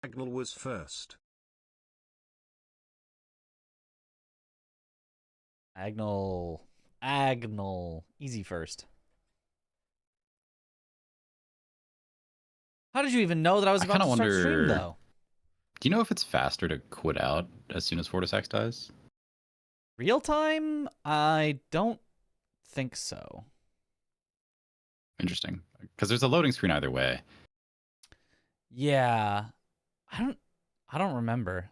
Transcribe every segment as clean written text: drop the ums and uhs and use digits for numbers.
Agnel was first. Agnel. Easy first. How did you even know that I was about to start stream, though? Do you know if it's faster to quit out as soon as Fortisax dies? Real time? I don't think so. Interesting. Because there's a loading screen either way. Yeah. I don't remember.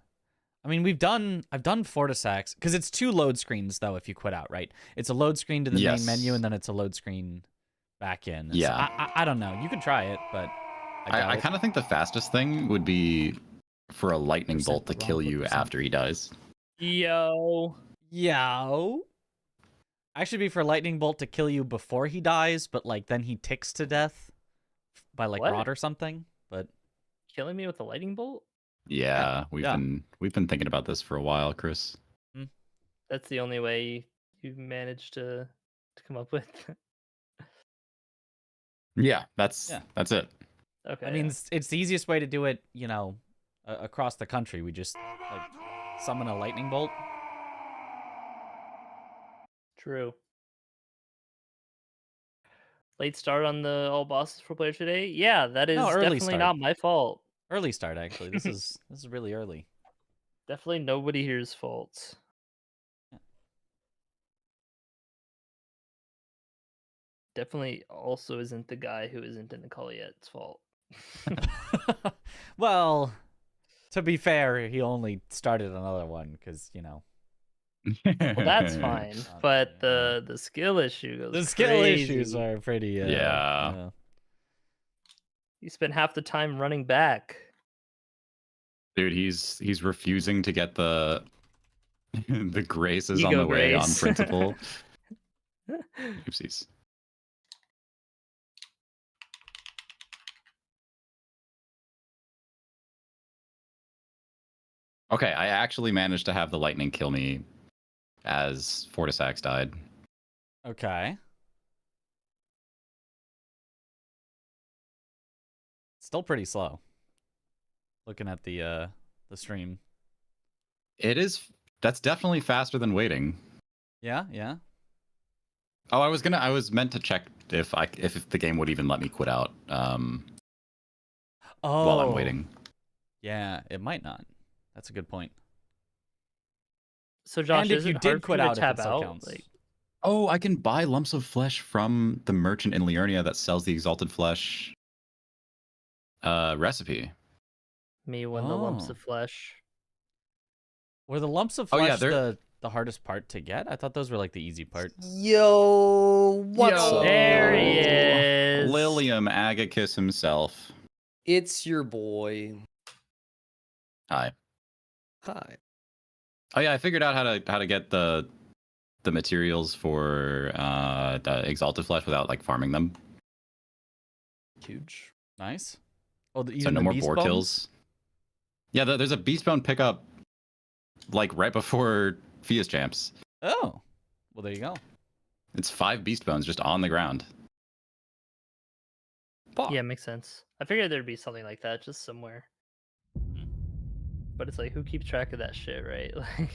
I mean, I've done Fortisax, because it's 2 load screens, though, if you quit out, right? It's a load screen to the main menu, and then it's a load screen back in. Yeah. So I don't know. You could try it, but I kind of think the fastest thing would be for a lightning bolt to kill you after he dies. Yo. Actually, be for lightning bolt to kill you before he dies, but like then he ticks to death by like rot or something. But killing me with a lightning bolt? Yeah, we've been thinking about this for a while, Chris. That's the only way you managed to come up with. Yeah, that's it. Okay. I mean, it's the easiest way to do it, you know, across the country. We just like summon a lightning bolt. True. Late start on the all bosses for player today. Yeah, that is definitely not my fault. Early start, actually. This is really early. Definitely nobody here's fault. Definitely also isn't the guy who isn't in the call yet's fault. Well, to be fair, he only started another one because, you know. Well, that's fine, but the skill issue goes The skill crazy. issues are pretty. Yeah. You spent half the time running back. Dude, he's refusing to get the the graces Ego on the way on grace. principle. Oopsies. Okay, I actually managed to have the lightning kill me as Fortisax died. Okay. Still pretty slow. Looking at the stream. It is. That's definitely faster than waiting. Yeah, yeah. Oh, I was meant to check if the game would even let me quit out while I'm waiting. Yeah, it might not. That's a good point. So Josh, and if you did quit out, if it still counts. Like... Oh, I can buy lumps of flesh from the merchant in Liurnia that sells the exalted flesh recipe. Me when the lumps of flesh. Were the lumps of flesh the hardest part to get? I thought those were like the easy part. Yo, what's up? There he is. Lilium Agacus himself. It's your boy. Hi. Hi. Oh yeah, I figured out how to get the materials for the exalted flesh without like farming them. Huge. Nice. Oh, so no more boar kills. Yeah, there's a beast bone pickup like right before Fia's champs. Oh, well there you go. It's 5 beast bones just on the ground. Yeah, makes sense. I figured there'd be something like that just somewhere. But it's like, who keeps track of that shit, right? Like,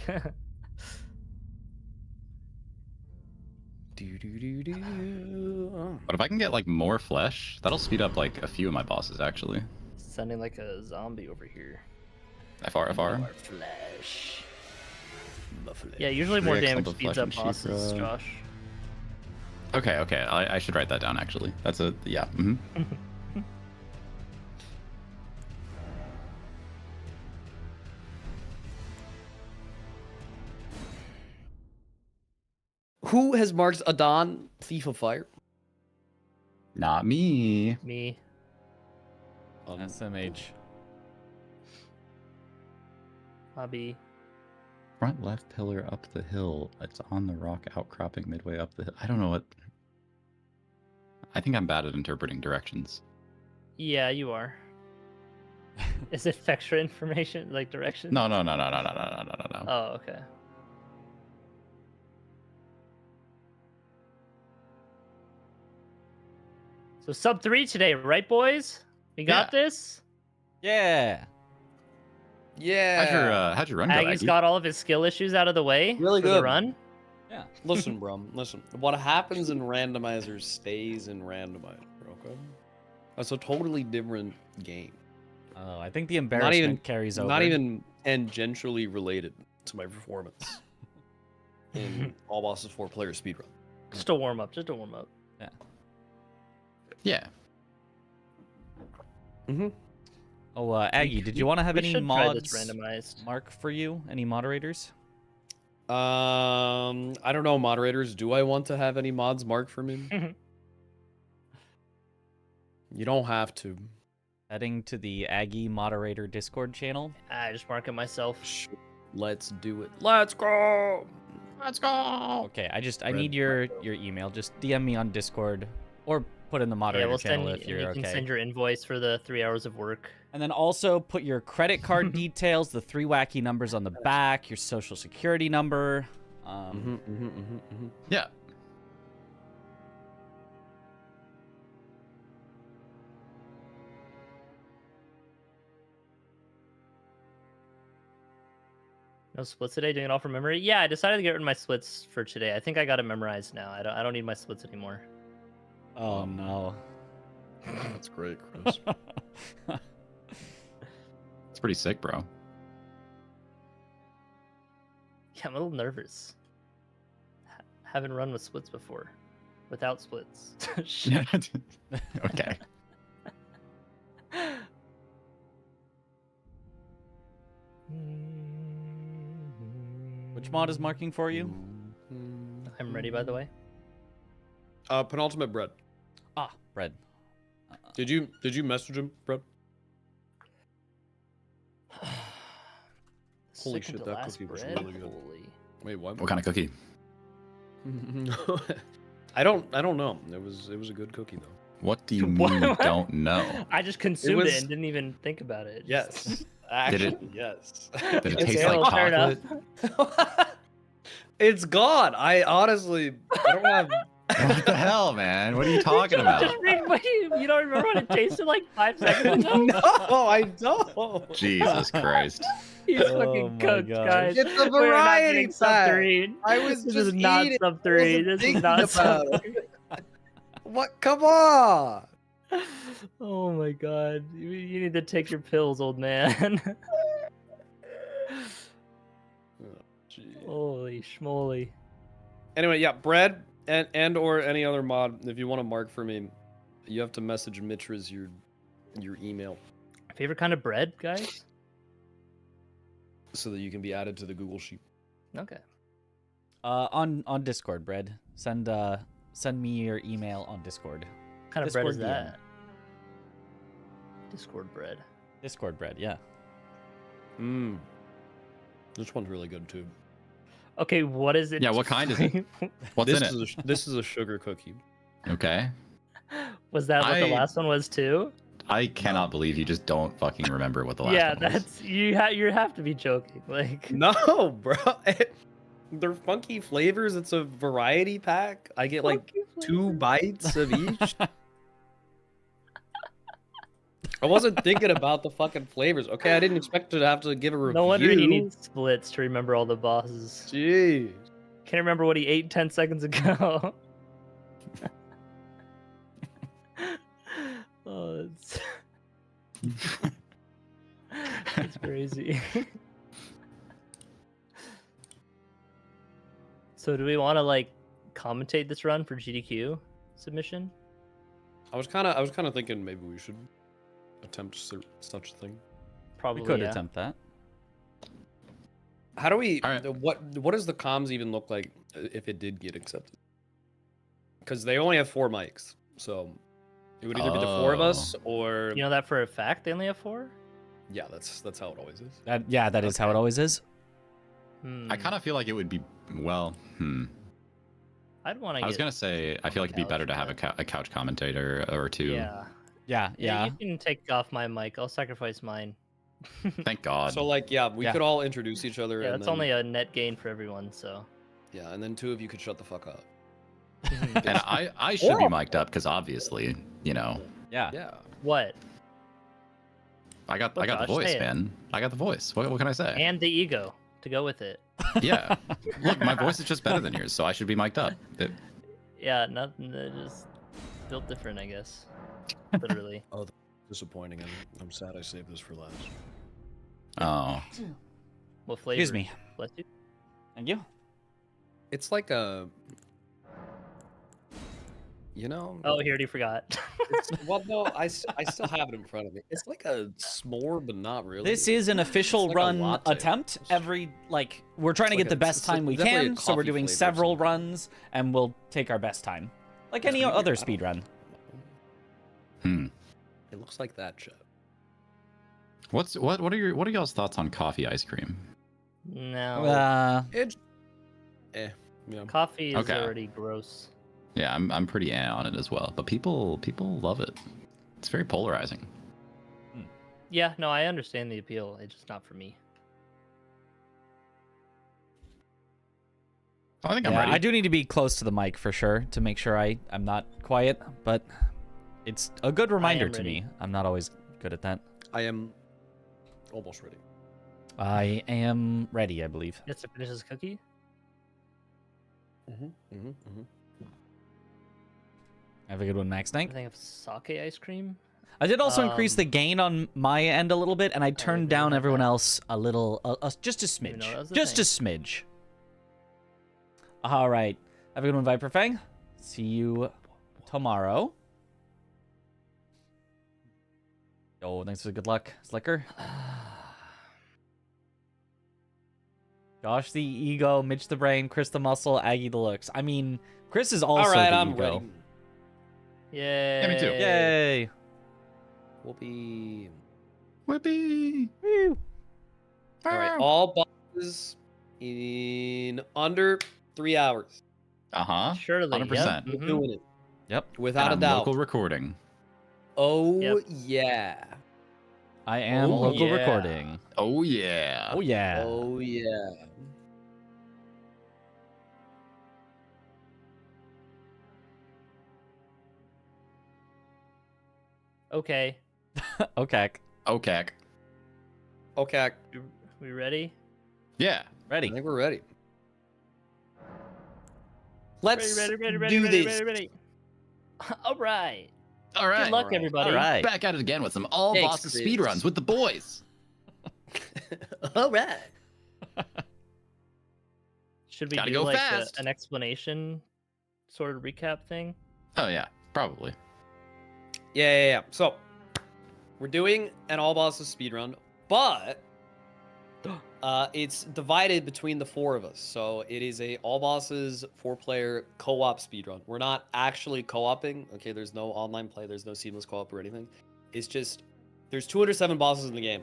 But if I can get like more flesh, that'll speed up like a few of my bosses actually. Sounding like a zombie over here. FR. More flesh. Yeah, usually more damage speeds up bosses, Josh. Okay. I should write that down actually. That's a yeah. Who has marked Adon Thief of Fire? Not me. Me. SMH. Hobby. Front left pillar up the hill. It's on the rock outcropping midway up the hill. I don't know what. I think I'm bad at interpreting directions. Yeah, you are. Is it extra information, like directions? No. Oh, okay. So sub 3 today, right, boys? We got this? Yeah. Yeah. How'd your run go, Aggie's Aggie? got all of his skill issues out of the way Really for the good. run. Yeah. Listen, bro. Listen. What happens in randomizers stays in randomizer. Okay. That's a totally different game. Oh, I think the embarrassment carries over. Not even tangentially related to my performance in All Bosses 4 player speedrun. Just a warm up. Just a warm up. Yeah. Mm-hmm. Oh, Aggie, did you want to have We any should try this mods randomized. mark for you? Any moderators? I don't know, moderators. Do I want to have any mods marked for me? You don't have to. Heading to the Aggie moderator Discord channel. I just mark it myself. Let's do it. Let's go. Let's go. Okay, I Red need your email. Just DM me on Discord or put in the Yeah, moderator we'll channel send. if you're You can okay. send your invoice for the 3 hours of work. And then also put your credit card details, the 3 wacky numbers on the back, your social security number. Yeah. No splits today. Doing it all from memory. Yeah, I decided to get rid of my splits for today. I think I got it memorized now. I don't need my splits anymore. Oh no. That's great, Chris. It's pretty sick, bro. Yeah, I'm a little nervous. Haven't run with splits before. Without splits. Shit. Okay. Which mod is marking for you? I'm ready, by the way. Penultimate bread. Ah, bread. Did you message him, Brett? Holy Second shit, to that last cookie was bread? really good. Holy. Wait, what? What kind of cookie? I don't know. It was a good cookie though. What do you What? mean you don't know? I just consumed was- it and didn't even think about it. Yes. Actually, yes. Did it Okay, taste like well, fair enough. chocolate? It's gone. I honestly, I don't have. What the hell, man? What are you talking about? Just read what you don't remember what it tasted like 5 seconds ago? No, I don't. Jesus Christ. He's Oh fucking my cooked, gosh. guys. It's a We're not variety getting sub pack. 3. I was This just is not eating. sub I 3. wasn't This is thinking not sub about 3. What? Come on. Oh my god. You need to take your pills, old man. Holy schmoly. Anyway, yeah, bread and or any other mod. If you want to mark for me, you have to message Mitra's your email Favorite kind of bread, guys? so that you can be added to the Google Sheet. Okay. On Discord, bread. Send me your email on Discord. What kind of bread is Discord DM. that? Discord bread. Discord bread, yeah. This one's really good too. Okay, what is it? Yeah, what kind is it? What's in it? This is a sugar cookie. Okay. Was that what the last one was too? I cannot believe you just don't fucking remember what the last Yeah, one was. that's you have to be joking. Like No, bro. They're funky flavors. It's a variety pack. I get like funky 2 flavor. bites of each. I wasn't thinking about the fucking flavors. Okay, I didn't expect to have to give a review. No wonder he needs splits to remember all the bosses. Jeez. Can't remember what he ate 10 seconds ago. Oh, it's crazy. So do we want to like commentate this run for GDQ submission? I was kind of thinking maybe we should attempt such a thing. Probably. We could yeah. attempt that. How do we? All right. What does the comms even look like if it did get accepted? Because they only have 4 mics, so it would either be the 4 of us or You know that for a fact they only have 4? yeah, that's how it always is. That is how it always is. I kind of feel like it would be, well, I'd want to. I was going to say, I feel like it'd be couch, better to have but- a couch commentator or two. Yeah. Yeah. You can take off my mic. I'll sacrifice mine. Thank God. So like, yeah, we Yeah. could all introduce each other. Yeah, and it's then, only a net gain for everyone. So. yeah, and then 2 of you could shut the fuck up. And I should be mic'd up because obviously, Yeah. Yeah. What? I got the Josh, voice, say it. man. I got the voice. What can I say? And the ego to go with it. Yeah. Look, my voice is just better than yours, so I should be mic'd up. Yeah, nothing. Just built different, I guess. Literally. Oh, disappointing. I'm sad I saved this for last. Oh. What flavor? Excuse me. Bless you. Thank you. It's like a, you know. Oh, he already forgot. Well, no, I still have it in front of me. It's like a s'more, but not really. This is an official It's like a run latte. attempt. We're trying to get the best time we definitely a can, so we're coffee doing flavor or several something. runs, and we'll take our best time, like any Maybe- other I don't speed run. know. It looks like that shit. What are y'all's thoughts on coffee ice cream? No. It's, you know. Coffee is Okay. already gross. Yeah, I'm pretty on it as well, but people love it. It's very polarizing. Yeah, no, I understand the appeal. It's just not for me. I think I'm Yeah, ready. I do need to be close to the mic for sure to make sure I'm not quiet, but it's a good reminder am to ready. me. I'm not always good at that. I am almost ready. I am ready, I believe. Gets to finish his cookie. Have a good one, Max. I Thank. think of sake ice cream. I did also increase the Um, gain on my end a little bit, and I turned didn't down have everyone that. else a little, just a Didn't know that was smidge. a Just a smidge. All right. Have a good one, Viper Fang. See you tomorrow. Oh, thanks for the good luck, Slicker. Josh the ego, Mitch the brain, Chris the muscle, Aggie the looks. I mean, Chris is also All right, the I'm ego. ready. Yay. me too. Yay! We'll be. Whippy. Woo. All right, all bosses in under 3 hours. Surely. 100%. Yep. We're mhm. doing it Yep. without a And doubt. local recording. Oh Yep. yeah. I am Oh, local yeah. recording. Oh yeah. Oh yeah. Oh yeah. Okay. Okay. Okay. Okay. We ready? Yeah. I Ready. think we're ready. Let's ready, do this. ready. All right. All right. Good luck, All right. everybody. All right. Back at it again with some all Thanks, bosses Chris. speedruns with the boys. All right. Should we Gotta do go like fast. an explanation sort of recap thing? Oh yeah, probably. Yeah. So we're doing an all bosses speedrun, but it's divided between the four of us. So it is a all bosses 4-player co-op speedrun. We're not actually co-oping. Okay, there's no online play, there's no seamless co-op or anything. It's just there's 207 bosses in the game.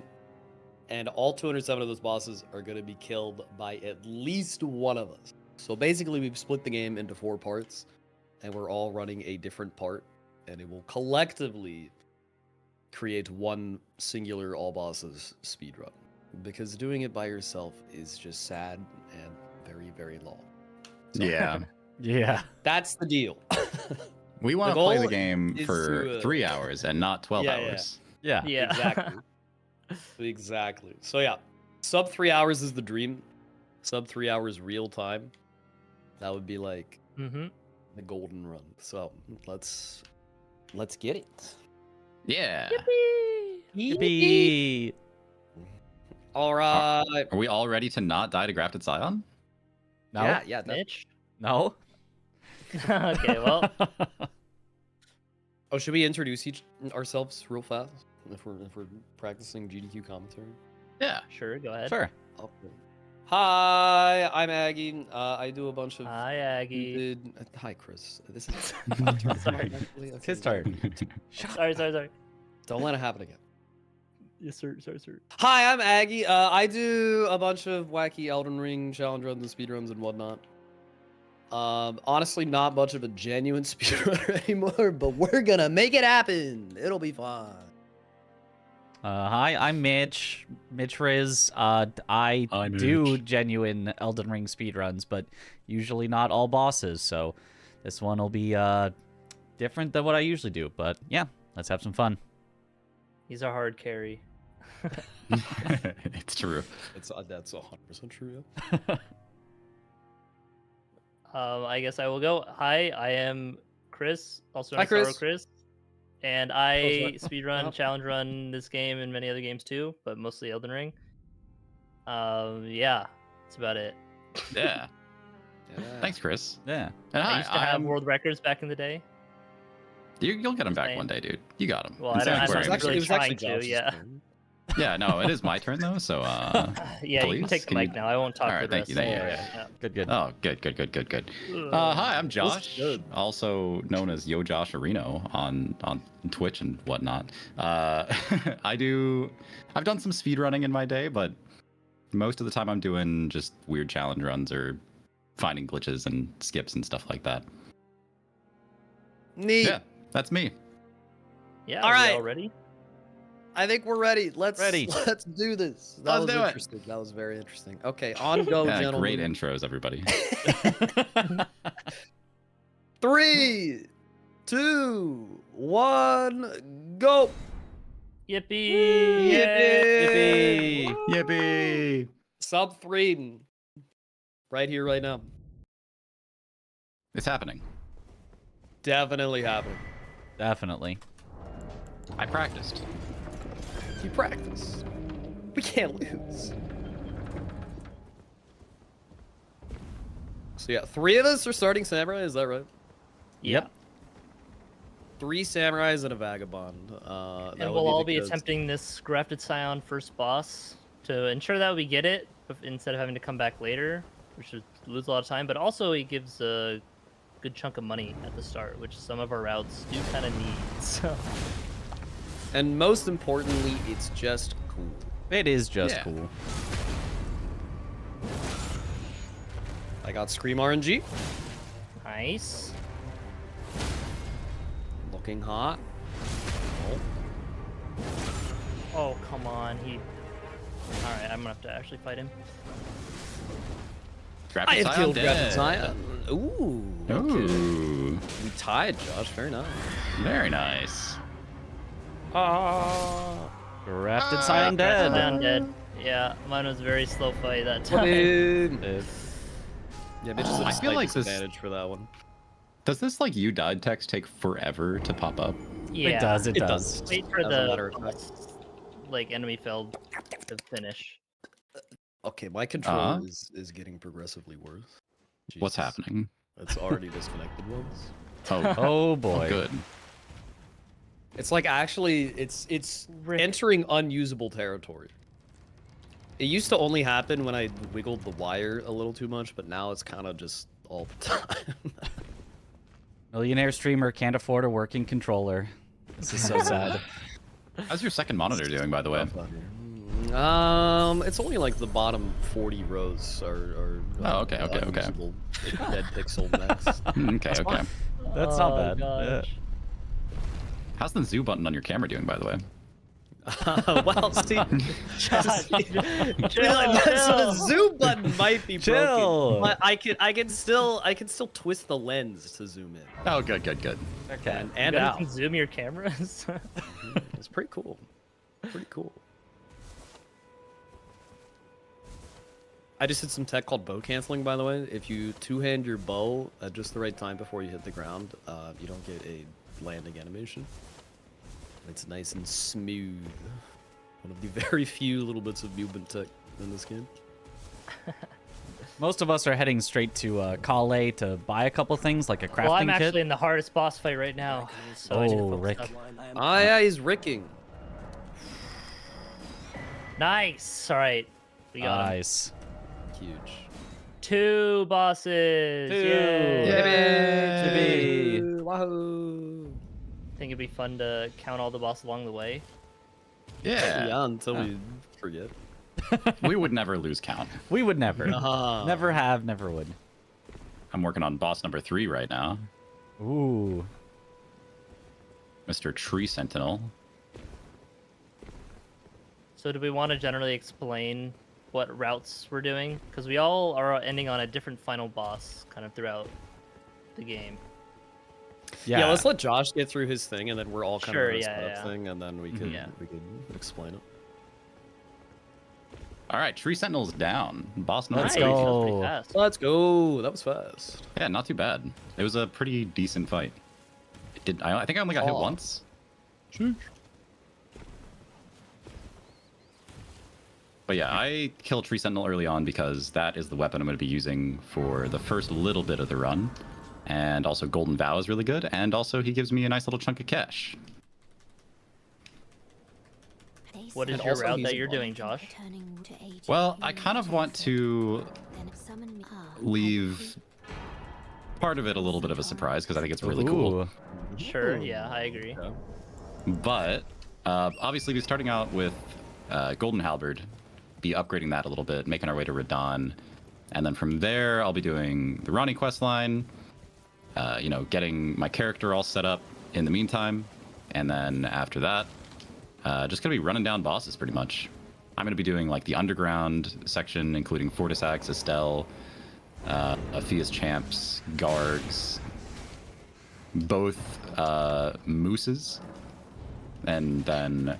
And all 207 of those bosses are going to be killed by at least one of us. So basically, we've split the game into 4 parts, and we're all running a different part, and it will collectively create one singular all bosses speedrun. Because doing it by yourself is just sad and very, very long. So Yeah. Yeah. that's the deal. We want to The play the goal game is for to, 3 hours and not 12 Yeah, yeah. hours. Yeah. Yeah. Exactly. Exactly. So yeah, sub 3 hours is the dream. Sub 3 hours real time. That would be like mm-hmm. the golden run. So let's get it. Yeah. Yippee. All right. Are we all ready to not die to Grafted Scion? No. Yeah. Mitch? No. Okay, well, Oh, should we introduce ourselves real fast if we're practicing GDQ commentary? Yeah. sure, go ahead. Sure. Okay. Hi, I'm Aggie. I do a bunch of. Hi, Aggie. Hi, Chris. This is Sorry. It's his turn. Sorry. Don't let it happen again. Yes, sir. Sorry. Hi, I'm Aggie. I do a bunch of wacky Elden Ring challenge runs and speedruns and whatnot. Honestly, not much of a genuine speedrunner anymore, but we're gonna make it happen. It'll be fun. Hi, I'm Mitch. Mitch Riz. I Hi, do Mitch. genuine Elden Ring speedruns, but usually not all bosses. So this one will be different than what I usually do. But yeah, let's have some fun. He's a hard carry. It's true. That's 100% true. I guess I will go. Hi, I am Chris, also Hi, known as Chris. Chris, and Oh, I sorry. speedrun, challenge run this game and many other games too, but mostly Elden Ring. Yeah, that's about it. Yeah. Thanks, Chris. Yeah. And I hi, used to have I'm... world records back in the day. You'll get him back Same. one day, dude. You got him. Well, In I don't Sanctuary. really It was trying actually to, Josh's yeah. turn. Yeah, no, it is my turn though. So, Yeah, you can please, take the can mic you- now. I won't talk All for right, the thank rest. you, thank you. Yeah. Good. Oh, good. Hi, I'm Josh, good. also known as Yo Josh Areno on Twitch and whatnot. I've done some speed running in my day, but most of the time I'm doing just weird challenge runs or finding glitches and skips and stuff like that. Neat. Yeah, that's me. Yeah, All are we right. all ready? I think we're ready. Let's do this. That Let's was do it. interesting. That was very interesting. Okay, on go, Yeah, gentlemen. great intros, everybody. 3, 2, 1, go. Yippee! Yippee! Yippee! Yippee! Sub 3, right here, right now. It's happening. Definitely happening. Definitely. I practiced. You practice. We can't lose. So yeah, 3 of us are starting samurai. Is that right? Yep. 3 samurais and a vagabond. That And would we'll all the be goods. attempting this grafted scion first boss to ensure that we get it instead of having to come back later, which would lose a lot of time. But also, it gives a good chunk of money at the start, which some of our routes do kind of need. So. And most importantly, it's just cool. It is just Yeah. cool. I got Scream RNG. Nice. Looking hot. Oh, come on. Alright, I'm gonna have to actually fight him. Graphic I have Scion killed dead. Graphic Scion. Ooh. Okay. Ooh, We tied, Josh. Very nice. very nice. Grafted Scion dead. Down dead. Yeah, mine was a very slow fight that time. Dude. Yeah, bitch is at I a feel slight like this- disadvantage for that one. Does this like you died text take forever to pop up? Yeah. It does. It It does. does. Wait for As a matter the of fact. like enemy field to finish. Okay, my control is getting progressively worse. What's Jesus. happening? It's already disconnected once. Oh, Oh boy. good. It's like actually, it's Rick. entering unusable territory. It used to only happen when I wiggled the wire a little too much, but now it's kind of just all the time. Millionaire streamer can't afford a working controller. This is so sad. How's your second monitor doing, by the way? It's only like the bottom 40 rows are Oh, okay. unusable. Dead pixel next. Okay. That's not bad. Yeah. Gosh. How's the zoom button on your camera doing, by the way? Well, see, Josh, so the zoom button might be Chill. broken, but I can still twist the lens to zoom in. Oh, good. Okay. And you out. can zoom your cameras. It's pretty cool. Pretty cool. I just did some tech called bow canceling, by the way. If you two-hand your bow at just the right time before you hit the ground, you don't get a landing animation. It's nice and smooth. One of the very few little bits of movement tech in this game. Most of us are heading straight to Calais to buy a couple things like a crafting Well, I'm kit. actually in the hardest boss fight right now. So I need to Oh, focus Rick. up. Ah, yeah, he's ricking. Nice. All right. We got him. Nice. Huge. 2 bosses. Two. Yay. Yippee. Wahoo! I think it'd be fun to count all the bosses along the way. Yeah, until we forget. We would never lose count. We would never. Uh-huh. Never have, never would. I'm working on boss number 3 right now. Ooh. Mr. Tree Sentinel. So do we want to generally explain what routes we're doing? Because we all are ending on a different final boss kind of throughout the game. Yeah, let's let Josh get through his thing, and then we're all kind Sure, of in a yeah, setup yeah. thing, and then we could Yeah. we could explain it. All right, Tree Sentinel's down. Boss number Let's 3. go. That was pretty fast. Let's go. That was fast. Yeah, not too bad. It was a pretty decent fight. I think I only got hit Oh. once. But yeah, I killed Tree Sentinel early on because that is the weapon I'm going to be using for the first little bit of the run. And also Golden Vow is really good, and also he gives me a nice little chunk of cash. What is And your also route he's that you're a- doing, Josh? Well, I kind of want to leave part of it a little bit of a surprise because I think it's really cool. Ooh. Sure, yeah, I agree. Yeah. But obviously, we're starting out with Golden Halberd, be upgrading that a little bit, making our way to Radon, and then from there, I'll be doing the Ronnie quest line, you know, getting my character all set up in the meantime, and then after that, just gonna be running down bosses pretty much. I'm gonna be doing like the underground section, including Fortisax, Estelle, Aphia's Champs, Gargs, both Mooses, and then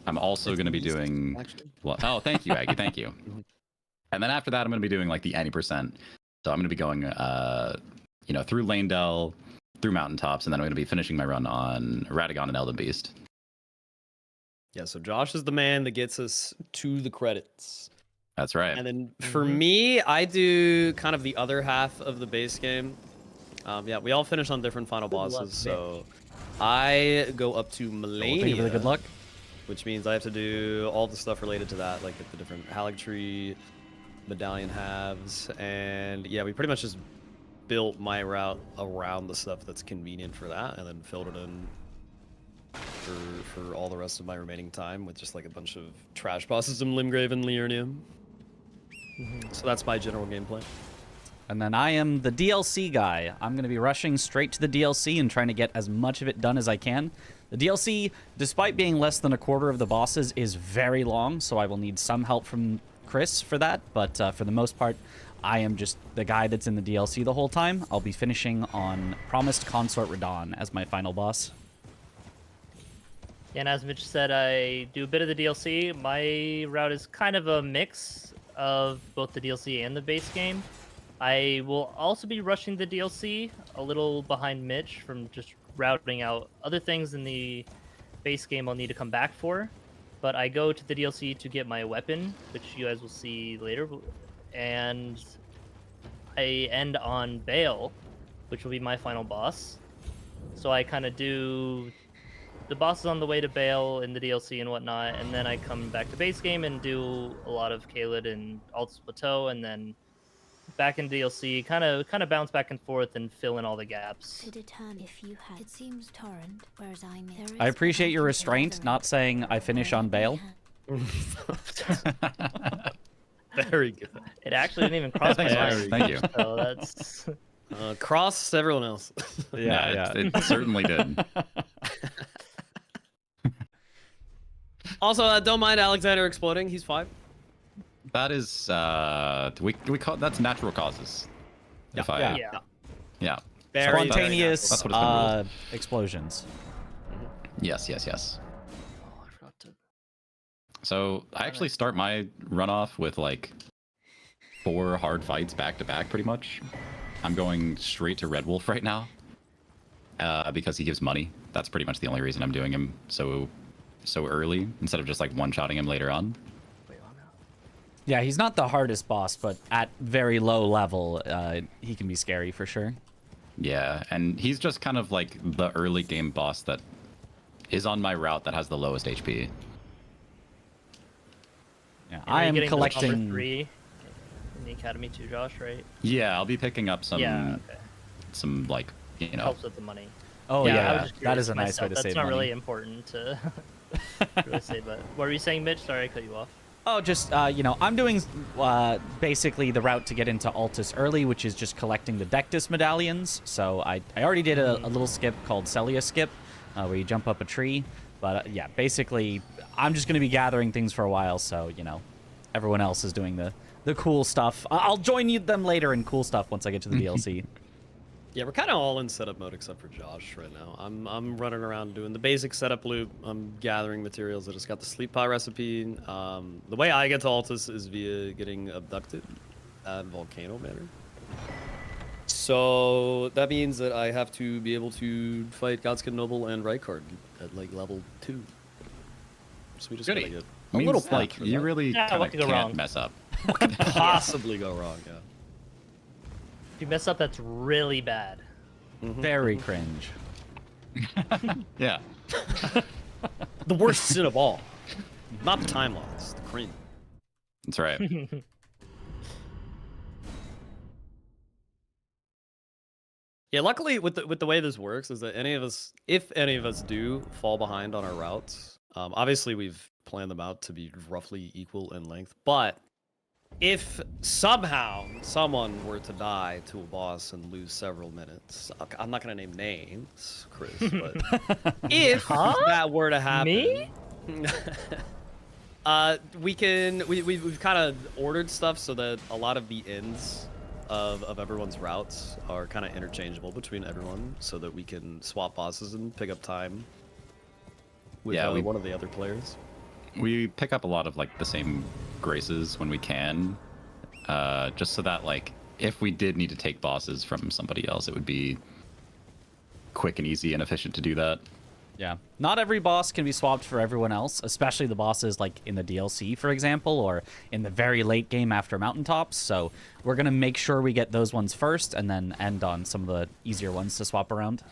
I'm also going to be doing. Well, oh, thank you, Aggie, thank you. And then after that, I'm going to be doing like the any percent. So I'm going to be going, you know, through Lanedell, through Mountaintops, and then I'm going to be finishing my run on Radagon and Elden Beast. Yeah, so Josh is the man that gets us to the credits. That's right. And then for me, I do kind of the other half of the base game. Yeah, we all finish on different final Good luck, bosses, so I go up to Well, thank you for the good Melania, luck. which means I have to do all the stuff related to that, like the different Halig Tree, medallion halves, and yeah, we pretty much just built my route around the stuff that's convenient for that, and then filled it in for all the rest of my remaining time with just like a bunch of trash bosses in Limgrave and Liurnium. So that's my general gameplay. And then I am the DLC guy. I'm going to be rushing straight to the DLC and trying to get as much of it done as I can. The DLC, despite being less than a quarter of the bosses, is very long, so I will need some help from Chris for that. But for the most part, I am just the guy that's in the DLC the whole time. I'll be finishing on Promised Consort Radon as my final boss. And as Mitch said, I do a bit of the DLC. My route is kind of a mix of both the DLC and the base game. I will also be rushing the DLC a little behind Mitch from just routing out other things in the base game I'll need to come back for. But I go to the DLC to get my weapon, which you guys will see later. And I end on Bale, which will be my final boss. So I kind of do the bosses on the way to Bale in the DLC and whatnot, and then I come back to base game and do a lot of Caelid and Altus Plateau, and then back in DLC, kind of bounce back and forth and fill in all the gaps. To determine if you had. It seems torrent, whereas I appreciate your restraint, not saying I finish on Bale. Very good. It actually didn't even cross my Thanks, mind. Alex. Thank you. So that's Cross everyone else. It certainly did. Also, don't mind Alexander exploding. He's fine. That is we call that's natural causes. If I yeah. Very Spontaneous That's what it's been ruled. explosions. Yes. Oh, I forgot to. So I actually start my runoff with like 4 hard fights back to back, pretty much. I'm going straight to Red Wolf right now because he gives money. That's pretty much the only reason I'm doing him so early instead of just like one-shotting him later on. Yeah, he's not the hardest boss, but at very low level, he can be scary for sure. Yeah, and he's just kind of like the early game boss that is on my route that has the lowest HP. Yeah, And I are you am getting the number collecting. 3 in the academy too, Josh, right? Yeah, I'll be picking up some Okay. some like, you know. Helps with the money. Oh I was yeah, just that curious is a nice way myself. to That's save not money. really important to really say, but what were you saying, Mitch? Sorry, I cut you off. Oh, just, you know, I'm doing basically the route to get into Altus early, which is just collecting the Dectus medallions. So I already did a little skip called Celia Skip, where you jump up a tree. But yeah, basically, I'm just going to be gathering things for a while, so, you know, everyone else is doing the cool stuff. I'll join them later in cool stuff once I get to the DLC. Yeah, we're kind of all in setup mode except for Josh right now. I'm running around doing the basic setup loop. I'm gathering materials. I just got the sleep pie recipe. The way I get to Altus is via getting abducted at Volcano Manor. So that means that I have to be able to fight Godskin Noble and Rykard at like level 2. So we just gotta get a Means, little like you really Yeah, kind what of could go can't wrong? mess up. What could possibly go wrong? Yeah. If you mess up, that's really bad. Very cringe. Yeah. The worst sin of all. Not the time loss, the cringe. That's right. Yeah, luckily with the way this works is that if any of us do fall behind on our routes, obviously we've planned them out to be roughly equal in length. But if somehow someone were to die to a boss and lose several minutes, I'm not gonna name names, Chris, but if that were to happen, Me? we've kind of ordered stuff so that a lot of the ends of everyone's routes are kind of interchangeable between everyone, so that we can swap bosses and pick up time with one of the other players. We pick up a lot of like the same graces when we can, just so that like if we did need to take bosses from somebody else, it would be quick and easy and efficient to do that. Yeah. Not every boss can be swapped for everyone else, especially the bosses like in the DLC, for example, or in the very late game after Mountaintops. So we're going to make sure we get those ones first and then end on some of the easier ones to swap around.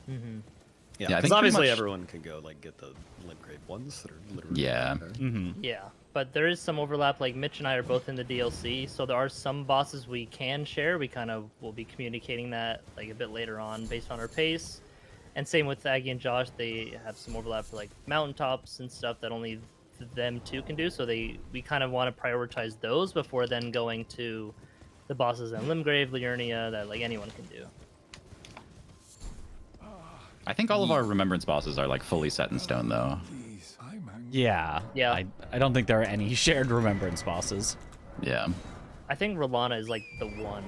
Yeah, Yeah, I because think pretty obviously much- everyone can go like get the Limgrave ones that are literally Yeah. right there. Yeah, but there is some overlap. Like Mitch and I are both in the DLC, so there are some bosses we can share. We kind of will be communicating that like a bit later on based on our pace. And same with Aggie and Josh, they have some overlap for like mountaintops and stuff that only them two can do. So we kind of want to prioritize those before then going to the bosses in Limgrave, Liurnia that like anyone can do. I think all of our remembrance bosses are like fully set in stone though. Yeah. Yeah. I don't think there are any shared remembrance bosses. Yeah. I think Rolana is like the one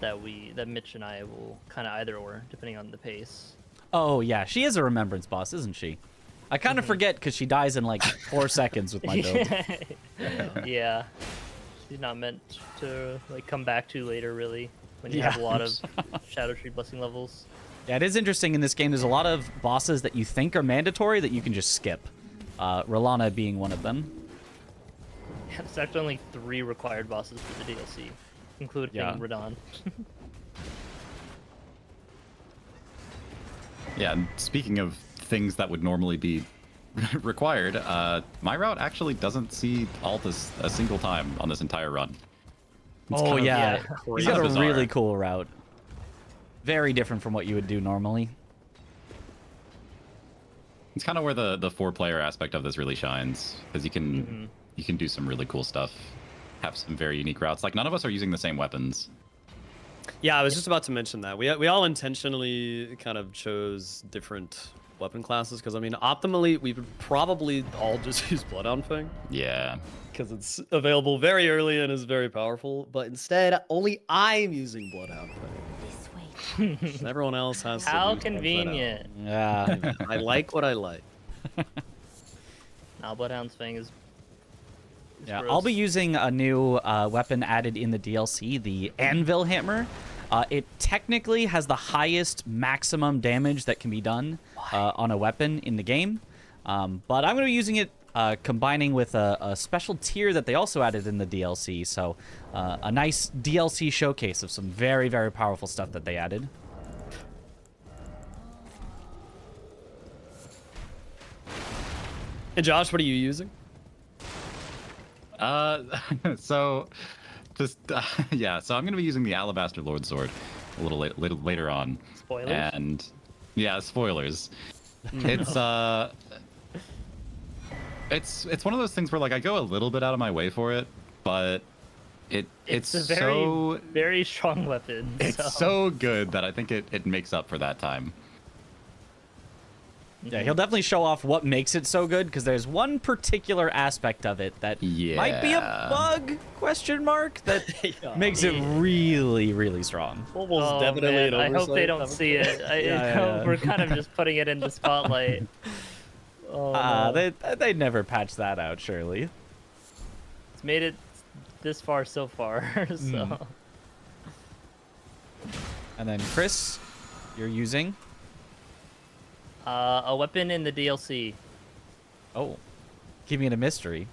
that Mitch and I will kind of either or depending on the pace. Oh, yeah. She is a remembrance boss, isn't she? I kind of forget because she dies in like 4 seconds with my build. Yeah. She's not meant to like come back to later, really, when you Yeah. have a lot of Shadow Tree Blessing levels. Yeah, it is interesting in this game. There's a lot of bosses that you think are mandatory that you can just skip. Rolana being one of them. Yeah, there's actually only 3 required bosses for the DLC, including Radon. Yeah, and speaking of things that would normally be required, my route actually doesn't see Altus a single time on this entire run. It's Oh, kind of yeah. He's got a bizarre. really cool route. Very different from what you would do normally. It's kind of where the 4-player aspect of this really shines, because you can do some really cool stuff, have some very unique routes. Like none of us are using the same weapons. Yeah, I was just about to mention that. We all intentionally kind of chose different weapon classes, because I mean, optimally, we would probably all just use Bloodhound Fang, Yeah. because it's available very early and is very powerful. But instead, only I'm using Bloodhound Fang. This way. Everyone else has to How use Bloodhound. convenient. Yeah. I like what I like. Now Bloodhound's Fang is Yeah, gross. I'll be using a new weapon added in the DLC, the Anvil Hammer. It technically has the highest maximum damage that can be done on a weapon in the game. But I'm going to be using it combining with a special tier that they also added in the DLC. So a nice DLC showcase of some very, very powerful stuff that they added. And Josh, what are you using? So just yeah, so I'm gonna be using the Alabaster Lord Sword a little later on. Spoilers? And yeah, spoilers. It's it's one of those things where like I go a little bit out of my way for it, but it's a very, so very strong weapon. it's so good that I think it makes up for that time. Yeah, he'll definitely show off what makes it so good, because there's one particular aspect of it that might be a bug, question mark, that makes it really, really strong. Almost definitely man, an I hope they oversight. don't see it. Yeah. We're kind of just putting it in the spotlight. Oh, no. They'd never patch that out, surely. It's made it this far so far, so... And then, Chris, you're using... a weapon in the DLC. Oh, keeping it a mystery.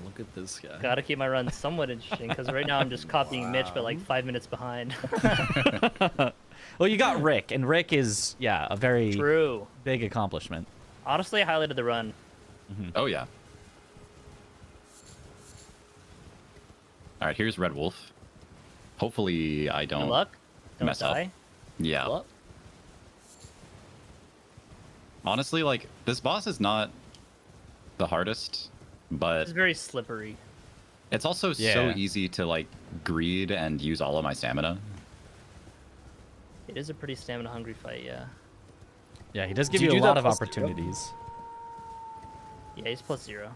Look at this guy. Gotta keep my run somewhat interesting, because right now I'm just copying Mitch, but like 5 minutes behind. Well, you got Rick, and Rick is, yeah, a very True. big accomplishment. Honestly, I highlighted the run. Oh, yeah. All right, here's Red Wolf. Hopefully I Good don't luck. Don't mess up. die. Yeah. Good luck. Honestly, like, this boss is not the hardest, but It's very slippery. it's also so Yeah. easy to, like, greed and use all of my stamina. It is a pretty stamina-hungry fight, yeah. Yeah, he does give Did you you a do lot that of plus 0? opportunities. Yeah, he's +0.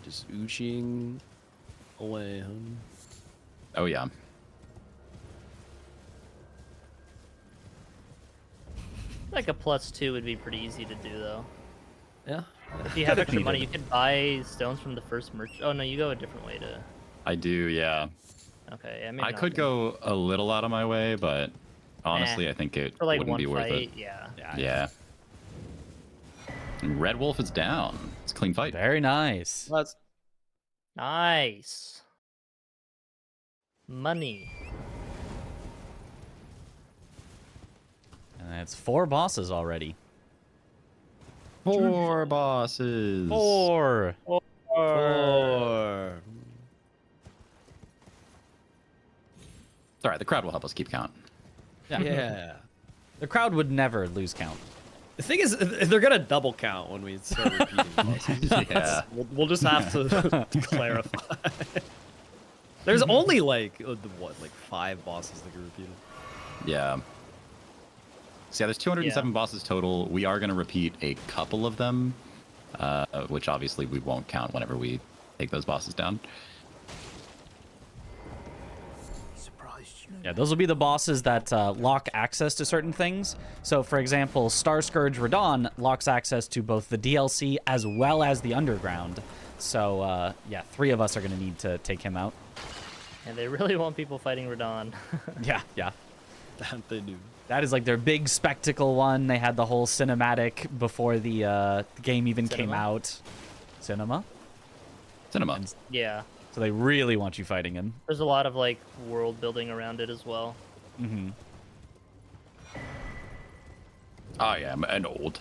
Just ooching away, huh? Oh, yeah. Like a +2 would be pretty easy to do, though. Yeah. If you have extra needed. money, you could buy stones from the first merch. Oh, no, you go a different way to... I do, yeah. Okay, yeah, maybe I not could then. go a little out of my way, but honestly, I think it For like wouldn't one be worth fight, it. yeah. Yeah. And Red Wolf is down. It's a clean fight. Very nice. Let's. Nice. Money. And it's 4 bosses already. 4 bosses. 4. Or... It's all right. The crowd will help us keep count. Yeah. The crowd would never lose count. The thing is, they're gonna double count when we start repeating bosses. Yeah. We'll just have to clarify. There's only like what, like 5 bosses that get repeated. Yeah. So yeah, there's 207 bosses total. We are going to repeat a couple of them, which obviously we won't count whenever we take those bosses down. Yeah, those will be the bosses that lock access to certain things. So, for example, Star Scourge Radon locks access to both the DLC as well as the Underground. So, yeah, 3 of us are going to need to take him out. And they really want people fighting Radon. Yeah. That they do. That is like their big spectacle one. They had the whole cinematic before the game even came out. Cinema? Cinema. Yeah. So they really want you fighting him. There's a lot of like world building around it as well. Mm-hmm. I am an old.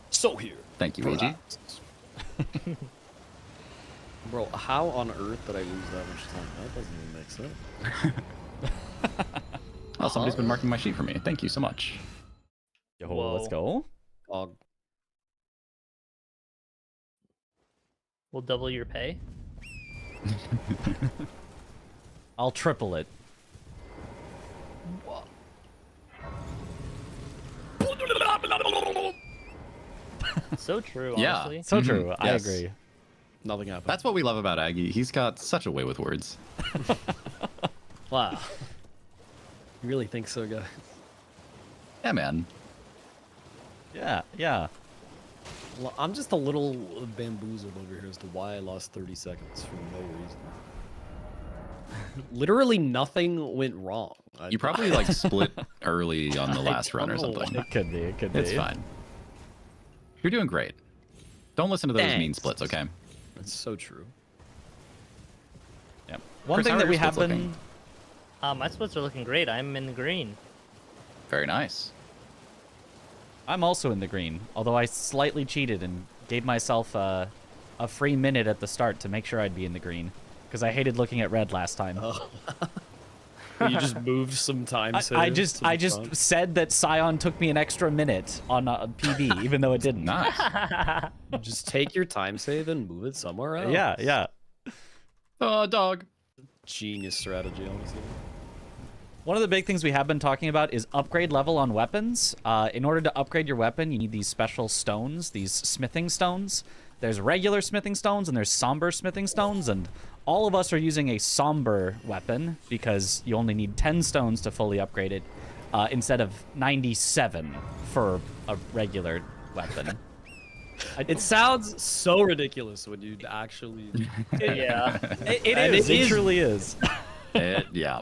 So here. Thank you, AG. Bro, how on earth did I lose that much time? That doesn't even make sense. Oh, somebody's been marking my sheet for me. Thank you so much. Yo, Whoa. let's go. Dog. We'll double your pay. I'll triple it. So true, Yeah. honestly. So Mhm. true. I Yes. agree. Nothing happened. That's what we love about Aggie. He's got such a way with words. Wow. You really think so, guys? Yeah, man. Yeah. Well, I'm just a little bamboozled over here as to why I lost 30 seconds for no reason. Literally nothing went wrong. You probably like split early on the I last run or don't know something. It could be. It could be. It's fine. You're doing great. Don't listen to those mean Thanks. splits, okay? That's so true. Yeah. One Chris, thing how that are we your have splits been. looking? My splits are looking great. I'm in the green. Very nice. I'm also in the green, although I slightly cheated and gave myself a free minute at the start to make sure I'd be in the green, because I hated looking at red last time. Oh. You just moved some time. I just said that Scion took me an extra minute on PB, even though it didn't. Nice. just take your time save and move it somewhere else. Yeah. Oh, dog. Genius strategy, honestly. One of the big things we have been talking about is upgrade level on weapons. In order to upgrade your weapon, you need these special stones, these smithing stones. There's regular smithing stones and there's somber smithing stones, and all of us are using a somber weapon because you only need 10 stones to fully upgrade it instead of 97 for a regular weapon. It sounds so ridiculous when you actually. Yeah. It truly is. Yeah.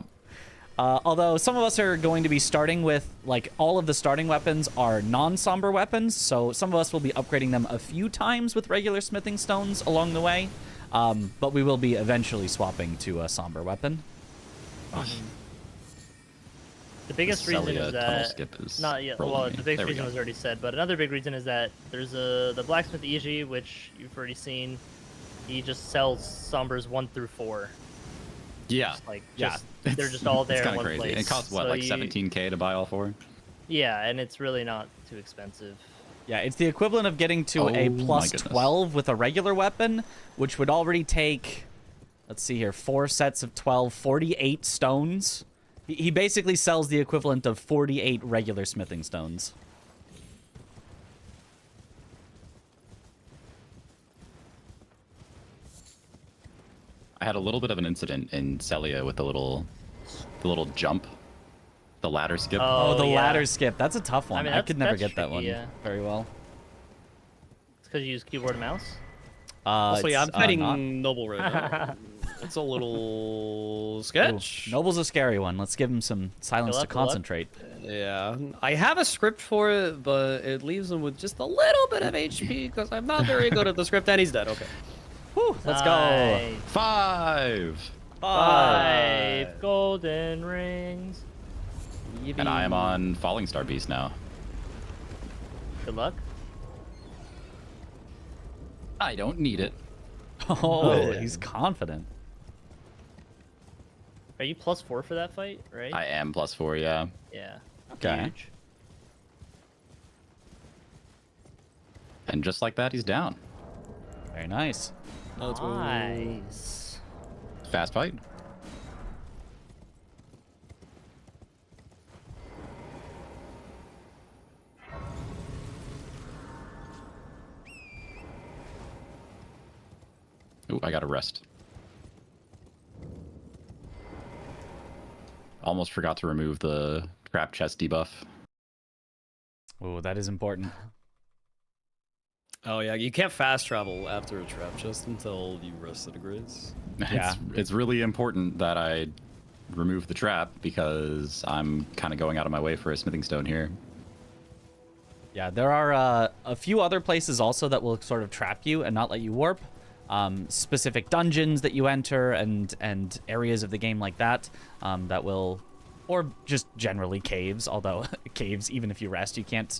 Although some of us are going to be starting with, like, all of the starting weapons are non-somber weapons, so some of us will be upgrading them a few times with regular smithing stones along the way, but we will be eventually swapping to a somber weapon. The biggest reason Celia is tunnel that skip is not yet. rolling Well, me. the biggest There we reason go. was already said, but another big reason is that there's the blacksmith EG, which you've already seen. He just sells sombers 1 through 4. Yeah. Like, Yeah. just they're just all there It's in kind of one crazy. place. It costs what, So like you- 17K to buy all 4? Yeah, and it's really not too expensive. Yeah, it's the equivalent of getting to a Oh my plus goodness. 12 with a regular weapon, which would already take, let's see here, 4 sets of 12, 48 stones. He basically sells the equivalent of 48 regular smithing stones. I had a little bit of an incident in Celia with the little jump, the ladder skip. Oh, the yeah. ladder skip. That's a tough one. mean, I could never that's get that tricky, one yeah. very well. It's because you use keyboard and mouse. Also, yeah, I'm It's, fighting not. Noble right now. It's a little Ooh, sketch. Noble's a scary one. Let's give him some silence Good to luck, good luck. concentrate. Yeah, I have a script for it, but it leaves him with just a little bit of HP because I'm not very good at the script, and he's dead. Okay. Whew, let's go. Nice. 5! 5 golden rings. And I am on Falling Star Beast now. Good luck. I don't need it. Oh, he's confident. Are you +4 for that fight, right? I am +4, yeah. Yeah. Okay. Huge. And just like that, he's down. Very nice. Let's go. Nice. Fast fight. Ooh, I gotta rest. Almost forgot to remove the trap chest debuff. Oh, that is important. Oh yeah, you can't fast travel after a trap chest until you rest at a grace. Yeah. It's really important that I remove the trap because I'm kind of going out of my way for a smithing stone here. Yeah, there are a few other places also that will sort of trap you and not let you warp. Specific dungeons that you enter and areas of the game like that that will, or just generally caves, although caves, even if you rest, you can't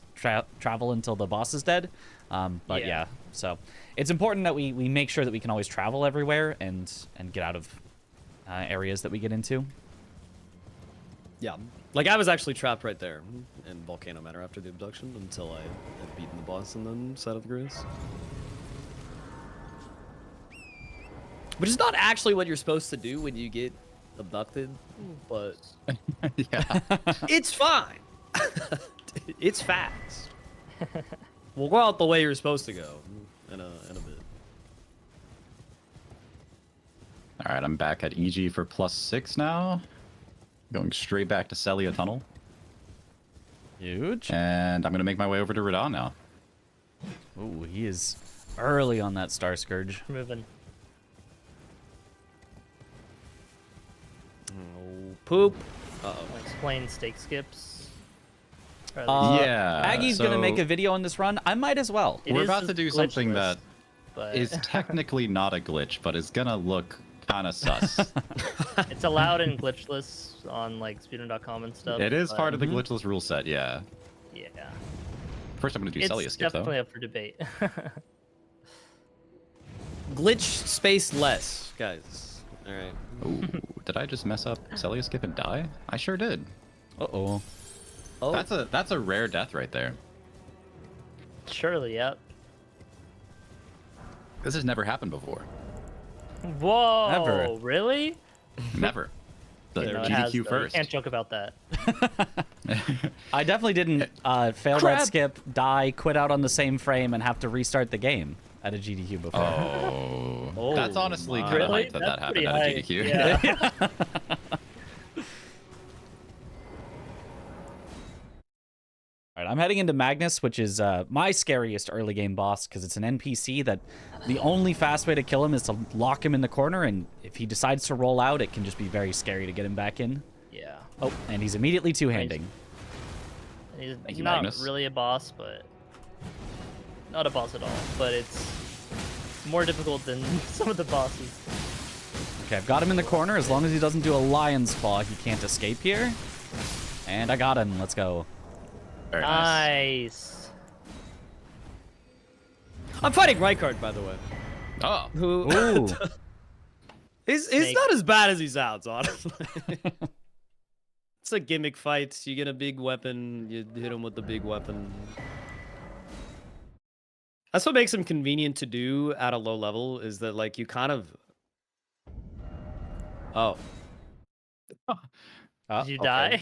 travel until the boss is dead. But yeah, so it's important that we make sure that we can always travel everywhere and get out of areas that we get into. Yeah, like I was actually trapped right there in Volcano Manor after the abduction until I had beaten the boss and then set up the grace. Which is not actually what you're supposed to do when you get abducted, but Yeah. it's fine. It's facts. We'll go out the way you're supposed to go in a bit. All right, I'm back at EG for +6 now. Going straight back to Celia Tunnel. Huge. And I'm going to make my way over to Radon now. Ooh, he is early on that Star Scourge. Moving. Oh, poop. Uh-oh. Explain stake skips. Or at Uh, least- Yeah, Aggie's gonna so- make a video on this run. I might as well. It We're is about to just do something glitchless, that but is technically not a glitch, but it's gonna look kind of sus. it's allowed in glitchless on like speedrun.com and stuff. It is part of the Mhm. glitchless rule set, yeah. Yeah. First, I'm gonna do Celia It's skip though. definitely up for debate. Glitch space less, guys. All right. Ooh, did I just mess up Celia skip and die? I sure did. Uh-oh. Oh, That's a rare death right there. Surely, yep. This has never happened before. Whoa! Never. Really? Never. The You know, it GDQ has, though. You first. can't joke about that. I definitely didn't fail Crap. that skip, die, quit out on the same frame, and have to restart the game at a GDQ before. Oh, Oh that's honestly my. kind of Really? hype that That's happened pretty at a high. GDQ. Yeah. All right, I'm heading into Magnus, which is my scariest early game boss because it's an NPC that the only fast way to kill him is to lock him in the corner, and if he decides to roll out, it can just be very scary to get him back in. Yeah. Oh, and he's immediately two-handing. He's Thank you, not Magnus. really a boss, but not a boss at all. But it's more difficult than some of the bosses. Okay, I've got him in the corner. As long as he doesn't do a lion's claw, he can't escape here. And I got him. Let's go. Very nice. Nice. I'm fighting Rykard, by the way. Oh, Who? Ooh. He's Snake. not as bad as he sounds, honestly. It's a gimmick fight. You get a big weapon, you hit him with the big weapon. That's what makes him convenient to do at a low level, is that like you kind of. Oh, Oh, Did you okay. die?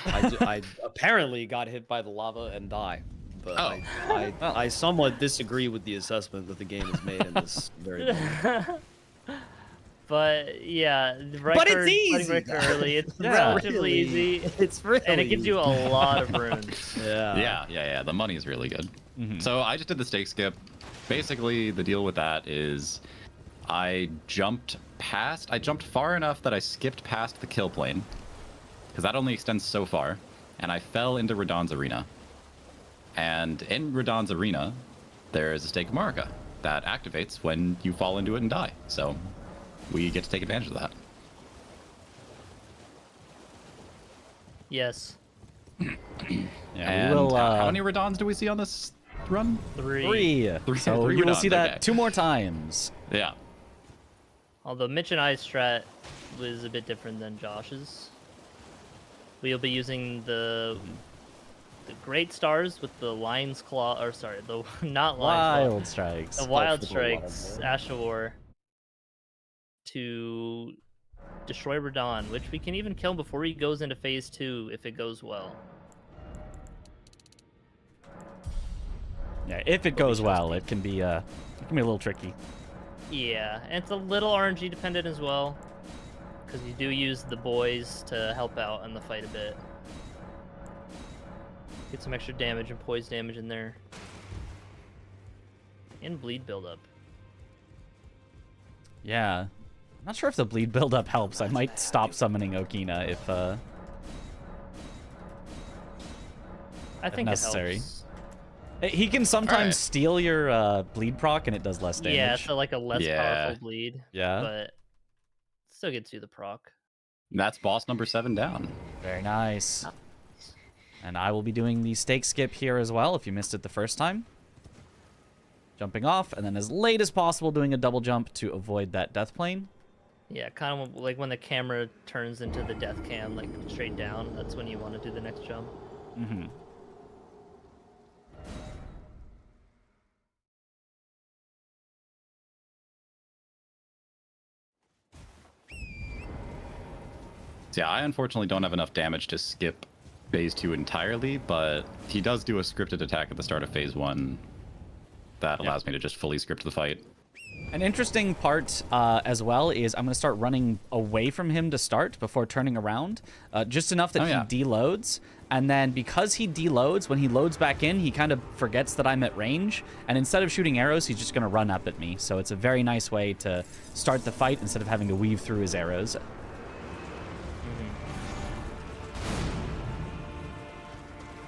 I apparently got hit by the lava and die. But Oh. I somewhat disagree with the assessment that the game has made in this very moment. But yeah, But it's easy, Rick though. early. It's Yeah. relatively Really, easy, It's really and it gives you a easy. lot of runes. Yeah. The money is really good. Mhm. So I just did the stake skip. Basically, the deal with that is I jumped far enough that I skipped past the kill plane, because that only extends so far, and I fell into Radon's arena. And in Radon's arena, there is a stake of Marika that activates when you fall into it and die. So we get to take advantage of that. Yes, Yeah, And we will. how many Radons do we see on this run? 3. Three. So Three you will see Radons, that okay. 2 more times. Yeah. Although Mitch and I's strat was a bit different than Josh's. We'll be using the Great Stars with the Lion's Claw, or sorry, the not Lion's Claw. Wild strikes. The Wild for the Wild Strikes, War. Ash of War, to destroy Radon, which we can even kill him before he goes into phase 2 if it goes well. Yeah, if it goes well, it can be a little tricky. Yeah, and it's a little RNG dependent as well, because you do use the boys to help out in the fight a bit. Get some extra damage and poise damage in there. And bleed buildup. Yeah. I'm not sure if the bleed buildup helps. I might stop summoning Okina if I think necessary. it helps. he can sometimes Alright. steal your bleed proc and it does less damage. Yeah, so like a less Yeah. powerful bleed, Yeah. but still gets you the proc. That's boss number 7 down. Very nice. And I will be doing the stake skip here as well if you missed it the first time. Jumping off, and then as late as possible doing a double jump to avoid that death plane. Yeah, kind of like when the camera turns into the death cam, like straight down, that's when you want to do the next jump. Mm-hmm. So yeah, I unfortunately don't have enough damage to skip phase 2 entirely, but he does do a scripted attack at the start of phase 1 that allows me to just fully script the fight. An interesting part as well is I'm going to start running away from him to start before turning around, just enough that he deloads. And then because he deloads, when he loads back in, he kind of forgets that I'm at range. And instead of shooting arrows, he's just going to run up at me. So it's a very nice way to start the fight instead of having to weave through his arrows.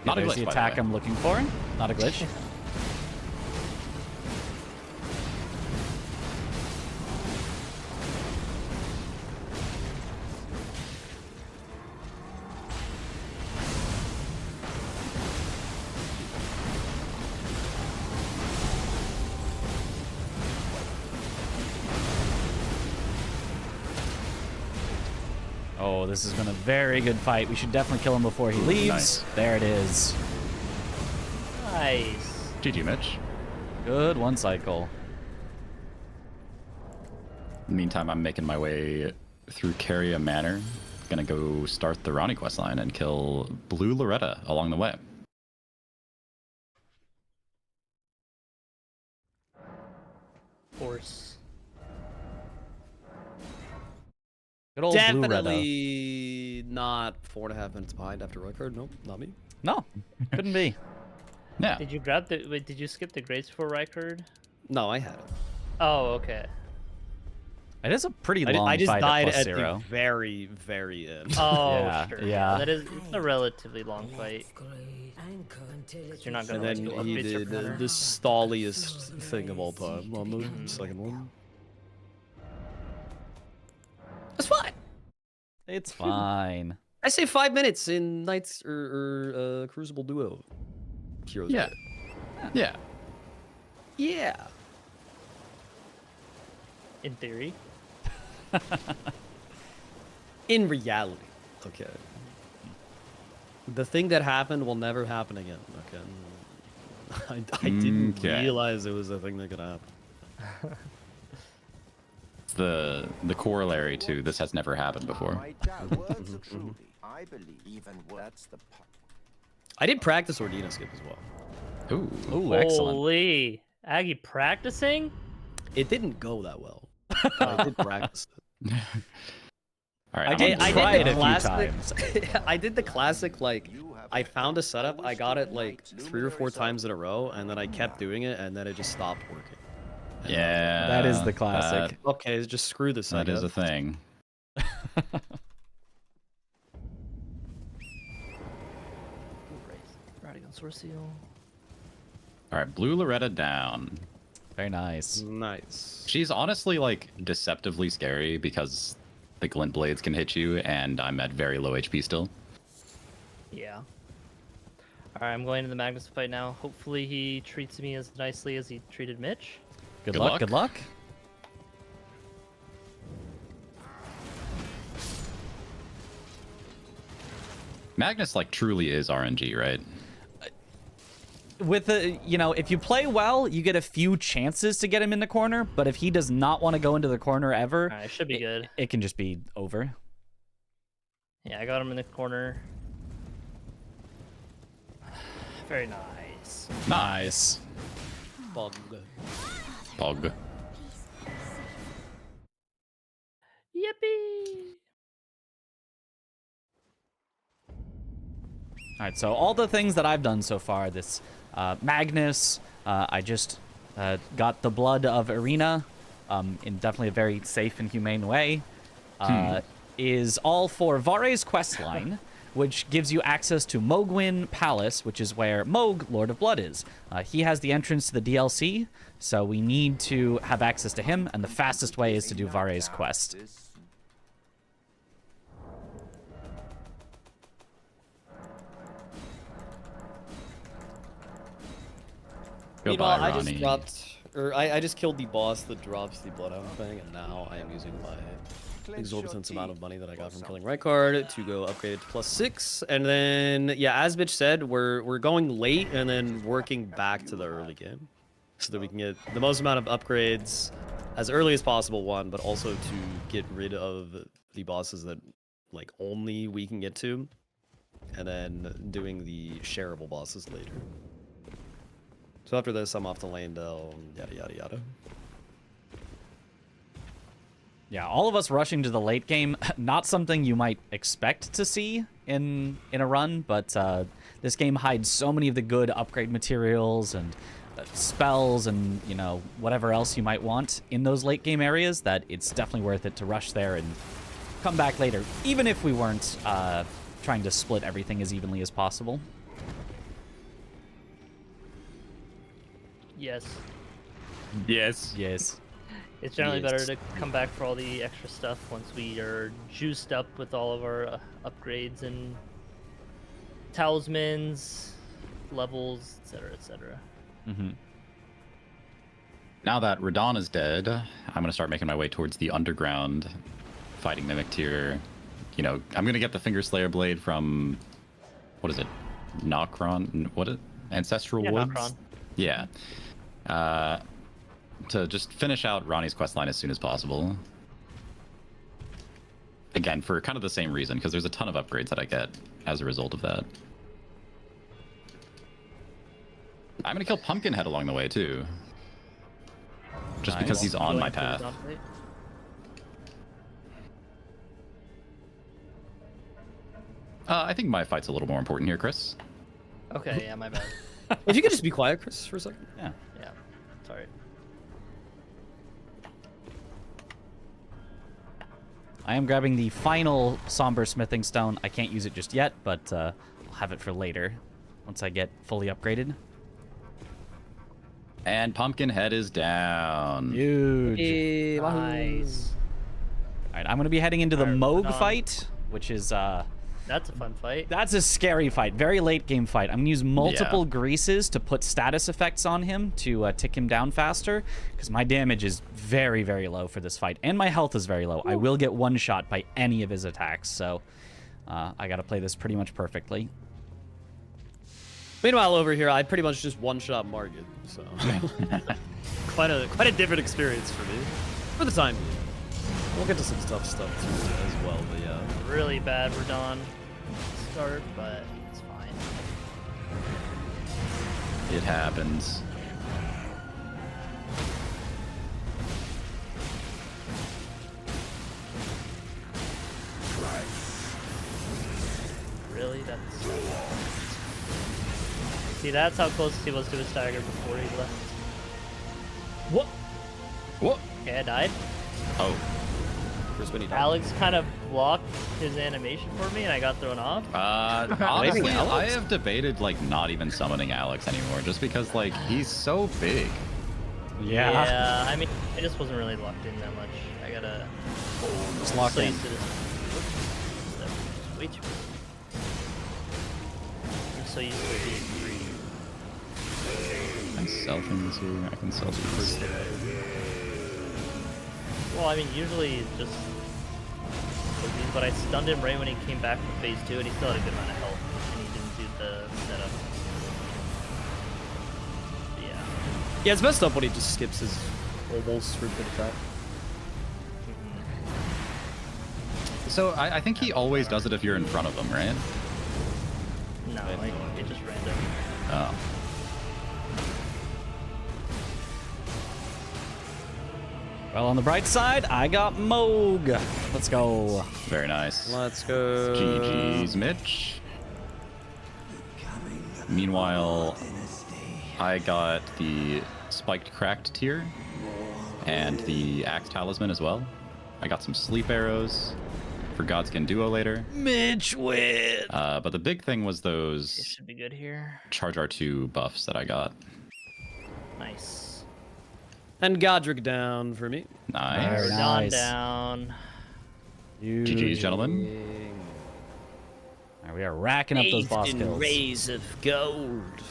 Not a There's glitch, the by the attack way. I'm looking for. Not a glitch. Oh, this has been a very good fight. We should definitely kill him before he leaves. Nice. There it is. Nice. GG, Mitch. Good one cycle. Meantime, I'm making my way through Carrier Manor, gonna go start the Ronnie questline and kill Blue Loretta along the way. Force. Good old Blue Loretta. Definitely not 4.5 minutes behind after right card. Nope, not me. No, couldn't be. Yeah. Did you grab the? Wait, did you skip the grades for Rykard? No, I had it. Oh, okay. It is a pretty long I just fight died at at +0. the very, very end. Oh, Yeah, sure. yeah. That is. It's a relatively long fight. 'Cause you're not gonna And let then you go he upgrade your did printer. the stalliest thing of all time on the second one. That's fine. It's fine. I say 5 minutes in Knights or Crucible Duo. Heroes. Yeah. Yeah. Yeah. In theory. In reality. Okay. The thing that happened will never happen again. Okay. I didn't Okay. realize it was a thing that could happen. It's the corollary to this has never happened before. I believe even that's the part. I did practice Ordina skip as well. Ooh. Ooh, excellent. Holy, Aggie practicing? It didn't go that well. But I did practice it. All right. I I'm did gonna- try it a the few times. I did the classic, like, I found a setup, I got it like 3 or 4 times in a row, and then I kept doing it, and then it just stopped working. Yeah. That is the classic. Okay, just screw this. That is a setup. thing. Radical Source Seal. All right, Blue Loretta down. Very nice. Nice. She's honestly like deceptively scary because the glint blades can hit you, and I'm at very low HP still. Yeah. Alright, I'm going to the Magnus fight now. Hopefully he treats me as nicely as he treated Mitch. Good Good luck. luck. Good luck. Magnus like truly is RNG, right? With the, you know, if you play well, you get a few chances to get him in the corner. But if he does not want to go into the corner ever, Alright, should be good. it can just be over. Yeah, I got him in the corner. Very nice. Nice. Bug. Pog. Yippee! All right, so all the things that I've done so far, this Magnus, I just got the blood of Arena in definitely a very safe and humane way, is all for Vare's questline, which gives you access to Mogwin Palace, which is where Mog, Lord of Blood, is. He has the entrance to the DLC, so we need to have access to him, and the fastest way is to do Vare's quest. Meanwhile, Goodbye, I just Ronnie. dropped, or I just killed the boss that drops the Bloodhound thing, and now I am using my exorbitant amount of money that I got from killing Rykard to go upgrade it to +6, and then yeah, as Bitch said, we're going late and then working back to the early game, so that we can get the most amount of upgrades as early as possible. One, but also to get rid of the bosses that like only we can get to, and then doing the shareable bosses later. So after this, I'm off to Landell, yada yada yada. Yeah, all of us rushing to the late game, not something you might expect to see in a run, but this game hides so many of the good upgrade materials and spells and, you know, whatever else you might want in those late game areas that it's definitely worth it to rush there and come back later, even if we weren't trying to split everything as evenly as possible. Yes. Yes. Yes. It's generally Yes. better to come back for all the extra stuff once we are juiced up with all of our upgrades and talismans, levels, etc., etc. Mm-hmm. Now that Radon is dead, I'm gonna start making my way towards the underground, fighting Mimic Tier. You know, I'm gonna get the Finger Slayer blade from, what is it, Nokron? What is it? Ancestral Yeah, Woods? Nokron. Yeah. To just finish out Ronnie's questline as soon as possible. Again, for kind of the same reason, because there's a ton of upgrades that I get as a result of that. I'm gonna kill Pumpkinhead along the way too. Just because he's on my path. I think my fight's a little more important here, Chris. Okay, yeah, my bad. If you could just be quiet, Chris, for a second. Yeah. Yeah, sorry. I am grabbing the final Somber Smithing Stone. I can't use it just yet, but I'll have it for later once I get fully upgraded. And Pumpkinhead is down. Huge. Hey, Nice. All right, I'm going to be heading into the Alright, Moog moving on. fight, which is That's a fun fight. that's a scary fight. Very late game fight. I'm going to use multiple greases to put status effects on him to tick him down faster, because my damage is very, very low for this fight, and my health is very low. I will get one shot by any of his attacks, so I got to play this pretty much perfectly. Meanwhile, over here, I pretty much just one-shot Margit, so quite a different experience for me, for the time being. We'll get to some tough stuff too as well, but yeah. Really bad Radon start, but it's fine. It happens. Really? That's... See, that's how close he was to his stagger before he left. What? What? Okay, I died. Oh. Chris, when he died. Alex kind of blocked his animation for me, and I got thrown off. Honestly, I Alex? have debated like not even summoning Alex anymore, just because like he's so big. Yeah, I mean, I just wasn't really locked in that much. I gotta... Just lock so in. used to this. That's way too big. I'm so used to it being free. Can I sell things here? I can sell these. Well, I mean, usually it's just... But I stunned him right when he came back from phase 2, and he still had a good amount of health, and he didn't do the setup. But yeah. Yeah, it's messed up when he just skips his almost ripid attack. So I think he always does it if you're in front of him, right? No, like, it just random. Oh. Well, on the bright side, I got Moog. Let's go. Very nice. Let's go. GG's, Mitch. Meanwhile, I got the spiked cracked tier and the axe talisman as well. I got some sleep arrows for Godskin Duo later. Mitch win. But the big thing was It those should be good here. Charge R2 buffs that I got. Nice. And Godric down for me. Nice. Very Radon nice. down. GG's, gentlemen. All right, we are racking up those boss kills. Rays of gold.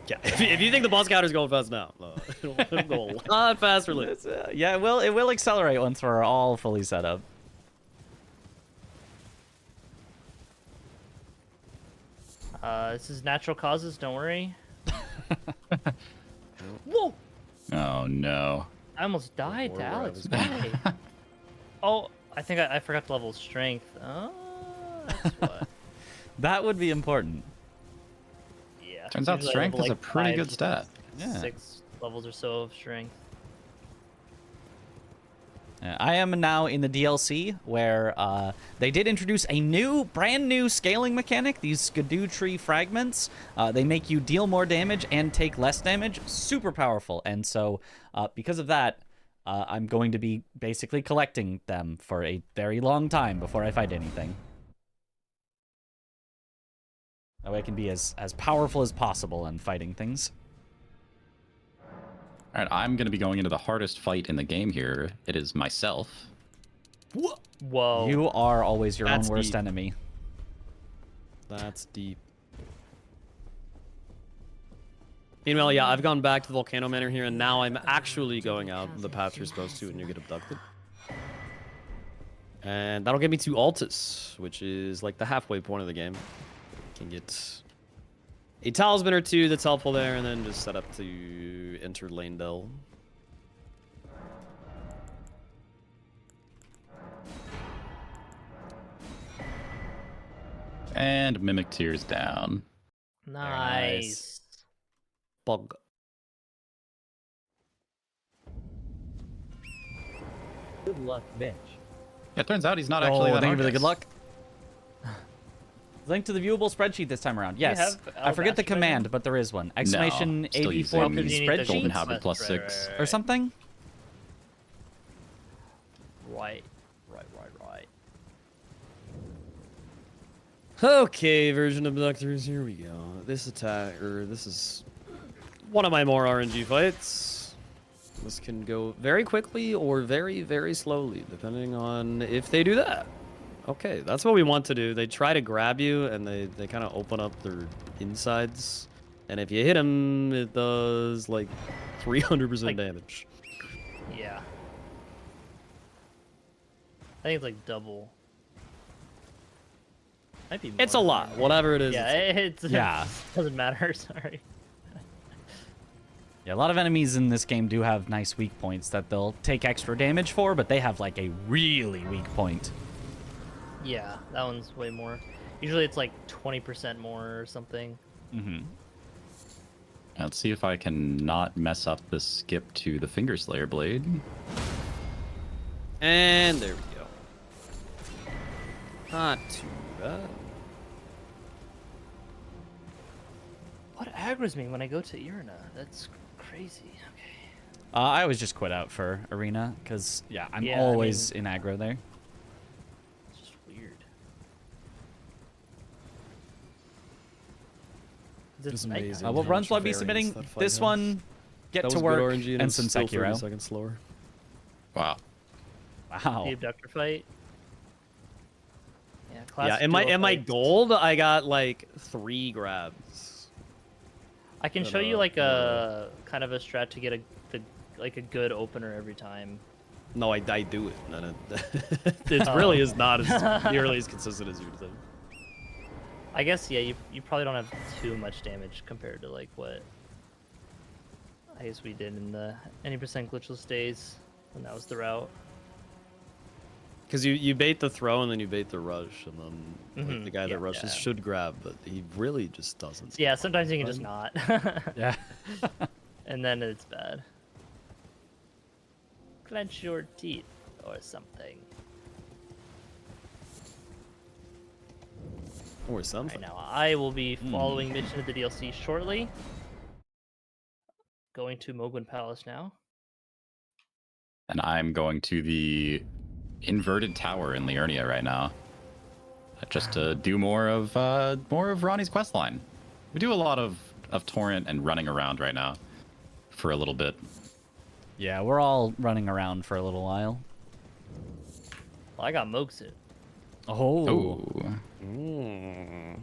Yeah, if you think the boss counter's going fast now, it'll go a lot faster later. Yeah, it will accelerate once we're all fully set up. This is natural causes, don't worry. Whoa! Oh no. I almost died to Where I Alex. was Why? Oh, I think I forgot to level strength. Oh, that's what. That would be important. Yeah. Turns out usually I strength level, is a like, pretty 5 good to stat. Yeah. 6 levels or so of strength. I am now in the DLC where they did introduce a brand new scaling mechanic, these Skidoo tree fragments. They make you deal more damage and take less damage. Super powerful. And so because of that, I'm going to be basically collecting them for a very long time before I fight anything. That way I can be as powerful as possible in fighting things. All right, I'm going to be going into the hardest fight in the game here. It is myself. Whoa. You are always your own That's worst deep. enemy. That's deep. Meanwhile, yeah, I've gone back to the Volcano Manor here, and now I'm actually going out the path you're supposed to when you get abducted. And that'll get me to Altus, which is like the halfway point of the game. Can get a talisman or two that's helpful there, and then just set up to enter Lanedell. And Mimic Tears down. Nice. Bug. Good luck, bitch. Yeah, it turns out he's not actually that thank you hard, for the guys. good luck. Link to the viewable spreadsheet this time around. Yes, have I forget the Albaster command, but there is one. Exclamation still AB4 using means Golden Golden spreadsheet Habit plus 6. or something. Right. Okay, version abductors, here we go. This is one of my more RNG fights. This can go very quickly or very, very slowly, depending on if they do that. Okay, that's what we want to do. They try to grab you, and they kind of open up their insides. And if you hit them, it does, like, 300% damage. Yeah. I think it's like double. Might be more. It's a lot. Whatever it is. Yeah, it's Yeah. doesn't matter. Sorry. Yeah, a lot of enemies in this game do have nice weak points that they'll take extra damage for, but they have like a really weak point. Yeah, that one's way more. Usually it's like 20% more or something. Mm-hmm. Let's see if I can not mess up the skip to the Finger Slayer Blade. And there we go. Not too bad. What aggroes me when I go to Irina? That's crazy. Okay. I always just quit out for Arena, because, yeah, I'm Yeah, I always mean- in aggro there. It's just weird. It's It's nighttime. amazing. What how runs much will I be variance submitting? that fight This has. one, Get That to was Work, good RNG, and it's some still 30 Sekiro. seconds slower. Wow. Wow. The abductor fight. Yeah, Yeah, classic in my duo fights. gold, I got like 3 grabs. I can But, show you like a kind of a strat to get like a good opener every time. No, I do it. And it really is not as nearly as consistent as you would think. I guess yeah, you probably don't have too much damage compared to like what I guess we did in the any percent glitchless days when that was the route. Because you bait the throw and then you bait the rush, and then like, Mhm, the guy yeah, that rushes yeah. should grab, but he really just doesn't. Yeah, sometimes you can just not. Yeah. And then it's bad. Clench your teeth or something. Or something. Right now, I will be following Mission of the DLC shortly. Going to Mogwin Palace now. And I'm going to the inverted tower in Liurnia right now, just to do more of Ronnie's questline. We do a lot of torrent and running around right now for a little bit. Yeah, we're all running around for a little while. Well, I got Mogsuit. Oh. Ooh.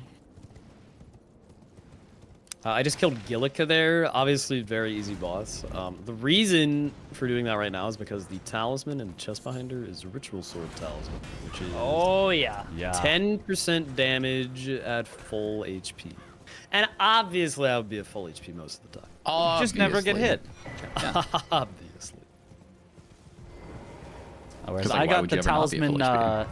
I just killed Gillica there. Obviously, very easy boss. The reason for doing that right now is because the talisman in the chest behind her is Ritual Sword Talisman, which is Oh yeah. Yeah. 10% damage at full HP. And obviously, I would be at full HP most of the time. Just never get hit. Obviously. Whereas 'Cause, like, I why got would the you ever not be at full talisman HP?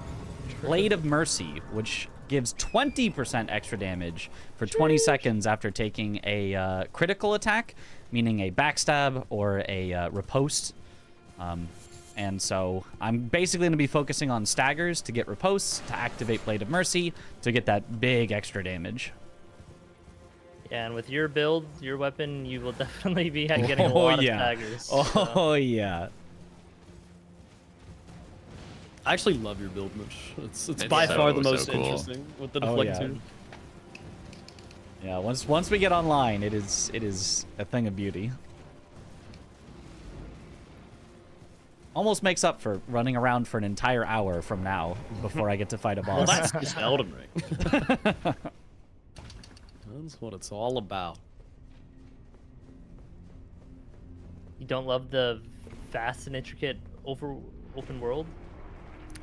Blade of Mercy, which gives 20% extra damage for 20 seconds after taking a critical attack, meaning a backstab or a riposte. And so I'm basically going to be focusing on staggers to get riposte, to activate Blade of Mercy, to get that big extra damage. Yeah, and with your build, your weapon, you will definitely be getting a lot of staggers. so- Oh, yeah. I actually love your build, Mitch. It's It's by far the so most cool. interesting with the Oh, yeah. deflector. Yeah, once we get online, it is a thing of beauty. Almost makes up for running around for an entire hour from now before I get to fight a Well, boss. that's just Elden Ring. That's what it's all about. You don't love the fast and intricate open world?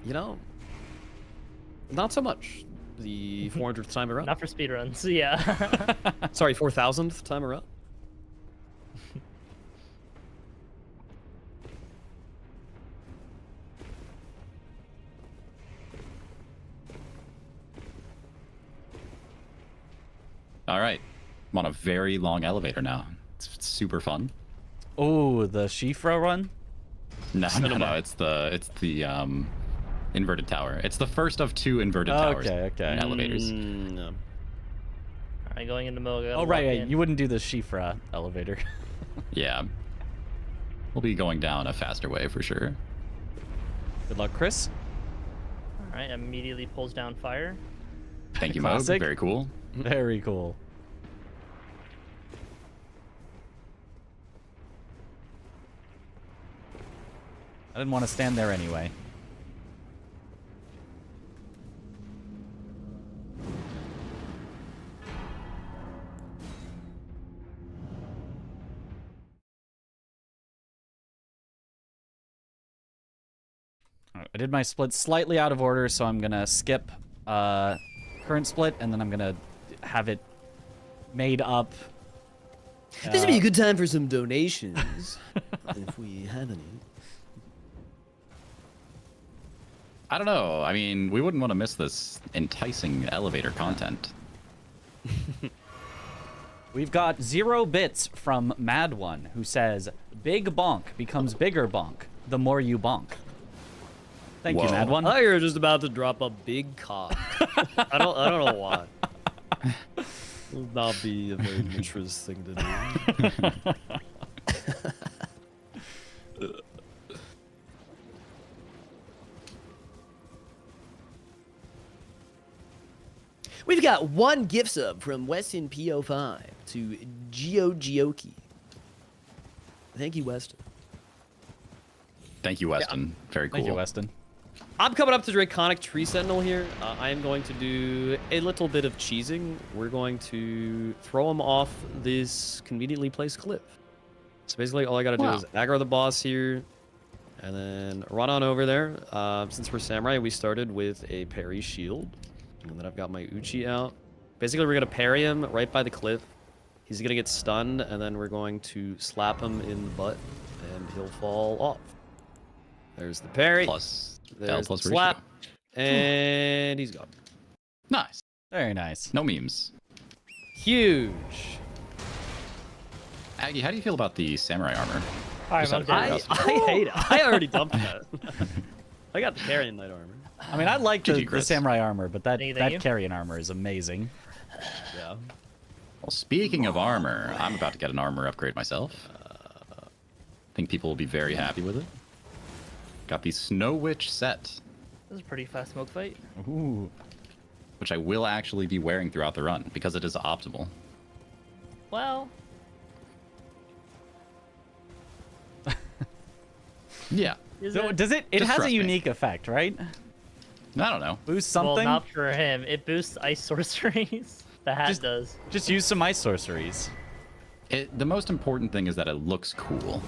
You know, not so much. The 400th time around. Not for speedruns, yeah. Sorry, 4,000th time around. All right. I'm on a very long elevator now. It's super fun. Oh, the Shifra run? No, it's the inverted tower. It's the first of 2 inverted towers Okay. in elevators. No. Alright, going into Moga. Oh, right. You wouldn't do the Shifra elevator. Yeah. We'll be going down a faster way for sure. Good luck, Chris. Alright, immediately pulls down fire. Thank you, Moog. Classic. Very cool. Very cool. I didn't want to stand there anyway. Alright, I did my split slightly out of order, so I'm gonna skip current split, and then I'm gonna have it made up. This would be a good time for some donations, if we have any. I don't know. I mean, we wouldn't want to miss this enticing elevator content. We've got 0 bits from Mad One, who says, "Big bonk becomes bigger bonk the more you bonk." Thank you, Whoa. Mad One. I thought you were just about to drop a big cock. I don't know why. Would not be a very maturous thing to do. We've got 1 gift sub from Weston PO5 to Gioki. Thank you, Weston. Thank you, Weston. Very cool. Thank you, Weston. I'm coming up to Draconic Tree Sentinel here. I am going to do a little bit of cheesing. We're going to throw him off this conveniently placed cliff. So basically all I gotta do is aggro the boss here, and then run on over there. Since we're samurai, we started with a parry shield. And then I've got my Uchi out. Basically, we're going to parry him right by the cliff. He's going to get stunned, and then we're going to slap him in the butt, and he'll fall off. There's the parry. There's the slap. And he's gone. Nice. Very nice. No memes. Huge. Aggie, how do you feel about the samurai armor? Alright, Just out of I curiosity. hate it. I already dumped that. I got the carrying knight armor. I mean, I like GG, the Chris. samurai armor, but that Thank that you. carrion armor is amazing. Yeah. Well, speaking of armor, I'm about to get an armor upgrade myself. I think people will be very happy with it. Got the Snow Witch set, This is a pretty fast smoke fight. Ooh. which I will actually be wearing throughout the run because it is optimal. Well, Yeah. So does it? It Just has a trust me. unique effect, right? I don't know. Boost well, something. not for him. It boosts ice sorceries. The hat does. Just use some ice sorceries. The most important thing is that it looks cool.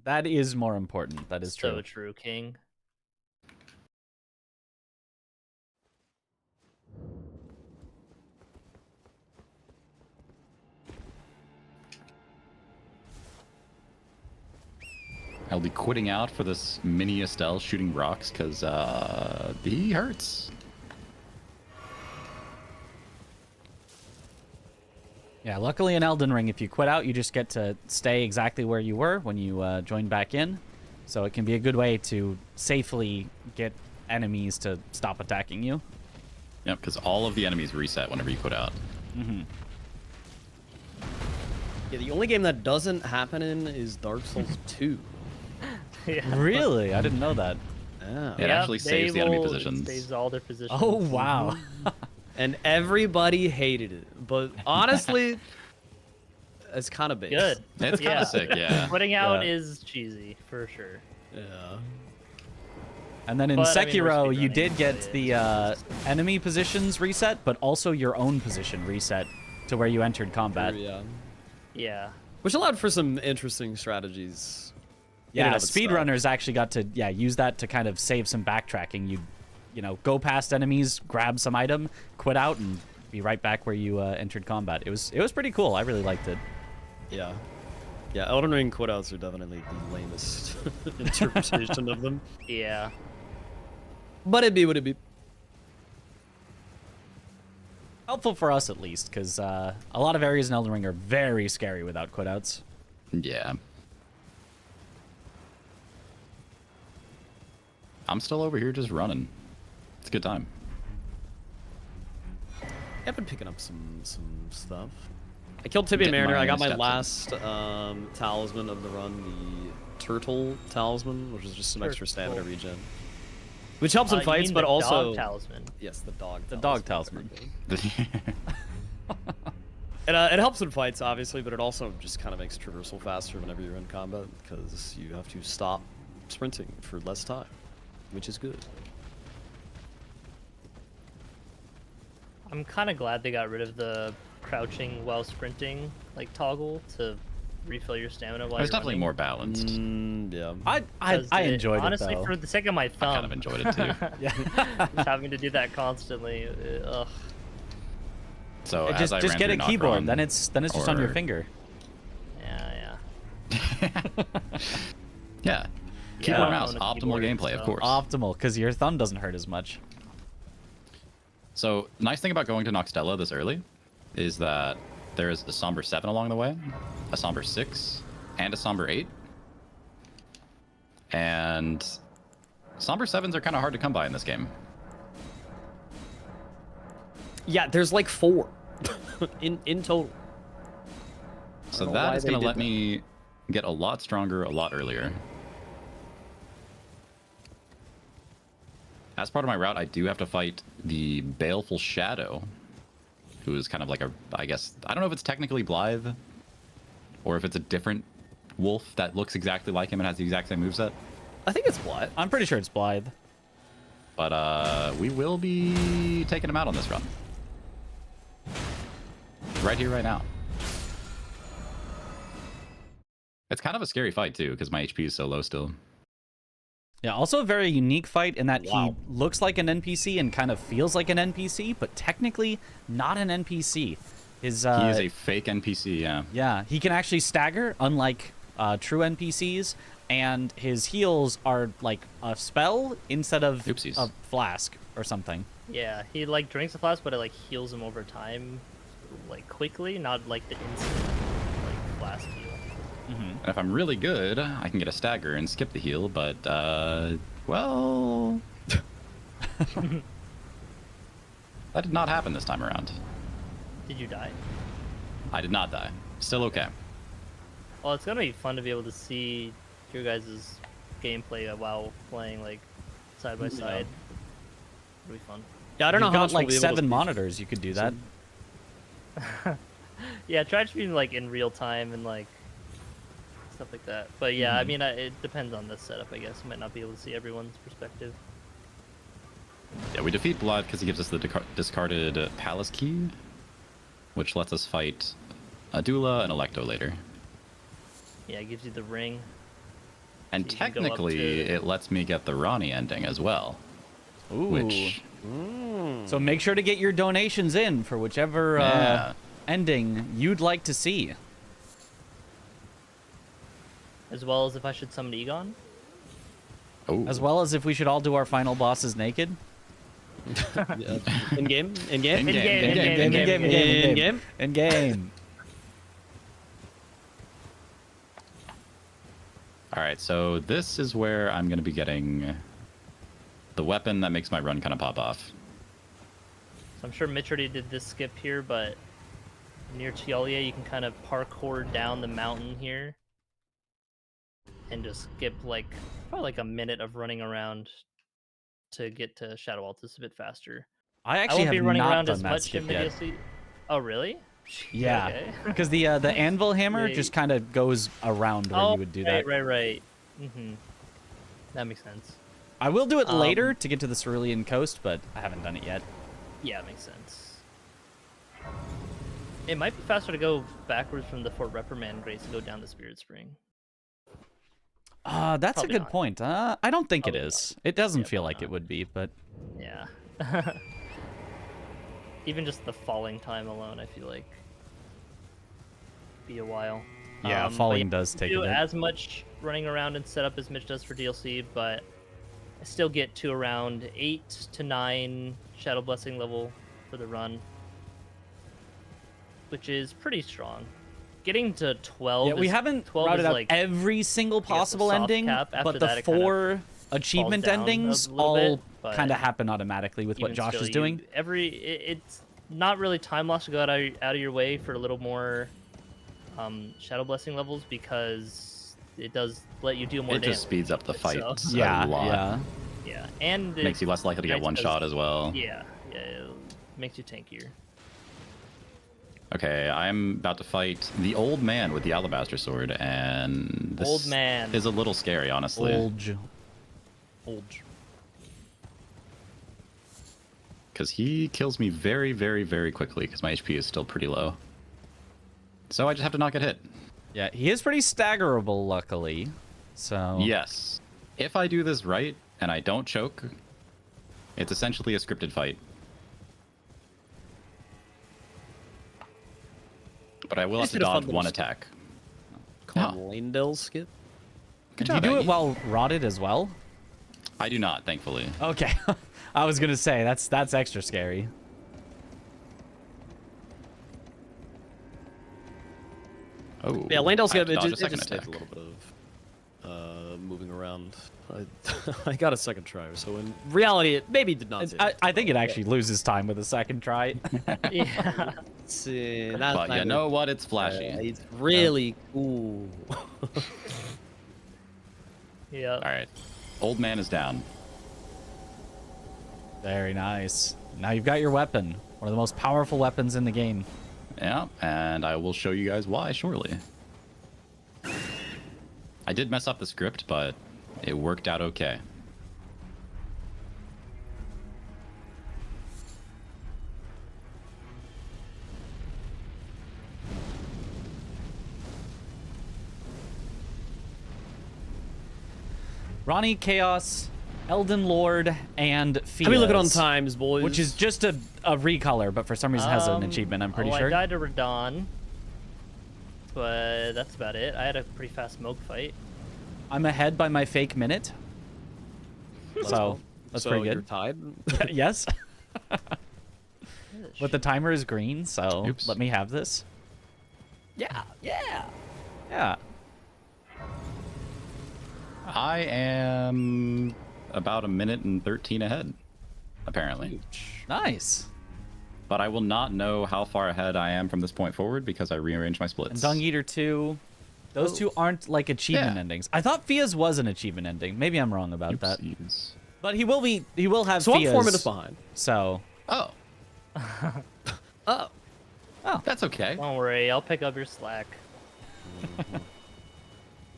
That is more important. That is So true. true, King. I'll be quitting out for this mini Estelle shooting rocks because he hurts. Yeah, luckily in Elden Ring, if you quit out, you just get to stay exactly where you were when you join back in. So it can be a good way to safely get enemies to stop attacking you. Yep, because all of the enemies reset whenever you quit out. Mm-hmm. Yeah, the only game that doesn't happen in is Dark Souls 2. Yeah. Really? I didn't know that. Yeah. It actually saves the enemy positions. Saves all their positions. Oh, wow. And everybody hated it. But honestly, it's kind of big. Good. It's kind Yeah. of sick, yeah. Putting out Yeah. is cheesy, for sure. Yeah. And then in But, I mean, we're Sekiro, you speedrunning, did so get it the is. enemy positions reset, but also your own position reset to where you entered combat. Yeah. Yeah. Which allowed for some interesting strategies. in and Yeah, of itself. speedrunners actually got to use that to kind of save some backtracking. You know, go past enemies, grab some item, quit out, and be right back where you entered combat. It was pretty cool. I really liked it. Yeah. Yeah, Elden Ring quitouts are definitely the lamest interpretation of them. Yeah. But it be what it be. Helpful for us, at least, because a lot of areas in Elden Ring are very scary without quitouts. Yeah. I'm still over here just running. It's a good time. I've been picking up some stuff. I killed Tibia Getting Mariner. my I got my steps in. last talisman of the run, the turtle talisman, which is just some extra stamina regen. Which helps in You fights, mean but the also dog talisman. yes, the dog. The dog talisman. It helps in fights, obviously, but it also just kind of makes traversal faster whenever you're in combat because you have to stop sprinting for less time, which is good. I'm kind of glad they got rid of the crouching while sprinting like toggle to refill your stamina while It's you're definitely running. more balanced. Yeah. I enjoyed it, honestly, though. for the sake of my I thumb. kind of enjoyed it too. Yeah. Just having to do that constantly. Ugh. So as just I just ran get a through keyboard. Nocturne, Then it's just on your or- finger. Yeah. Yeah. Keyboard Yeah, mouse, on a optimal keyboard and gameplay, of stuff. course. Optimal, because your thumb doesn't hurt as much. So, nice thing about going to Noxtella this early is that there is a Somber 7 along the way, a Somber 6, and a Somber 8. And Somber 7s are kind of hard to come by in this game. Yeah, there's like 4 in total. So know why that is they going to did let that. me get a lot stronger a lot earlier. As part of my route, I do have to fight the Baleful Shadow, who is kind of like a, I guess, I don't know if it's technically Blythe, or if it's a different wolf that looks exactly like him and has the exact same moveset. I think it's Blythe. I'm pretty sure it's Blythe. But we will be taking him out on this run. Right here, right now. It's kind of a scary fight, too, because my HP is so low still. Yeah, also a very unique fight in that Wow. he looks like an NPC and kind of feels like an NPC, but technically not an NPC. His He is a fake NPC, yeah. yeah, he can actually stagger, unlike true NPCs, and his heals are like a spell instead of Oopsies. a flask or something. Yeah, he like drinks a flask, but it like heals him over time, like quickly, not like the instant like flask heal. And if I'm really good, I can get a stagger and skip the heal, but, well... that did not happen this time around. Did you die? I did not die. Still okay. Well, it's gonna be fun to be able to see your guys' gameplay while playing like side by side. It'll be fun. Yeah, I don't know You've how got much like we'll be able to 7 see. monitors. You could do that. Yeah, try to be like in real time and like stuff like that. But yeah, I mean, it depends on the setup, I guess. You might not be able to see everyone's perspective. Yeah, we defeat Blythe because he gives us the discarded Palace Key, which lets us fight Adula and Electo later. Yeah, it gives you the ring. And So you can go up technically, to- it lets me get the Ronnie ending as well, Ooh. which... So make sure to get your donations in for whichever Yeah. ending you'd like to see. As well as if I should summon Egon. Oh. As well as if we should all do our final bosses naked. In game. In-game. In game. All right, so this is where I'm going to be getting the weapon that makes my run kind of pop off. So I'm sure Mitch already did this skip here, but near Tialia, you can kind of parkour down the mountain here and just skip like probably like a minute of running around to get to Shadow Altus a bit faster. I I actually won't have be running not around done as that much skip in the yet. DLC. Oh, really? Yeah, Okay. because the anvil hammer Yeah, just kind of goes around where Oh, you would do that. Right. That makes sense. I will do it later to get to the Cerulean Coast, but I haven't done it yet. Yeah, it makes sense. It might be faster to go backwards from the Fort Reprimand Grace and go down the Spirit Spring. That's a Probably good not. point. I don't think Probably it is. It doesn't Yeah, feel probably like it not. would be, but Yeah. Even just the falling time alone, I feel like be a while. yeah, But falling yeah, does I take a do bit. as much running around and setup as Mitch does for DLC, but I still get to around 8 to 9 Shadow Blessing level for the run. which is pretty strong. Getting to 12. Yeah, we haven't 12 routed is out like every single the possible soft ending, cap. After but the that, it kind of 4 achievement falls down a endings little all bit, but kind of happen automatically with what even Josh still, is doing. It's not really time loss to go out of your way for a little more Shadow Blessing levels, because it does let you do more It damage. just speeds up the fight So- Yeah, a lot. yeah. Yeah, and Makes you less likely to get nice one 'cause- shot as well. Yeah, it makes you tankier. Okay, I'm about to fight the old man with the alabaster sword, and this Old man. is a little scary, honestly. Old. Because he kills me very, very, very quickly, because my HP is still pretty low. So I just have to not get hit. Yeah, he is pretty staggerable, luckily. So Yes. If I do this right, and I don't choke, it's essentially a scripted fight. But I will have Just to did a fun dodge little one skip. attack. Called No. Lanedale skip. Good do you job, do it Aggie. while rotted as well? I do not, thankfully. Okay, I was gonna say that's extra scary. Oh. Yeah, Lanedale I skip. have to It dodge a just second takes a attack. little bit of moving around. I got a second try, so in reality, it maybe did not. I think it actually loses time with a second try. Yeah. But you know what? It's flashy. It's really cool. Yeah. All right. Old man is down. Very nice. Now you've got your weapon. One of the most powerful weapons in the game. Yeah, and I will show you guys why shortly. I did mess up the script, but it worked out okay. Ronnie, Chaos, Elden Lord, and Fias. Let me look it on times, boys. Which is just a recolor, but for some reason has an achievement, I'm pretty sure. I died to Radon, but that's about it. I had a pretty fast smoke fight. I'm ahead by my fake minute. So, that's pretty You're good. tied. Yes. But the timer is green, so Oops. let me have this. Yeah, yeah. Yeah. I am about a minute and 13 ahead, apparently. Nice. But I will not know how far ahead I am from this point forward because I rearranged my And splits. Dung Eater 2. Those two aren't like achievement Yeah. endings. I thought Fias was an achievement ending. Maybe I'm wrong about that. Oopsies. But he will have So I'm Fias. 4 minutes behind. So, Oh, Oh. that's okay. Don't worry, I'll pick up your slack.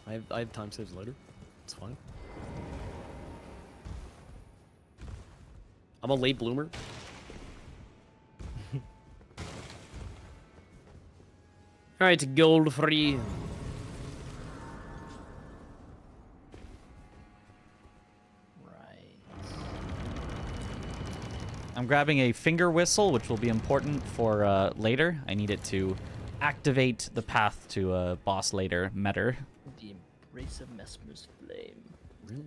I have time saves later. It's fine. I'm a late bloomer. All right, gold free. Right. I'm grabbing a finger whistle, which will be important for later. I need it to activate the path to a boss later, Metter. The embrace of Mesmer's flame. Really?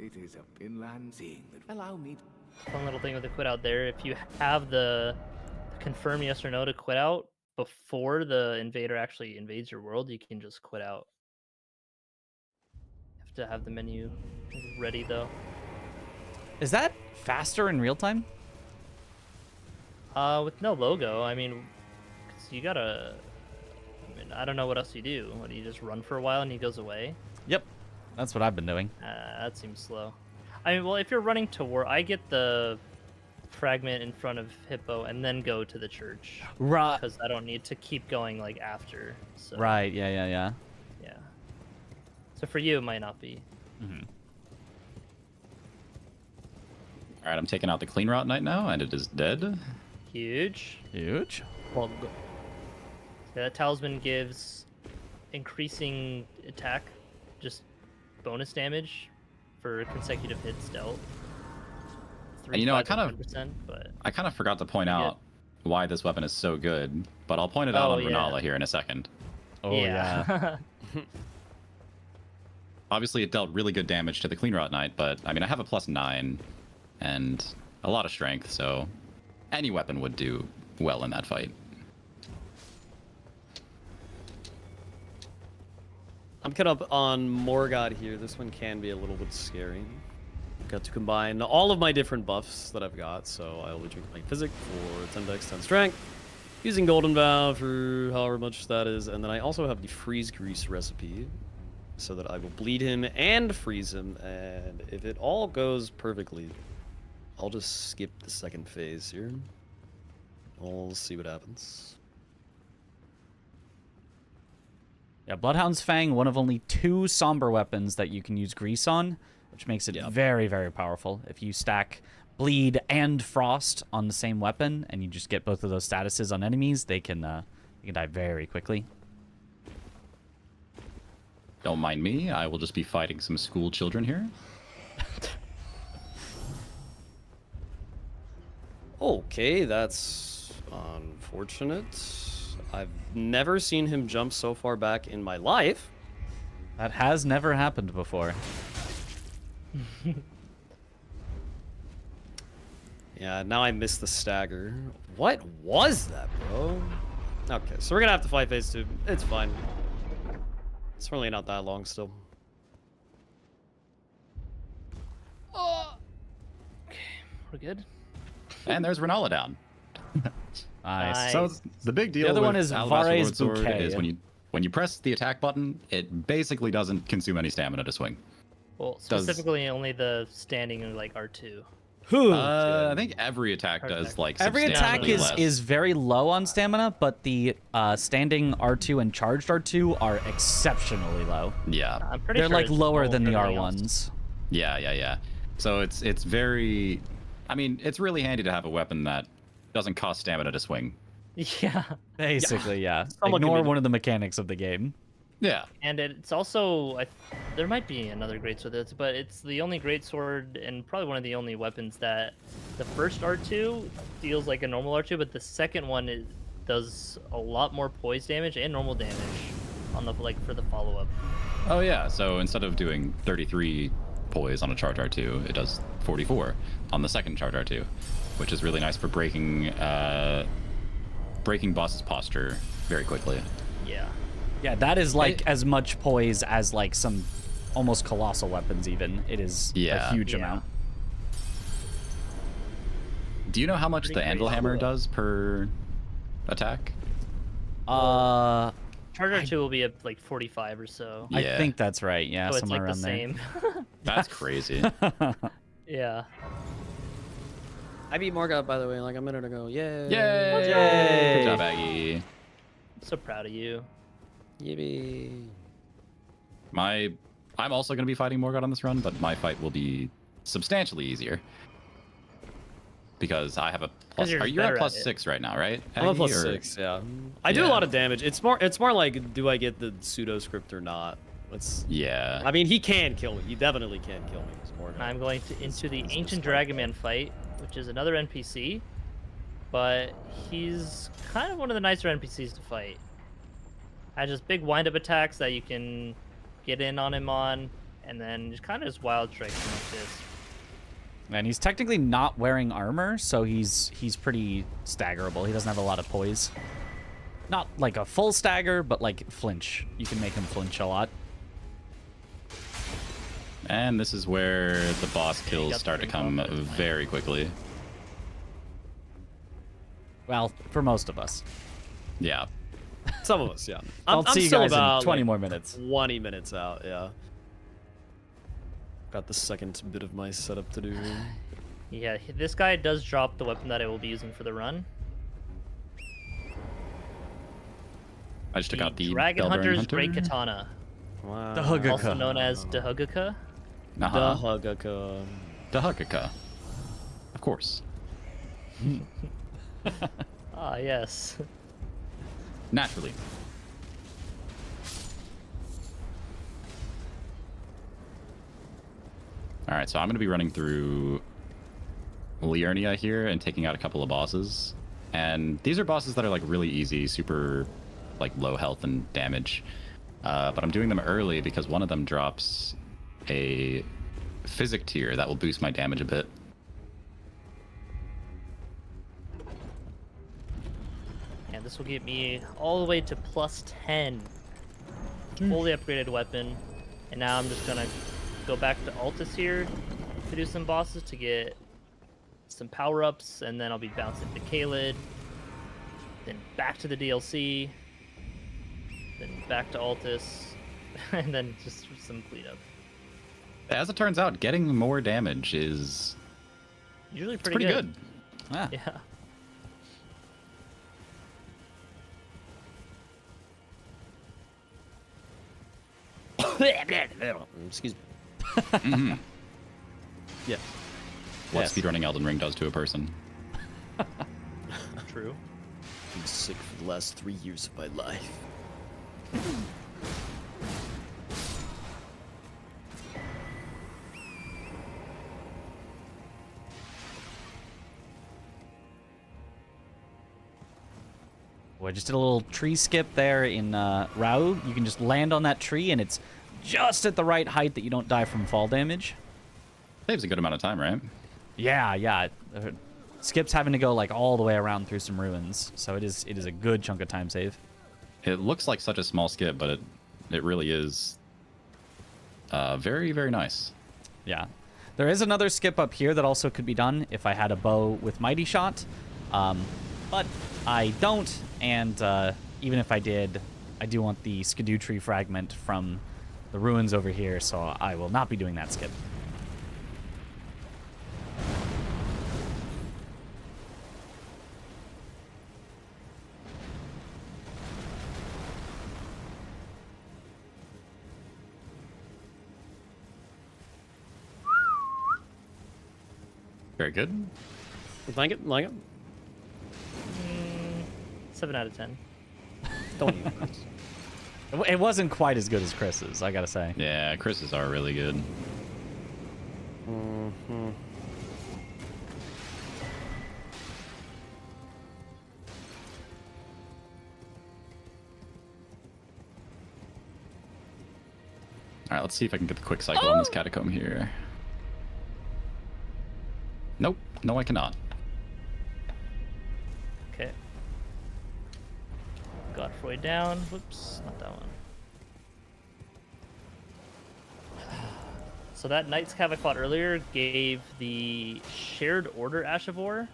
It is a inland seeing that allow me. Fun little thing with the quit out there. If you have the confirm yes or no to quit out before the invader actually invades your world, you can just quit out. You have to have the menu ready though. Is that faster in real time? With no logo, I mean, 'cause you gotta. I mean, I don't know what else you do. What, do you just run for a while and he goes away? Yep. That's what I've been doing. That seems slow. I mean, well, if you're running to war, I get the fragment in front of Hippo and then go to the church Right. because I don't need to keep going like after. So, Right. Yeah. Yeah. Yeah. So for you, it might not be. Mm-hmm. All right, I'm taking out the clean route knight now, and it is dead. Huge. Huge. Well, So that talisman gives increasing attack, just bonus damage for consecutive hits dealt. And you know, I 3, 5, kind of- 10%, but I kind of forgot to point Pretty out why this weapon is so good, but I'll point it out Oh, on yeah. Renala here in a second. Oh yeah. Obviously, it dealt really good damage to the clean route knight, but I mean, I have a +9 and a lot of strength, so any weapon would do well in that fight. I'm caught up on Morgott here. This one can be a little bit scary. Got to combine all of my different buffs that I've got, so I will be drinking my Physic for 10 Dex, 10 Strength, using Golden Vow for however much that is, and then I also have the Freeze Grease recipe, so that I will bleed him and freeze him, and if it all goes perfectly, I'll just skip the second phase here. We'll see what happens. Yeah, Bloodhound's Fang, one of only 2 somber weapons that you can use grease on, which makes it very, very powerful. If you stack Bleed and Frost on the same weapon, and you just get both of those statuses on enemies, they can die very quickly. Don't mind me. I will just be fighting some school children here. Okay, that's unfortunate. I've never seen him jump so far back in my life. That has never happened before. Yeah, now I missed the stagger. What was that, bro? Okay, so we're gonna have to fight phase 2. It's fine. It's really not that long still. Okay, we're good. And there's Renala down. Nice. So the big deal The other with one is Alabaster Vare's Lord Sword Bouquet. is when you press the attack button, it basically doesn't consume any stamina to swing. Well, specifically only the standing and like R2. I think every attack does like Every attack substantially is less. very low on stamina, but the standing R2 and charged R2 are exceptionally low. Yeah. I'm pretty They're sure like it's lower normal than for the everything else. R1s. Yeah. So it's very, I mean, it's really handy to have a weapon that doesn't cost stamina to swing. Yeah. Basically, yeah. Somewhat Ignore convenient. one of the mechanics of the game. Yeah. And it's also, there might be another greatsword that's, but it's the only greatsword and probably one of the only weapons that the first R2 deals like a normal R2, but the second one does a lot more poise damage and normal damage on the for the follow up. Oh yeah. So instead of doing 33 poise on a charge R2, it does 44 on the second charge R2, which is really nice for breaking boss's posture very quickly. Yeah. Yeah, that is like as much poise as like some almost colossal weapons even. It is a huge amount. Do you know how much Pretty the Anvil crazy. Hammer does per attack? Charge R2 will be at like 45 or so. I Yeah. think that's right. Yeah, So it's somewhere like the around same. That's crazy. Yeah. I beat Morgott, by the way, like a minute ago. Yay! Yay! Good job, Aggie. So proud of you. Yippee! I'm also going to be fighting Morgott on this run, but my fight will be substantially easier. Because I have a plus. you're You're at better plus at it. 6 right now, right? I'm a Aggie, plus or- 6, yeah. I do a Yeah. lot of damage. It's more like, do I get the pseudo script or not? Yeah. I mean, he can kill me. He definitely can kill me. It's Morgott. I'm going into the Ancient Dragon Man fight, which is another NPC, but he's kind of one of the nicer NPCs to fight. Has just big wind-up attacks that you can get in on him on, and then just kind of just wild strikes him like this. And he's technically not wearing armor, so he's pretty staggerable. He doesn't have a lot of poise. Not like a full stagger, but like flinch. You can make him flinch a lot. And this is where the boss kills got start the to ring come off, that's fine. very quickly. Well, for most of us. Yeah. Some of us, yeah. I'll I'm see you still guys in about 20 like, more minutes. 20 minutes out, yeah. Got the second bit of my setup to do. Yeah, this guy does drop the weapon that I will be using for the run. I just took out the Dragon Bell-bearing Hunter's Hunter. Great Katana, Wow. The Hugger. also known as Dahuguka. Uh-huh. Dahugaka. The Hugaka. Of course. Ah, yes. Naturally. Alright, so I'm going to be running through Liurnia here and taking out a couple of bosses. And these are bosses that are like really easy, super like low health and damage. But I'm doing them early because one of them drops a physic tier that will boost my damage a bit. this will get me all the way to +10. Fully upgraded weapon. And now I'm just gonna go back to Altus here to do some bosses to get some power-ups, and then I'll be bouncing to Kaled, then back to the DLC, then back to Altus, and then just some cleanup. As it turns out, getting more damage is Usually pretty good. Ah. Yeah. Excuse me. Mm-hmm. Yeah. What Yes. speedrunning Elden Ring does to a person. True. I've been sick for the last 3 years of my life. Well, I just did a little tree skip there in Rao. You can just land on that tree, and it's just at the right height that you don't die from fall damage. Saves a good amount of time, right? Yeah, yeah. Skip's having to go like all the way around through some ruins, so it is a good chunk of time save. It looks like such a small skip, but it really is very, very nice. Yeah. There is another skip up here that also could be done if I had a bow with Mighty Shot, but I don't, and even if I did, I do want the Skidoo tree fragment from the ruins over here, so I will not be doing that skip. Very good. Like it? Like it? 7 out of 10. Don't even. It wasn't quite as good as Chris's, I gotta say. Yeah, Chris's are really good. Mm-hmm. All right, let's see if I can get the quick cycle on this catacomb here. Nope. No, I cannot. Okay. Godfrey down. Whoops, not that one. So that Knight's Cav I fought earlier gave the Shared Order Ashavor,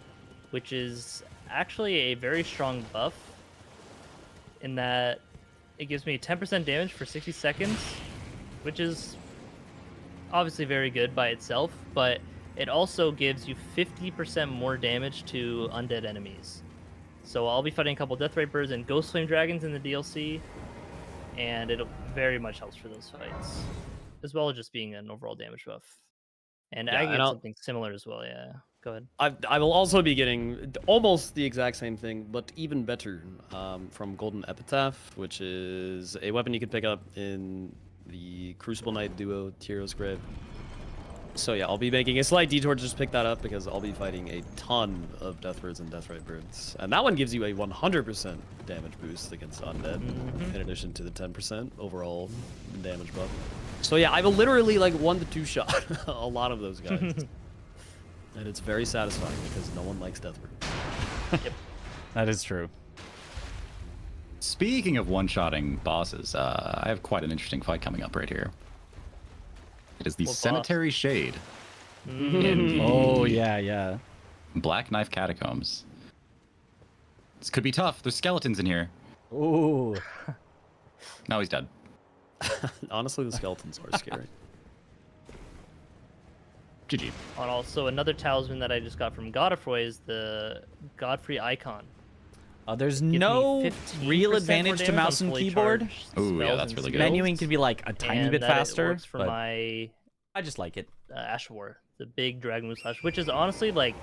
which is actually a very strong buff in that it gives me 10% damage for 60 seconds, which is obviously very good by itself, but it also gives you 50% more damage to undead enemies. So I'll be fighting a couple Death Rapers and Ghost Flame Dragons in the DLC, and it very much helps for those fights, as well as just being an overall damage buff. And Yeah, Aggie and gets I'll- something similar as well, yeah. Go ahead. I will also be getting almost the exact same thing, but even better, from Golden Epitaph, which is a weapon you can pick up in the Crucible Knight duo, Tyro's Grave. So yeah, I'll be making a slight detour to just pick that up because I'll be fighting a ton of Deathbirds and Deathrite Birds. And that one gives you a 100% damage boost against undead, in addition to the 10% overall damage buff. So yeah, I will literally like 1 to 2 shot a lot of those guys. And it's very satisfying because no one likes Deathbird. Yep. That is true. Speaking of one-shotting bosses, I have quite an interesting fight coming up right here. It is the What boss? Cemetery Shade in the Oh, yeah, yeah. Black Knife Catacombs. This could be tough. There's skeletons in here. Ooh. No, he's dead. Honestly, the skeletons are scary. GG. And also another talisman that I just got from Godfrey is the Godfrey Icon. There's Gives me no 15% real more advantage to damage on mouse and fully keyboard. charged Ooh, yeah, spells that's and really good. skills, Menuing can be like a tiny and bit that it faster, works for but my I just like it. Ashwar, the big Dragon Moose Slash, which is honestly like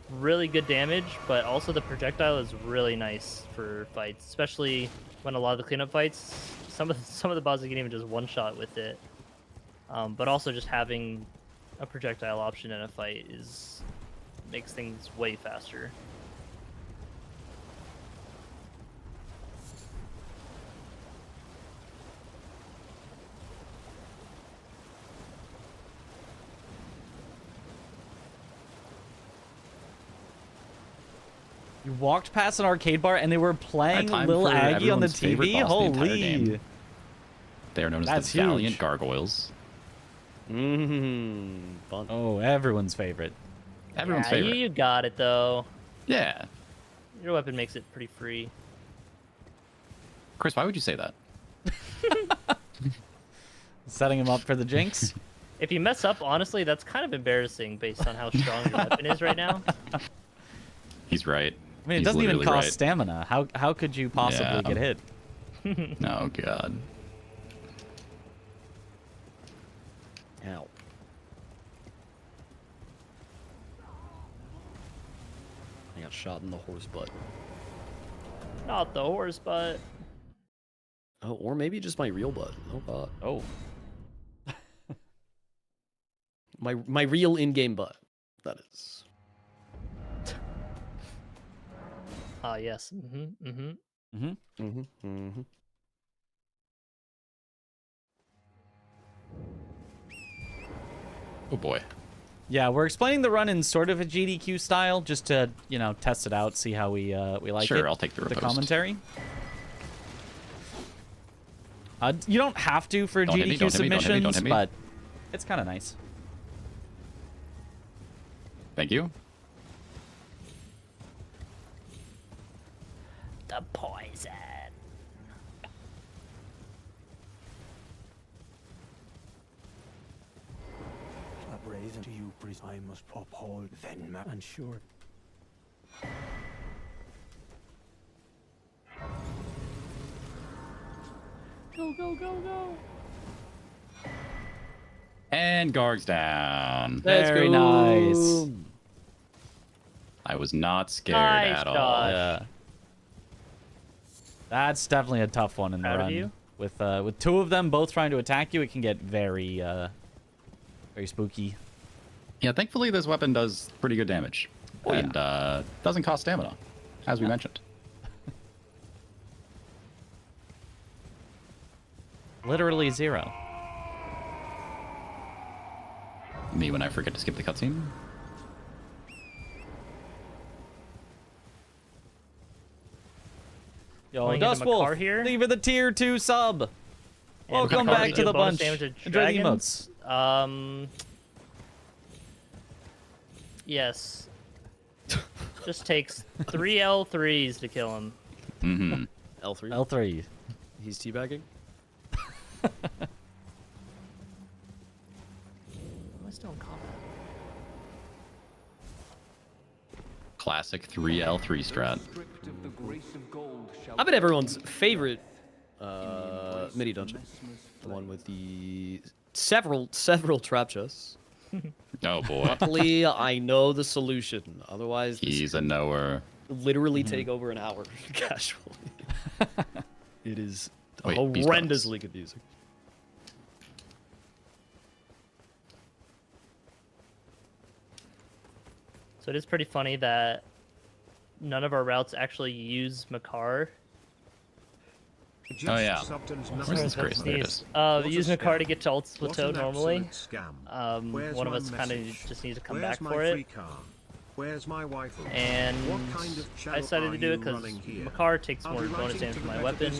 really good damage, but also the projectile is really nice for fights, especially when a lot of the cleanup fights, some of the bosses can even just one shot with it. But also just having a projectile option in a fight makes things way faster. You walked past an arcade bar and they were playing time Lil for Aggie on the everyone's favorite TV? boss the entire Holy. game. They are known as That's the Valiant huge. Gargoyles. Fun. Oh, everyone's favorite. Everyone's Yeah, favorite. You got it though. Yeah. Your weapon makes it pretty free. Chris, why would you say that? Setting him up for the jinx. If you mess up, honestly, that's kind of embarrassing based on how strong your weapon is right now. He's right. I mean, it He's doesn't even literally cost right. stamina. How could you possibly Yeah. get hit? Oh, God. Ow. I got shot in the horse butt. Not the horse butt. Oh, or maybe just my real butt. Oh god. Oh. My real in-game butt. That is. Ah, yes. Mm-hmm. Mm-hmm. Mm-hmm. Oh, boy. Yeah, we're explaining the run in sort of a GDQ style, just to, you know, test it out, see how we like it. Sure, I'll take the The riposte. commentary. You don't have to for Don't hit me, GDQ don't hit me, don't hit me, don't submissions, hit me. but it's kind of nice. Thank you. The poison. Brazen to you, priest. I must uphold then, and sure. Go, go, go, go. And Garg's down. Let's Very go. nice. I was not scared Nice, at all. Josh. Yeah. That's definitely a tough one in the Proud of run. you. With two of them both trying to attack you, it can get very very spooky. Yeah, thankfully this weapon does pretty good damage. Oh, yeah. And doesn't cost stamina, as we mentioned. Literally 0. Me when I forget to skip the cutscene. Yo, Pulling into Dustwolf, Makar here? leave it the tier 2 sub. And Welcome Makar back to to do the bonus bunch. damage to Enjoy the dragons? emotes. Yes. Just takes 3 L3s to kill him. Mm-hmm. L3. L3. He's teabagging. Am I still in combat? Classic 3L3 strat. I bet everyone's favorite mini dungeon. The one with the several trap chests. Oh boy. Luckily, I know the solution. Otherwise, this He's a knower. could literally take over an hour casually. It is Wait, beast horrendously confusing. So it is pretty funny that none of our routes actually use Makar. Oh yeah. Where's this grace? There it is. We use Makar to get to Alt Plateau normally. One of us kind of just needs to come back for it. Where's my wife? And What kind of I decided to do it because Makar takes more bonus damage from my weapon.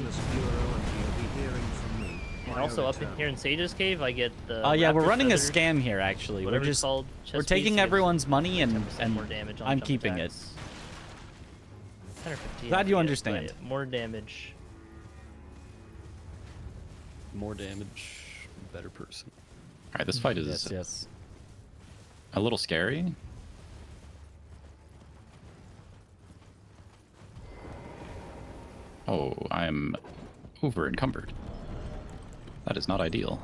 And also up in here in Sage's Cave, I get the. Oh yeah, we're Raptor running a Feathers, scam here actually. We're whatever it's just called, chest we're piece, taking gives everyone's money 10% and more damage on I'm jump keeping it. attacks. 10 or 15, Glad I you forget, understand. but more damage. More damage, better person. All right, this fight is yes. a little scary. Oh, I'm over encumbered. That is not ideal.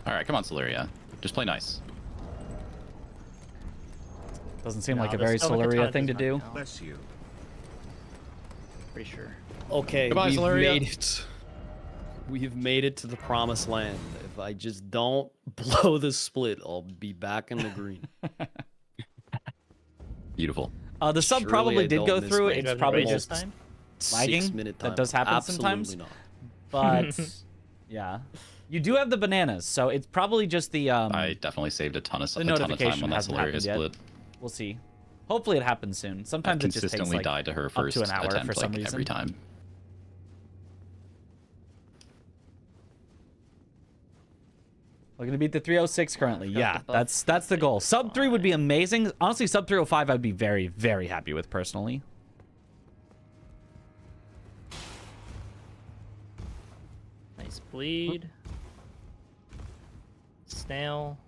All right, come on, Celeria. Just play nice. Doesn't seem No, like a the very Stomach Solaria Katana thing to does do. not count. Bless you. Pretty sure. Okay, Goodbye, we've Celeria. made it. We've made it to the promised land. If I just don't blow the split, I'll be back in the green. Beautiful. The sub Surely probably I did don't go miss through. my It's Driving probably rage this just time? lagging. 6-minute That time. does happen Absolutely sometimes. not. But yeah, You do have the bananas, so it's probably just the I definitely saved a ton of time notification on that hasn't hilarious happened split. yet. We'll see. Hopefully it happens soon. I Sometimes it just takes consistently like died to her up first to an hour attempt for some like reason. every time. Looking to beat the 306 currently. Got Yeah, the buff. that's the goal. Sub 3 would be Fine. amazing. Honestly, sub 305 I'd be very, very happy with personally. Nice bleed. Snail.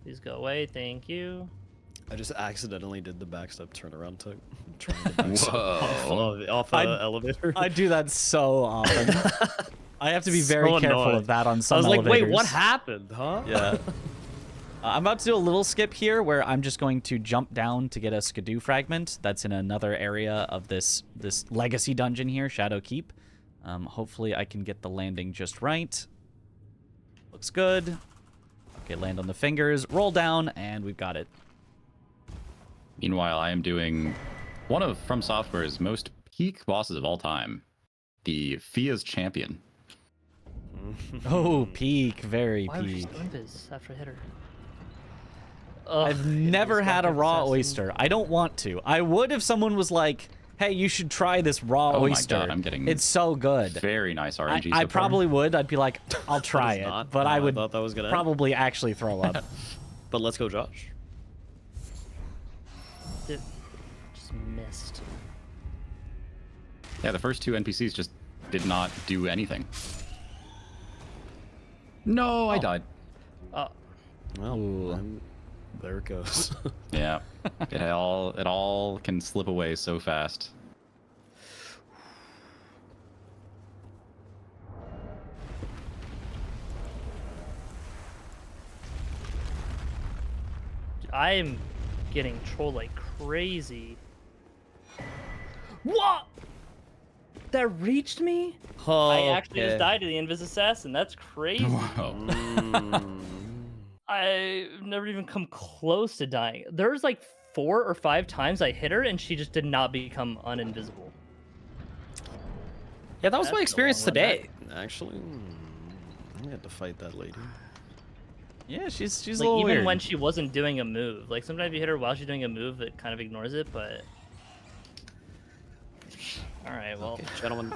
Please go away. Thank you. I just accidentally did the backstep turnaround to trying to backstep Whoa. off I- the elevator. I do that so often. I have to be very So careful annoying. of that on I some was like, elevators. wait, what happened, huh? Yeah. I'm about to do a little skip here where I'm just going to jump down to get a Skidoo fragment that's in another area of this legacy dungeon here, Shadow Keep. Hopefully I can get the landing just right. Looks good. Okay, land on the fingers, roll down, and we've got it. Meanwhile, I am doing one of From Software's most peak bosses of all time, the Fia's Champion. Oh, peak, very Why would you peak. stun biz after a hitter? I've never had a raw oyster. I don't want to. I would if someone was like, hey, you should try this raw Oh my oyster. God, I'm getting It's so good. Very nice RNG. I so far. probably would. I'd be like, I'll try it. not. But Oh, I I would thought that was gonna end. probably actually throw up. But let's go, Josh. Just missed. Yeah, the first two NPCs just did not do anything. No, I died. Oh, Well, there it goes. Yeah, it all can slip away so fast. I am getting trolled like crazy. What? That reached me? Oh, I actually just died to the Invis Assassin. That's crazy. Whoa. I've never even come close to dying. There's like 4 or 5 times I hit her and she just did not become uninvisible. Yeah, that was That's my a experience long one today. Actually, I had to fight that lady. Yeah, she's a Like little even weird. when she wasn't doing a move. Like sometimes you hit her while she's doing a move that kind of ignores it, but alright, well Okay, gentlemen.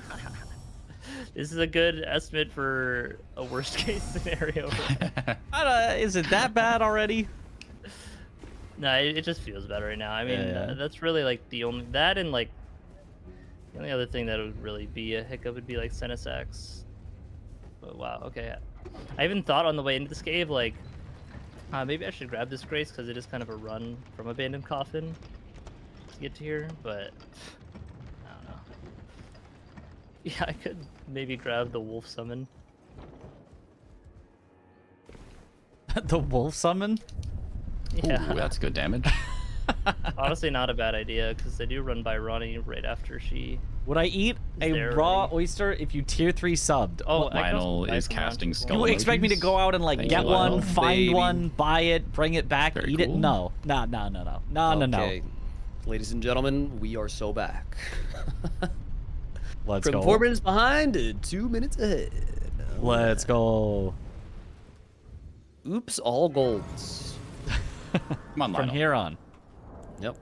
this is a good estimate for a worst case scenario. Is it that bad already? No, it just feels better right now. I mean, Yeah. that's really like the only that and like the only other thing that would really be a hiccup would be like Senesax. But wow, okay. I even thought on the way into this cave like maybe I should grab this Grace because it is kind of a run from Abandoned Coffin to get to here, but I don't know. Yeah, I could maybe grab the Wolf Summon. The wolf summon? Yeah. Ooh, that's good damage. Honestly, not a bad idea because they do run by Ronnie right after she. Would I eat a there raw already? oyster if you tier 3 subbed? Oh, What- I Lionel buy is some round casting two skull you expect me to emojis. go out and like Thank get you, one, Lionel. find Baby. one, buy it, bring it back, Very eat it? cool. No. No. Okay, ladies and gentlemen, we are so back. Let's From go. 4 minutes behind to 2 minutes ahead. Let's go. Oops, all golds. Come on, From Lionel. here on. Yep.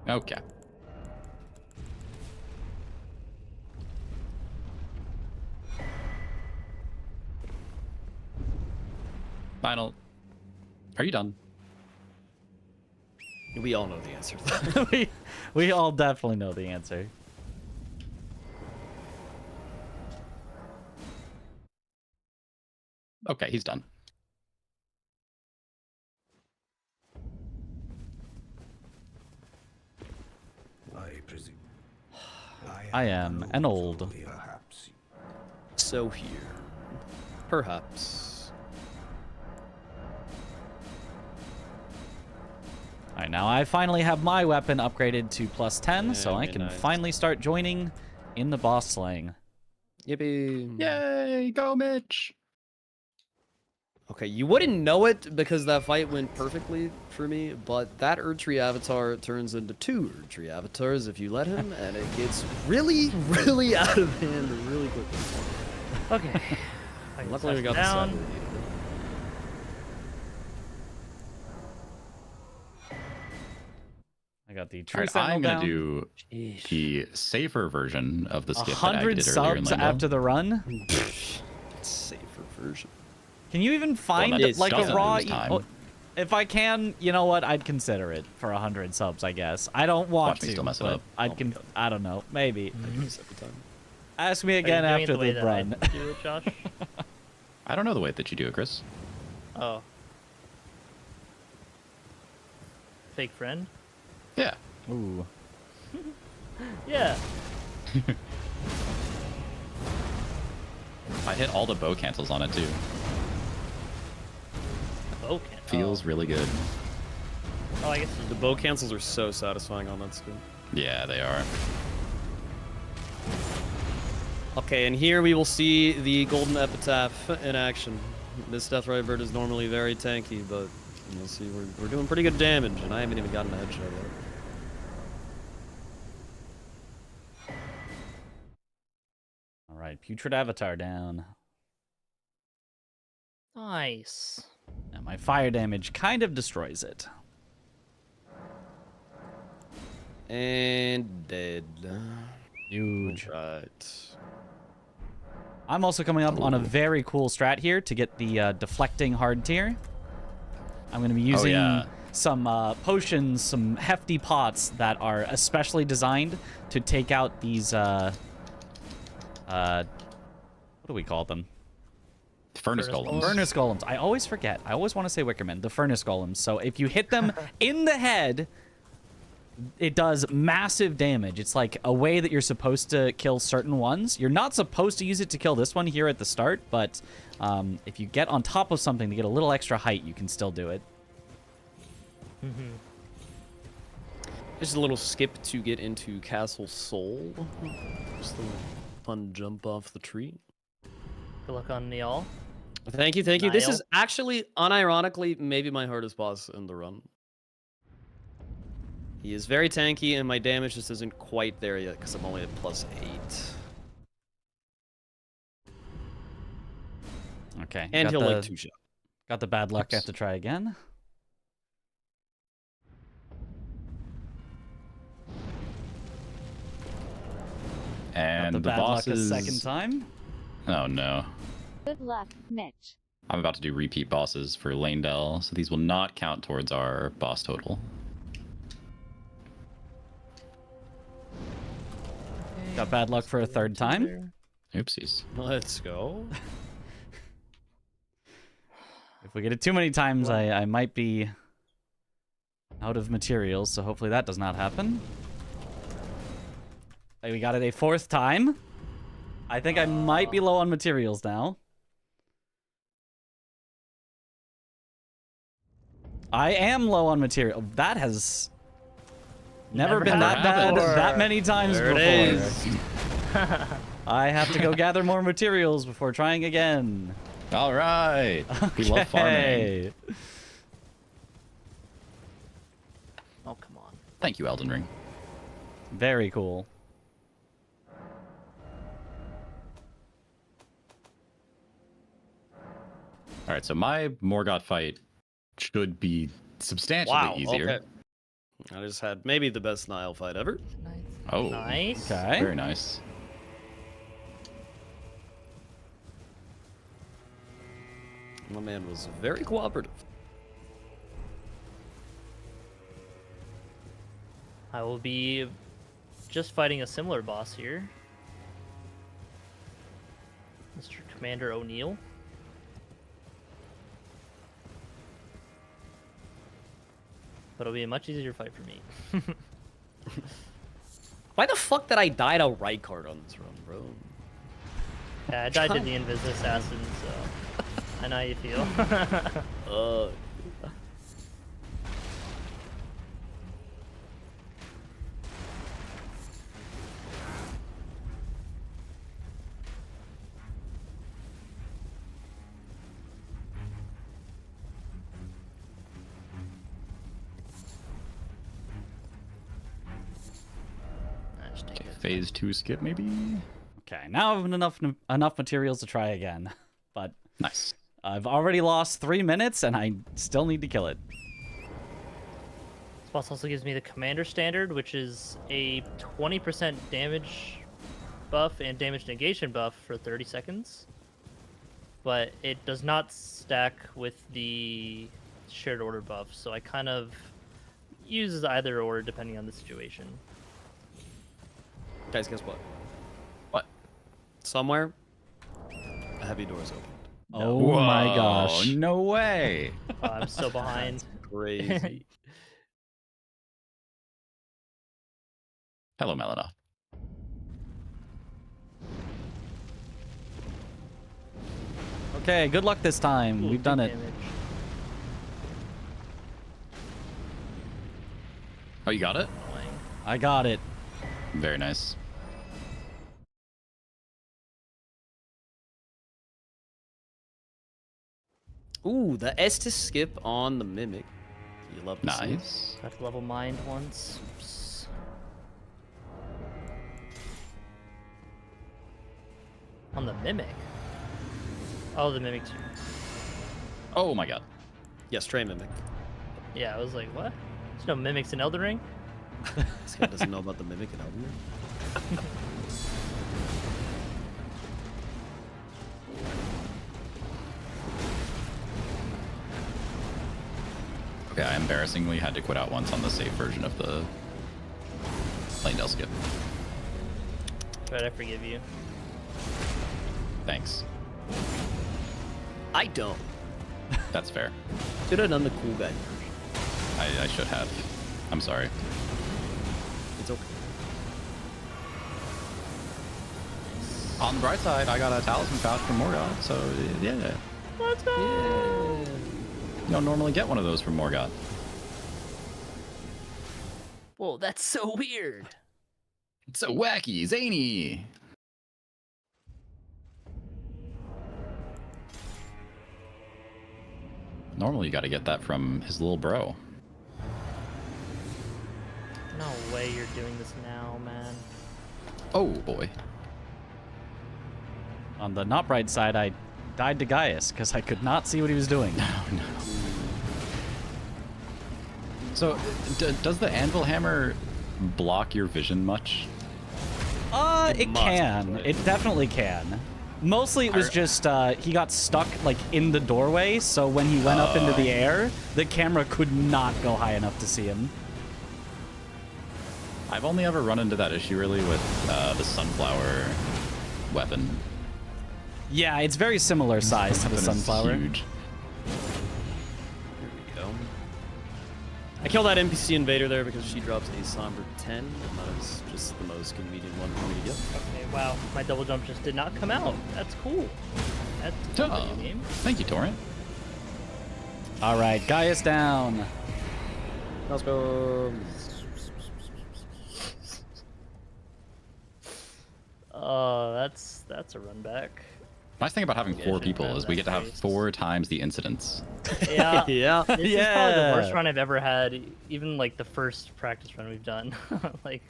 Okay. Lionel, are you done? We all know the answer to that. we all definitely know the answer. Okay, he's done. I presume. I am an old. Perhaps. So here. Perhaps. Alright, now I finally have my weapon upgraded to +10, so I Very can nice. finally start joining in the boss slaying. Yippee. Yay, go Mitch! Okay, you wouldn't know it because that fight went perfectly for me, but that Erdtree avatar turns into 2 Erdtree avatars if you let him, and it gets really, really out of hand really quickly. Okay. Luckily we got the down. cyber. I got the All tree right, sentinel I'm gonna down. do the safer version of the skip that I 100 did earlier in subs Lingo. after the run. Safer version. Can you even find that like a doesn't raw? lose time. Oh, if I can, you know what? I'd consider it for 100 subs. I guess I don't want Watch me to. still mess it but up. I don't know. Maybe. I do this every time. Ask me Are you again doing it after way the that I run. do it, Josh? I don't know the way that you do it, Chris. Oh. Fake friend? Yeah. Ooh. Yeah. I hit all the bow cancels on it too. Bow can't. Feels really good. Oh, I guess The bow cancels are so satisfying on that skill. Yeah, they are. Okay, and here we will see the Golden Epitaph in action. This Death Ray bird is normally very tanky, but you'll see we're doing pretty good damage, and I haven't even gotten a headshot yet. All right, putrid avatar down. nice. Now my fire damage kind of destroys it. And dead. Huge. Right. I'm also coming up on a very cool strat here to get the deflecting hard tier. I'm going to be using some potions, some hefty pots that are especially designed to take out these, what do we call them? Furnace golems. Furnace golems. I always forget. I always want to say Wickerman. The furnace golems. So if you hit them in the head, it does massive damage. It's like a way that you're supposed to kill certain ones. You're not supposed to use it to kill this one here at the start, but if you get on top of something to get a little extra height, you can still do it. Just a little skip to get into Castle Soul. Just a little fun jump off the tree. Good luck on y'all. Thank you, thank you. This Niall. is actually, unironically, maybe my hardest boss in the run. He is very tanky, and my damage just isn't quite there yet, because I'm only at +8. Okay. And got he'll the, like 2-shot. Got the bad luck. I have to try again. And Got the the bad boss luck is... a second time. Oh no. Good luck, Mitch. I'm about to do repeat bosses for Lanedell, so these will not count towards our boss total. Got bad luck for a third time. Oopsies. Let's go. If we get it too many times, I might be out of materials, so hopefully that does not happen. Hey, we got it a fourth time. I think I might be low on materials now. I am low on material. That has never been that bad happened. that many times There before. it is. I have to go gather more materials before trying again. All right. We love farming. Okay. Oh, come on. Thank you, Elden Ring. Very cool. All right, so my Morgoth fight should be substantially easier. Okay. I just had maybe the best Nile fight ever. Nice. Oh, Nice. Okay. very nice. My man was very cooperative. I will be just fighting a similar boss here. Mr. Commander O'Neill. But it'll be a much easier fight for me. Why the fuck did I die to right card on this run, bro? Yeah, I died to the Invis Assassin, so I know how you feel. phase 2 skip, maybe? Okay, now I have enough materials to try again. But Nice. I've already lost 3 minutes, and I still need to kill it. This boss also gives me the Commander Standard, which is a 20% damage buff and damage negation buff for 30 seconds. But it does not stack with the shared order buff, so I kind of use either or depending on the situation. Guys, guess what? What? Somewhere, a heavy door is opened. Oh my gosh. No way. I'm so behind. Crazy. Hello, Melina. Okay, good luck this time. Ooh, We've done big it. damage. Oh, you got it? Annoying. I got it. Very nice. Ooh, the S to skip on the Mimic. You love to see it. Nice. Got to level mind once. Oops. On the Mimic? Oh, the Mimic too. Oh my god. Yeah, stray Mimic. Yeah, I was like, what? There's no Mimics in Elden Ring? This guy doesn't know about the Mimic in Elden Ring. Okay, I embarrassingly had to quit out once on the safe version of the Plaindale skip. Right, I forgive you. Thanks. I don't. That's fair. Should have done the cool guy version. I should have. I'm sorry. It's okay. On the bright side, I got a talisman pouch from Morgoth, so yeah. Let's go! You don't normally get one of those from Morgoth. Whoa, that's so weird. It's so wacky, zany. Normally you gotta get that from his little bro. No way you're doing this now, man. Oh boy. On the not bright side, I died to Gaius because I could not see what he was doing. Oh no. So, does the anvil hammer block your vision much? It must, can. but- It definitely can. Mostly it was just he got stuck like in the doorway, so when he went up into the air, the camera could not go high enough to see him. I've only ever run into that issue really with the sunflower weapon. Yeah, it's very similar size to the Weapon is sunflower. huge. Here we go. I killed that NPC invader there because she drops a somber 10, and that is just the most convenient one for me to get. Okay, wow. My double jump just did not come out. That's cool. That's a cool video game. Thank you, Torrent. All right, Gaius down. Let's go. Oh, that's a run back. Nice thing about having Yeah, 4 should people grab is we that get to have face. 4 times the incidents. Yeah. Yeah. This is probably the worst Yeah. run I've ever had. Even like the first practice run we've done. Like,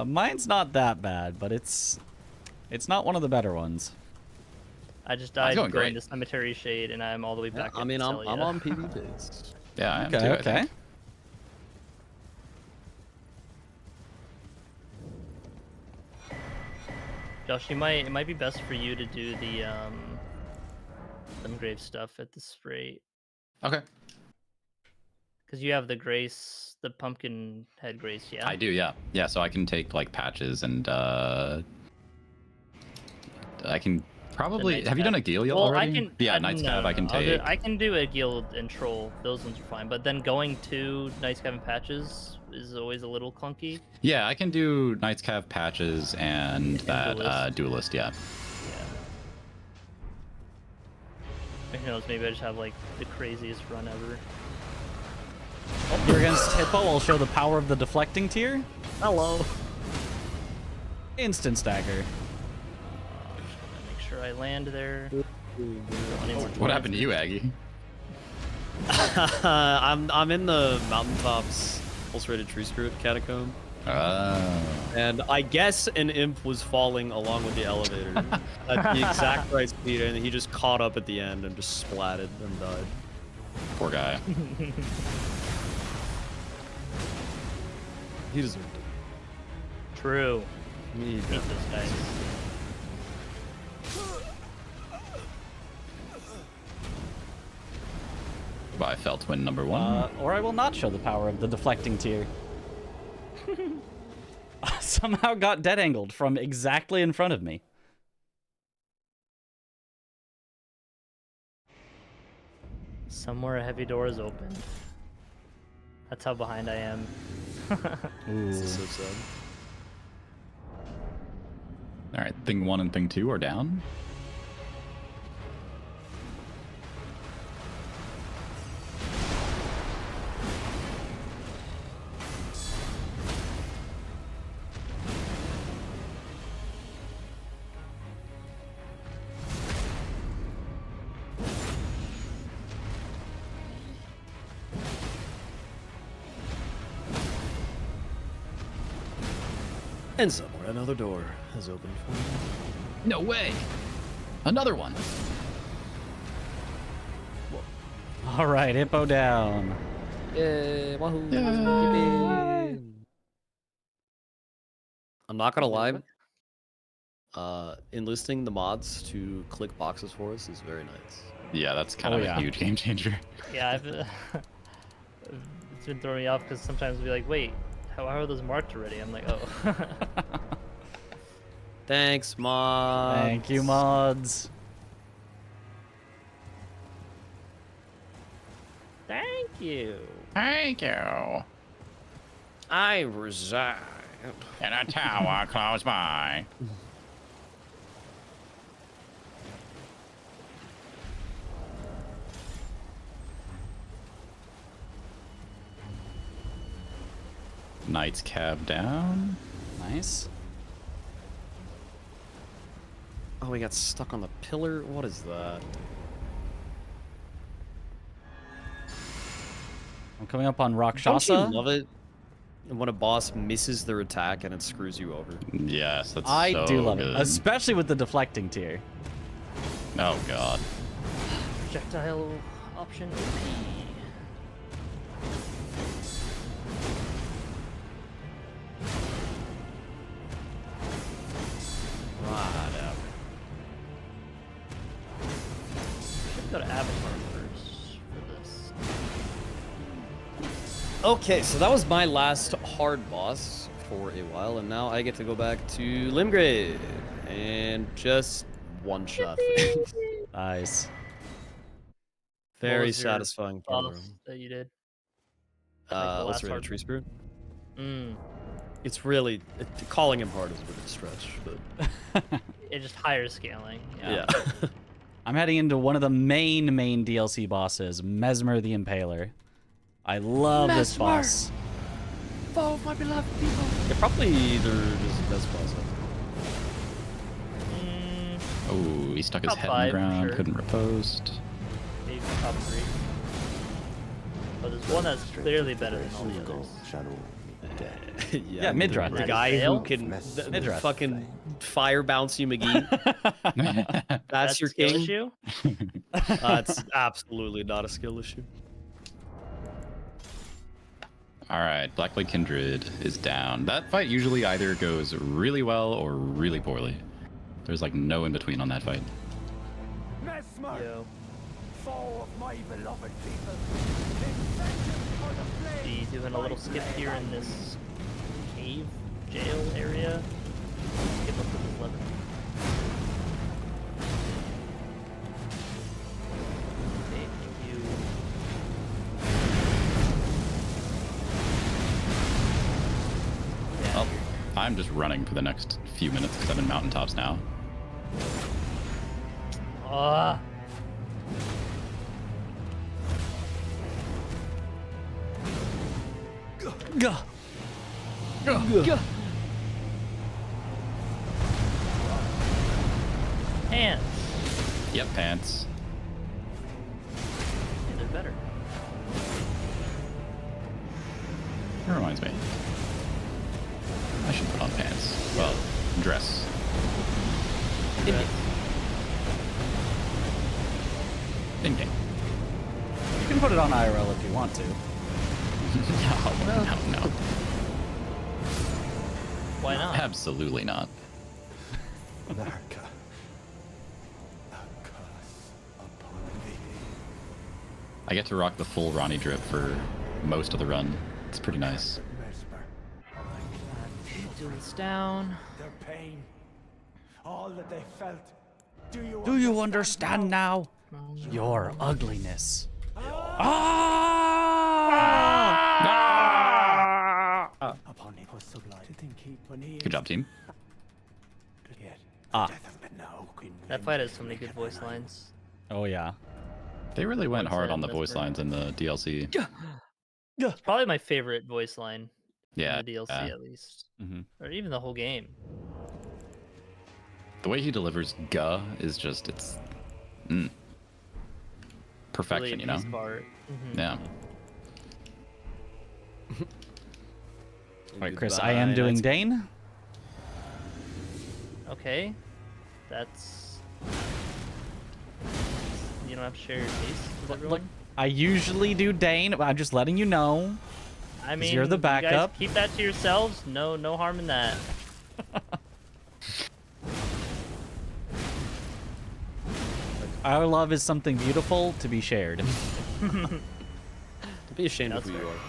Mine's not that bad, but it's not one of the better ones. I just Mine's died going going great. to Cemetery Shade, and I'm all the way back. I at mean, I'm Celia. on PvPs. Yeah, I am Okay, too, I okay. think. Josh, it might be best for you to do the grave stuff at this rate, Okay. because you have the grace, the pumpkin head grace. Yeah. I do, yeah. Yeah, so I can take like patches and I can probably Knight's have you done a Cab. Gale Well, already? I can. Yeah, Knight's Cab I can I'll take. I can do a guild and troll. Those ones are fine. But then going to Knight's Cab and patches is always a little clunky. Yeah, I can do Knight's Cav patches and that Duelist. duelist, yeah. Yeah. Who knows? Maybe I just have like the craziest run ever. You're against Hippo. I'll show the power of the deflecting tier. Hello. Instant stagger. Make sure I land there. What happened to you, Aggie? I'm in the mountaintops Ulcerated Tree Spirit Catacomb. Oh. And I guess an imp was falling along with the elevator at the exact right speed, and he just caught up at the end and just splatted and died. Poor guy. He deserved it. True. He Hate those guys. Goodbye, Feltwin number 1. Or I will not show the power of the deflecting tier. Somehow got dead angled from exactly in front of me. Somewhere a heavy door is open. That's how behind I am. This is so sad. All right, thing 1 and thing 2 are down. And somewhere another door has opened for you. No way. Another one. All right, Hippo down. Yay, wahoo. I'm not gonna lie. Enlisting the mods to click boxes for us is very nice. Yeah, that's kind of a huge game changer. Yeah, it's been throwing me off because sometimes we'll be like, wait, how are those marked already? I'm like, oh. Thanks, mods. Thank you, mods. Thank you. Thank you. I reside In a tower close by. Knight's cab down. Nice. Oh, we got stuck on the pillar? What is that? I'm coming up on Don't you Rakshasa. love it when a boss misses their attack and it screws you over? Yes, that's I so do love good. it, especially with the deflecting tier. Oh god. Projectile option OP. Whatever. Should go to Avatar first for this. Okay, so that was my last hard boss for a while, and now I get to go back to Limgrave and just one shot. Nice. Very was your satisfying part of the Boss room. that you did. the last What's the hard Tree Spirit? Mm. It's really calling him hard is a bit of a stretch, but It just higher scaling. yeah. I'm heading into one of the main DLC bosses, Mesmer the Impaler. I love this boss. They're probably either just the best boss ever. Oh, he stuck his Top head in 5 the for ground, sure. couldn't riposte. Maybe top 3. But there's one that's clearly better than all the Soon go, others. shadow Yeah, Midrath. The guy who Fail? can Midrath. fucking fire bounce you, McGee. That's your skill king. issue? It's absolutely not a skill issue. All right, Blackblade Kindred is down. That fight usually either goes really well or really poorly. There's like no in between on that fight. Mesmer, Yo. foe of my beloved people. Be doing a little skip here in this cave jail area. Skip up to this lever. Okay, thank you. Yeah, Oh, I'm just running for the next few minutes because I'm in mountaintops now. Ah. Gah. Hands. Yep, pants. Yeah, they're better. That reminds me. I should put on pants. Well, dress. In game. You can put it on IRL if you want to. No. Why not? Absolutely not. Narca. A curse upon thee. I get to rock the full Ronnie drip for most of the run. It's pretty nice. Vesper. My clan Do this down. their pain. All that they felt. Do you understand now? Your ugliness. Upon it was sublime to think he when he Good job, team. Yet, Ah. death of men now in That fight has so many good voice lines. Oh yeah. They really went What's hard that, on the voice Vesper? lines in the DLC. It's probably my favorite voice line Yeah. in the DLC at least, Mhm. or even the whole game. The way he delivers "guh" is just perfection, Really you know? piece part. Mhm. Yeah. All right, Chris. I am doing Dane. Okay, that's. You don't have to share your taste with everyone. I usually do Dane, but I'm just letting you know. I mean, you're the you guys backup. keep that to yourselves. No harm in that. Our love is something beautiful to be shared. Don't be ashamed That's of who you fair. are.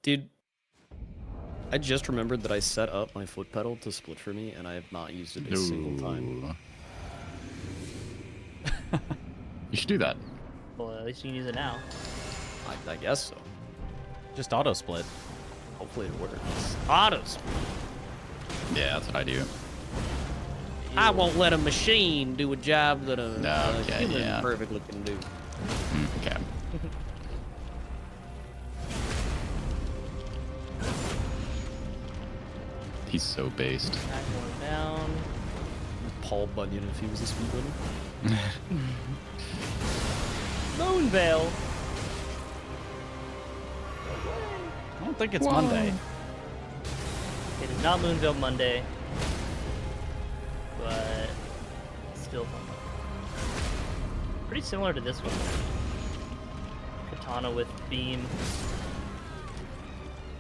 Dude, I just remembered that I set up my foot pedal to split for me, and I have not used it a single time. Ooh. You should do that. Well, at least you can use it now. I guess so. Just auto split. Hopefully it works. Auto split. Yeah, that's what I do. I won't let a machine do a job that a Okay, human yeah. perfectly can do. Okay. He's so based. Back one down. Paul Bunyan if he was a speedrunner. Moonveil. I don't think it's Monday. It is not Moonveil Monday, but still fun. Pretty similar to this one. Katana with beam.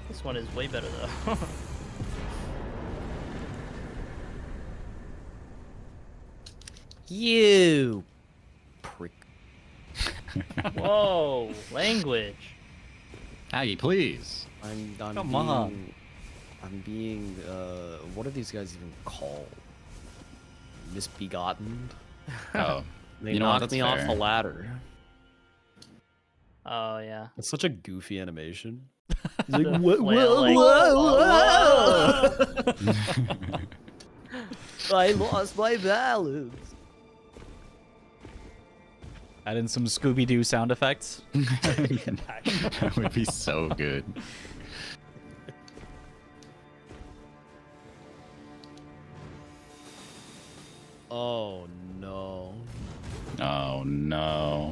This one is way better though. You prick. Whoa, language. Aggie, please. I'm Come being, on. I'm being, what are these guys even called? Misbegotten? Oh, They you know what? knocked That's me off fair. the ladder. Oh yeah. It's such a goofy animation. He's The like, whoa, flail, like, whoa. I lost my balance. Add in some Scooby-Doo sound effects. That would be so good. Oh no. Oh no.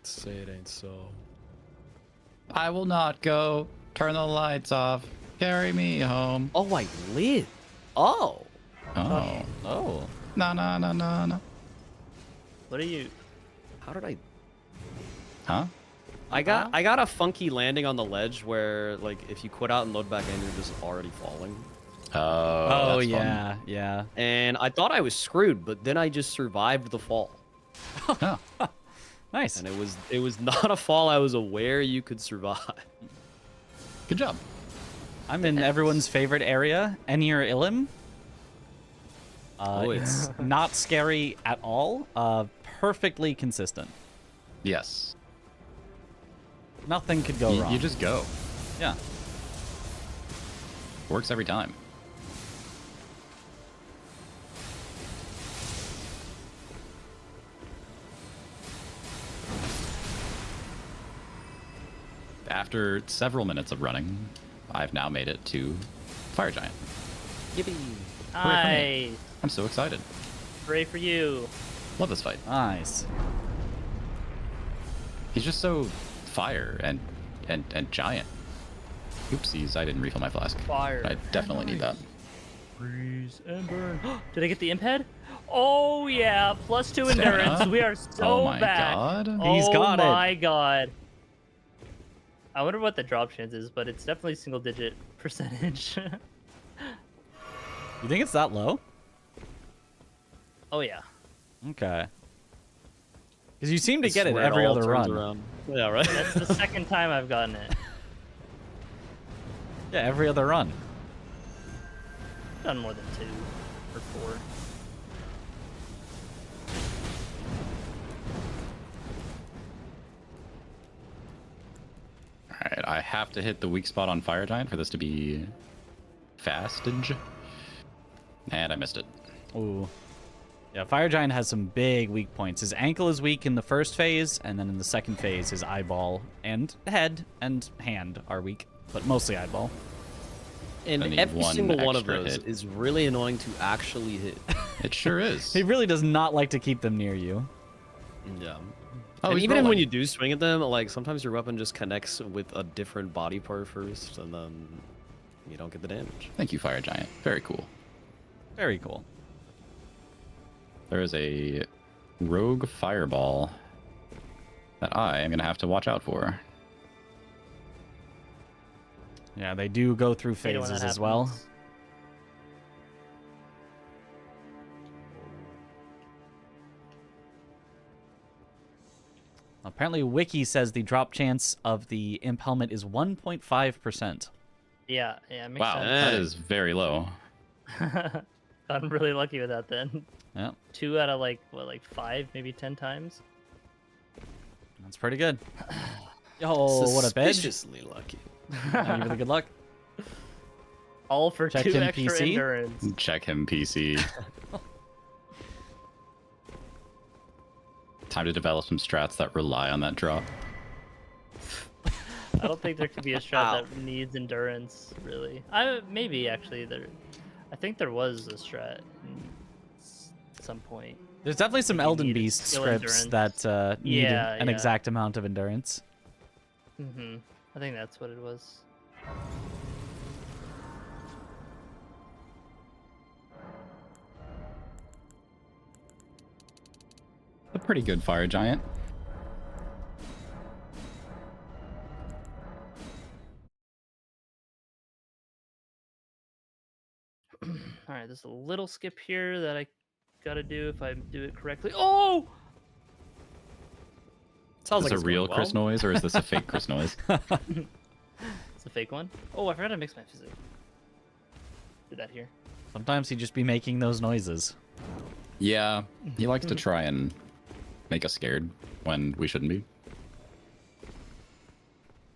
Say it ain't so. I will not go. Turn the lights off. Carry me home. Oh, I live. Oh. Oh. Oh. No, no, no, no, no. What are you? How did I? Huh? I got a funky landing on the ledge where, like, if you quit out and load back in, you're just already falling. Oh, that's yeah, yeah. And I thought I was screwed, but then I just survived the fall. Fun. Oh. Nice. And it was not a fall I was aware you could survive. Good job. I'm in everyone's favorite area, Enir Ilim. It's It's not scary at all. Perfectly consistent. Yes. Nothing could go wrong. You just go. Yeah. Works every time. After several minutes of running, I've now made it to Fire Giant. yippee. Hooray for me. Nice. I'm so excited. Hooray for you. Love this fight. Nice. He's just so fire and giant. Oopsies, I didn't refill my flask. Fire. I definitely need that. Freeze and burn. Did I get the imp head? Oh yeah, +2 endurance. We are so Oh my back. god. He's got it. Oh my god. I wonder what the drop chance is, but it's definitely single-digit percentage. You think it's that low? Oh yeah. Okay. Because you seem to I get it swear every all other turns run. around. Yeah, right. That's the second time I've gotten it. Yeah, every other run. Done more than 2 or 4. Alright, I have to hit the weak spot on Fire Giant for this to be fastage. And I missed it. Ooh. Yeah, Fire Giant has some big weak points. His ankle is weak in the first phase, and then in the second phase, his eyeball and head and hand are weak, but mostly eyeball. I And need every one single one of extra those hit. is really annoying to actually hit. It sure is. He really does not like to keep them near you. Yeah. Oh, And he's even when rolling. you do swing at them, like sometimes your weapon just connects with a different body part first, and then you don't get the damage. Thank you, Fire Giant. Very cool. Very cool. There is a rogue fireball that I am going to have to watch out for. Yeah, they do go through Hate it when phases that as well. happens. Apparently, Wiki says the drop chance of the imp helmet is 1.5%. Yeah, makes Wow, sense. that is very low. I'm really lucky with that then. Yeah, 2 out of like 5, maybe 10 times. that's pretty good. Oh, what a bed. Suspiciously lucky. Yeah, really good luck. All for Check 2 him extra PC. endurance. Check him, PC. Time to develop some strats that rely on that drop. I don't think there could be a strat that needs endurance, really. Maybe actually I think there was a strat at some point. There's definitely some You Elden needed Beast skill scripts endurance. that need Yeah, an yeah. exact amount of endurance. I think that's what it was. A pretty good Fire Giant. All right, there's a little skip here that I gotta do if I do it correctly. Oh! Sounds Is like this it's a real going Chris well. noise or is this a fake Chris noise? It's a fake one. Oh, I forgot to mix my physics. Did that here. Sometimes he just be making those noises. Yeah, he likes to try and make us scared when we shouldn't be.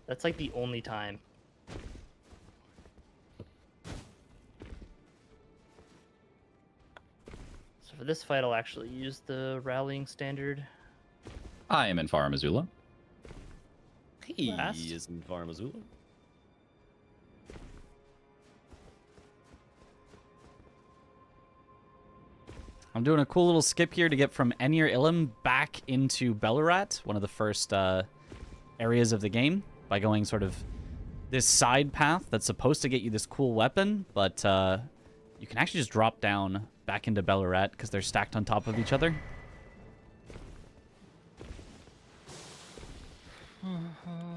That's like the only time. So for this fight, I'll actually use the rallying standard. I am in Far Missoula. He Last. is in Far Missoula. I'm doing a cool little skip here to get from Enir Illim back into Belurat, one of the first areas of the game, by going sort of this side path that's supposed to get you this cool weapon, but you can actually just drop down back into Belurat because they're stacked on top of each other.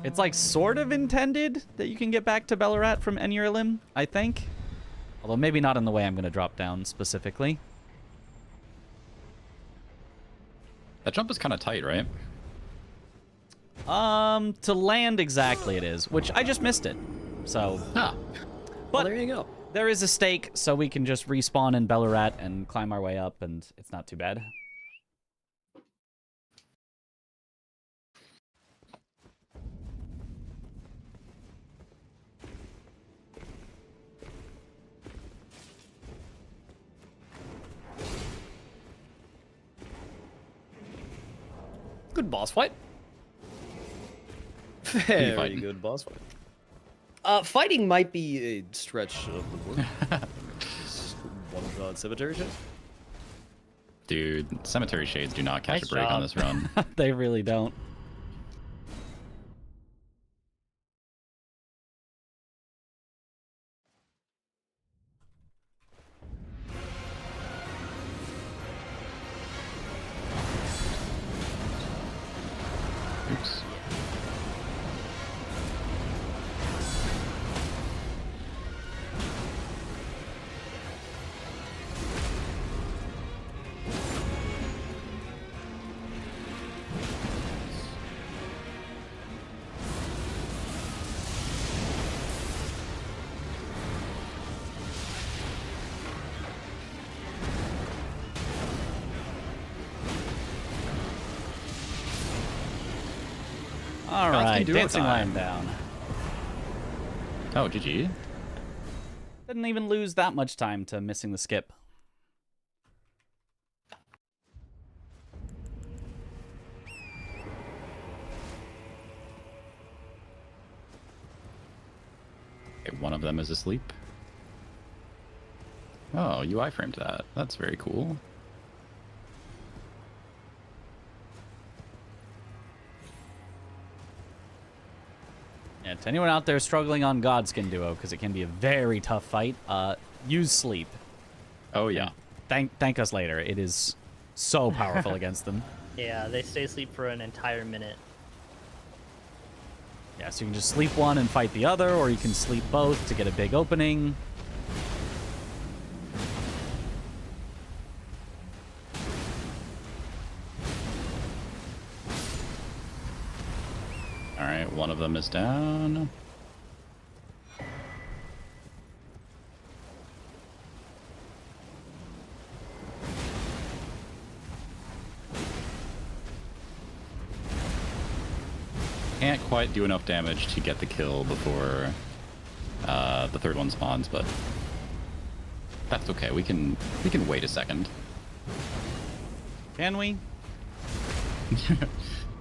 It's like sort of intended that you can get back to Belurat from Enir Illim, I think. Although maybe not in the way I'm going to drop down specifically. That jump is kind of tight, right? To land exactly it is, which I just missed it. So, Ah, but Well, there you go. there is a stake, so we can just respawn in Belurat and climb our way up, and it's not too bad. Good boss fight. Very fighting? good boss fight. Fighting might be a stretch of the word. Just one-shot cemetery shit. Dude, Cemetery Shades do not catch Nice a break on job. this run. They really don't. Oops. All Gods can right, do dancing time. line down. Oh, GG. Didn't even lose that much time to missing the skip. Okay, one of them is asleep. Oh, you iframed that. That's very cool. Yeah, to anyone out there struggling on Godskin Duo, because it can be a very tough fight, use sleep. Oh, yeah. Thank us later. It is so powerful against them. Yeah, they stay asleep for an entire minute. Yeah, so you can just sleep one and fight the other, or you can sleep both to get a big opening. All right, one of them is down. Can't quite do enough damage to get the kill before the third one spawns, but that's okay. We can wait a second. Can we?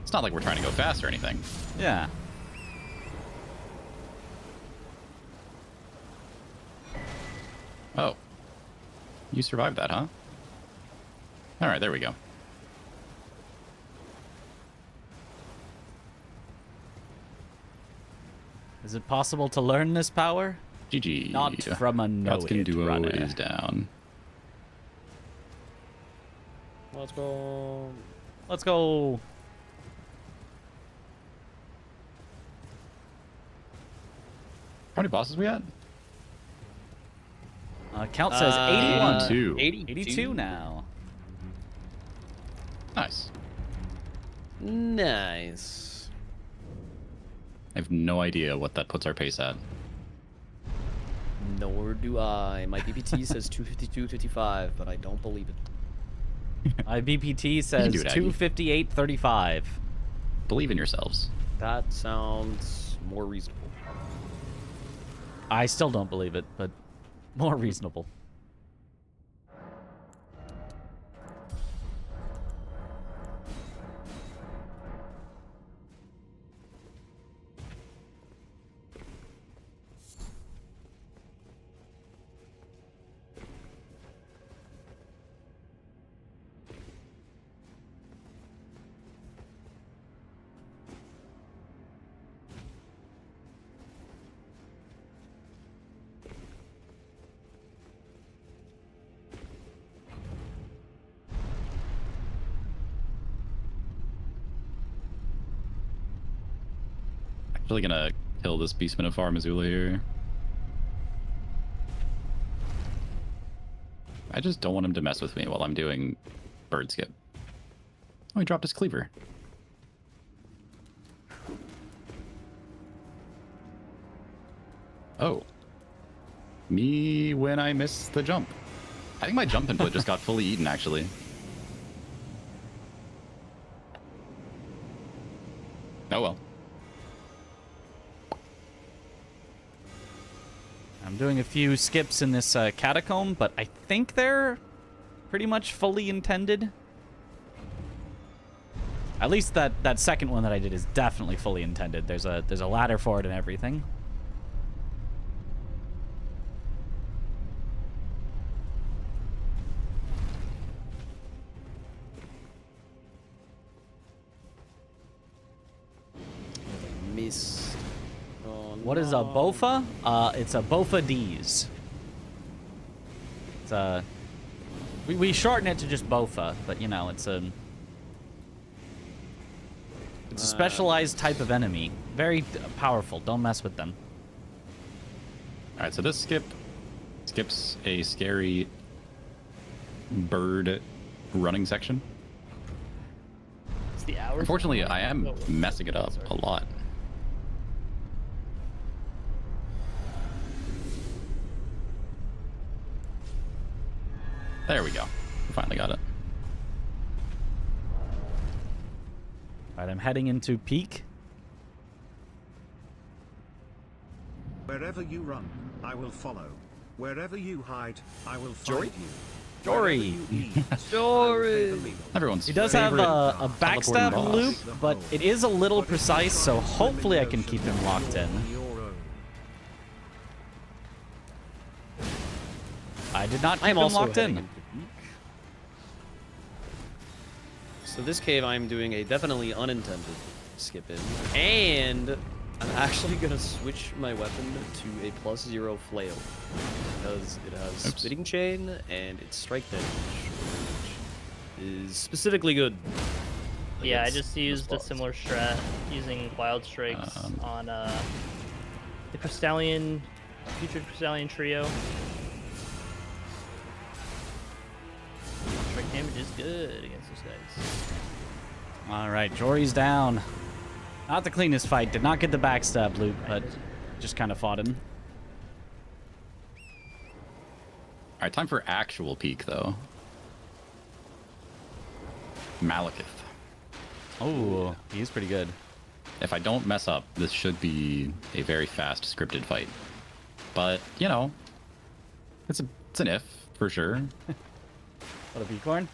It's not like we're trying to go fast or anything. Yeah. Oh. You survived that, huh? Alright, there we go. Is it possible to learn this power? GG. Not from a Godskin no-hit Duo runner. is down. Let's go. Let's go. How many bosses we at? Count says 81. 82. 82 now. Nice. Nice. I have no idea what that puts our pace at. Nor do I. My BPT says 252.55, but I don't believe it. My BPT says do it, Aggie. 258.35. Believe in yourselves. That sounds more reasonable. I still don't believe it, but more reasonable. Actually gonna kill this Beastman of Farmazula here. I just don't want him to mess with me while I'm doing bird skip. Oh, he dropped his cleaver. Oh. Me when I miss the jump. I think my jump input just got fully eaten, actually. Oh well. I'm doing a few skips in this catacomb, but I think they're pretty much fully intended. At least that second one that I did is definitely fully intended. There's a ladder for it and everything. What is a Bofa? It's a Bofa D's. It's a... We shorten it to just Bofa, but you know, it's a specialized type of enemy. Very powerful. Don't mess with them. All right, so this skips a scary bird running section. It's the hours. Unfortunately, I am messing it up a lot. There we go. Finally got it. All right, I'm heading into peak. Wherever you run, I will follow. Wherever you hide, I will find you. Jory. Jory. Everyone's He does have a backstab boss. loop, but it is a little precise, so hopefully I can keep him locked in. I did not keep him locked in. So this cave, I'm doing a definitely unintended skip in, and I'm actually gonna switch my weapon to a +0 flail because it has spitting chain and it's strike damage, which is specifically good. Yeah, I against just this used a boss. similar strat using wild strikes on the Crystallian, featured Crystallian trio. Strike damage is good against those guys. All right, Jory's down. Not the cleanest fight. Did not get the backstab loop, but just kind of fought him. All right, time for actual peak, though. Malekith. Oh, he's pretty good. If I don't mess up, this should be a very fast scripted fight. But, you know, it's an if, for sure. What a peacorn.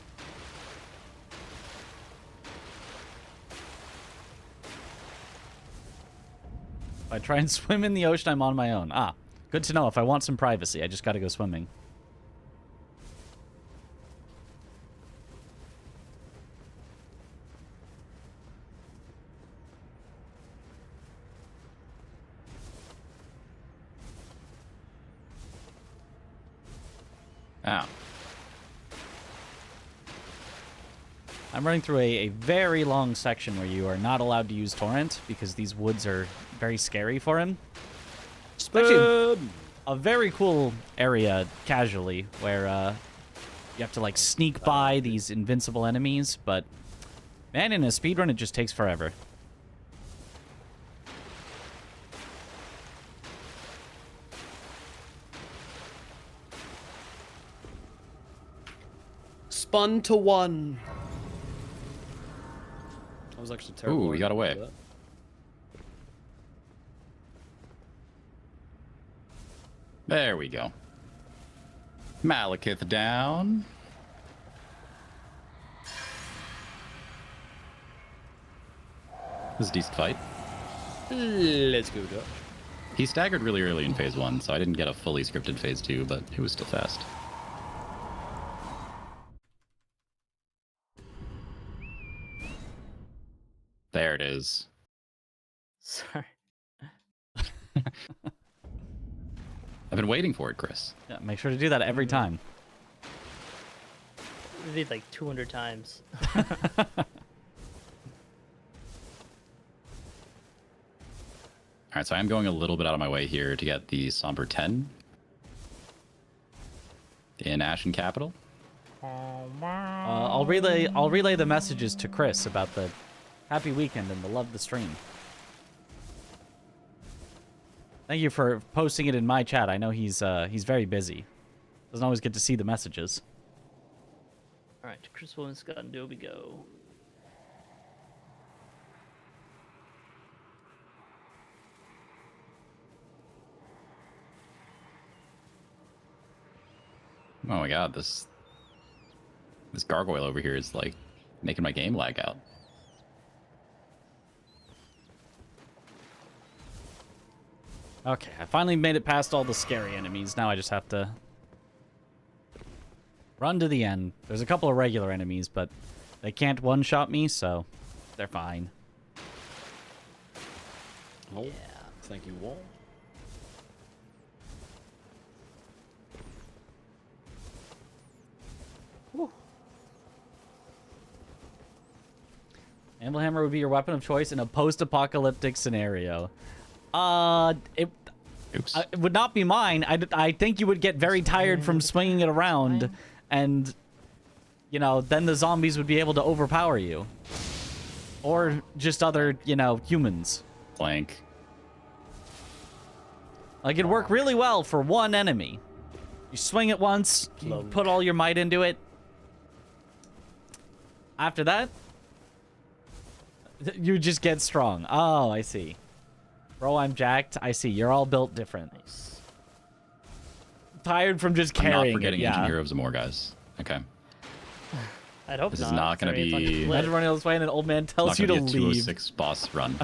If I try and swim in the ocean, I'm on my own. Ah, good to know. If I want some privacy, I just gotta go swimming. Ah. I'm running through a very long section where you are not allowed to use Torrent because these woods are very scary for him. It's actually a very cool area casually where you have to like sneak by these invincible enemies, but man, in a speedrun it just takes forever. Spun to 1. That was actually terrible. Ooh, he got away. There we go. Malekith down. This is a decent fight. Let's go, Josh. He staggered really early in phase 1, so I didn't get a fully scripted phase 2, but it was still fast. There it is. Sorry. I've been waiting for it, Chris. Yeah, make sure to do that every time. We did like 200 times. Alright, so I'm going a little bit out of my way here to get the Somber 10 in Ashen Capital. I'll relay the messages to Chris about the happy weekend and the love the stream. Thank you for posting it in my chat. I know he's very busy. Doesn't always get to see the messages. All right, Chris Williams, Scott, and Dobie go. Oh my god, this gargoyle over here is like making my game lag out. Okay, I finally made it past all the scary enemies. Now I just have to run to the end. There's a couple of regular enemies, but they can't one-shot me, so they're fine. Oh. Thank you, Wall. Anvil hammer would be your weapon of choice in a post-apocalyptic scenario. It would not be mine. I think you would get very tired from swinging it around, and you know, then the zombies would be able to overpower you, or just other, you know, humans. Flank. Like, it'd work really well for one enemy. You swing it once, you put all your might into it. After that, you just get strong. Oh, I see. Bro, I'm jacked. I see. You're all built different. Nice. Tired from just carrying I'm not forgetting it, yeah. Ancient Hero of Zamor, guys. Okay. I'd hope This is not going to be... Imagine running all this way and an old man tells you to leave. 206 boss run.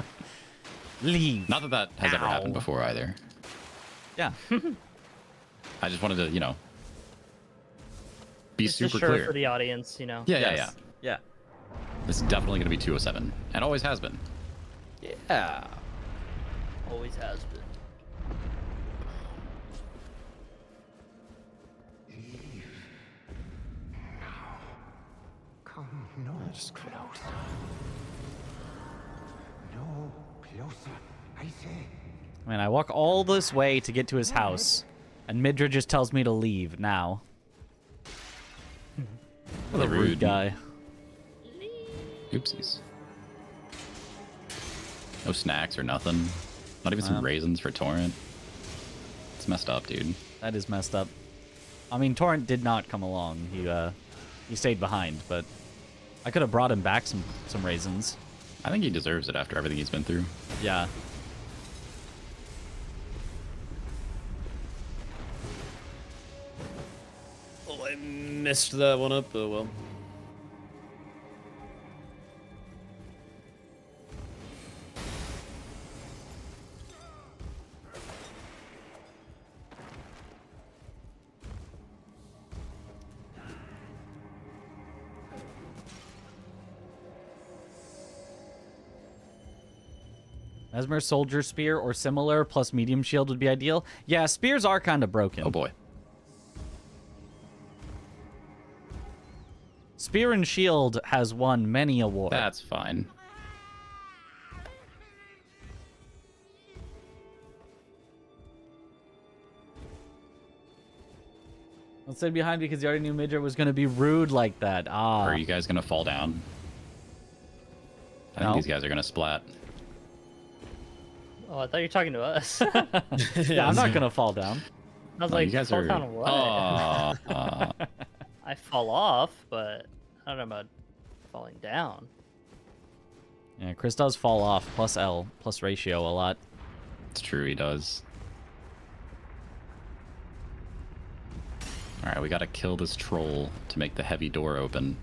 Leave. Not that that has ever happened before either. Yeah. I just wanted to, you know, be Just super sure clear. for the audience, you know. Yeah. Yeah. This is definitely going to be 207, and always has been. Yeah. Always has been. Come no just closer. No closer, I say. Man, I walk all this way to get to his house, and Midra just tells me to leave now. What a rude guy. Oopsies. No snacks or nothing. Not even some raisins for Torrent. It's messed up, dude. That is messed up. I mean, Torrent did not come along. He stayed behind, but I could have brought him back some raisins. I think he deserves it after everything he's been through. Yeah. Oh, I messed that one up. Oh well. Mesmer Soldier Spear or similar plus medium shield would be ideal. Yeah, spears are kind of broken. Oh boy. Spear and Shield has won many awards. That's fine. Don't stay behind because you already knew Midra was going to be rude like that. Ah. Are you guys going to fall down? I think these guys are going to splat. Oh, I thought you were talking to us. Yeah, I'm not going to fall down. I was No, like, you guys fall are... down what? I fall off, but I don't know about falling down. Yeah, Chris does fall off plus L plus ratio a lot. It's true, he does. Alright, we gotta kill this troll to make the heavy door open.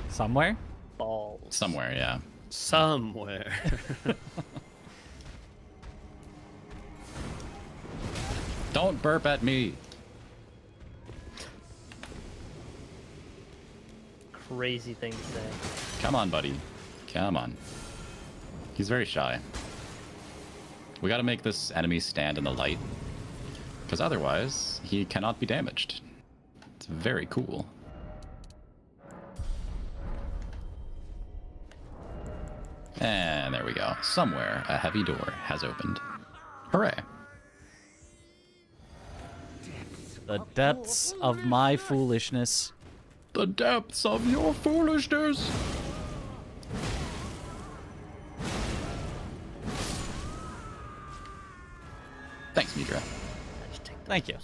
Somewhere? Balls. Somewhere, yeah. Somewhere. Don't burp at me! Crazy thing to say. Come on, buddy. Come on. He's very shy. We gotta make this enemy stand in the light. Because otherwise, he cannot be damaged. It's very cool. And there we go. Somewhere, a heavy door has opened. Hooray. The depths of my foolishness. The depths of your foolishness! Thanks, Midra. Thank you.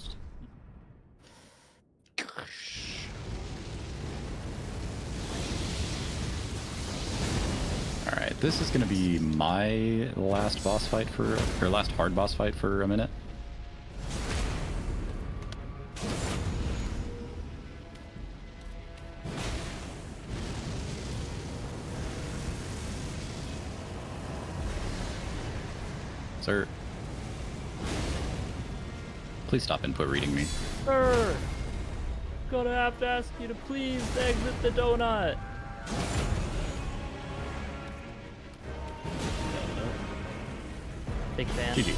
Alright, this is gonna be my last boss fight for, or last hard boss fight for a minute. Sir, please stop input reading me. Sir, gonna have to ask you to please exit the donut. Big fan. GG.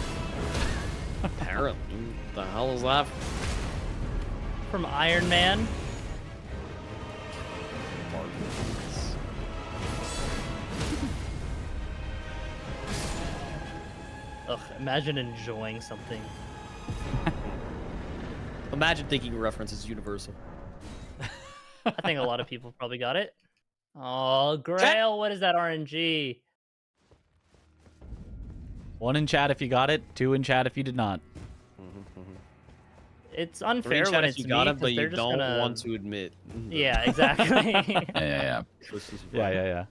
Apparently. What the hell is that? From Iron Man. Ugh, imagine enjoying something. Imagine thinking reference is universal. I think a lot of people probably got it. Oh, Grail, what is that RNG? 1 in chat if you got it, 2 in chat if you did not. It's 3 unfair chat when if it's you me, got it, 'cause but they're you just don't gonna... want to admit. Yeah, exactly. Yeah. Yeah.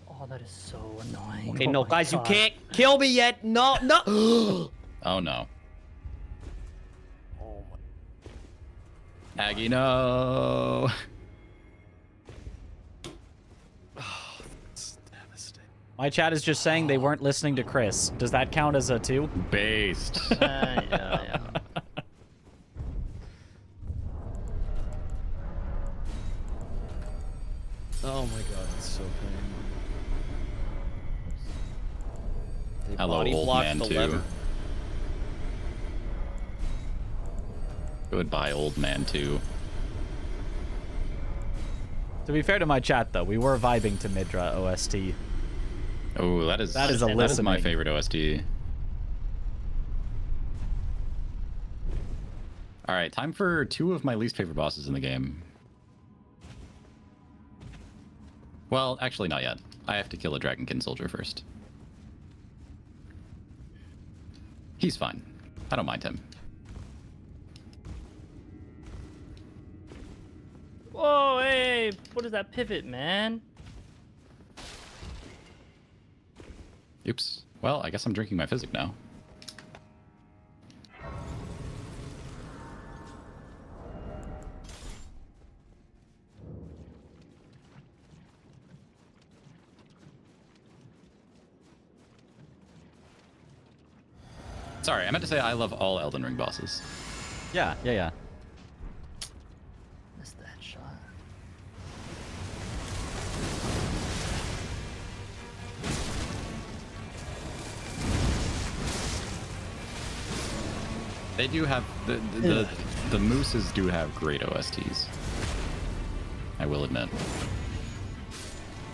Oh, that is so annoying. Okay, Oh no, my guys, God. you can't kill me yet. No, no. Oh no. Oh my. Aggie, no. Oh, that's devastating. My chat is just saying they weren't listening to Chris. Does that count as a 2? Based. Yeah. Oh my god, that's so pain. They Hello, body old blocked man the too. lever. Goodbye, old man too. To be fair to my chat, though, we were vibing to Midra OST. Oh, that is a my listening. favorite OST. All right, time for 2 of my least favorite bosses in the game. Well, actually, not yet. I have to kill a Dragonkin soldier first. He's fine. I don't mind him. Whoa, hey, what is that pivot, man? Oops. Well, I guess I'm drinking my physic now. Sorry, I meant to say I love all Elden Ring bosses. Yeah. Missed that shot. They do have the mooses do have great OSTs. I will admit.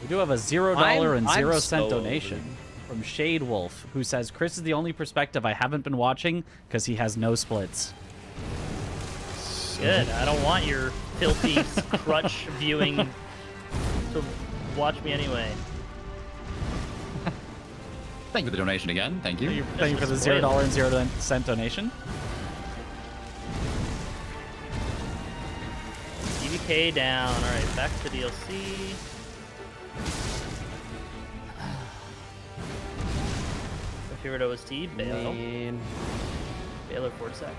We do have a $0 and I'm 0 so cent over donation from Shade Wolf, who says, Chris is the only perspective I haven't been watching because he has no splits. Good. I don't want your filthy crutch viewing to watch me anyway. Thank you for the donation again. Thank you. Thank you for the $0 and 0 cent donation. DBK down. All right, back to DLC. My favorite OST, Baylor. Man. Baylor Vortex.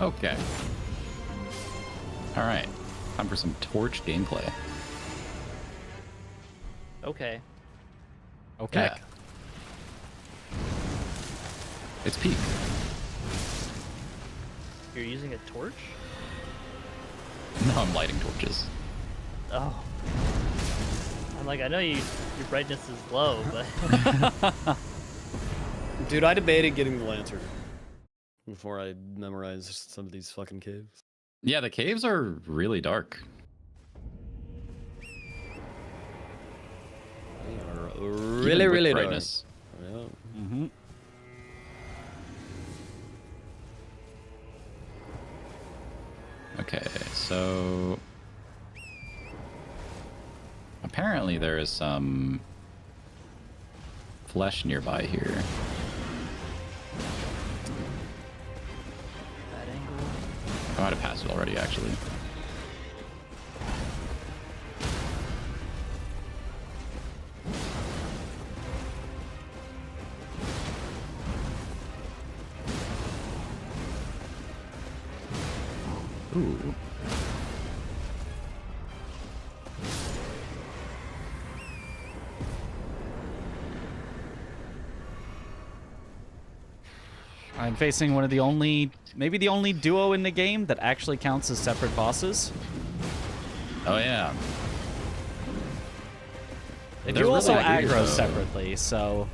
Okay. All right. Time for some Torch gameplay. Okay. Okay. Yeah. It's peak. You're using a torch? No, I'm lighting torches. Oh. I'm like, I know your brightness is low, but Dude, I debated getting the lantern before I memorized some of these fucking caves. Yeah, the caves are really dark. They are Even really, with really dark. brightness. Yeah. Mm-hmm. Okay, so apparently there is some flesh nearby here. that angle. I might have passed it already, actually. Ooh. I'm facing one of the only, maybe the only duo in the game that actually counts as separate bosses. Oh yeah. They They're do also really weird, aggro though. separately, so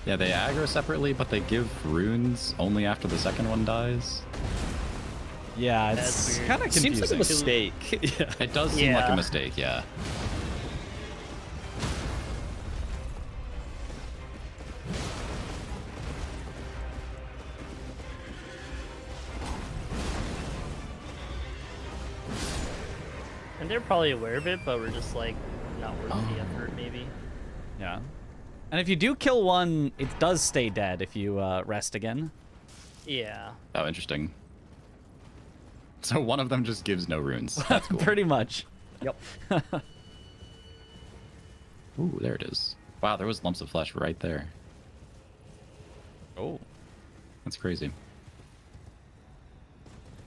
Yeah, they aggro separately, but they give runes only after the second one dies. yeah, That's it's weird. kind of confusing. Seems like a mistake. Yeah. It does seem like Yeah. a mistake, yeah. And they're probably aware of it, but we're just like not worth the effort, maybe. Yeah. And if you do kill one, it does stay dead if you rest again. Yeah. Oh, interesting. So one of them just gives no runes. That's cool. Pretty much. Yep. Ooh, there it is. Wow, there was lumps of flesh right there. Oh. That's crazy.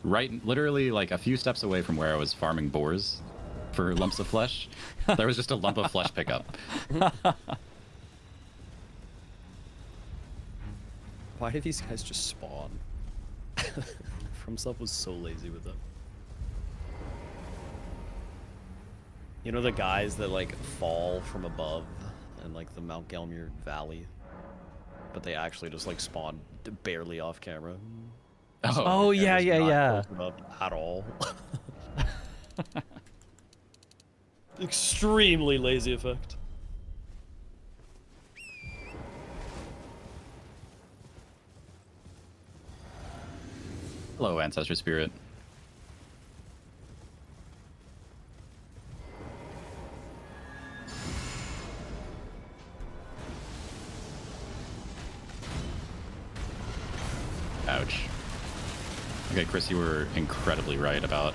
Right, literally like a few steps away from where I was farming boars for lumps of flesh, there was just a lump of flesh pickup. Why did these guys just spawn? FromSoft was so lazy with them. You know the guys that like fall from above in like the Mount Gelmir Valley, but they actually just like spawn barely off camera. Oh, yeah, Camera's yeah, not yeah. close enough at all. Extremely lazy effect. Hello, Ancestor Spirit. Ouch. Okay, Chris, you were incredibly right about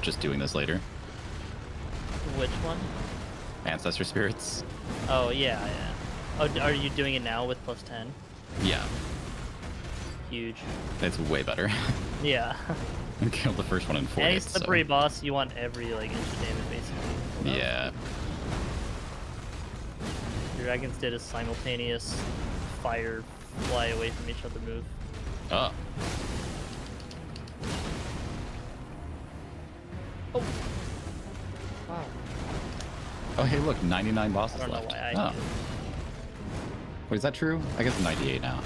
just doing this later. Which one? Ancestor Spirits. Oh, yeah, yeah. Oh, are you doing it now with +10? Yeah, Huge. it's way better. Yeah. I killed the first one in 4 Any hits. slippery boss, you want every like inch of damage basically. Yeah. The dragons did a simultaneous fire fly away from each other move. Oh. Wow. Oh, hey, look, 99 bosses I don't know left. why I Oh. did it. Wait, is that true? I guess 98 now.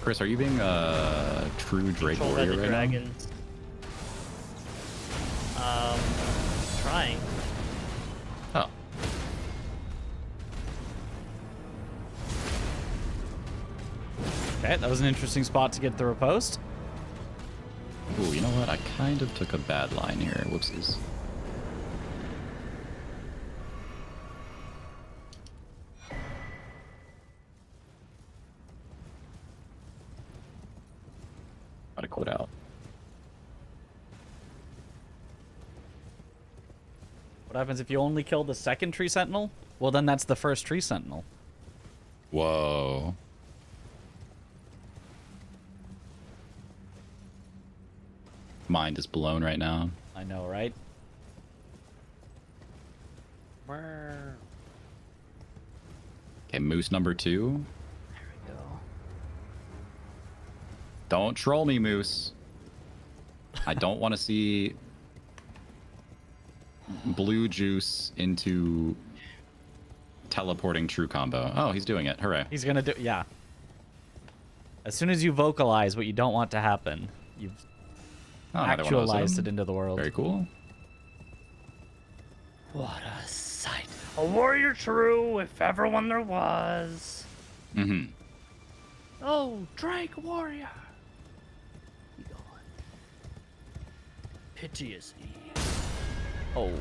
Chris, are you being a true Drake Controlled by warrior the right dragons. Trying. now? Oh. Okay, that was an interesting spot to get the riposte. Ooh, you know what? I kind of took a bad line here. Whoopsies. Gotta quit out. What happens if you only kill the second tree sentinel? Well, then that's the first tree sentinel. Whoa. Mind is blown right now. I know, right? Okay, moose number 2. There we go. Don't troll me, moose. I don't want to see blue juice into teleporting true combo. Oh, he's doing it. Hooray. He's gonna do, yeah. As soon as you vocalize what you don't want to happen, you've Oh, another one of those. actualized it into the world. Very cool. What a sight. A warrior true, if ever one there was. Mm-hmm. Oh, Drake warrior. Be gone. Piteously. Oh.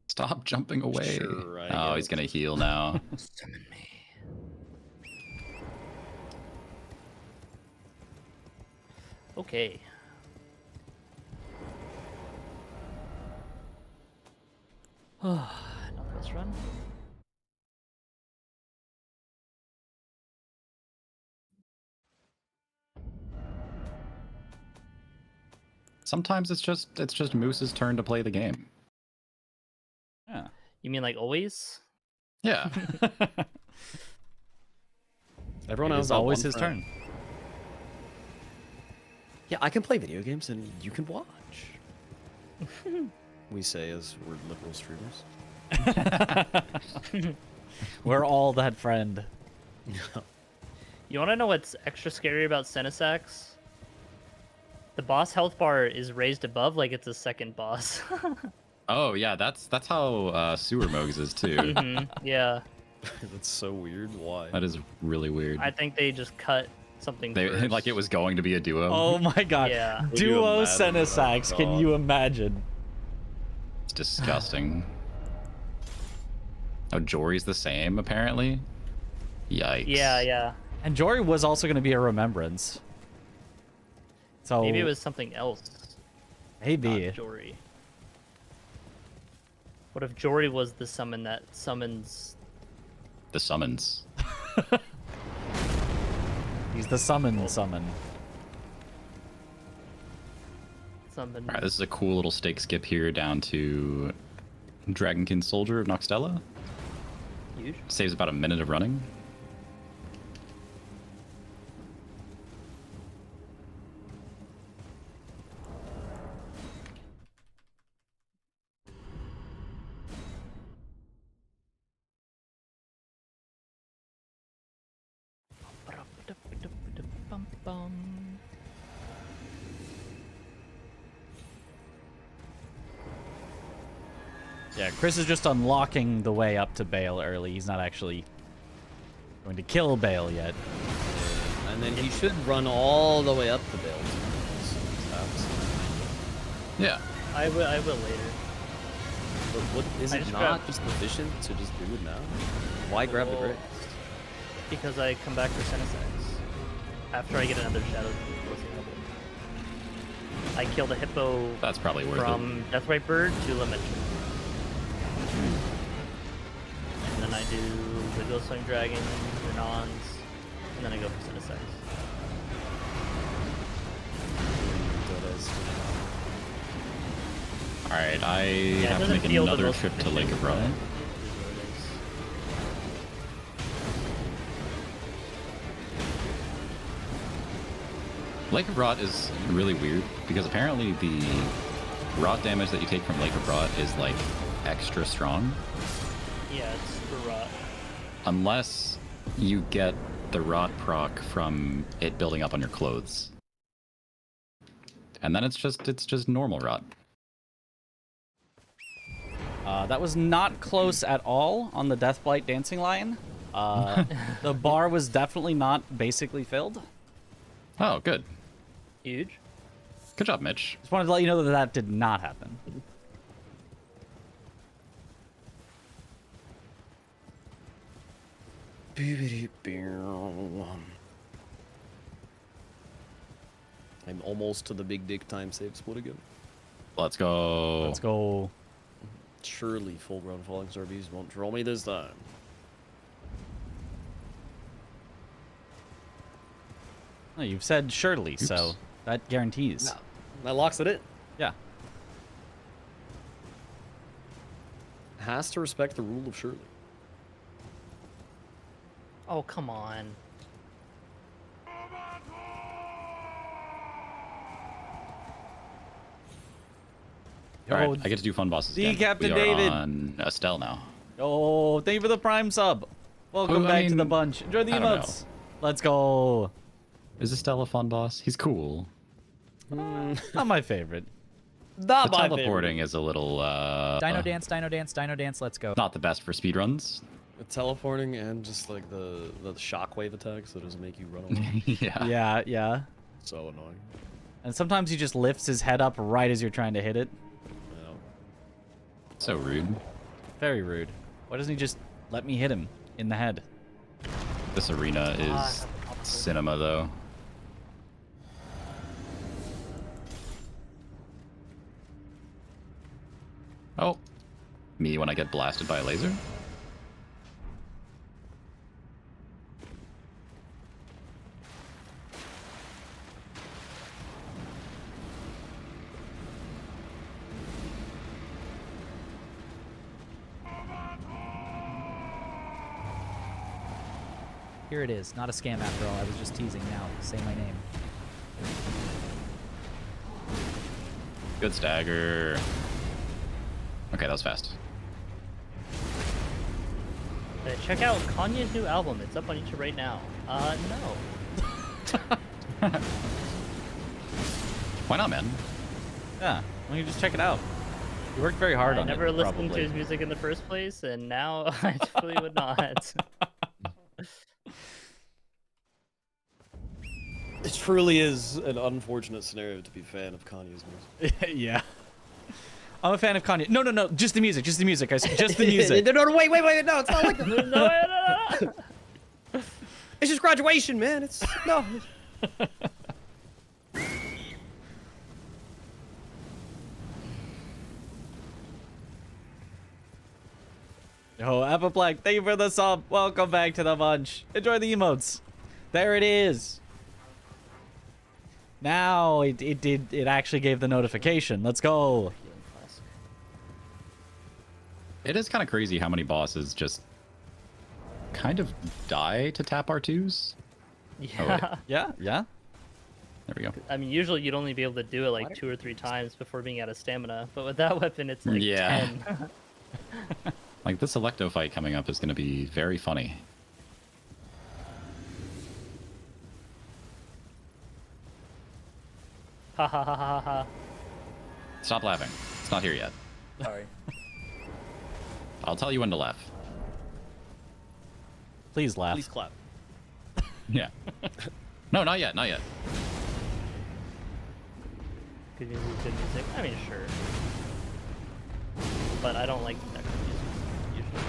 Stop jumping away. Sure, I Oh, get he's it. gonna heal now. Summon me. Okay. Northwest run. Sometimes it's just Moose's turn to play the game. Yeah. You mean like always? Yeah. Everyone else It's always his turn. Yeah, I can play video games and you can watch. We say as we're liberal streamers. We're all that friend. You want to know what's extra scary about Senesax? The boss health bar is raised above like it's a second boss. Oh yeah, that's how Sewer Mogs is too. Yeah. That's so weird. Why? That is really weird. I think they just cut something They first. like it was going to be a duo. Oh my god. Yeah. Would you Duo imagine? Senesax, Oh, can God. you imagine? It's disgusting. Oh, Jory's the same apparently. Yikes. Yeah. And Jory was also going to be a remembrance. So Maybe it was something else. maybe. Not Jory. What if Jory was the summon that summons? The summons. He's the summon. Summon. All right, this is a cool little stake skip here down to Dragonkin Soldier of Noxtella. Huge. Saves about a minute of running. Yeah, Chris is just unlocking the way up to Bale early. He's not actually going to kill Bale yet. And then he should run all the way up the build. Yeah. I will later. But what is I it just not grabbed- just efficient to just do it now? Why grab the Well, grace? Because I come back for Senesax. After I get another Shadow Closing level. I killed a hippo That's probably worth it. from Deathrite Bird to Lamenture. And then I do the Ghost Swing Dragon, Renons, and then I go for Senesax. All right, I it have to doesn't make feel the another most trip to Lake of efficient, Rot. but it is what it is. Lake of Rot is really weird because apparently the rot damage that you take from Lake of Rot is like extra strong. Yeah, it's for Rot. Unless you get the rot proc from it building up on your clothes. And then it's just normal rot. That was not close at all on the Deathblight Dancing Lion. The bar was definitely not basically filled. Oh, good. Huge. Good job, Mitch. Just wanted to let you know that that did not happen. I'm almost to the big dick time save split again. Let's go. Let's go. Surely full grown falling star bees won't troll me this time. Oh, you've said surely, Oops. so that guarantees. No, that locks it in. Yeah. Has to respect the rule of surely. Oh, come on. All right, Oh, I get to do fun bosses the again. Captain we are David. on Estelle now. Oh, thank you for the Prime sub. Welcome I back to the mean, bunch. Enjoy the I don't emotes. Let's go. Is Estelle a fun boss? He's cool. Not my favorite. Not The my teleporting is a little Dino dance, dino dance, dino dance. Let's go. not the best for speedruns. favorite. Teleporting and just like the shockwave attack so it doesn't make you run away. Yeah, yeah. So annoying. And sometimes he just lifts his head up right as you're trying to hit it. You know. So rude. Very rude. Why doesn't he just let me hit him in the head? This arena is cinema though. Oh. Me when I get blasted by a laser? Here it is. Not a scam after all. I was just teasing now. Say my name. Good stagger. Okay, that was fast. Check out Kanye's new album. It's up on YouTube right now. No. Why not, man? Yeah, why don't you just check it out? You worked very hard I on it. never listened probably. to his music in the first place, and now I definitely would not. It truly is an unfortunate scenario to be a fan of Kanye's music. Yeah. I'm a fan of Kanye. No, just the music, just the music. I said just the music. No, wait, no, it's not like no. It's just graduation, man. It's no. Oh, Apoplex, thank you for the sub. Welcome back to the bunch. Enjoy the emotes. There it is. Now it actually gave the notification. Let's go. It is kind of crazy how many bosses just kind of die to tap R2s. Yeah. Yeah. There we go. I mean, usually you'd only be able to do it like 2 or 3 times before being out of stamina, but with that weapon, it's like 10. Like this Electo fight coming up is going to be very funny. Ha ha ha ha ha. Stop laughing. It's not here yet. Sorry. I'll tell you when to laugh. Please laugh. Please clap. Yeah. No, not yet. Not yet. Good music, good music. I mean, sure. But I don't like that kind of music usually.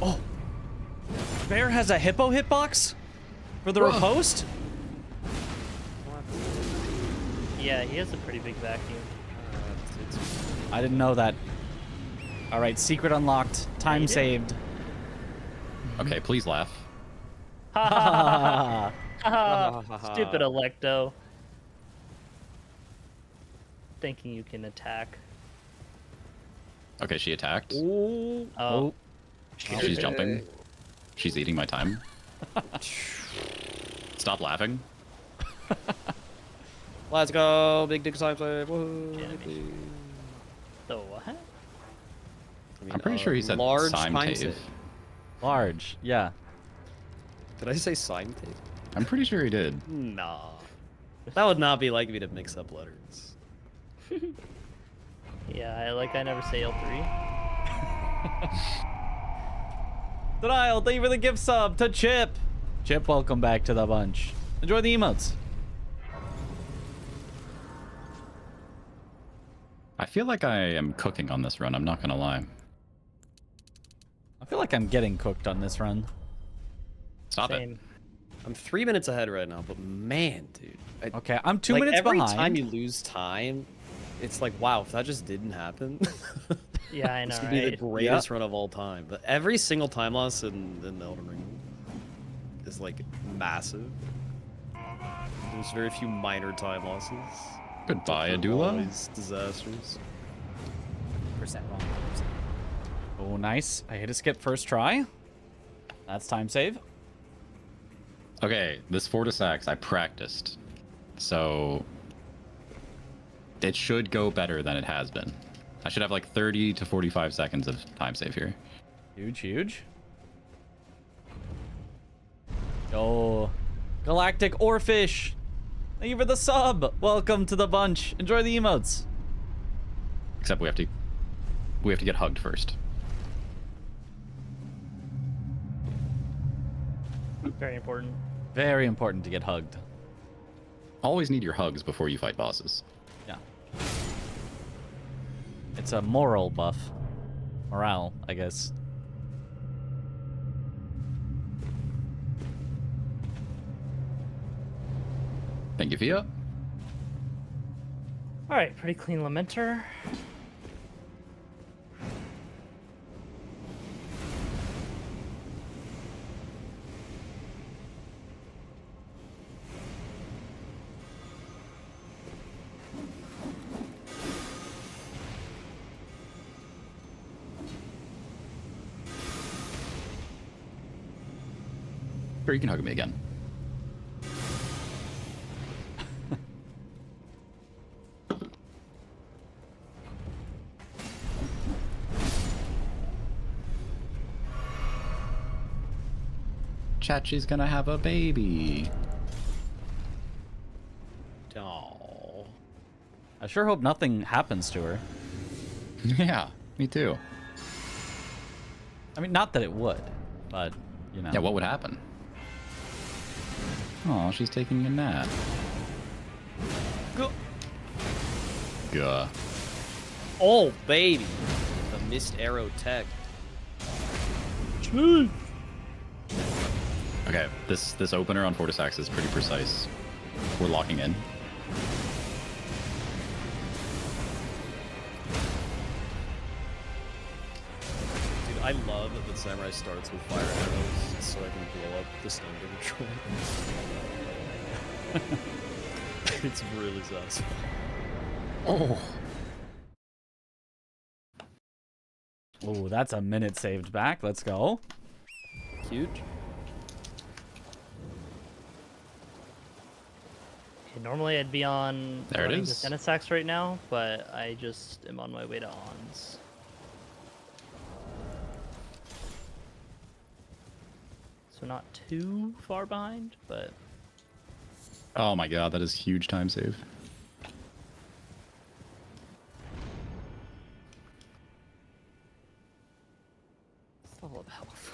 Oh. Bear has a hippo hitbox for the riposte? Yeah, he has a pretty big vacuum. I didn't know that. All right, secret unlocked. Time you did. saved. Okay, please laugh. Ha ha ha ha! Stupid Electo. Thinking you can attack. Okay, she attacked. Ooh. Oh. She's jumping. She's eating my time. Stop laughing. Let's go, big dick time save. Yeah, the what? I mean, I'm pretty sure he said large time time save. save. Large, yeah. Did I say sign tape? I'm pretty sure he did. Nah. That would not be like me to mix up letters. Yeah, I never say L3. Denial, thank you for the gift sub to Chip. Chip, welcome back to the bunch. Enjoy the emotes. I feel like I am cooking on this run. I'm not gonna lie. I feel like I'm getting cooked on this run. Stop it. Same. I'm 3 minutes ahead right now, but man, dude. Okay, I'm 2 like, minutes every behind. time you lose time, it's like, wow, if that just didn't happen. Yeah, I know, This could be the right? greatest run of all time. But every single time loss in Elden Ring is like massive. There's very few minor time losses. Goodbye, They're Adula. always disasters. Percent wrong. Oh, nice. I hit a skip first try. That's time save. Okay, this Fortis Axe I practiced, so it should go better than it has been. I should have like 30 to 45 seconds of time save here. Huge, huge. Yo, Galactic Oarfish. Thank you for the sub. Welcome to the bunch. Enjoy the emotes. Except we have to get hugged first. Very important. Very important to get hugged. Always need your hugs before you fight bosses. Yeah. It's a moral buff. Morale, I guess. Thank you, Fia. Alright, pretty clean Lamenter. Sure, you can hug me again. Chachi's gonna have a baby. Oh. I sure hope nothing happens to her. Yeah, me too. I mean, not that it would, but, you know. Yeah, what would happen? Oh, she's taking a nap. Go. Gah. Oh, baby. The missed arrow tech. Okay, this opener on Fortisax is pretty precise. We're locking in. Dude, I love that the samurai starts with fire arrows so I can blow up the stone control. It's really satisfying. Oh. Oh, that's a minute saved back. Let's go. Huge. Okay, normally I'd be on There it running is. the Genesax right now, but I just am on my way to Ons. So not too far behind, but Oh my god, that is huge time save. it's level of health.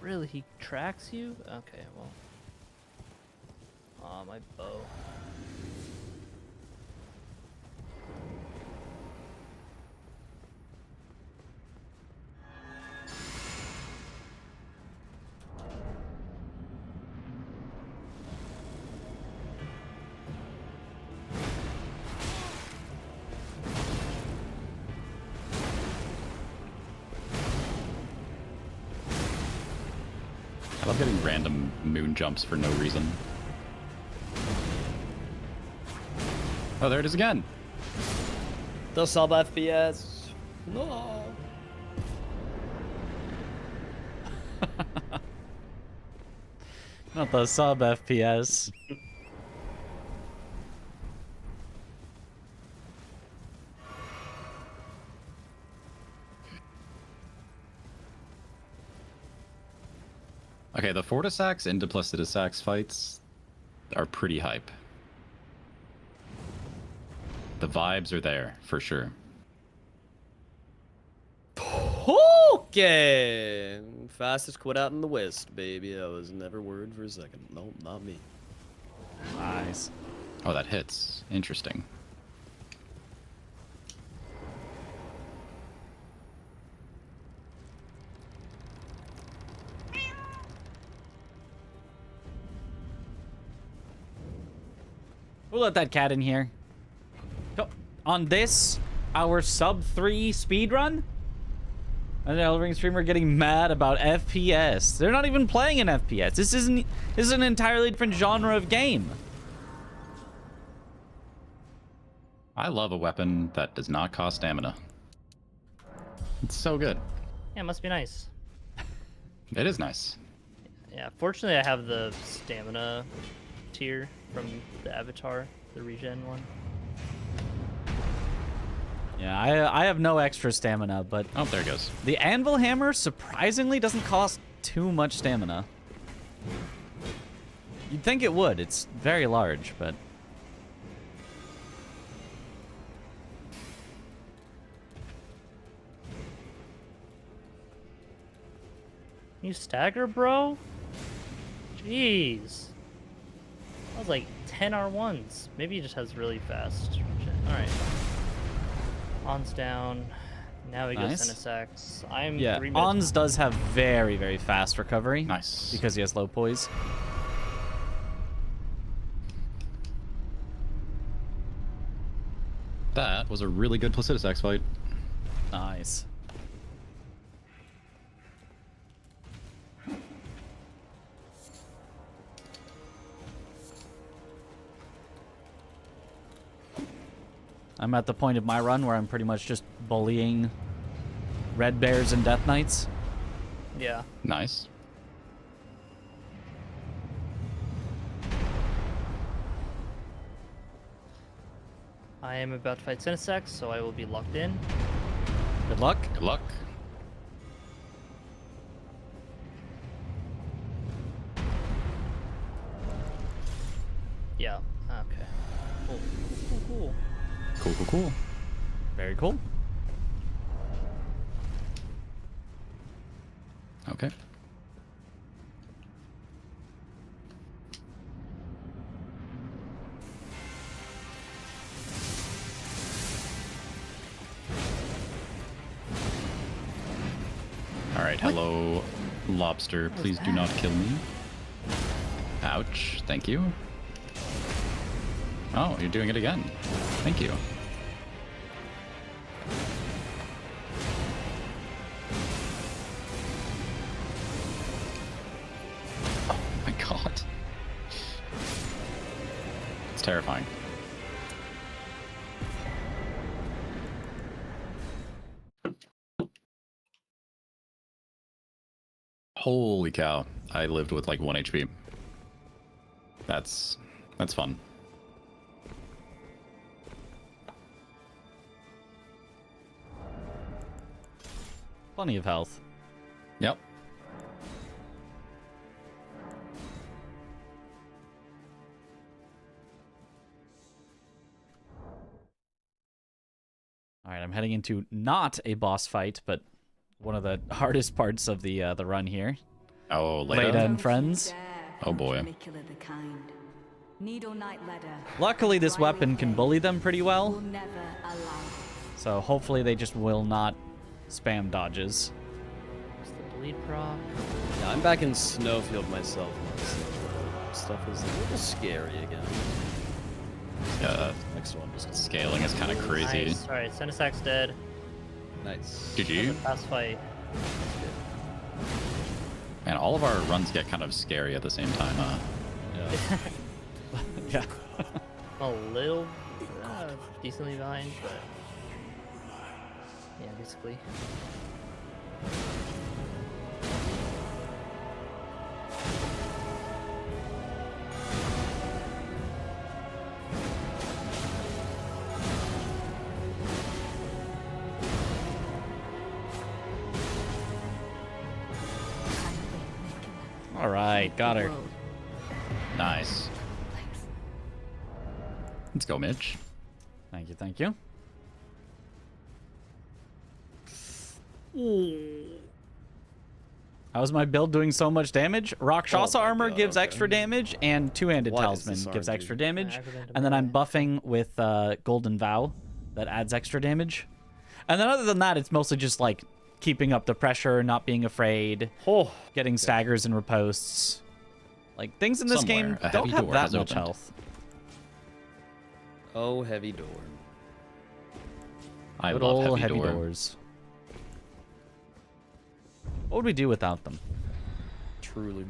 Really, he tracks you? Okay, well. Aw, my bow. I love getting random moon jumps for no reason. Oh, there it is again. The sub FPS. No. Not the sub FPS. Okay, the Fortisax and Duplicisax fights are pretty hype. The vibes are there, for sure. Okay. Fastest quit out in the West, baby. I was never worried for a second. Nope, not me. Nice. Oh, that hits. Interesting. We'll let that cat in here. So, on this, our sub 3 speedrun, an Elden Ring streamer getting mad about FPS. They're not even playing an FPS. This is an entirely different genre of game. I love a weapon that does not cost stamina. It's so good. Yeah, it must be nice. It is nice. Yeah, fortunately I have the stamina tier from the Avatar, the regen one. Yeah, I have no extra stamina, but Oh, there it goes. the Anvil Hammer surprisingly doesn't cost too much stamina. You'd think it would. It's very large, but... You stagger, bro? Jeez. That was like 10 R1s. Maybe he just has really fast regen. Alright. On's down. Now he goes Nice. Genesax. I'm Yeah, 3 minutes. Ons does have very, very fast recovery. Nice. Because he has low poise. That was a really good Placidusax fight. Nice. I'm at the point of my run where I'm pretty much just bullying red bears and death knights. Yeah. Nice. I am about to fight Cinesex, so I will be locked in. Good luck. Good luck. Yeah. Okay. Cool. Cool. Cool, cool, cool. Very cool. Okay. All right, hello, lobster. Please do not kill me. Ouch. Thank you. Oh, you're doing it again. Thank you. Oh my god. It's terrifying. Holy cow. I lived with like 1 HP. That's fun. Plenty of health. Yep. All right, I'm heading into not a boss fight, but one of the hardest parts of the run here. Oh, Leda Leda. and friends. Oh boy. Luckily, this weapon can bully them pretty well. So hopefully they just will not spam dodges. What's the bleed proc? Yeah, I'm back in Snowfield myself. Stuff is a little scary again. Yeah, Next one. Just scaling is kind of crazy. Nice. All right, Cinesex dead. nice. GG. Last fight. Man, all of our runs get kind of scary at the same time, huh? Yeah. Yeah. A little decently behind, but yeah, basically. All right, got her. Nice. Let's go, Mitch. Thank you, thank you. How's my build doing so much damage? Rakshasa armor gives extra damage, and two-handed What is talisman this gives arm, extra dude? damage. And then I'm buffing with Golden Vow that adds extra damage. And then other than that, it's mostly just like keeping up the pressure, not being afraid, Oh, getting staggers and riposts. Like things in this Somewhere, game a don't heavy have door that has much opened. health. oh, heavy door. I Good love old heavy door. doors. What would we do without them? Truly.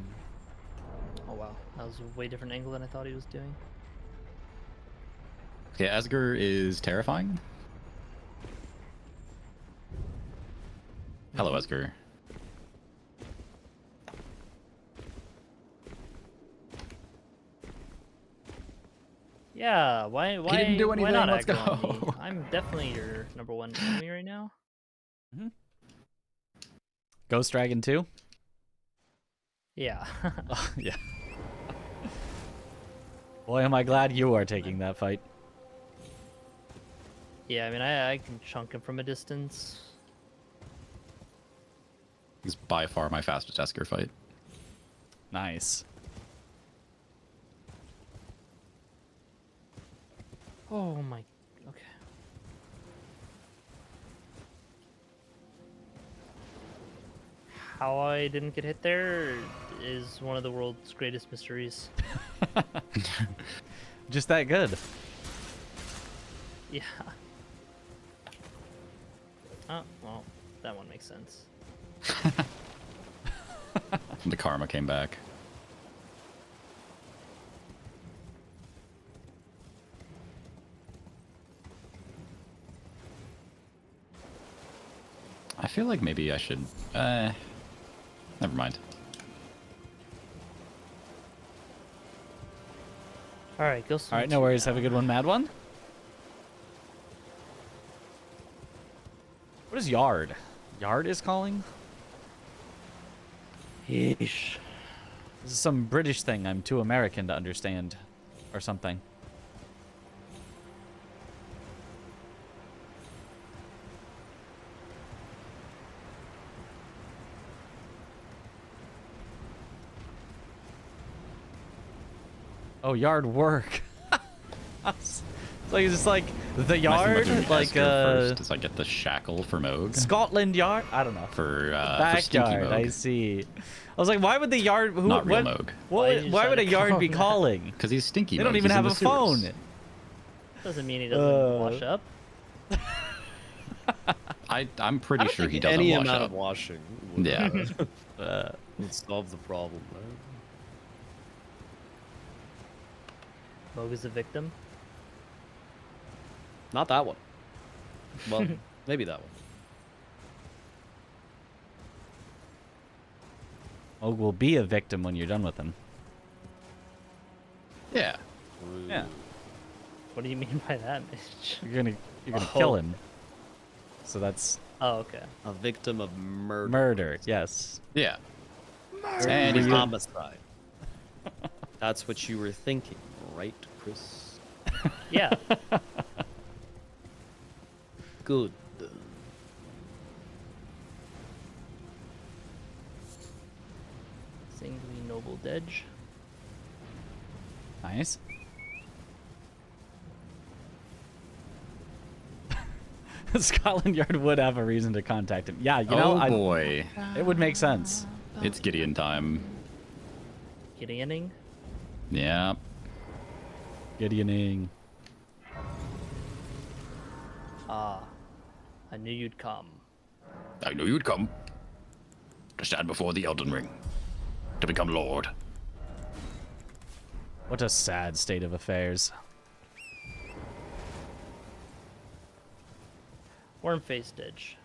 Oh wow, that was a way different angle than I thought he was doing. Okay, Asger is terrifying. Hello, Asger. Yeah, why didn't do why anything, not let's aggro on go. me? I'm definitely your #1 enemy right now. Ghost Dragon 2? Yeah. Yeah. Boy, am I glad you are taking that fight. Yeah, I mean I can chunk him from a distance. He's by far my fastest Asger fight. Nice. Oh my, okay. How I didn't get hit there is one of the world's greatest mysteries. Just that good. Yeah. Oh, well, that one makes sense. The karma came back. I feel like maybe I should. Never mind. All right, go. All right, no worries. Have a good one, Mad One. What is Yard? Yard is calling? Yeesh. This is some British thing I'm too American to understand. Or something. Oh, yard work. It's like the yard, like first, as I get the shackle for Moog. Scotland Yard. I don't know. For backyard. I see. I was like, why would the yard? Who, Not real what, Moog. Why would a yard be calling? Because he's stinky. They don't Moog. even He's have in a the sewers. phone. Doesn't mean he doesn't wash up. I'm pretty sure he think doesn't any wash amount up. of washing Yeah. would solve the problem. Right? Moog is a victim. Not that one. Well, maybe that one. Moog will be a victim when you're done with him. Yeah. Yeah. What do you mean by that, Mitch? You're gonna kill him. So that's Oh, okay. A victim of murder. murder. Yes. Yeah. And And homicide. That's what you were thinking, right, Chris? Yeah. Good. Singly noble Dedge. Nice. Scotland Yard would have a reason to contact him. Yeah, you know, oh boy, it would make sense. it's Gideon time. Gideoning. Yeah. Gideoning. Ah, I knew you'd come. I knew you'd come to stand before the Elden Ring to become Lord. What a sad state of affairs. Worm-faced Dedge.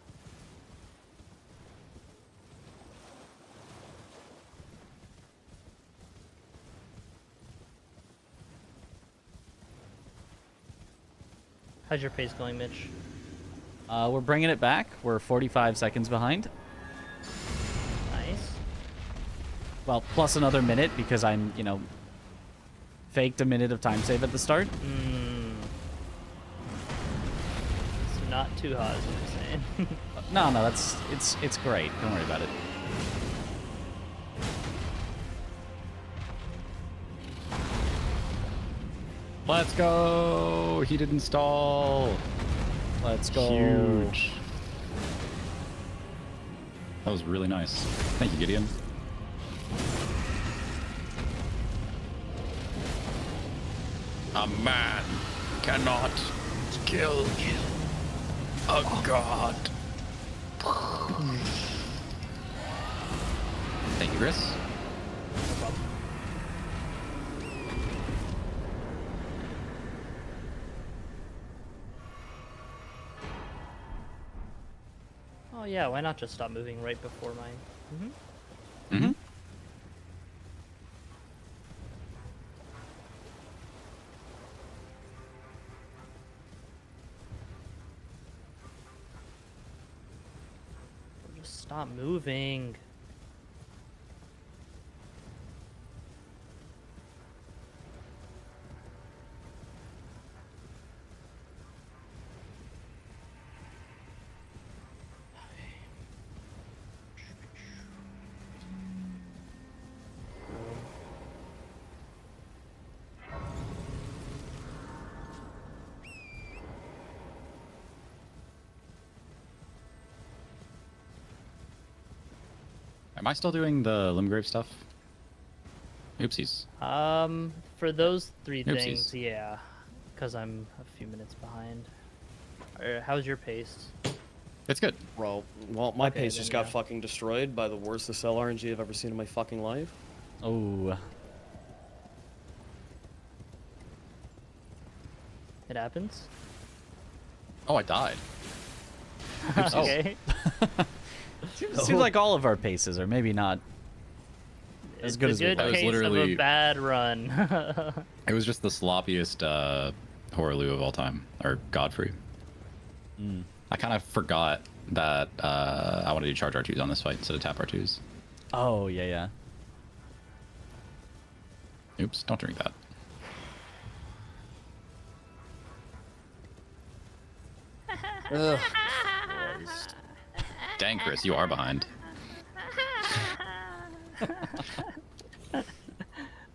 How's your pace going, Mitch? We're bringing it back. We're 45 seconds behind. Nice. Well, plus another minute because I'm, you know, faked a minute of time save at the start. It's not too hot, is what you're saying. No, that's it's great. Don't worry about it. Let's go! He didn't stall. Let's go. Huge. That was really nice. Thank you, Gideon. A man cannot kill a god. Thank you, Chris. Oh yeah, why not just stop moving right before mine? Mm-hmm. Just stop moving. Am I still doing the Limgrave stuff? Oopsies. For those three Oopsies. things, yeah, because I'm a few minutes behind. How's your pace? It's good. Bro, well, my Okay, pace then just got yeah. fucking destroyed by the worst SL RNG I've ever seen in my fucking life. Oh. It happens. Oh, I died. Okay. Seems like all of our paces are maybe not as good as we good thought. was case of literally- a bad run. It was just the sloppiest Horaloo of all time, or Godfrey. I kind of forgot that I wanted to charge R2s on this fight instead of tap R2s. Oh, yeah, yeah. Oops, don't drink that. Ugh. Dang, Chris, you are behind.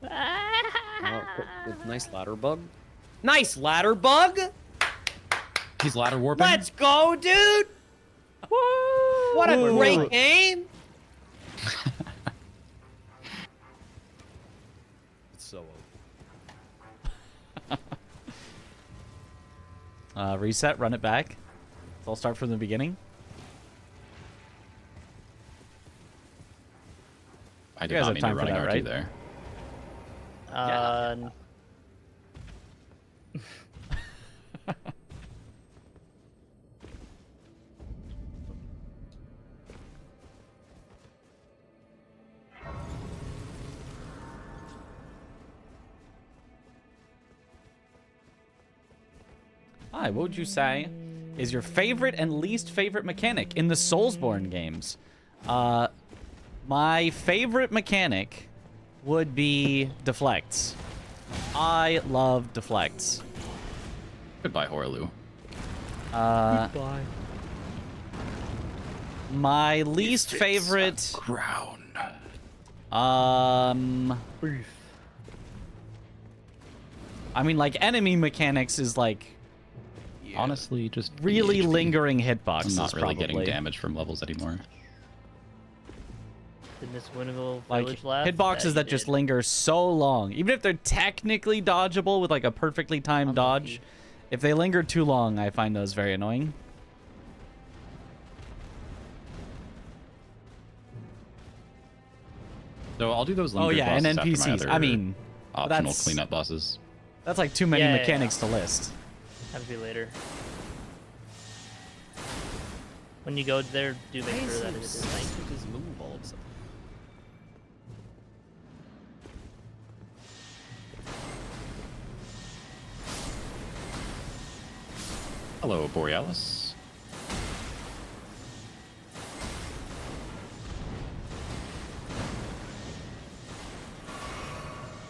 Oh, nice ladder bug. Nice ladder bug! He's ladder warping. Let's go, dude! Woo! What a Whoa. great game! It's so open. Reset, run it back. So I'll start from the beginning. I You did guys not have mean time to for running that, R2 right? there. Hi, what would you say is your favorite and least favorite mechanic in the Soulsborne games? My favorite mechanic would be deflects. I love deflects. Goodbye, Horaloo. Goodbye. My least favorite, Ground. I mean, like, enemy mechanics is like Honestly, just really HP. lingering I'm hitboxes. not really probably. getting damage from levels anymore. Did Miss Winnable Like Village laugh? hitboxes you that just did. linger so long, even if they're technically dodgeable with like a perfectly timed dodge. If they linger too long, I find those very annoying. So I'll do those Oh linger yeah, and bosses after my NPCs. other I mean, optional that's- cleanup bosses. that's like too many Yeah, yeah, mechanics to list. Have to be later. When you go there, do make sure that it is nice. Look at his move all of a sudden. Hello, Borealis.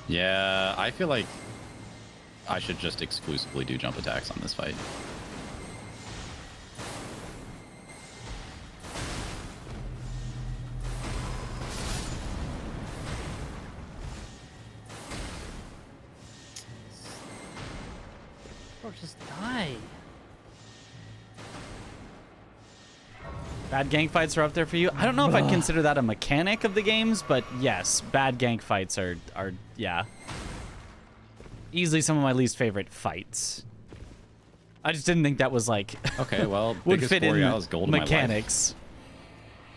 Yeah, I feel like I should just exclusively do jump attacks on this fight. Or just die. Bad gank fights are up there for you. I don't know if I'd consider that a mechanic of the games, but yes, bad gank fights are yeah. Easily some of my least favorite fights. I just didn't think that was like Okay, well, would biggest fit in Borealis gold in my life. mechanics.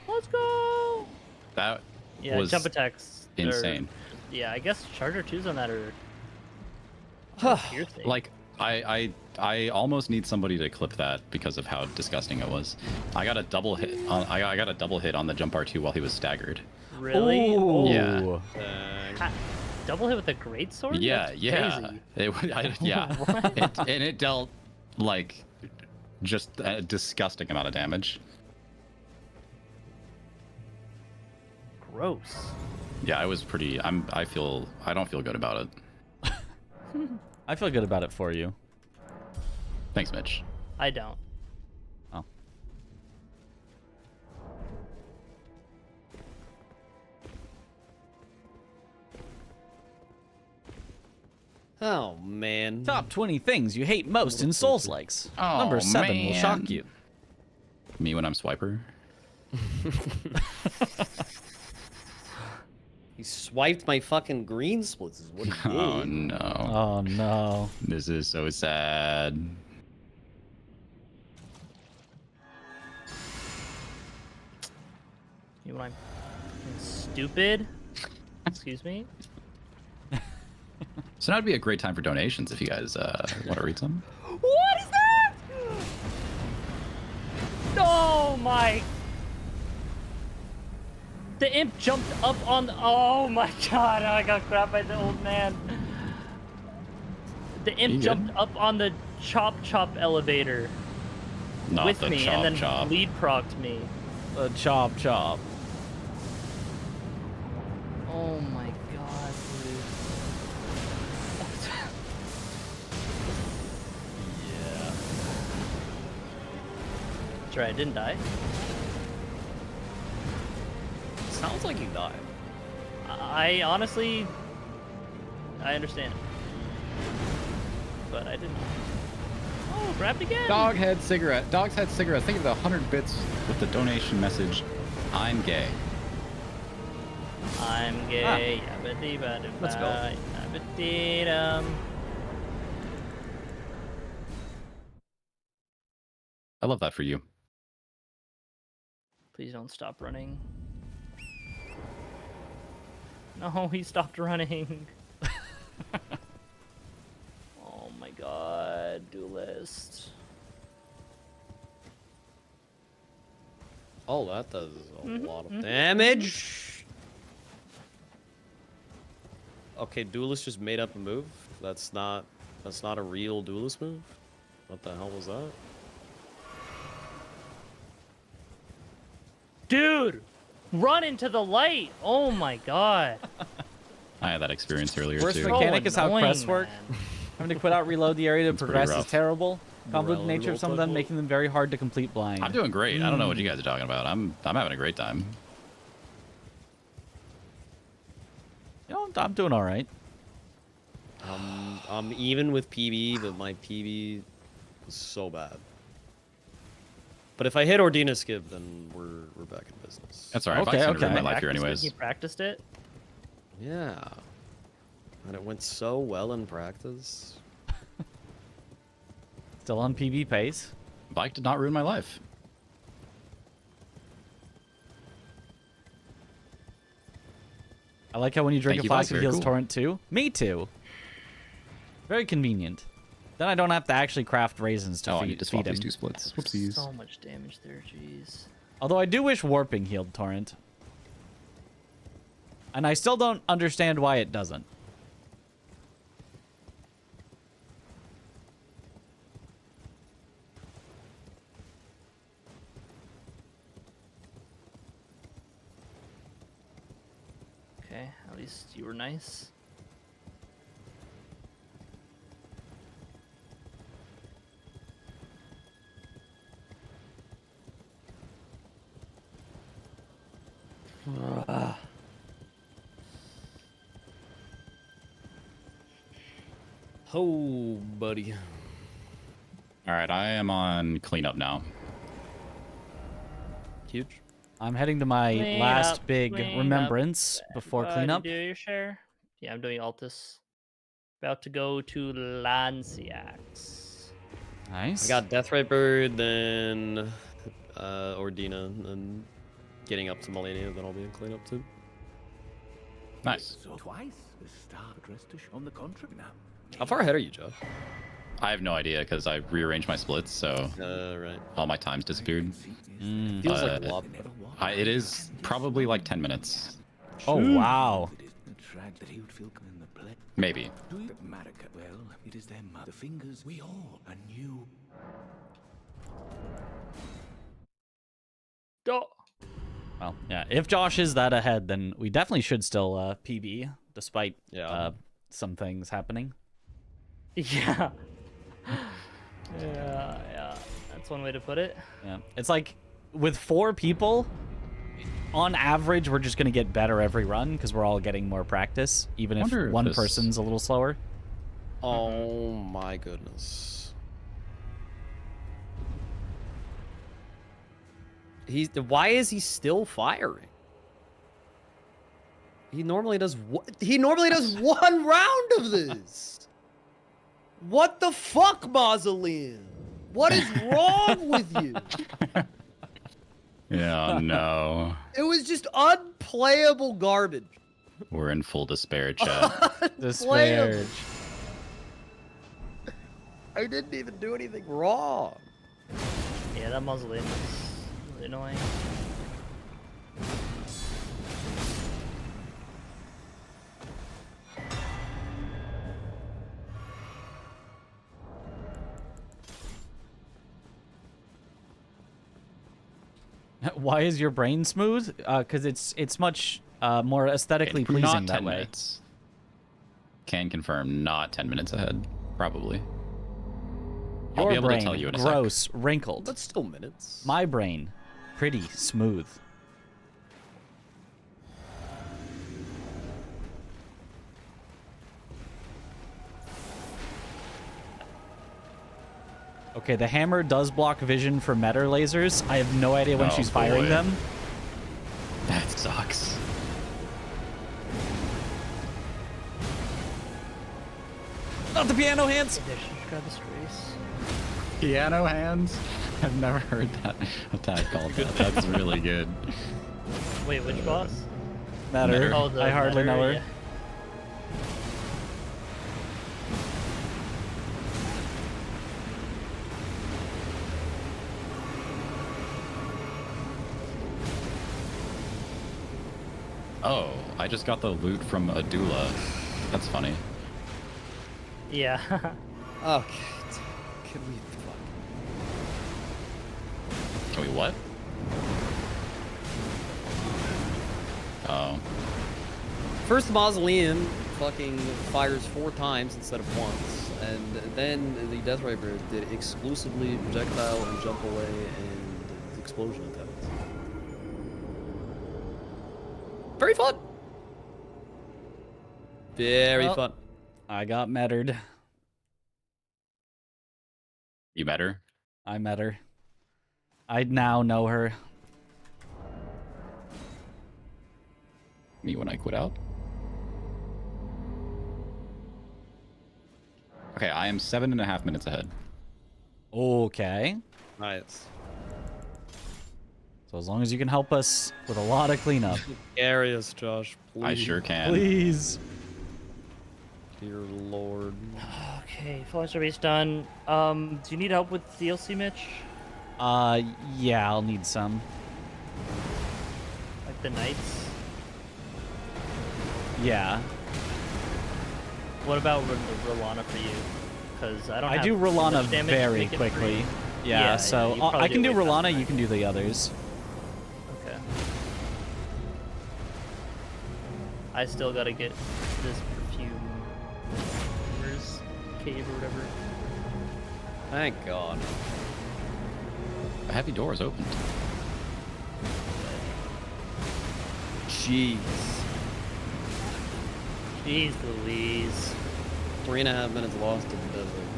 Let's go! That Yeah, was jump attacks. are- insane. yeah, I guess Charger 2s on that are piercing. Like, I almost need somebody to clip that because of how disgusting it was. I got a double hit. I got a double hit on the jump R2 while he was staggered. Really? Ooh. Yeah. Ha- double hit with a great sword? Yeah, That's yeah, crazy. yeah. And it dealt like just a disgusting amount of damage. Gross. Yeah, I was pretty. I don't feel good about it. I feel good about it for you. Thanks, Mitch. I don't. Oh. Oh, man. Top 20 things you hate most in Souls-likes. Oh, Number 7 will man. shock you. Me when I'm swiper. He swiped my fucking green splits is what he did. Oh no. Oh no. This is so sad. You know what I'm stupid? Excuse me? So now would be a great time for donations if you guys want to read some. What is that? No! Oh my! The imp jumped up on. Oh my god! I got grabbed by the old man. The imp jumped up on the chop elevator Not with the me, chop and then chop. lead procced me. The chop chop. Oh my god, dude. Yeah. That's right, I didn't die. Sounds like you died. I honestly, I understand. But I didn't. Oh, grabbed again. Dogs had cigarettes. Think of the 100 bits with the donation message. I'm gay. I'm gay. Let's go. I love that for you. Please don't stop running. No, he stopped running. Oh my god, duelist. Oh, that does a lot of damage. Okay, duelist just made up a move. That's not a real duelist move. What the hell was that? Dude, run into the light. Oh my god. I had that experience earlier Worst too. mechanic is how annoying, quests work. man. Having to quit out, reload the area to pretty progress is rough. terrible. Convoluted nature of some of them, Reload. making them very hard to complete blind. I'm doing great. I don't know what you guys are talking about. I'm having a great time. You know, I'm doing all right. I'm even with PB, but my PB is so bad. But if I hit Ordina skip, then we're back in business. That's all right. Okay, I've okay. my life here Practiced it? anyways. He practiced it? Yeah. And it went so well in practice. Still on PB pace. Bike did not ruin my life. I like how when you drink Thank a you, flask, Mike. it Very heals cool. torrent too. Me too. Very convenient. Then I don't have to actually craft raisins to Oh, I need to feed swap him. these two splits. Whoopsies. So much damage there, jeez. Although I do wish warping healed torrent. And I still don't understand why it doesn't. Okay, at least you were nice. Oh, buddy. All right, I am on cleanup now. Huge. I'm heading to my Clean last up, big clean remembrance before Everybody cleanup. Do your share. Yeah, I'm doing Altus. About to go to Lanciax. Nice. I got Deathrite Bird, then Ordina, and getting up to Melania, then I'll be in cleanup too. Nice. So twice the star addressed to show on the contract now. How far ahead are you, Josh? I have no idea because I rearranged my splits, so Right. all my times disappeared. Feels like a lot. It is probably like 10 minutes. Oh, wow. It is the track that he would feel in the play. Maybe. Do you Marika? Well, it is them. The fingers we all anew. Well, yeah. If Josh is that ahead, then we definitely should still PB, despite some things happening. Yeah. Yeah. That's one way to put it. Yeah. It's like with 4 people, on average, we're just going to get better every run because we're all getting more practice, even if Wonder if one this- person's a little slower. Oh my goodness. Why is he still firing? He normally does one round of this. What the fuck, Mausoleum? What is wrong with you? Yeah, no. It was just unplayable garbage. We're in full despair, chat. Despair. I didn't even do anything wrong. Yeah, that mausoleum is annoying. Why is your brain smooth? Because it's much more aesthetically Not pleasing 10 that way. minutes. Can confirm, not 10 minutes ahead, probably. I'll Your be able brain, to tell you in a gross, wrinkled. But still minutes. My brain, pretty smooth. Okay, the hammer does block vision for meter lasers. I have no idea when Oh, she's firing boy. them. That sucks. Not the piano hands! Maybe I should try this race. Piano hands? I've never heard that attack called that. That's really good. Wait, which boss? Meter. Oh, the I hardly Meter, know her. yeah. Oh, I just got the loot from Adula. That's funny. Yeah. Okay. Can we? Can we what? Oh. First, the Mausoleum fucking fires 4 times instead of once, and then the Death Rider did exclusively projectile and jump away and explosion attempts. Very fun. Very Well, fun. I got mettered. You met her? I met her. I now know her. Me when I quit out? Okay, I am 7.5 minutes ahead. Okay. Nice. So as long as you can help us with a lot of cleanup. Carry us, Josh. Please. I sure can. Please. Dear Lord. Okay, full race done. Do you need help with DLC, Mitch? Yeah, I'll need some. Like the knights? Yeah. What about Rolana for you? Because I don't. I have do too much Rolana damage to very make it quickly. free. Yeah, so you I probably can do it way faster Rolana, than you can do the others. Okay. I still gotta get this perfume. Where's cave or whatever? Thank God. A heavy door is opened. Jeez. Jeez Louise. 3.5 minutes lost in the desert.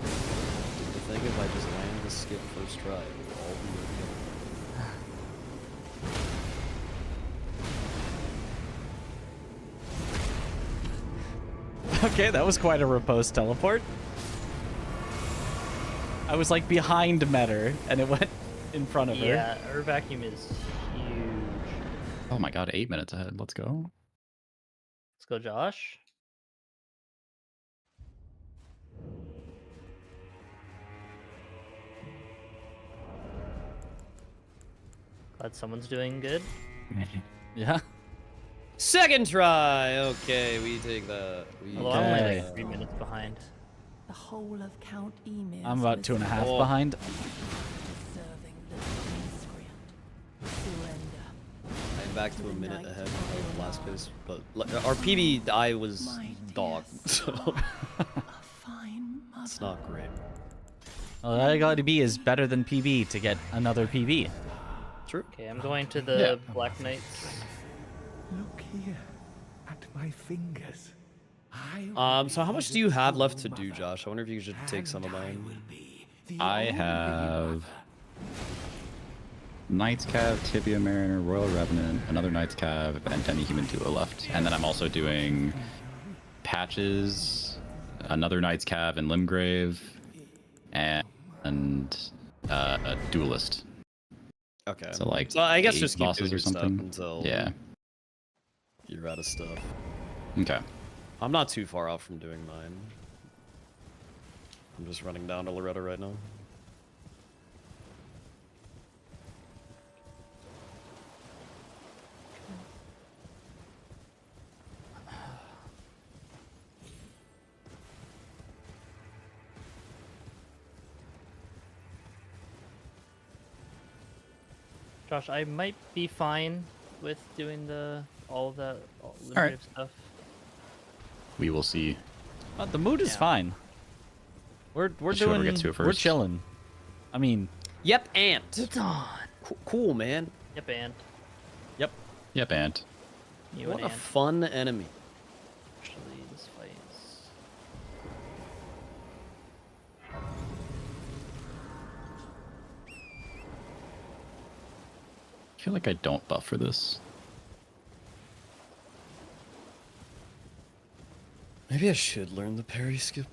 I think if I just land the skip first try, it will all be okay. Okay, that was quite a repose teleport. I was like behind Metter, and it went in front of her. Yeah, her vacuum is huge. Oh my god, 8 minutes ahead. Let's go. Let's go, Josh. Glad someone's doing good. Yeah. Second try. Okay, we take that. Although I'm only Okay. like 3 minutes behind. The whole of Count Emir's I'm about 2.5 Oh. behind. Serving the miscreant. Surrender. I'm back to a minute ahead of the last pace, but our PB was dog, so A fine mother. it's not great. Well, that gotta be is better than PB to get another PB. True. Okay, I'm going to the Black Knights. Look here at my fingers. So how much do you have left to do, Josh? I wonder if you should take some of mine. I have Knight's Cav, Tibia Mariner, Royal Revenant, another Knight's Cav, and Demi-Human Duo left. And then I'm also doing Patches, another Knight's Cav and Limgrave, and a Duelist. Okay. So like So I guess 8 just keep bosses doing or your stuff something. until Yeah. you're out of stuff. Okay. I'm not too far off from doing mine. I'm just running down to Loretta right now. Josh, I might be fine with doing all limited stuff. We will see. The mood is Yeah. fine. We're Just whoever doing gets to it we're first. chilling. I mean, Yep, Ant. It's on. Cool, man. Yep, and Yep, Ant. you What and a Ant. fun enemy. Actually, this fight is... I feel like I don't buff for this. Maybe I should learn the parry skip.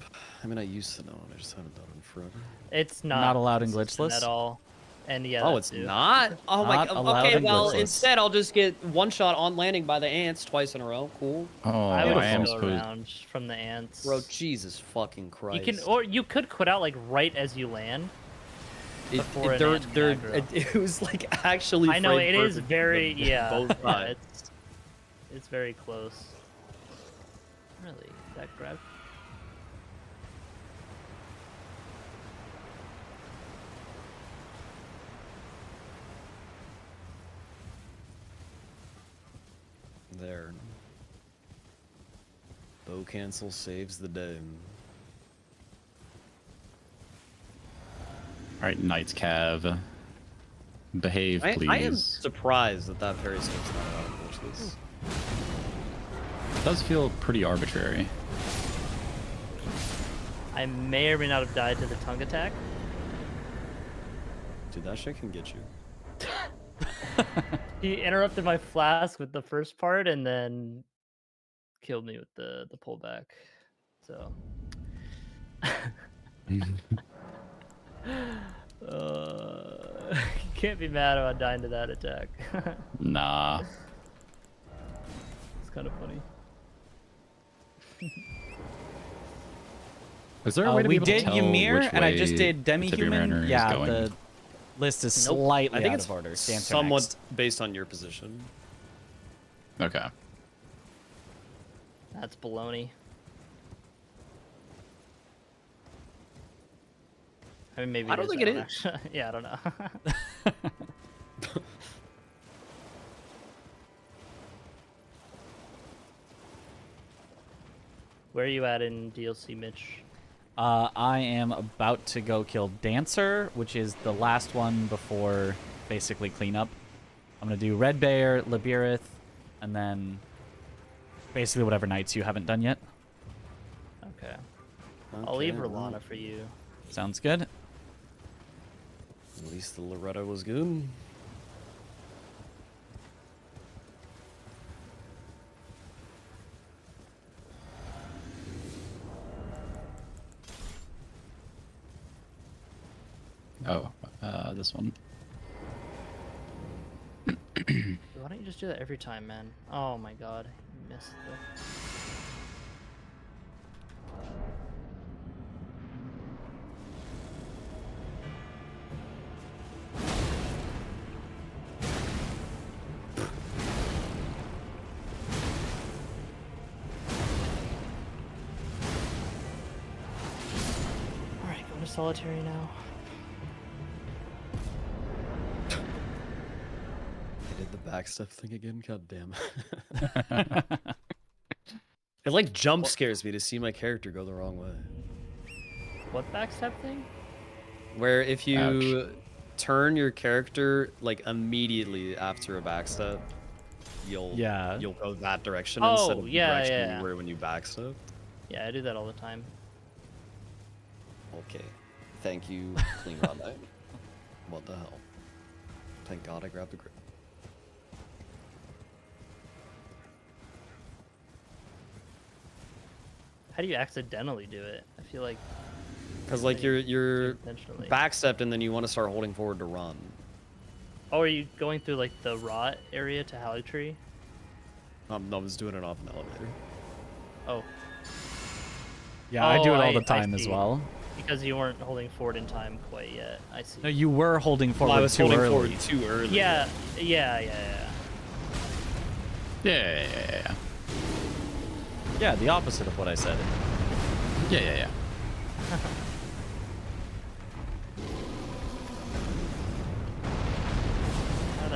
I mean, I used to know it. I just haven't done it in forever. It's Not allowed in consistent Glitchless? at all. And yeah, Oh, that it's too. not? Oh my Not god. allowed Okay, in well, Glitchless. instead I'll just get one shot on landing by the ants twice in a row. Cool. Oh, I would I am go supposed. around from the ants. Bro, Jesus fucking Christ. you can, or you could quit out like right as you land. before an ant can aggro. it was like actually. I know frame it is perfect very from yeah. Both yeah, sides. it's very close. Really, that grab. There. Bow cancel saves the day. All right, Knights Cav. Behave, please. I am surprised that that parry skip's not out of Glitchless. It does feel pretty arbitrary. I may or may not have died to the tongue attack. Dude, that shit can get you. He interrupted my flask with the first part and then killed me with the pullback. So. You can't be mad about dying to that attack. Nah. It's kind of funny. Is there a way to be we able to did tell Ymir, which and I way just did Tibia Mariner Demi-Human. is Yeah, going? the list is Nope. slightly I think out it's of order. Dancer somewhat next. based on your position. Okay. That's baloney. I mean, maybe I don't is, think it is. actually. Yeah, I don't know. Where are you at in DLC, Mitch? I am about to go kill Dancer, which is the last one before basically cleanup. I'm gonna do Red Bear, Labirith, and then basically whatever knights you haven't done yet. Okay. I'll leave Okay, Rolana well, for you. Sounds good. At least the Loretta was good. Oh, this one. Why don't you just do that every time, man? Oh my god. You missed the... Alright, going to solitary now. I did the backstep thing again. God damn. It like jump scares me to see my character go the wrong way. What backstep thing? Where if you turn your character like immediately after a backstep, you'll go that direction instead of the direction you were when you backstep. Yeah, I do that all the time. Okay. Thank you, Clean Rod Knight. What the hell? Thank God I grabbed the grip. How do you accidentally do it? I feel like Because like you're intentionally. backstepped and then you want to start holding forward to run. Oh, are you going through like the rot area to Haligtree? No, I was doing it off an elevator. Oh. Yeah, I do it all the I time as see. well. Because you weren't holding forward in time quite yet. I see. No, you were holding forward Well, I was too holding early. forward too early. Yeah. Yeah. Yeah, the opposite of what I said. Yeah. How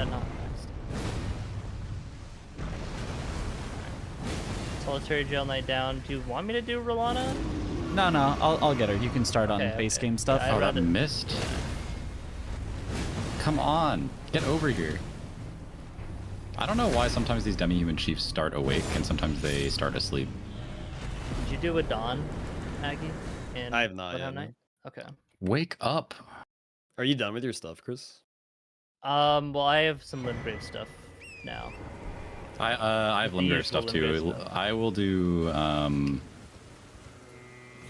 Solitary Jail Knight down. Do you want me to do Rolana? No, I'll get her. You can start on Okay, base okay. game stuff. Yeah, Oh, I'd that rather- missed. Come on, get over here. I don't know why sometimes these demi-human chiefs start awake and sometimes they start asleep. Did you do a Dawn, Aggie? And I have not Bloodhound yet, no. Knight? Okay. Wake up. Are you done with your stuff, Chris? Well, I have some Limgrave stuff now. I have The Limgrave usual stuff too. Limgrave stuff. I will do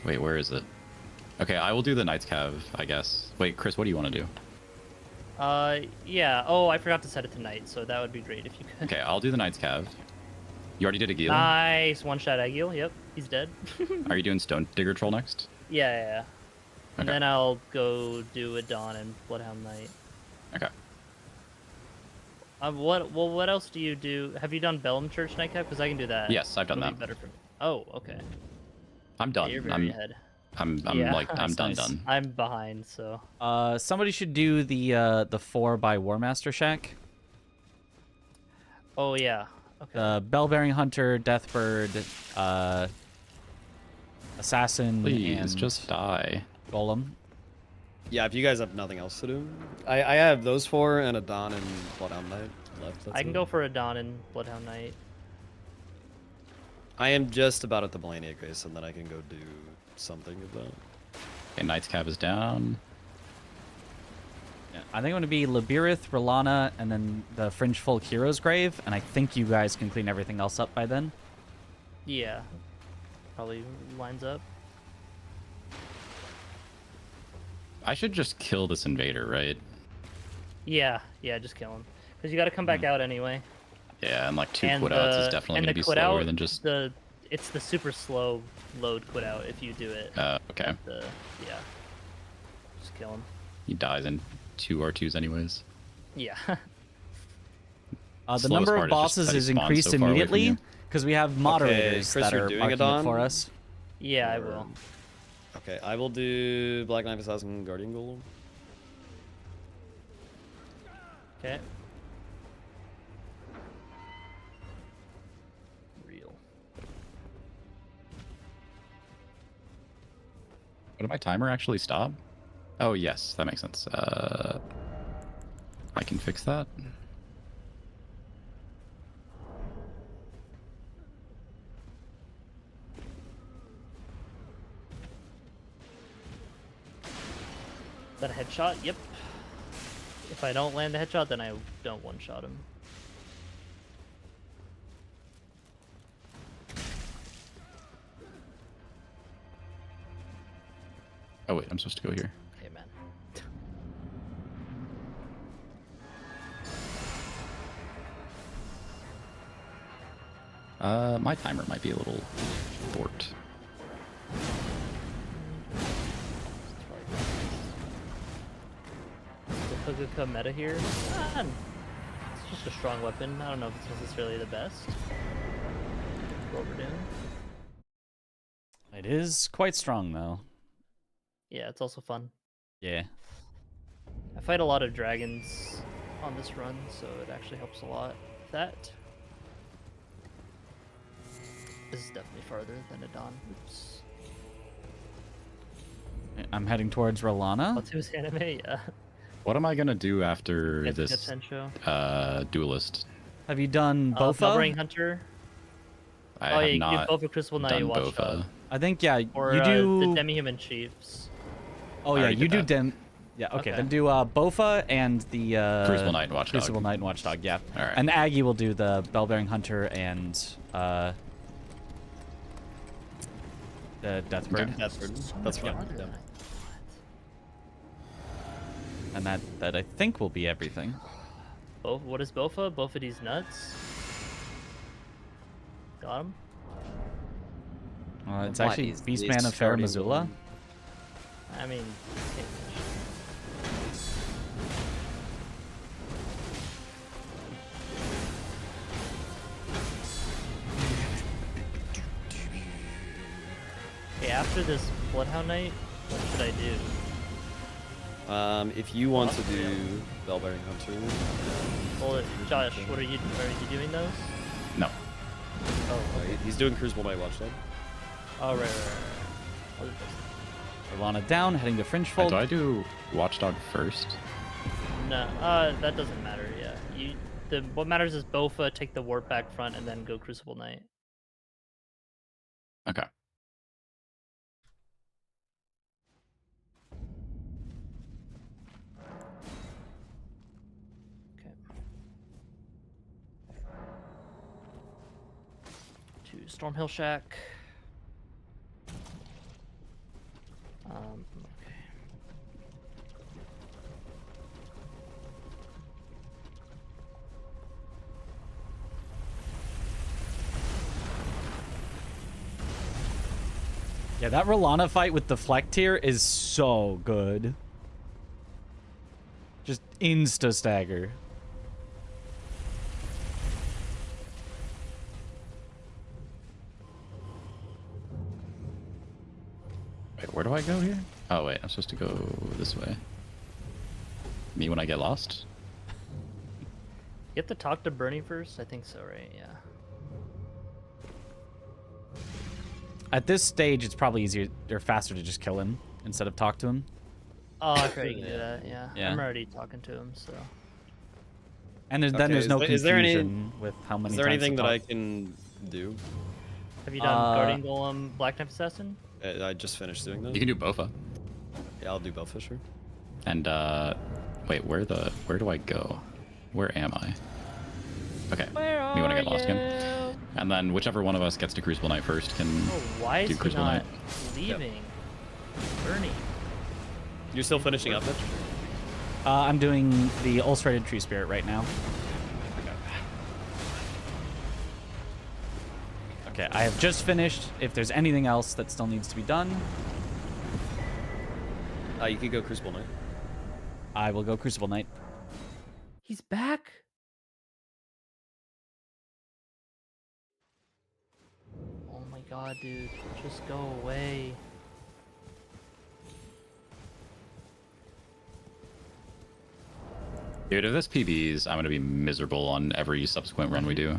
wait, where is it? Okay, I will do the Knight's Cav, I guess. Wait, Chris, what do you want to do? Yeah. Oh, I forgot to set it to night, so that would be great if you could. Okay, I'll do the Knight's Cav. You already did a Gil? Nice one-shot Agil. Yep, he's dead. Are you doing Stone Digger Troll next? Yeah. And Okay. then I'll go do a Dawn and Bloodhound Knight. Okay. What else do you do? Have you done Bellum Church Nightcap? Because I can do that. Yes, I've done It'll be that. better for me. Oh, okay. I'm done. Yeah, you're very ahead. I'm Yeah. like I'm Nice. done. I'm behind, so. Somebody should do the 4 by Warmaster Shack. Oh yeah. Okay. Bellbearing Hunter, Deathbird, Assassin, Please and just die. Golem. Yeah, if you guys have nothing else to do. I have those 4 and a Dawn and Bloodhound Knight left. That's I can it. go for a Dawn and Bloodhound Knight. I am just about at the Melania Grace, and then I can go do something about. Okay, Knight's Cav is down. Yeah, I think I'm going to be Labirith, Rolana, and then the Fringe Folk Hero's Grave, and I think you guys can clean everything else up by then. Yeah. Probably lines up. I should just kill this invader, right? Yeah, just kill him. Because you got to come back out anyway. Yeah, and like 2 And quit outs is the- definitely and gonna the be quit slower out, than just. It's the super slow load quit out if you do it. Okay. Yeah. Just kill him. He dies in 2 R2s anyways. Yeah. The Slowest number part of is just bosses that he is spawns increased so far away from immediately you. because we have moderators Chris, that you're are doing a marking it Dawn? for us. Yeah, I will. Okay, I will do Black Knight Assassin Guardian Golem. Okay. Real. Did my timer actually stop? Oh yes, that makes sense. I can fix that. Is that a headshot? Yep. If I don't land the headshot, then I don't one-shot him. Oh wait, I'm supposed to go here. Hey, man. My timer might be a little short. The Hookah meta here. It's just a strong weapon. I don't know if it's necessarily the best. What we're doing. It is quite strong, though. Yeah, it's also fun. Yeah. I fight a lot of dragons on this run, so it actually helps a lot with that. This is definitely farther than a Dawn. Oops. I'm heading towards Rolana. What's his anime? Yeah. What am I gonna do after Get this Tensho. duelist? Have you done Bofa? Bellbearing Hunter. I Oh, have yeah, you not can do Bofa Crucible Knight done Watchdog. Bofa. I think, yeah, Or you do... the Demi-Human Chiefs. Oh, I yeah, already you did do that. Yeah, okay, Okay. then do Bofa and the... Crucible Knight and Watchdog. Crucible Knight and Watchdog, yeah. All right. And Aggie will do the Bellbearing Hunter and the Deathbird. Okay. That's fine. Yeah. And that I think will be everything. What is Bofa? Bofa these nuts. Got him. It's What actually is Beastman this of Fair starting Missoula. one? I mean, can't finish. Okay, after this Bloodhound Knight, what should I do? If you want to do Bellbearing Hunter, Well, Josh, what are you doing those? No. Oh, okay. He's doing Crucible Night Watch then. Oh, right. I'll do this. Ravana down, heading to Fringe Wait, Fold. do I do Watchdog first? No, that doesn't matter. Yeah, what matters is Bofa take the warp back front and then go Crucible Knight. Okay. Okay. To Stormhill Shack. Okay. Yeah, that Rolana fight with the Fleck tier is so good. Just insta stagger. Wait, where do I go here? Oh wait, I'm supposed to go this way. Me when I get lost? You have to talk to Bernie first? I think so, right? Yeah. At this stage, it's probably easier or faster to just kill him instead of talk to him. Oh, I forgot you can do that. Yeah. Yeah. I'm already talking to him, so. And then Okay, there's no is there any- confusion with how many Is there times anything to that I talk. can do? Have you done Guardian Golem, Black Knife Assassin? I just finished doing that. You can do Bofa. Yeah, I'll do Bellfisher. And wait, where do I go? Where am I? Okay. Where Me when I are get lost again. you? And then whichever one of us gets to Crucible Knight first can Oh, why do is he Crucible not Knight. leaving? Bernie. You're still finishing up, Mitch? I'm doing the Ulcerated Tree Spirit right now. Okay, I have just finished. If there's anything else that still needs to be done, You could go Crucible Knight. I will go Crucible Knight. He's back? Oh my god, dude. Just go away. Dude, if this PBs, I'm gonna be miserable on every subsequent run we do.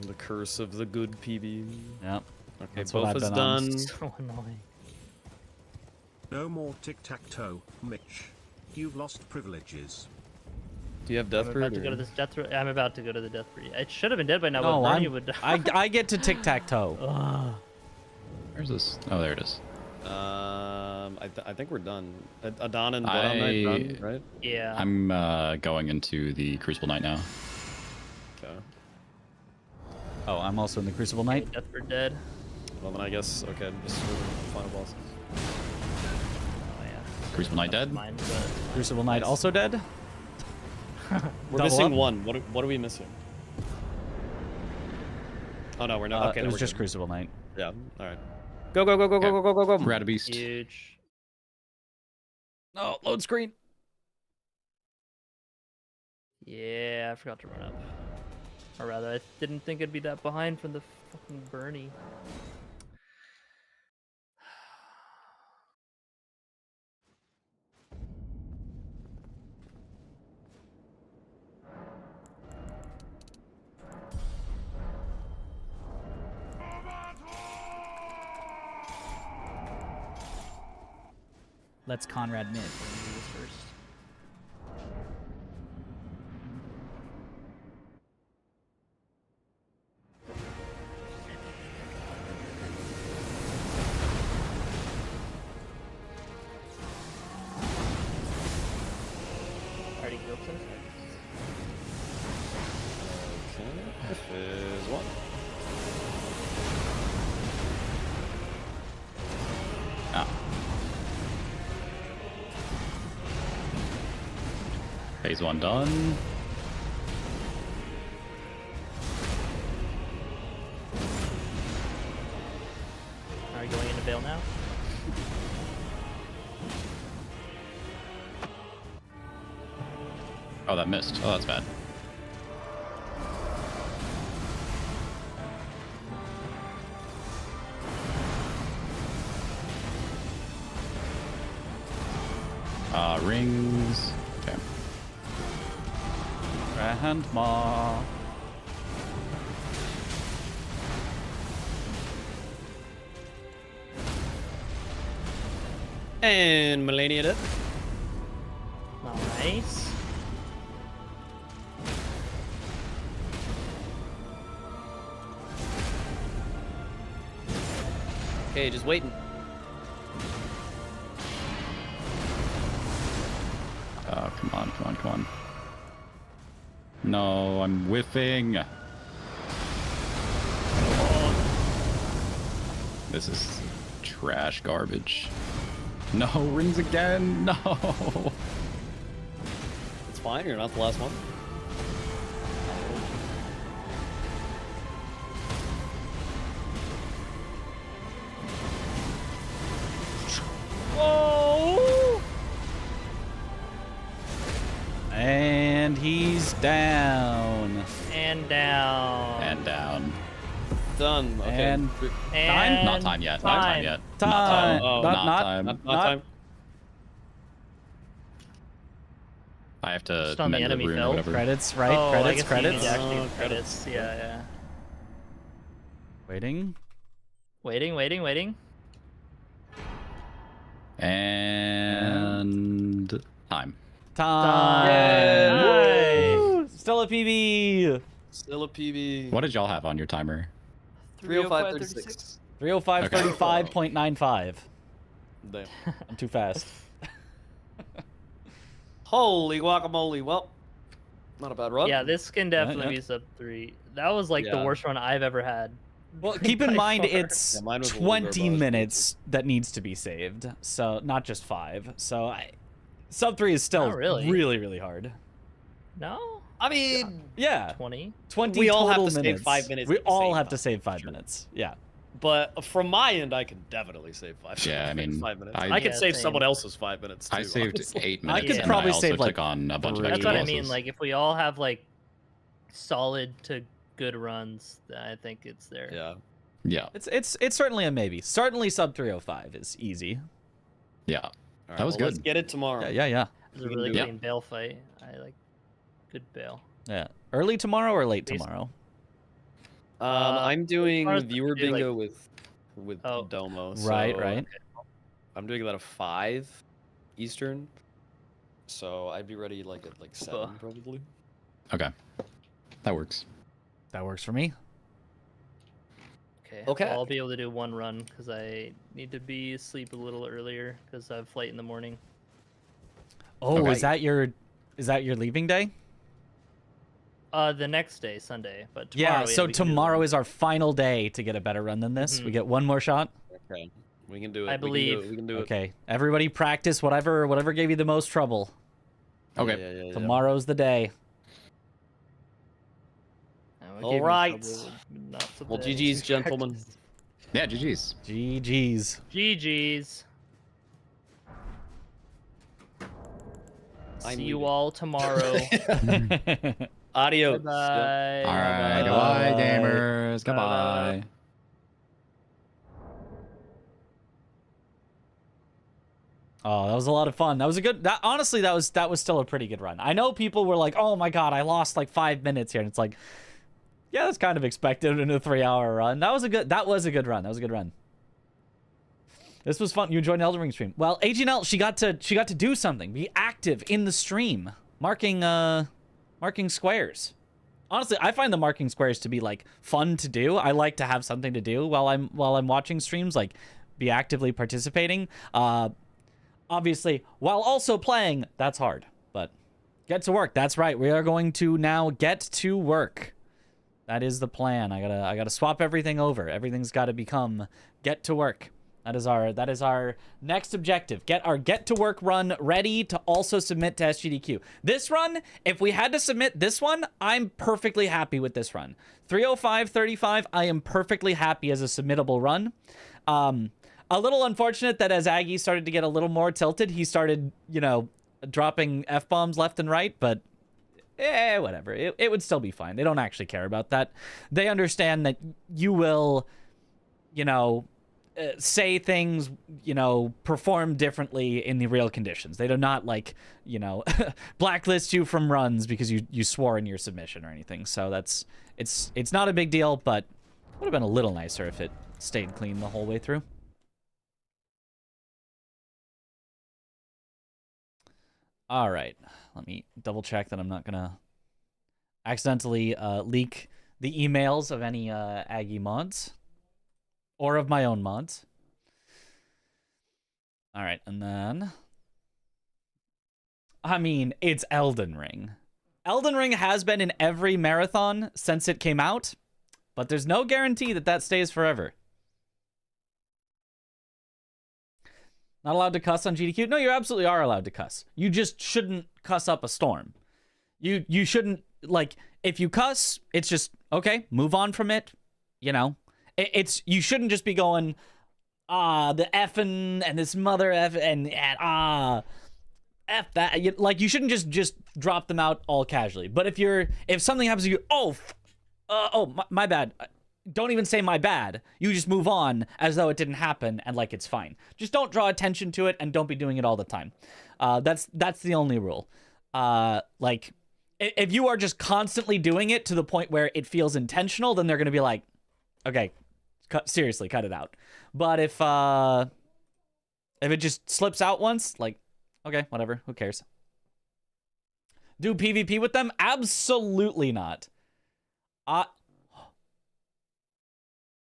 The curse of the good PB. Yep. Okay, That's what I've Bofa's been on. done. So annoying. No more tic-tac-toe, Mitch. You've lost privileges. Do you have I'm Death about to Brood? go to this death. I'm about to go to the death breed. It should have been dead by now, No, but Bernie I'm, would. I get to tic-tac-toe. Ugh. Where's this? Oh, there it is. I think we're done. Adon and Blood Knight done, right? Yeah. I'm going into the Crucible Knight now. Okay. Oh, I'm also in the Crucible Knight. Death for dead. Well, then I guess, okay, just final bosses. Oh yeah. Crucible Knight dead? Mine, but Crucible Knight also dead. We're Double missing up? one. What are we missing? Oh no, we're not. Okay, it no, was we're just good. Crucible Knight. Yeah. All right. Go go go go go go go go go. Rat a beast. huge. Oh, load screen. Yeah, I forgot to run up. Or rather, I didn't think it'd be that behind from the fucking Bernie. Let's Conrad mid. Let me do this first. Already killed some. Okay. This is one. Ah. Phase 1 done. Are you going into Vale now? Oh, that missed. Oh, that's bad. Rings. Okay. Grandma. And Melania did. Nice. Okay, just waiting. Oh, come on, come on, come on. No, I'm whiffing. This is trash garbage. No, rings again. No. It's fine. You're not the last one. Whoa! And he's down. And down. And down. Done. Okay. And And Not time yet. Not time yet. Time. Not time. Oh, not, not not, time. Not not- time. I have to Just on the mend enemy rune or fell. whatever. Credits, right? Oh, I Credits, guess credits. You actually Oh, need credits. Yeah. Waiting. Waiting. And time. Time. Yay. Woo! Still a PB. Still a PB. What did y'all have on your timer? 305.36. 305.35.95. Damn. I'm too fast. Holy guacamole. Well, not a bad run. Yeah, this can definitely yeah. be sub 3. That was like the Yeah. worst run I've ever had. Well, keep in By mind far. it's Yeah, mine was a little 20 garbage. minutes that needs to be saved, so not just 5. So sub 3 is still Not really. really, really hard. No? I mean, Yeah, 20? 20 We all have total to save minutes. 5 minutes We at the all same have to time. save 5 Sure. minutes. Yeah. but from my end, I can definitely save 5 Yeah, I mean, 5 minutes. I- I can Yeah, save same. someone else's 5 minutes, too. I saved honestly. 8 I minutes. could and probably I also save, like, took on a bunch of 3. That's extra what I losses. mean. Like, if we all have, like, solid to good runs, I think it's there. Yeah. Yeah, It's certainly a maybe. Certainly sub 305 is easy. yeah. All right, That was well, Let's good. get it tomorrow. Yeah. It was a We can really do it. clean bail fight. I like good bail. Yeah. Early tomorrow or late Basically. tomorrow? I'm doing tomorrow's viewer do, like- bingo with Oh. Domo. Right, so right. I'm doing that at 5 Eastern. So I'd be ready like at like 7 probably. Okay, that works. That works for me. Okay. Okay. Well, I'll be able to do one run because I need to be asleep a little earlier because I have flight in the morning. Oh, Okay. is that your leaving day? The next day, Sunday. But tomorrow, Yeah, so we can do tomorrow one. is our final day to get a better run than this. We Mhm. get one more shot. Okay. We can do it. I We can do believe. it. We can do it. Okay. Everybody practice whatever gave you the most trouble. Okay. Yeah. Tomorrow's the day. What All gave me right. trouble would not so Well, bad. GG's, gentlemen. Yeah, GG's. GG's. GG's. I'm See you leaving. all tomorrow. Adios. Bye. All right, Bye. goodbye, gamers. Bye. Goodbye. Oh, that was a lot of fun. That was a good. That honestly, that was still a pretty good run. I know people were like, "Oh my god, I lost like 5 minutes here," and it's like, yeah, that's kind of expected in a 3-hour run. That was a good run. That was a good run. This was fun. You enjoyed an Elden Ring stream. Well, AGNL, she got to do something. Be active in the stream, marking squares. Honestly, I find the marking squares to be like fun to do. I like to have something to do while I'm watching streams, like be actively participating. Obviously, while also playing, that's hard. But get to work. That's right. We are going to now get to work. That is the plan. I gotta swap everything over. Everything's got to become get to work. That is our next objective. Get our get to work run ready to also submit to SGDQ. This run, if we had to submit this one, I'm perfectly happy with this run. 305.35, I am perfectly happy as a submittable run. A little unfortunate that as Aggie started to get a little more tilted, he started, dropping F-bombs left and right, but whatever. It would still be fine. They don't actually care about that. They understand that you will, say things, perform differently in the real conditions. They do not blacklist you from runs because you swore in your submission or anything. So it's not a big deal, but would have been a little nicer if it stayed clean the whole way through. All right. Let me double check that I'm not gonna accidentally leak the emails of any Aggie mods or of my own mods. All right, and then I mean, it's Elden Ring. Elden Ring has been in every marathon since it came out, but there's no guarantee that that stays forever. Not allowed to cuss on GDQ? No, you absolutely are allowed to cuss. You just shouldn't cuss up a storm. You shouldn't, like, if you cuss, it's just, okay, move on from it. You know, you shouldn't just be going, the effing and this mother F and F that. You shouldn't just drop them out all casually. But if something happens to you, my bad. Don't even say my bad. You just move on as though it didn't happen and like it's fine. Just don't draw attention to it and don't be doing it all the time. That's the only rule. Like, if you are just constantly doing it to the point where it feels intentional, then they're gonna be like, okay, seriously, cut it out. But if it just slips out once, like, okay, whatever, who cares? Do PvP with them? Absolutely not.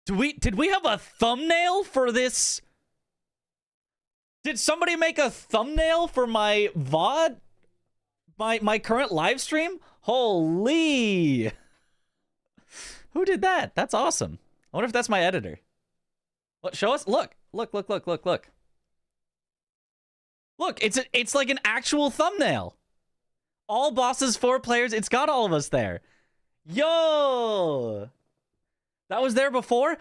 Did we have a thumbnail for this? Did somebody make a thumbnail for my VOD? My current live stream? Holy! Who did that? That's awesome. I wonder if that's my editor. What? Show us? Look! Look! Look! It's like an actual thumbnail. All bosses, 4 players. It's got all of us there. Yo! That was there before?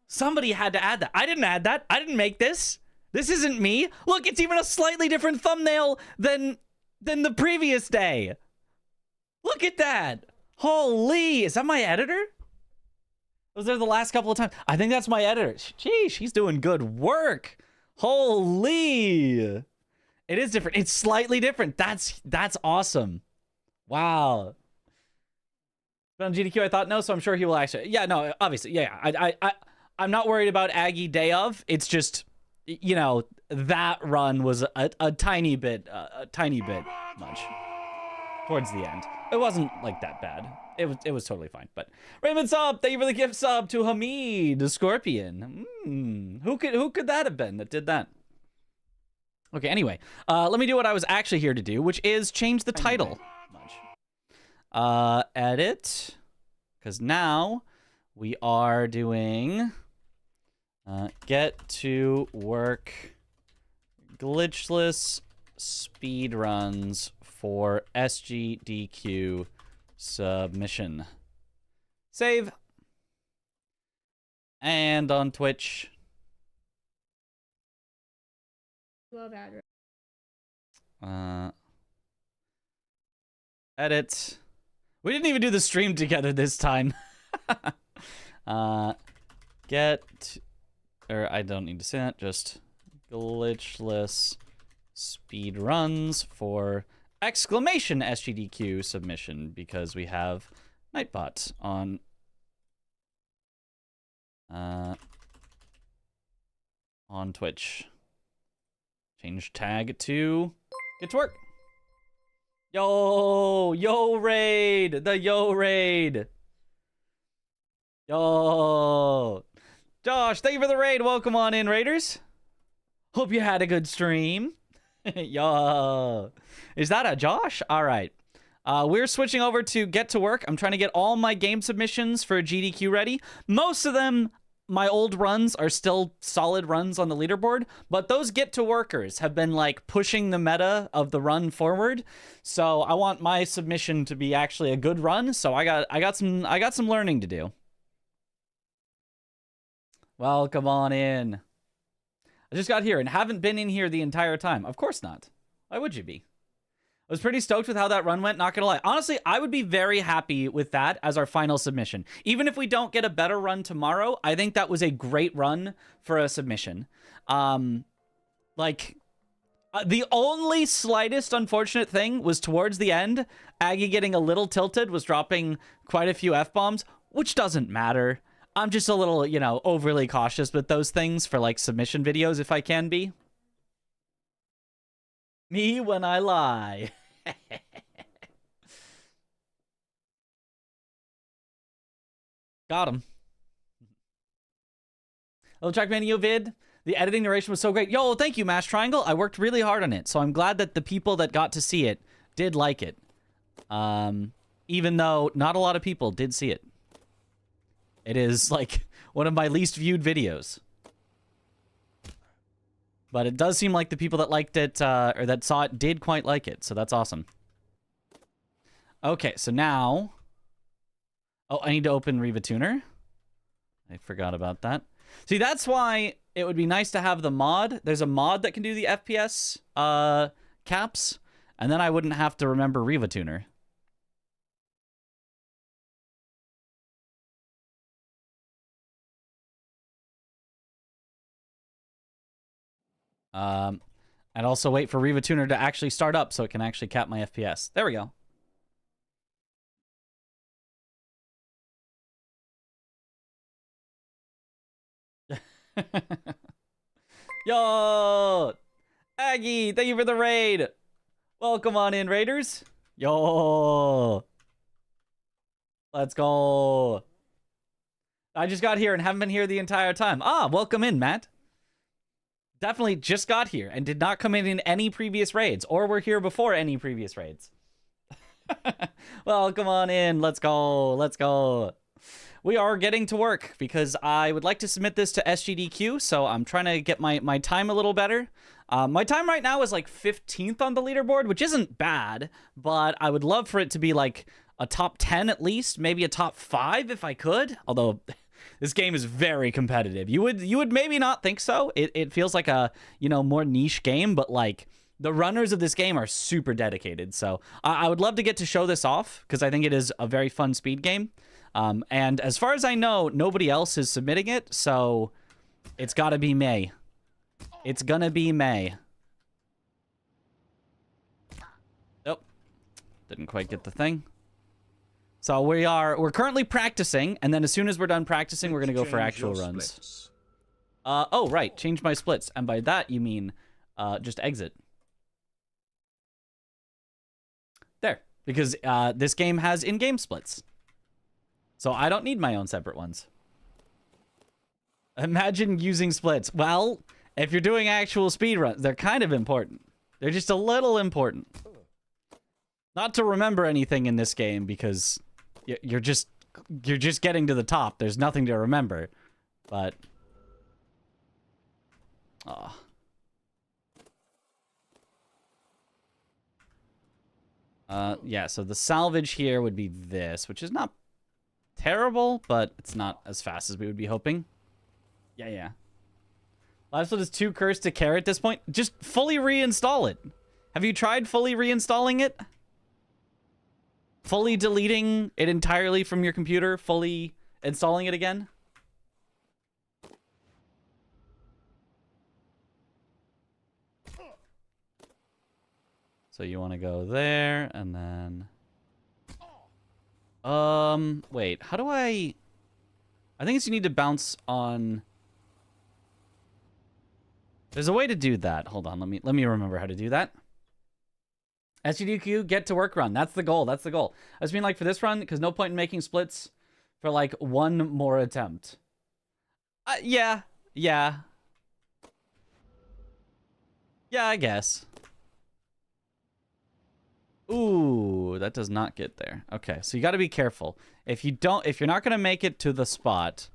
Somebody had to add that. I didn't add that. I didn't make this. This isn't me. Look, it's even a slightly different thumbnail than the previous day. Look at that. Holy, is that my editor? Was there the last couple of times? I think that's my editor. Gee, she's doing good work. Holy. It is different. It's slightly different. That's awesome. Wow. But on GDQ, I thought no, so I'm sure he will actually. Yeah, no, obviously, yeah. I'm not worried about Aggie day of. It's just, you know, that run was a tiny bit much towards the end. It wasn't like that bad. It was totally fine. But Raymond sub, thank you for the gift sub to Hamid, the Scorpion. Who could that have been that did that? Okay, anyway, let me do what I was actually here to do, which is change the title. Edit, because now we are doing get to work glitchless speedruns for SGDQ submission. Save. And on Twitch. Edit. We didn't even do the stream together this time. I don't need to say that, just glitchless speedruns for exclamation SGDQ submission because we have Nightbot on Twitch. Change tag to get to work. Yo raid, the yo raid. Yo, Josh, thank you for the raid. Welcome on in, raiders. Hope you had a good stream. Yo, is that a Josh? All right. We're switching over to get to work. I'm trying to get all my game submissions for GDQ ready. Most of them, my old runs, are still solid runs on the leaderboard, but those get to workers have been like pushing the meta of the run forward. So I want my submission to be actually a good run. So I got some learning to do. Welcome on in. I just got here and haven't been in here the entire time. Of course not. Why would you be? I was pretty stoked with how that run went, not gonna lie. Honestly, I would be very happy with that as our final submission. Even if we don't get a better run tomorrow, I think that was a great run for a submission. The only slightest unfortunate thing was towards the end, Aggie getting a little tilted, was dropping quite a few F-bombs, which doesn't matter. I'm just a little, you know, overly cautious with those things for, like, submission videos if I can be. Me when I lie. Got him. Little Track Menu vid. The editing narration was so great. Yo, thank you, Mash Triangle. I worked really hard on it, so I'm glad that the people that got to see it did like it. Even though not a lot of people did see it. It is, like, one of my least viewed videos. But it does seem like the people that liked it, or that saw it, did quite like it, so that's awesome. Okay, so now... Oh, I need to open Riva Tuner. I forgot about that. See, that's why it would be nice to have the mod. There's a mod that can do the FPS caps, and then I wouldn't have to remember Riva Tuner. And also wait for Riva Tuner to actually start up so it can actually cap my FPS. There we go. Yo! Aggie, thank you for the raid! Welcome on in, Raiders. Yo! Let's go! I just got here and haven't been here the entire time. Ah, welcome in, Matt. Definitely just got here and did not come in any previous raids, or were here before any previous raids. Welcome on in. Let's go. Let's go. We are getting to work because I would like to submit this to SGDQ, so I'm trying to get my time a little better. My time right now is like 15th on the leaderboard, which isn't bad, but I would love for it to be like a top 10 at least, maybe a top 5 if I could, although this game is very competitive. You would maybe not think so. It feels like a, you know, more niche game, but like the runners of this game are super dedicated. So I would love to get to show this off because I think it is a very fun speed game. And as far as I know, nobody else is submitting it, so it's gotta be May. It's gonna be May. Nope. Didn't quite get the thing. So we're currently practicing, and then as soon as we're done practicing, we're gonna go for actual runs. Oh, right, change my splits. And by that, you mean, just exit. There, because, this game has in-game splits. So I don't need my own separate ones. Imagine using splits. Well, if you're doing actual speedruns, they're kind of important. They're just a little important. Not to remember anything in this game because you're just getting to the top. There's nothing to remember. But yeah, so the salvage here would be this, which is not terrible, but it's not as fast as we would be hoping. Yeah. Live split is too cursed to care at this point. Just fully reinstall it. Have you tried fully reinstalling it? Fully deleting it entirely from your computer? Fully installing it again? So you want to go there, and then... wait, how do I think it's you need to bounce on... There's a way to do that. Hold on, let me remember how to do that. SGDQ, get to work run. That's the goal, that's the goal. I just mean like for this run, because no point in making splits for like one more attempt. Yeah, I guess. Ooh, that does not get there. Okay, so you got to be careful. If you're not going to make it to the spot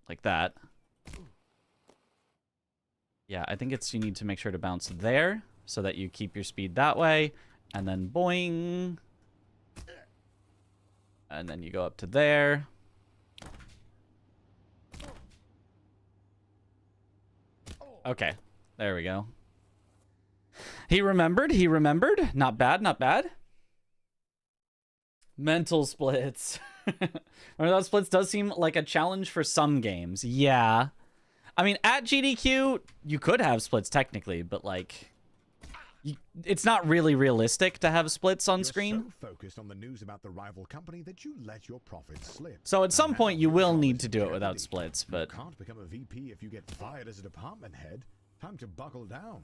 like that. Yeah, I think you need to make sure to bounce there so that you keep your speed that way, and then boing. And then you go up to there. Okay, there we go. He remembered. Not bad, not bad. Mental splits. Remember those splits does seem like a challenge for some games. Yeah. I mean, at GDQ, you could have splits technically, but like... it's not really realistic to have splits on screen. So focused on the news about the rival company that you let your profits slip. So at some point you will need to do it without splits, but you can't become a VP if you get fired as a department head. Time to buckle down.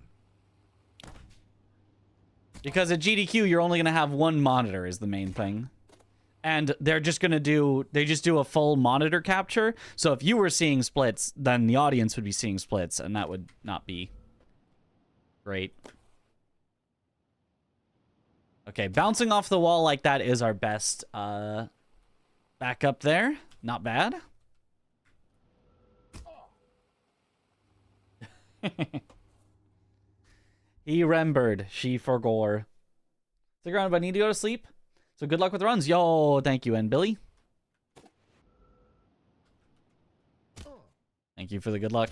Because at GDQ, you're only going to have one monitor is the main thing. And they're just going to do, they just do a full monitor capture. So if you were seeing splits, then the audience would be seeing splits, and that would not be great. Okay, bouncing off the wall like that is our best backup there. Not bad. He remembered. She forgore. Stick around, but I need to go to sleep. So good luck with the runs. Yo, thank you, and Billy. Thank you for the good luck.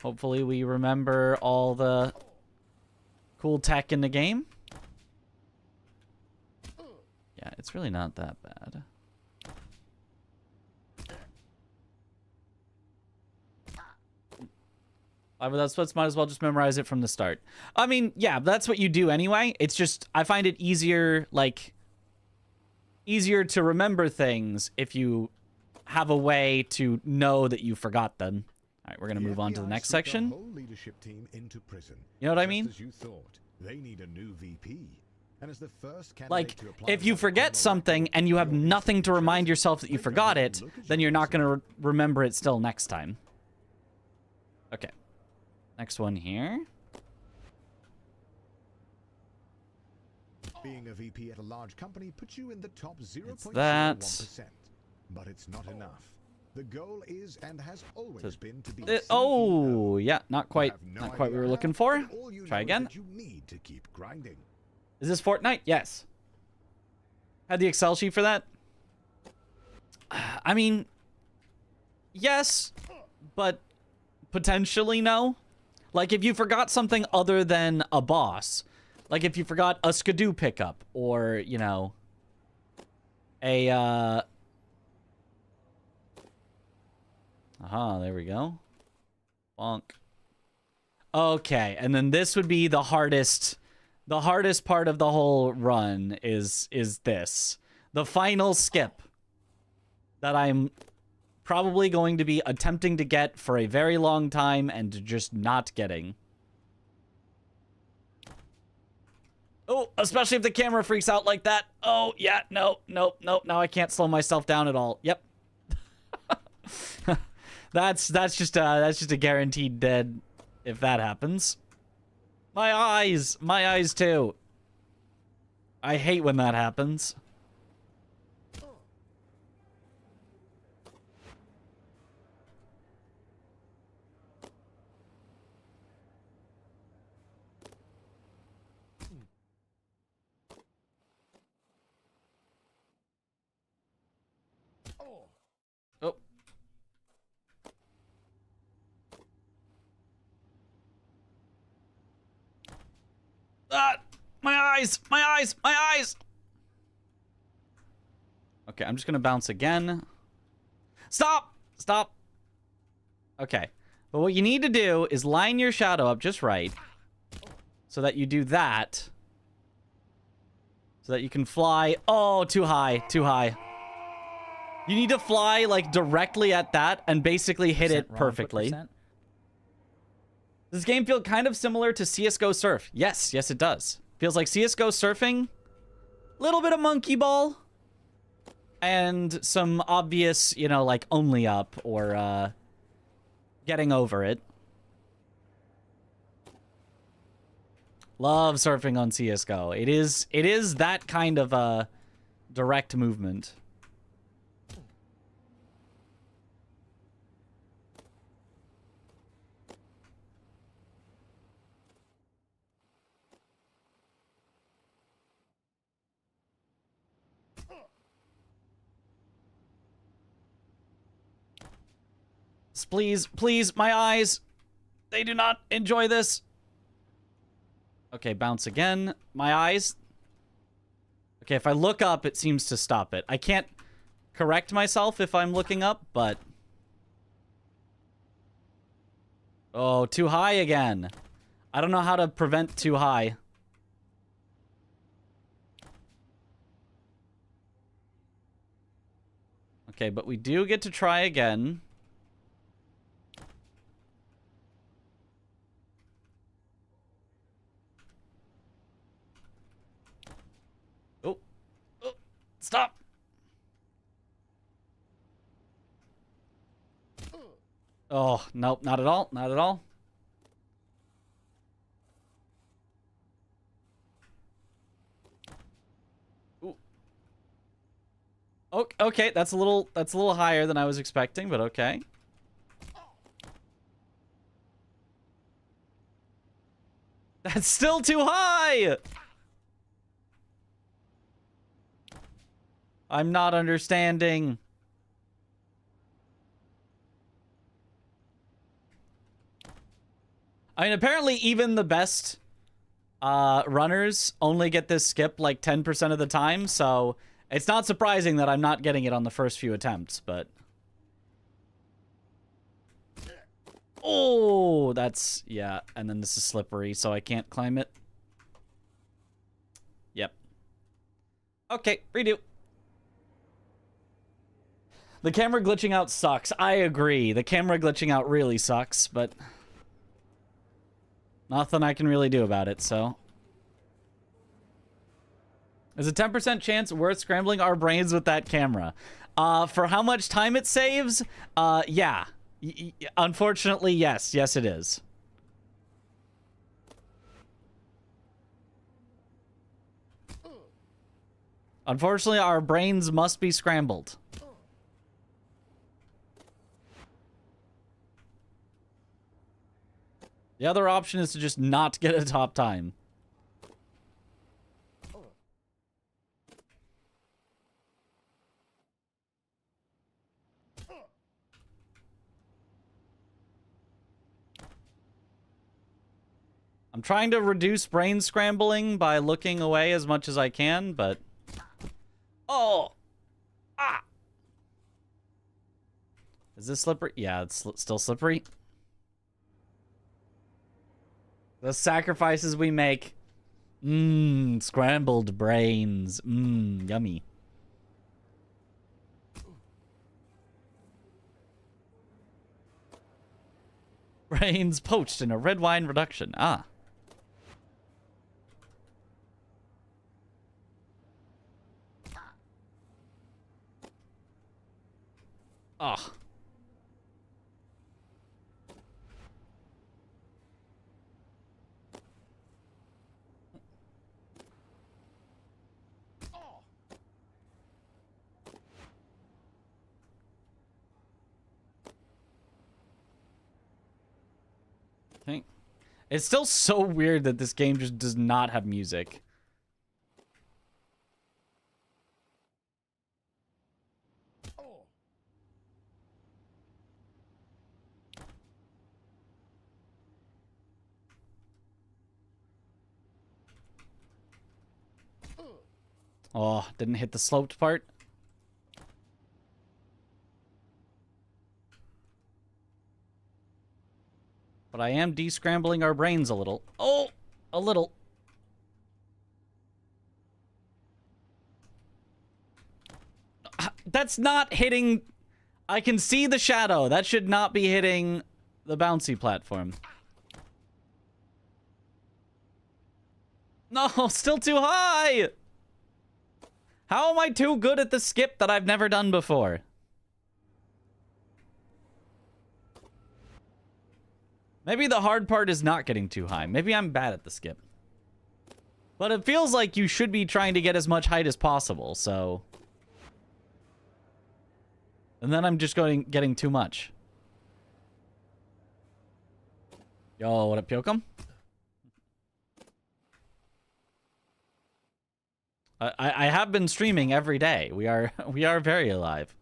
Hopefully we remember all the cool tech in the game. Yeah, it's really not that bad. Without splits, might as well just memorize it from the start. I mean, yeah, that's what you do anyway. It's just, I find it easier, like, easier to remember things if you have a way to know that you forgot them. All right, we're going to move on to the next section. Whole leadership team into prison. You know what I mean? As you thought, they need a new VP. And as the first Like, if you forget something and you have nothing to remind yourself that you forgot it, then you're not going to remember it still next time. Okay. Next one here. Being a VP at a large company puts you in the top 0.01%. But it's not enough. The goal is and has always been to be oh, yeah, not quite what we were looking for. Try again. You need to keep grinding. Is this Fortnite? Yes. Had the Excel sheet for that? I mean, yes, but potentially no. Like, if you forgot something other than a boss, like if you forgot a skidoo pickup, or, you know, a, aha, there we go. Bonk. Okay, and then this would be the hardest part of the whole run is this. The final skip that I'm probably going to be attempting to get for a very long time and just not getting. Oh, especially if the camera freaks out like that. Oh, yeah, no. Now I can't slow myself down at all. Yep. that's just a guaranteed dead if that happens. My eyes too. I hate when that happens. Oh. Ah! My eyes! My eyes! My eyes! Okay, I'm just gonna bounce again. Stop! Stop! Okay. But what you need to do is line your shadow up just right. So that you do that. So that you can fly. Oh, too high. Too high. You need to fly, like, directly at that and basically hit it perfectly. Does this game feel kind of similar to CSGO Surf? Yes, yes it does. Feels like CSGO Surfing. Little bit of monkey ball. And some obvious, you know, like, only up or, getting over it. Love surfing on CSGO. It is that kind of, direct movement. Please, please, my eyes. They do not enjoy this. Okay, bounce again. My eyes. Okay, if I look up, it seems to stop it. I can't correct myself if I'm looking up, but... Oh, too high again. I don't know how to prevent too high. Okay, but we do get to try again. Oh, nope, not at all. Not at all. Ooh. Okay, that's a little higher than I was expecting, but okay. That's still too high. I'm not understanding. I mean, apparently even the best runners only get this skip like 10% of the time, so it's not surprising that I'm not getting it on the first few attempts, but... Oh, that's... Yeah, and then this is slippery, so I can't climb it. Yep. Okay, redo. The camera glitching out sucks. I agree. The camera glitching out really sucks, but... Nothing I can really do about it, so... Is a 10% chance worth scrambling our brains with that camera? For how much time it saves? Yeah. Unfortunately, yes. Yes, it is. Unfortunately, our brains must be scrambled. The other option is to just not get a top time. I'm trying to reduce brain scrambling by looking away as much as I can, but... Oh! Ah! Is this slippery? Yeah, it's still slippery. The sacrifices we make. Mmm, scrambled brains. Mmm, yummy. Brains poached in a red wine reduction. Ah. Oh. Okay. It's still so weird that this game just does not have music. Oh, didn't hit the sloped part. But I am descrambling our brains a little. Oh, a little. That's not hitting... I can see the shadow. That should not be hitting the bouncy platform. No, still too high! How am I too good at the skip that I've never done before? Maybe the hard part is not getting too high. Maybe I'm bad at the skip. But it feels like you should be trying to get as much height as possible, so... And then I'm just getting too much. Yo, what up, Pyokum? I have been streaming every day. We are very alive.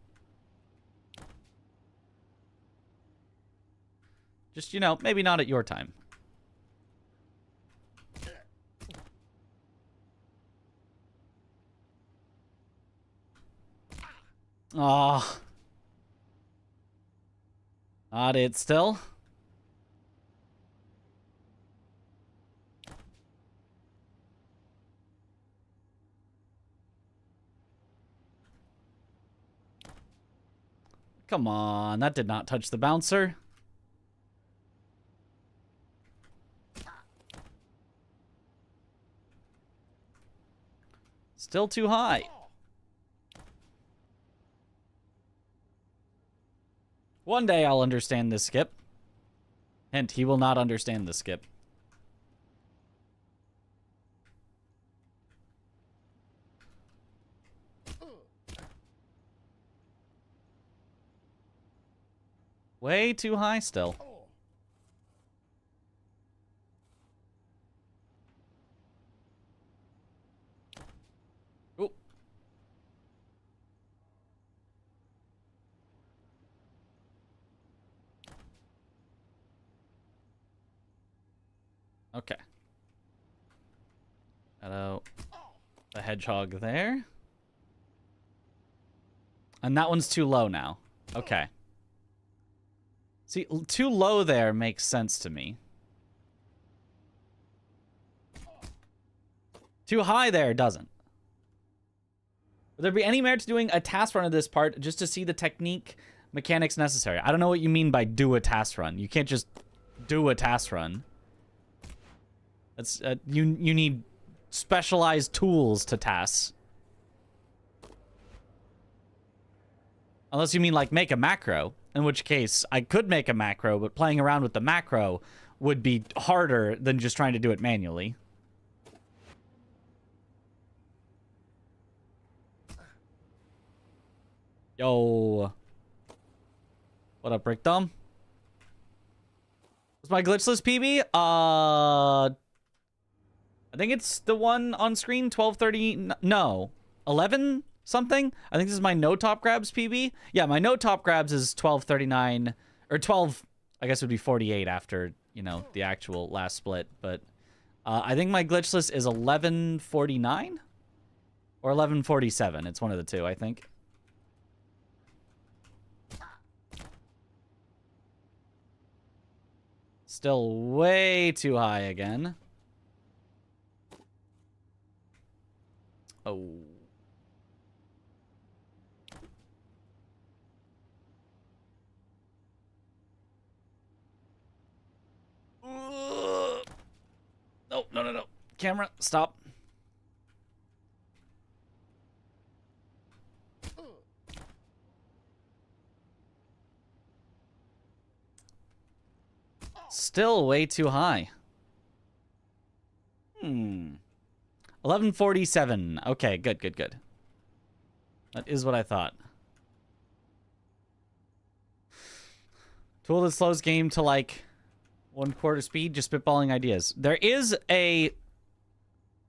Just, you know, maybe not at your time. Oh. Not it still. Come on, that did not touch the bouncer. Still too high. One day I'll understand this skip. Hint, he will not understand the skip. Way too high still. Ooh. Okay. Hello. The hedgehog there. And that one's too low now. Okay. See, too low there makes sense to me. Too high there doesn't. Would there be any merit to doing a task run of this part just to see the technique mechanics necessary? I don't know what you mean by do a task run. You can't just do a task run. That's you need specialized tools to tasks. Unless you mean like make a macro, in which case I could make a macro, but playing around with the macro would be harder than just trying to do it manually. Yo. What up, Brick Dumb? What's my glitchless PB? I think it's the one on screen, 1230, no, 11 something? I think this is my no top grabs PB. Yeah, my no top grabs is 1239, or 12, I guess it would be 48 after, you know, the actual last split, but I think my glitchless is 1149 or 1147. It's one of the two, I think. Still way too high again. Oh. No, no, no, no. Camera, stop. Still way too high. 1147. Okay, good, good, good. That is what I thought. Tool that slows game to like 1/4 speed, just spitballing ideas. There is a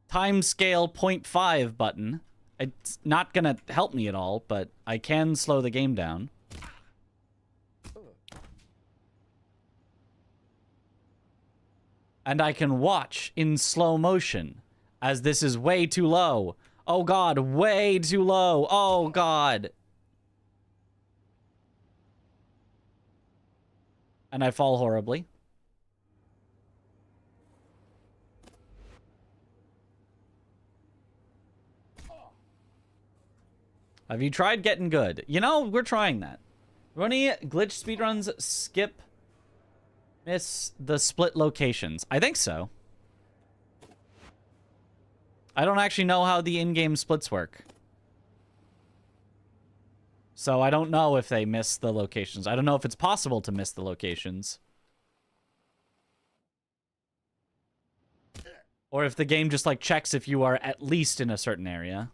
time scale 0.5 button. It's not gonna help me at all, but I can slow the game down. And I can watch in slow motion, as this is way too low. Oh god, way too low. Oh god. And I fall horribly. Have you tried getting good? You know, we're trying that. Runny glitch speedruns skip miss the split locations. I think so. I don't actually know how the in-game splits work. So I don't know if they miss the locations. I don't know if it's possible to miss the locations. Or if the game just like checks if you are at least in a certain area.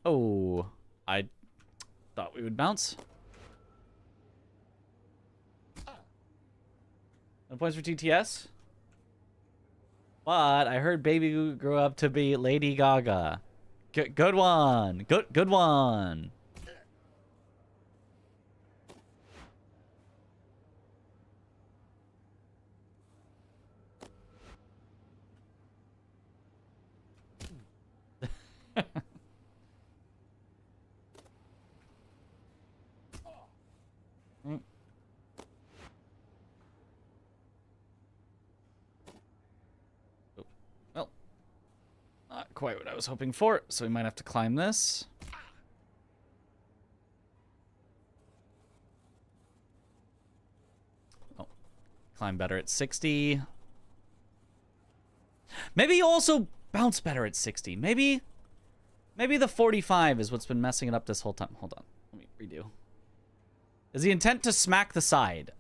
Oh, I thought we would bounce. No points for TTS. But I heard Baby grew up to be Lady Gaga. Good one. Good one. Well, not quite what I was hoping for, so we might have to climb this. Oh, climb better at 60. Maybe also bounce better at 60. Maybe the 45 is what's been messing it up this whole time. Hold on. Let me redo. Is the intent to smack the side?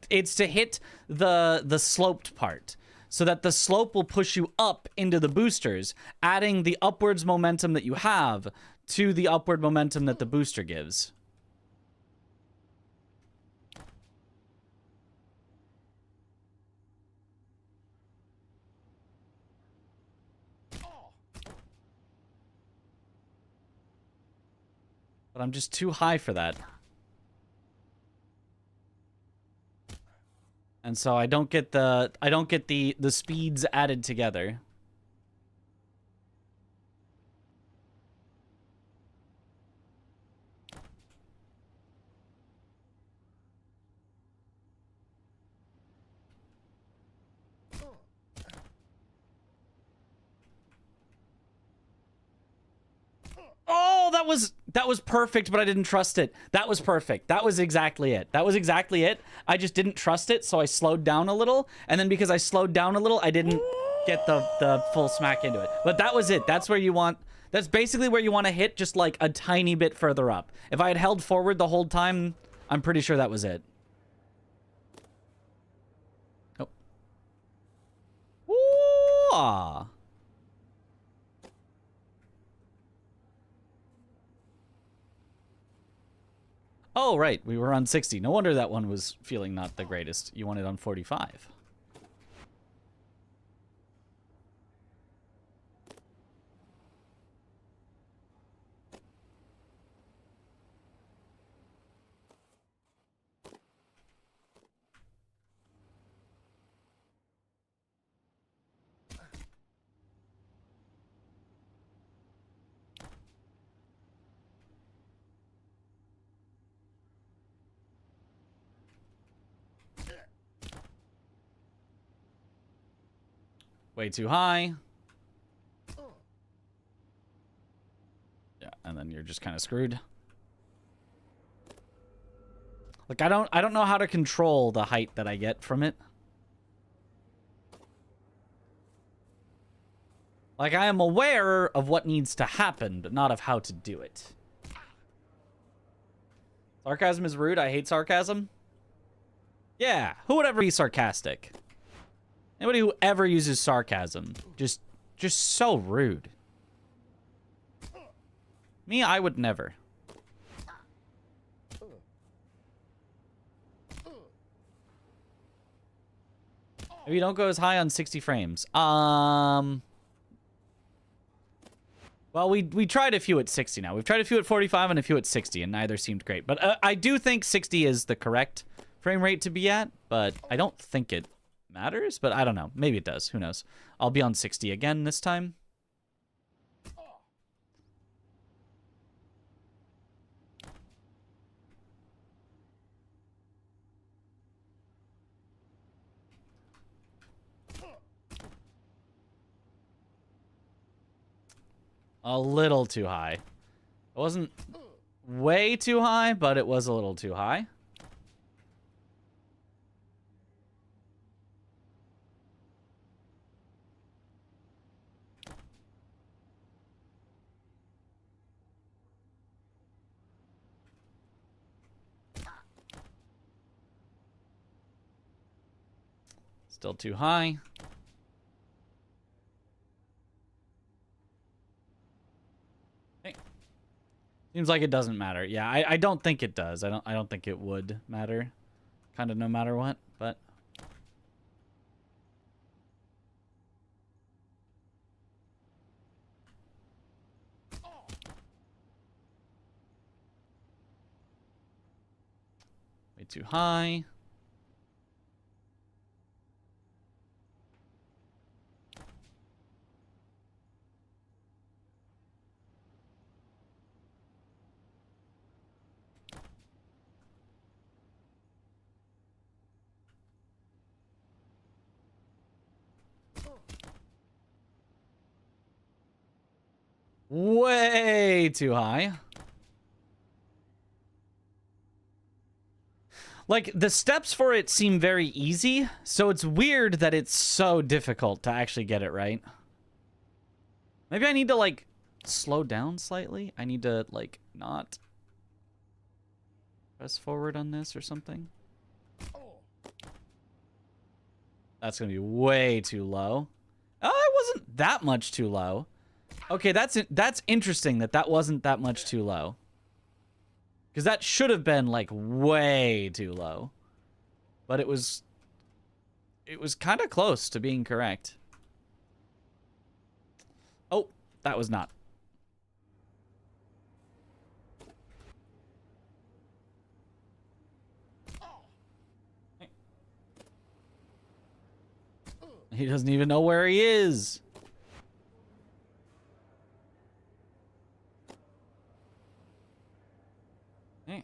It's to hit the sloped part, so that the slope will push you up into the boosters, adding the upwards momentum that you have to the upward momentum that the booster gives. But I'm just too high for that. And so I don't get the speeds added together. Oh, that was perfect, but I didn't trust it. That was perfect. That was exactly it. That was exactly it. I just didn't trust it, so I slowed down a little. And then because I slowed down a little, I didn't get the full smack into it. But that was it. That's where you want... That's basically where you want to hit, just like a tiny bit further up. If I had held forward the whole time, I'm pretty sure that was it. Oh. Ooh-ah. Oh, right. We were on 60. No wonder that one was feeling not the greatest. You wanted on 45. Way too high. Yeah, and then you're just kind of screwed. Like I don't know how to control the height that I get from it. Like I am aware of what needs to happen, but not of how to do it. Sarcasm is rude. I hate sarcasm. Yeah, who would ever be sarcastic? Anybody who ever uses sarcasm, just so rude. Me, I would never. Maybe don't go as high on 60 frames. Well, we tried a few at 60 now. We've tried a few at 45 and a few at 60, and neither seemed great. But I do think 60 is the correct frame rate to be at, but I don't think it matters, but I don't know. Maybe it does. Who knows? I'll be on 60 again this time. A little too high. It wasn't way too high, but it was a little too high. Still too high. Hey. Seems like it doesn't matter. Yeah, I don't think it does. I don't think it would matter. Kind of no matter what, but way too high. Way too high. Like, the steps for it seem very easy, so it's weird that it's so difficult to actually get it right. Maybe I need to, like, slow down slightly. I need to, like, not press forward on this or something. That's going to be way too low. Oh, it wasn't that much too low. Okay, that's interesting that wasn't that much too low. Because that should have been, like, way too low. But it was kind of close to being correct. Oh, that was not. He doesn't even know where he is. Hey.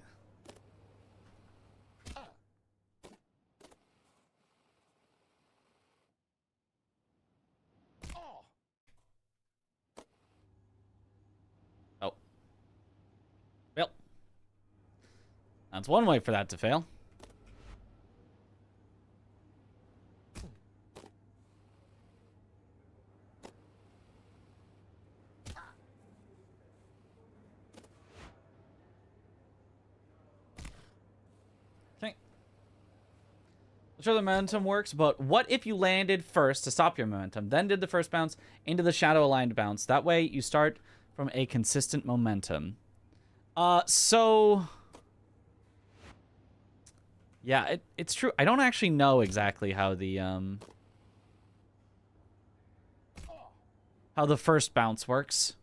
Oh. Well. That's one way for that to fail. Sure, the momentum works, but what if you landed first to stop your momentum, then did the first bounce into the shadow aligned bounce? That way you start from a consistent momentum. So yeah, it's true. I don't actually know exactly how the first bounce works.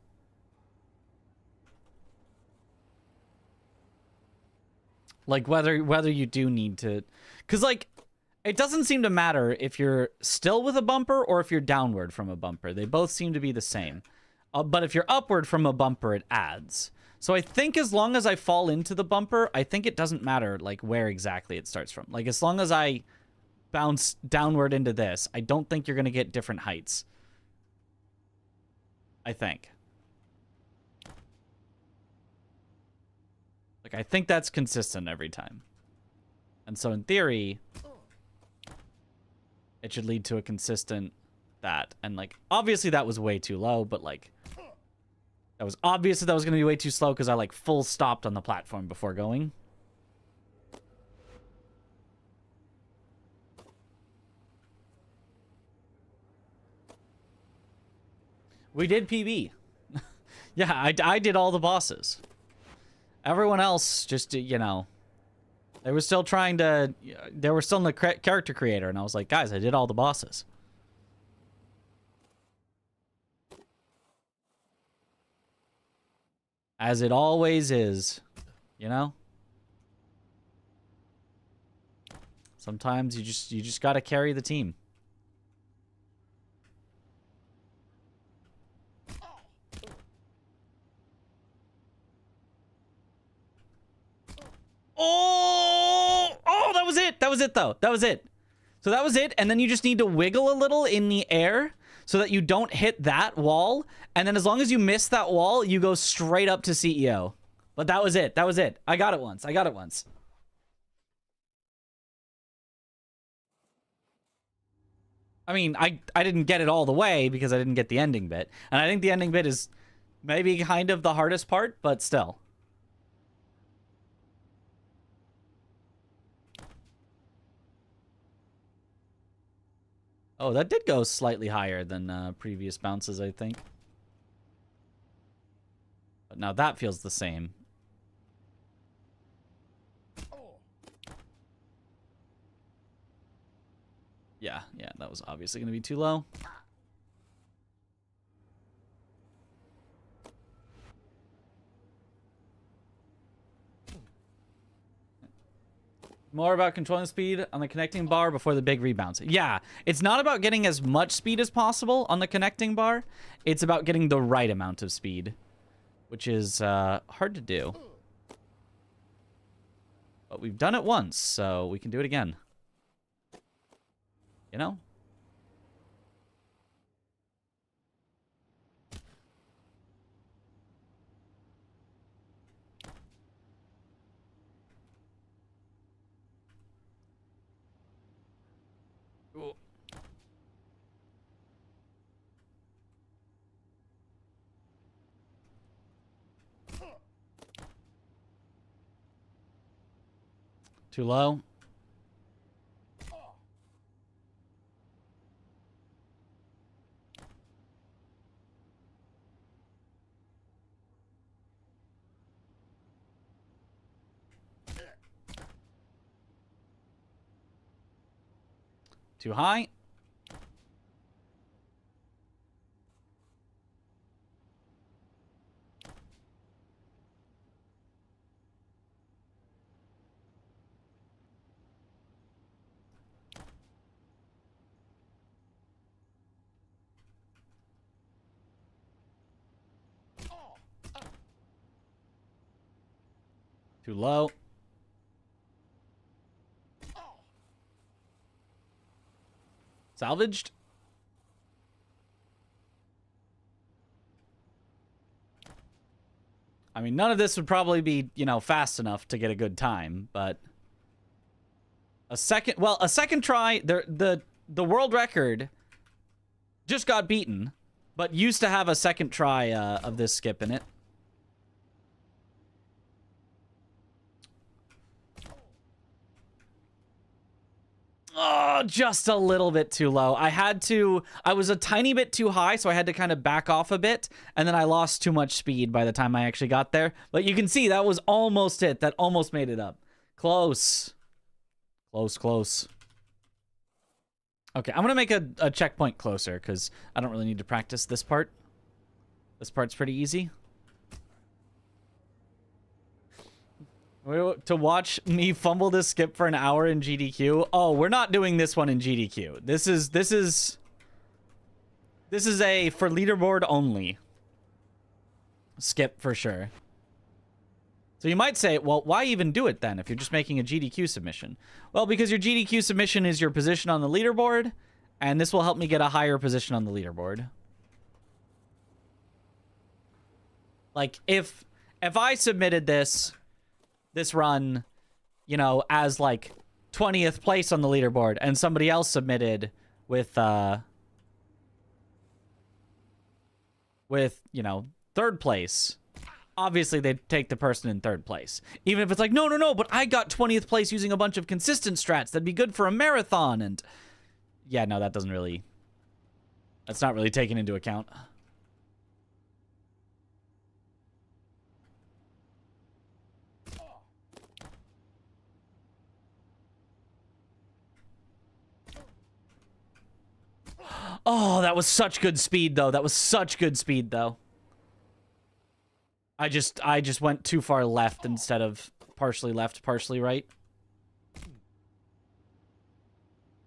Like whether you do need to, cuz like it doesn't seem to matter if you're still with a bumper or if you're downward from a bumper. They both seem to be the same. But if you're upward from a bumper, it adds. So I think as long as I fall into the bumper, I think it doesn't matter like where exactly it starts from. Like as long as I bounce downward into this, I don't think you're going to get different heights. I think. Like I think that's consistent every time. And so in theory, it should lead to a consistent that. And, like, obviously that was way too low, but, like, that was obvious that was going to be way too slow because I, like, full stopped on the platform before going. We did PB. Yeah, I did all the bosses. Everyone else just, you know... They were still trying to... They were still in the character creator, and I was like, guys, I did all the bosses. As it always is, you know? Sometimes you just gotta carry the team. Oh, that was it. That was it, though. That was it. So that was it. And then you just need to wiggle a little in the air so that you don't hit that wall. And then as long as you miss that wall, you go straight up to CEO. But that was it. That was it. I got it once. I got it once. I mean, I didn't get it all the way because I didn't get the ending bit. And I think the ending bit is maybe kind of the hardest part, but still. Oh, that did go slightly higher than previous bounces, I think. But now that feels the same. Yeah, that was obviously going to be too low. More about controlling speed on the connecting bar before the big rebounds. Yeah, it's not about getting as much speed as possible on the connecting bar. It's about getting the right amount of speed, which is hard to do. But we've done it once, so we can do it again. You know? Too low. Too high. Too low. Salvaged. I mean, none of this would probably be, you know, fast enough to get a good time, but a second try, the world record just got beaten, but used to have a second try of this skip in it. Oh, just a little bit too low. I was a tiny bit too high, so I had to kind of back off a bit, and then I lost too much speed by the time I actually got there. But you can see that was almost it. That almost made it up. Close. Close, close. Okay, I'm going to make a checkpoint closer, because I don't really need to practice this part. This part's pretty easy. To watch me fumble this skip for an hour in GDQ. Oh, we're not doing this one in GDQ. This is a for leaderboard only skip for sure. So you might say, well, why even do it then if you're just making a GDQ submission? Well, because your GDQ submission is your position on the leaderboard, and this will help me get a higher position on the leaderboard. Like if I submitted this run, you know, as like 20th place on the leaderboard, and somebody else submitted with you know, 3rd place, obviously they'd take the person in 3rd place. Even if it's like, no, but I got 20th place using a bunch of consistent strats that'd be good for a marathon. And yeah, no, that's not really taken into account. Oh, that was such good speed, though. That was such good speed, though. I just went too far left instead of partially left, partially right.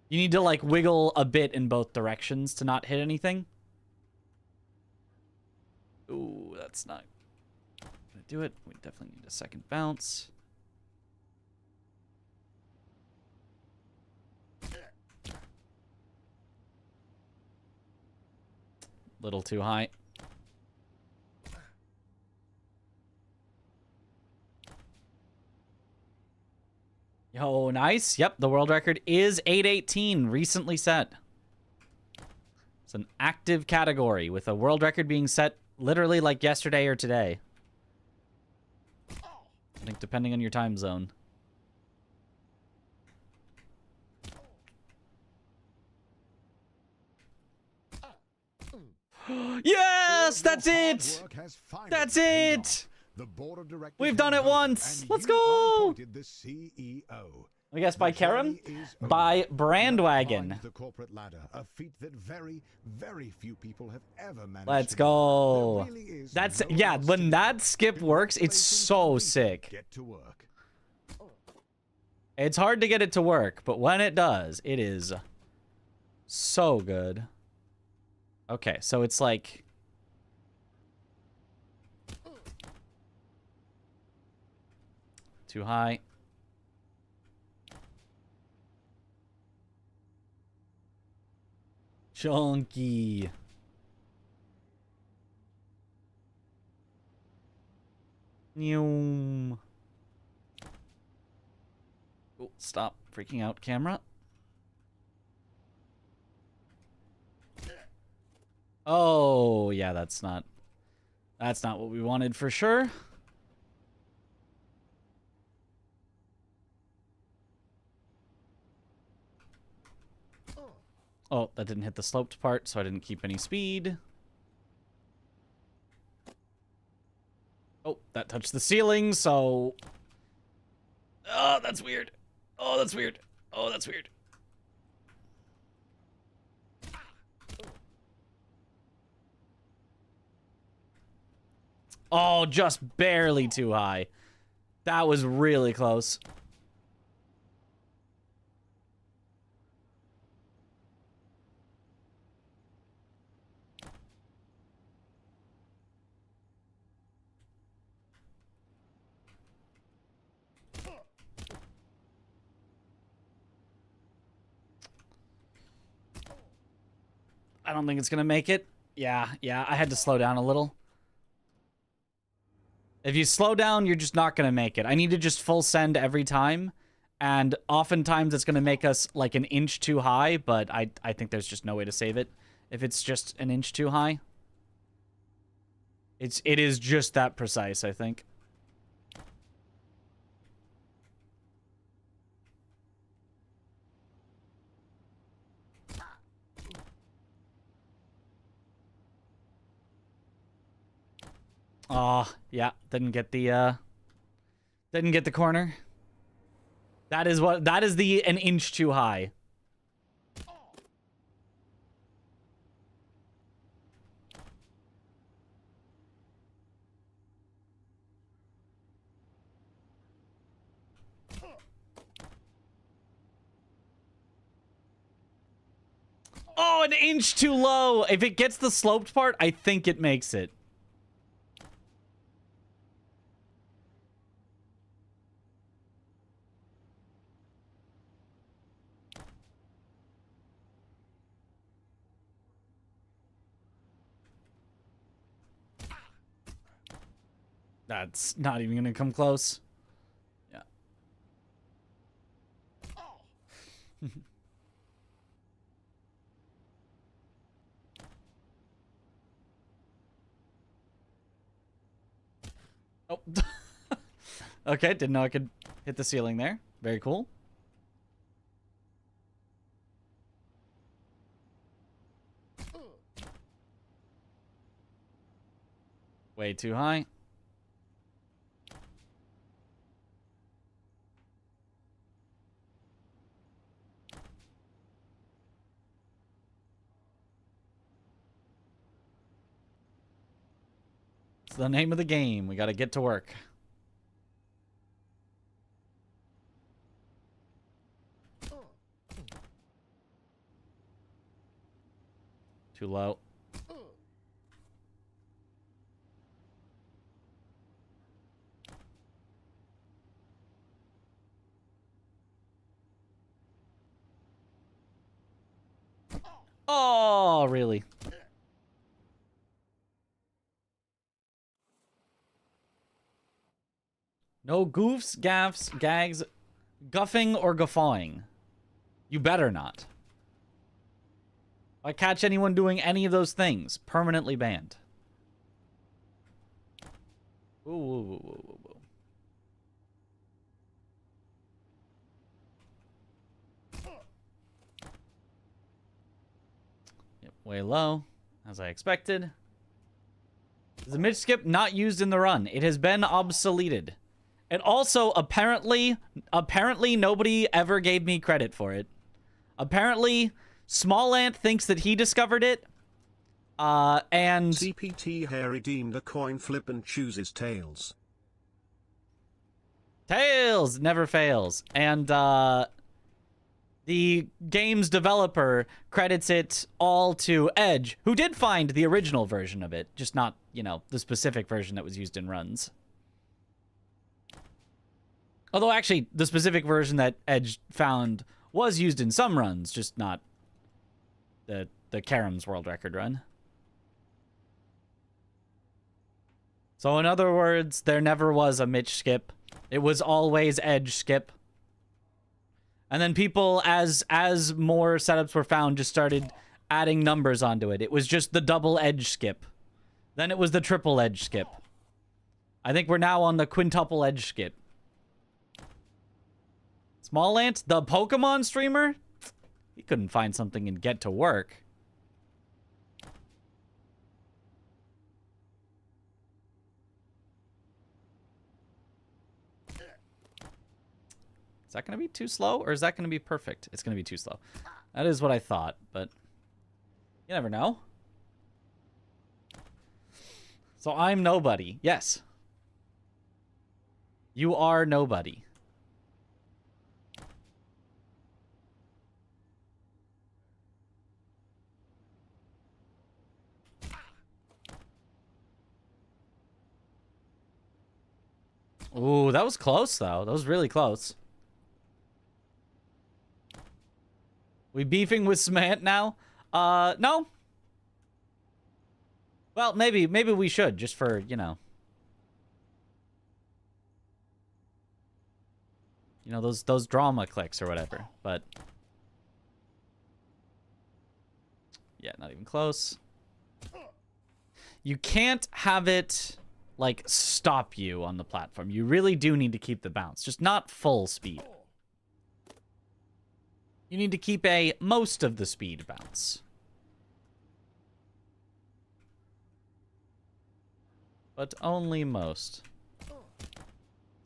You need to, like, wiggle a bit in both directions to not hit anything. Ooh, that's not gonna do it. We definitely need a second bounce. Little too high. Yo, nice. Yep, the world record is 8:18, recently set. It's an active category with a world record being set literally like yesterday or today. I think depending on your time zone. Yes, that's it. That's it. We've done it once. Let's go. I guess by Karen, by Brandwagon. The corporate ladder, a feat that very, very few people have ever managed. Let's go. That's yeah. When that skip works, it's so sick. Get to work. It's hard to get it to work, but when it does, it is so good. Okay, so it's like too high. Chunky. Neum. Oh, stop freaking out, camera. Oh, yeah, that's not what we wanted for sure. Oh, that didn't hit the sloped part, so I didn't keep any speed. Oh, that touched the ceiling, so... Oh, that's weird. Oh, that's weird. Oh, that's weird. Oh, just barely too high. That was really close. I don't think it's gonna make it. Yeah, I had to slow down a little. If you slow down, you're just not gonna make it. I need to just full send every time, and oftentimes it's gonna make us like an inch too high, but I think there's just no way to save it if it's just an inch too high. It is just that precise, I think. Oh, yeah, didn't get the corner. That is an inch too high. Oh, an inch too low. If it gets the sloped part, I think it makes it. That's not even gonna come close. Yeah. Oh. Okay, didn't know I could hit the ceiling there. Very cool. Way too high. It's the name of the game. We gotta get to work. Too low. Oh, really? No goofs, gaffs, gags, guffing, or guffawing. You better not. If I catch anyone doing any of those things, permanently banned. Whoa, whoa, whoa, whoa, whoa, whoa. Yep, way low, as I expected. Is the mid skip not used in the run? It has been obsoleted. And also, apparently nobody ever gave me credit for it. Apparently, Small Ant thinks that he discovered it. And CPT Hair redeemed a coin flip and chooses Tails. Tails never fails. And the game's developer credits it all to Edge, who did find the original version of it, just not, you know, the specific version that was used in runs. Although, actually, the specific version that Edge found was used in some runs, just not the Karam's world record run. So, in other words, there never was a Mitch skip. It was always Edge skip. And then people, as more setups were found, just started adding numbers onto it. It was just the double Edge skip. Then it was the triple Edge skip. I think we're now on the quintuple Edge skip. Small Ant, the Pokemon streamer? he couldn't find something and get to work. Is that going to be too slow, or is that going to be perfect? It's going to be too slow. That is what I thought, but you never know. So I'm nobody. Yes. You are nobody. Ooh, that was close, though. That was really close. We beefing with Smant now? No. Well, maybe we should, just for, you know, those drama clicks or whatever. But yeah, not even close. You can't have it like stop you on the platform. You really do need to keep the bounce, just not full speed. You need to keep a most of the speed bounce. But only most.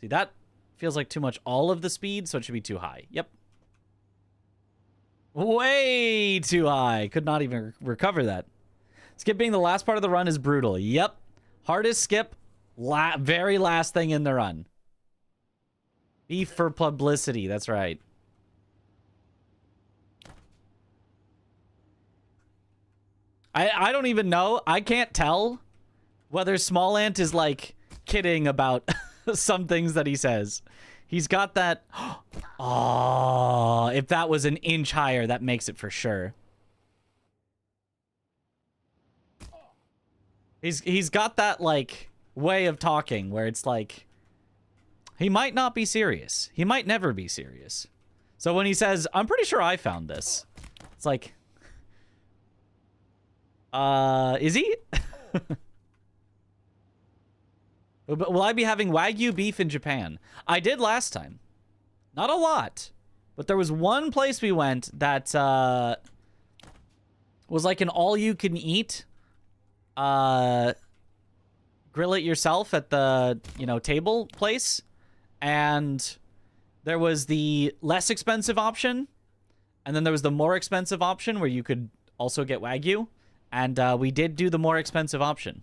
See, that feels like too much all of the speed, so it should be too high. Yep. Way too high. Could not even recover that. Skip being the last part of the run is brutal. Yep. Hardest skip. Very last thing in the run. Beef for publicity. That's right. I don't even know. I can't tell whether Small Ant is, like, kidding about some things that he says. He's got that... Oh, if that was an inch higher, that makes it for sure. He's got that, like, way of talking where it's like... He might not be serious. He might never be serious. So when he says, I'm pretty sure I found this. It's like... Is he? Will I be having Wagyu beef in Japan? I did last time. Not a lot. But there was one place we went that, was like an all-you-can-eat, grill it yourself at the, table place. And there was the less expensive option. And then there was the more expensive option where you could also get Wagyu. And we did do the more expensive option.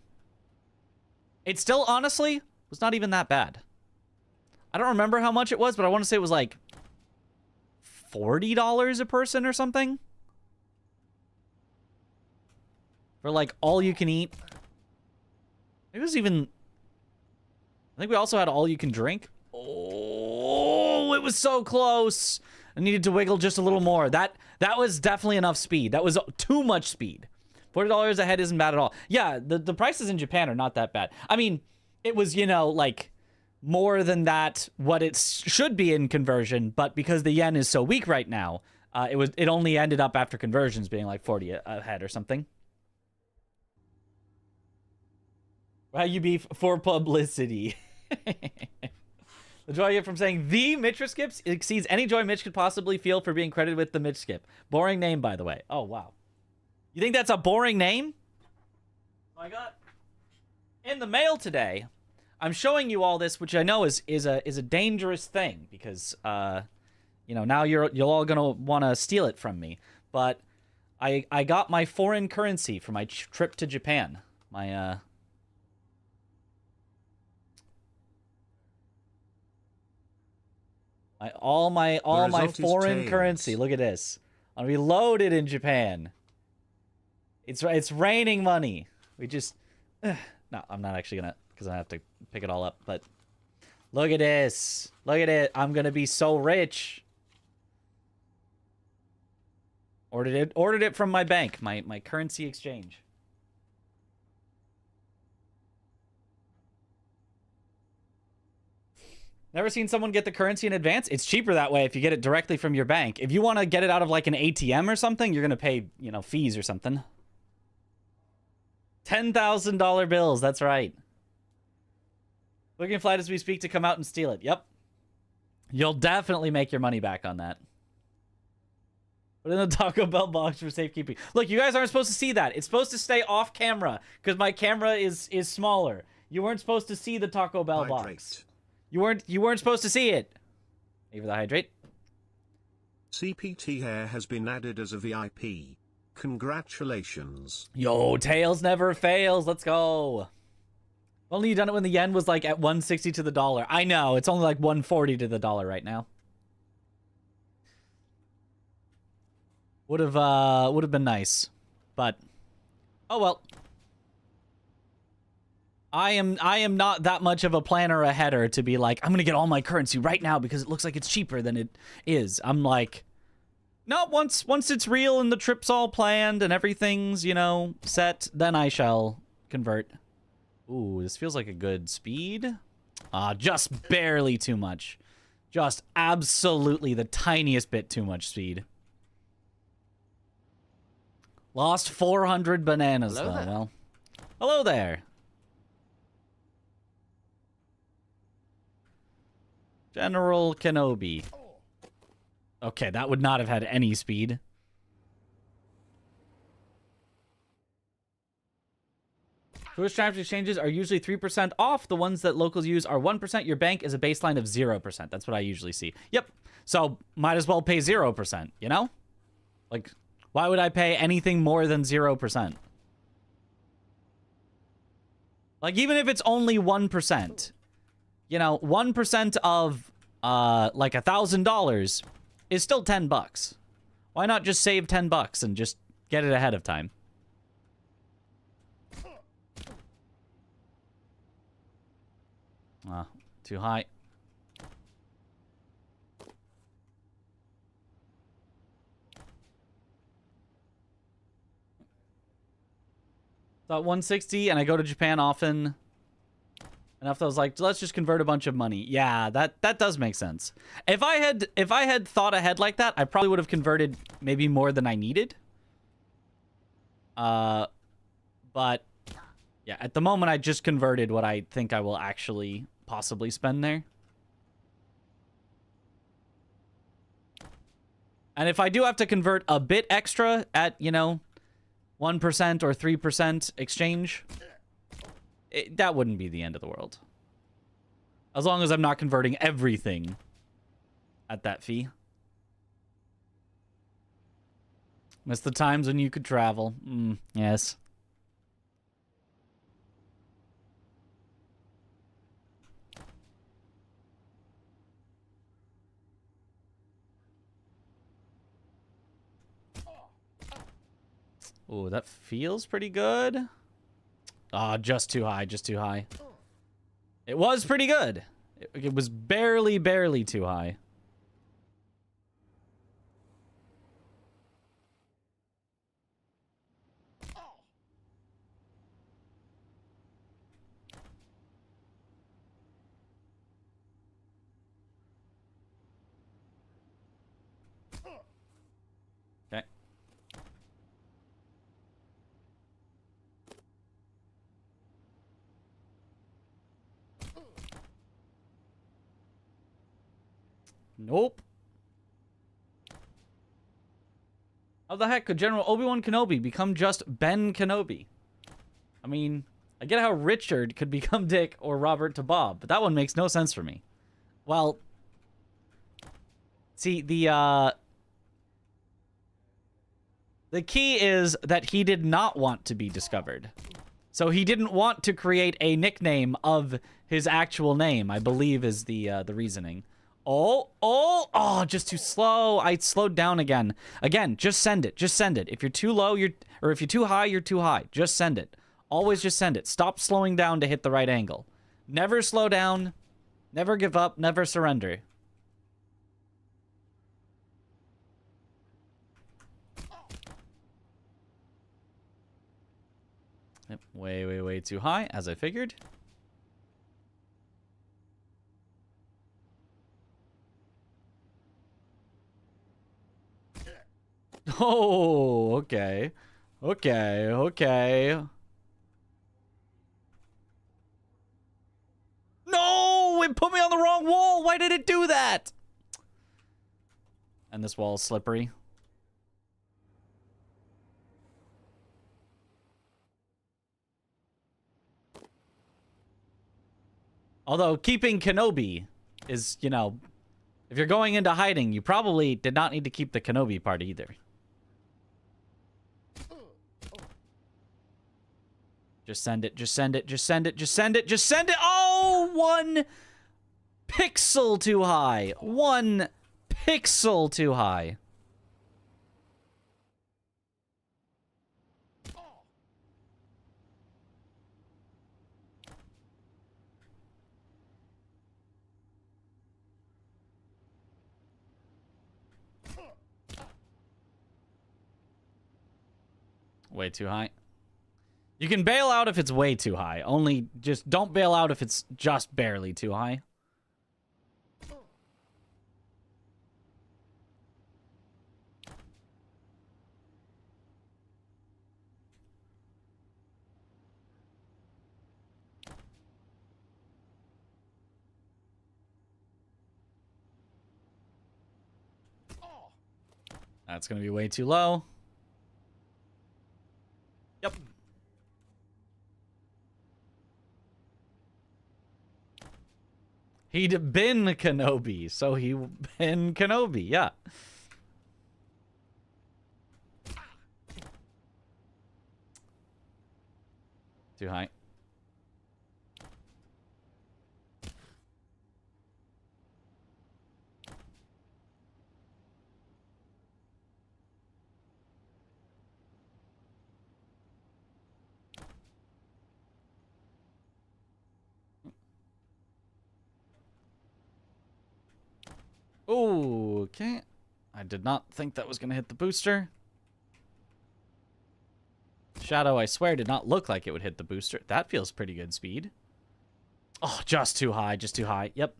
It still, honestly, was not even that bad. I don't remember how much it was, but I want to say it was like $40 a person or something. For like all you can eat. It was even... I think we also had all you can drink. Oh, it was so close. I needed to wiggle just a little more. That was definitely enough speed. That was too much speed. $40 a head isn't bad at all. Yeah, the prices in Japan are not that bad. I mean, it was, like, more than that what it should be in conversion, but because the yen is so weak right now, it only ended up after conversions being like 40 a head or something. Wagyu beef for publicity. The joy I get from saying the Mitra skips exceeds any joy Mitch could possibly feel for being credited with the Mitch skip. Boring name, by the way. Oh, wow. You think that's a boring name? I got in the mail today. I'm showing you all this, which I know is a dangerous thing because now you're all gonna want to steal it from me. But I got my foreign currency for my trip to Japan. My all my foreign currency. Look at this. I'll be loaded in Japan. It's raining money. We just... no, I'm not actually gonna... Because I have to pick it all up. But look at this. Look at it. I'm gonna be so rich. Ordered it from my bank. My currency exchange. Never seen someone get the currency in advance? It's cheaper that way if you get it directly from your bank. If you want to get it out of like an ATM or something, you're gonna pay, fees or something. $10,000 bills, that's right. Looking flight as we speak to come out and steal it. Yep. You'll definitely make your money back on that. Put in the Taco Bell box for safekeeping. Look, you guys aren't supposed to see that. It's supposed to stay off camera because my camera is smaller. You weren't supposed to see the Taco Bell box. You weren't supposed to see it. Thank you for the hydrate. CPT Hair has been added as a VIP. Congratulations. Yo, Tails never fails. Let's go. Only you done it when the yen was like at 160 to the dollar. I know, it's only like 140 to the dollar right now. Would have been nice, but oh well. I am not that much of a planner or a header to be like, I'm gonna get all my currency right now because it looks like it's cheaper than it is. I'm like, no, once it's real and the trip's all planned and everything's, you know, set, then I shall convert. Ooh, this feels like a good speed. Just barely too much. Just absolutely the tiniest bit too much speed. Lost 400 bananas, though. Well, hello there. General Kenobi. Okay, that would not have had any speed. Tourist transfer exchanges are usually 3% off. The ones that locals use are 1%. Your bank is a baseline of 0%. That's what I usually see. Yep. So, might as well pay 0%, you know? Like, why would I pay anything more than 0%? Like, even if it's only 1%, you know, 1% of, like, $1,000 is still $10. Why not just save $10 and just get it ahead of time? Too high. Thought 160, and I go to Japan often enough that I was like, let's just convert a bunch of money. Yeah, that does make sense. If I had thought ahead like that, I probably would have converted maybe more than I needed. But yeah, at the moment I just converted what I think I will actually possibly spend there. And if I do have to convert a bit extra at, you know, 1% or 3% exchange, that wouldn't be the end of the world. As long as I'm not converting everything at that fee. Miss the times when you could travel. Yes. Ooh, that feels pretty good. Just too high, just too high. It was pretty good. It was barely too high. Okay. Nope. How the heck could General Obi-Wan Kenobi become just Ben Kenobi? I mean, I get how Richard could become Dick or Robert to Bob, but that one makes no sense for me. Well, see, the key is that he did not want to be discovered. So he didn't want to create a nickname of his actual name, I believe is the reasoning. Oh, just too slow. I slowed down again. Again, just send it. Just send it. If you're too low, or if you're too high, you're too high. Just send it. Always just send it. Stop slowing down to hit the right angle. Never slow down. Never give up. Never surrender. Yep, way too high, as I figured. Oh, okay. Okay. No! It put me on the wrong wall! Why did it do that? And this wall is slippery. Although keeping Kenobi is, you know, if you're going into hiding, you probably did not need to keep the Kenobi part either. Just send it, just send it, just send it, just send it, just send it. Oh, 1 pixel too high. 1 pixel too high. Way too high. You can bail out if it's way too high. Only just don't bail out if it's just barely too high. That's going to be way too low. Yep. He'd been Kenobi, so he been Kenobi, yeah. Too high. Okay. I did not think that was going to hit the booster. Shadow, I swear, did not look like it would hit the booster. That feels pretty good speed. Oh, just too high, just too high. Yep.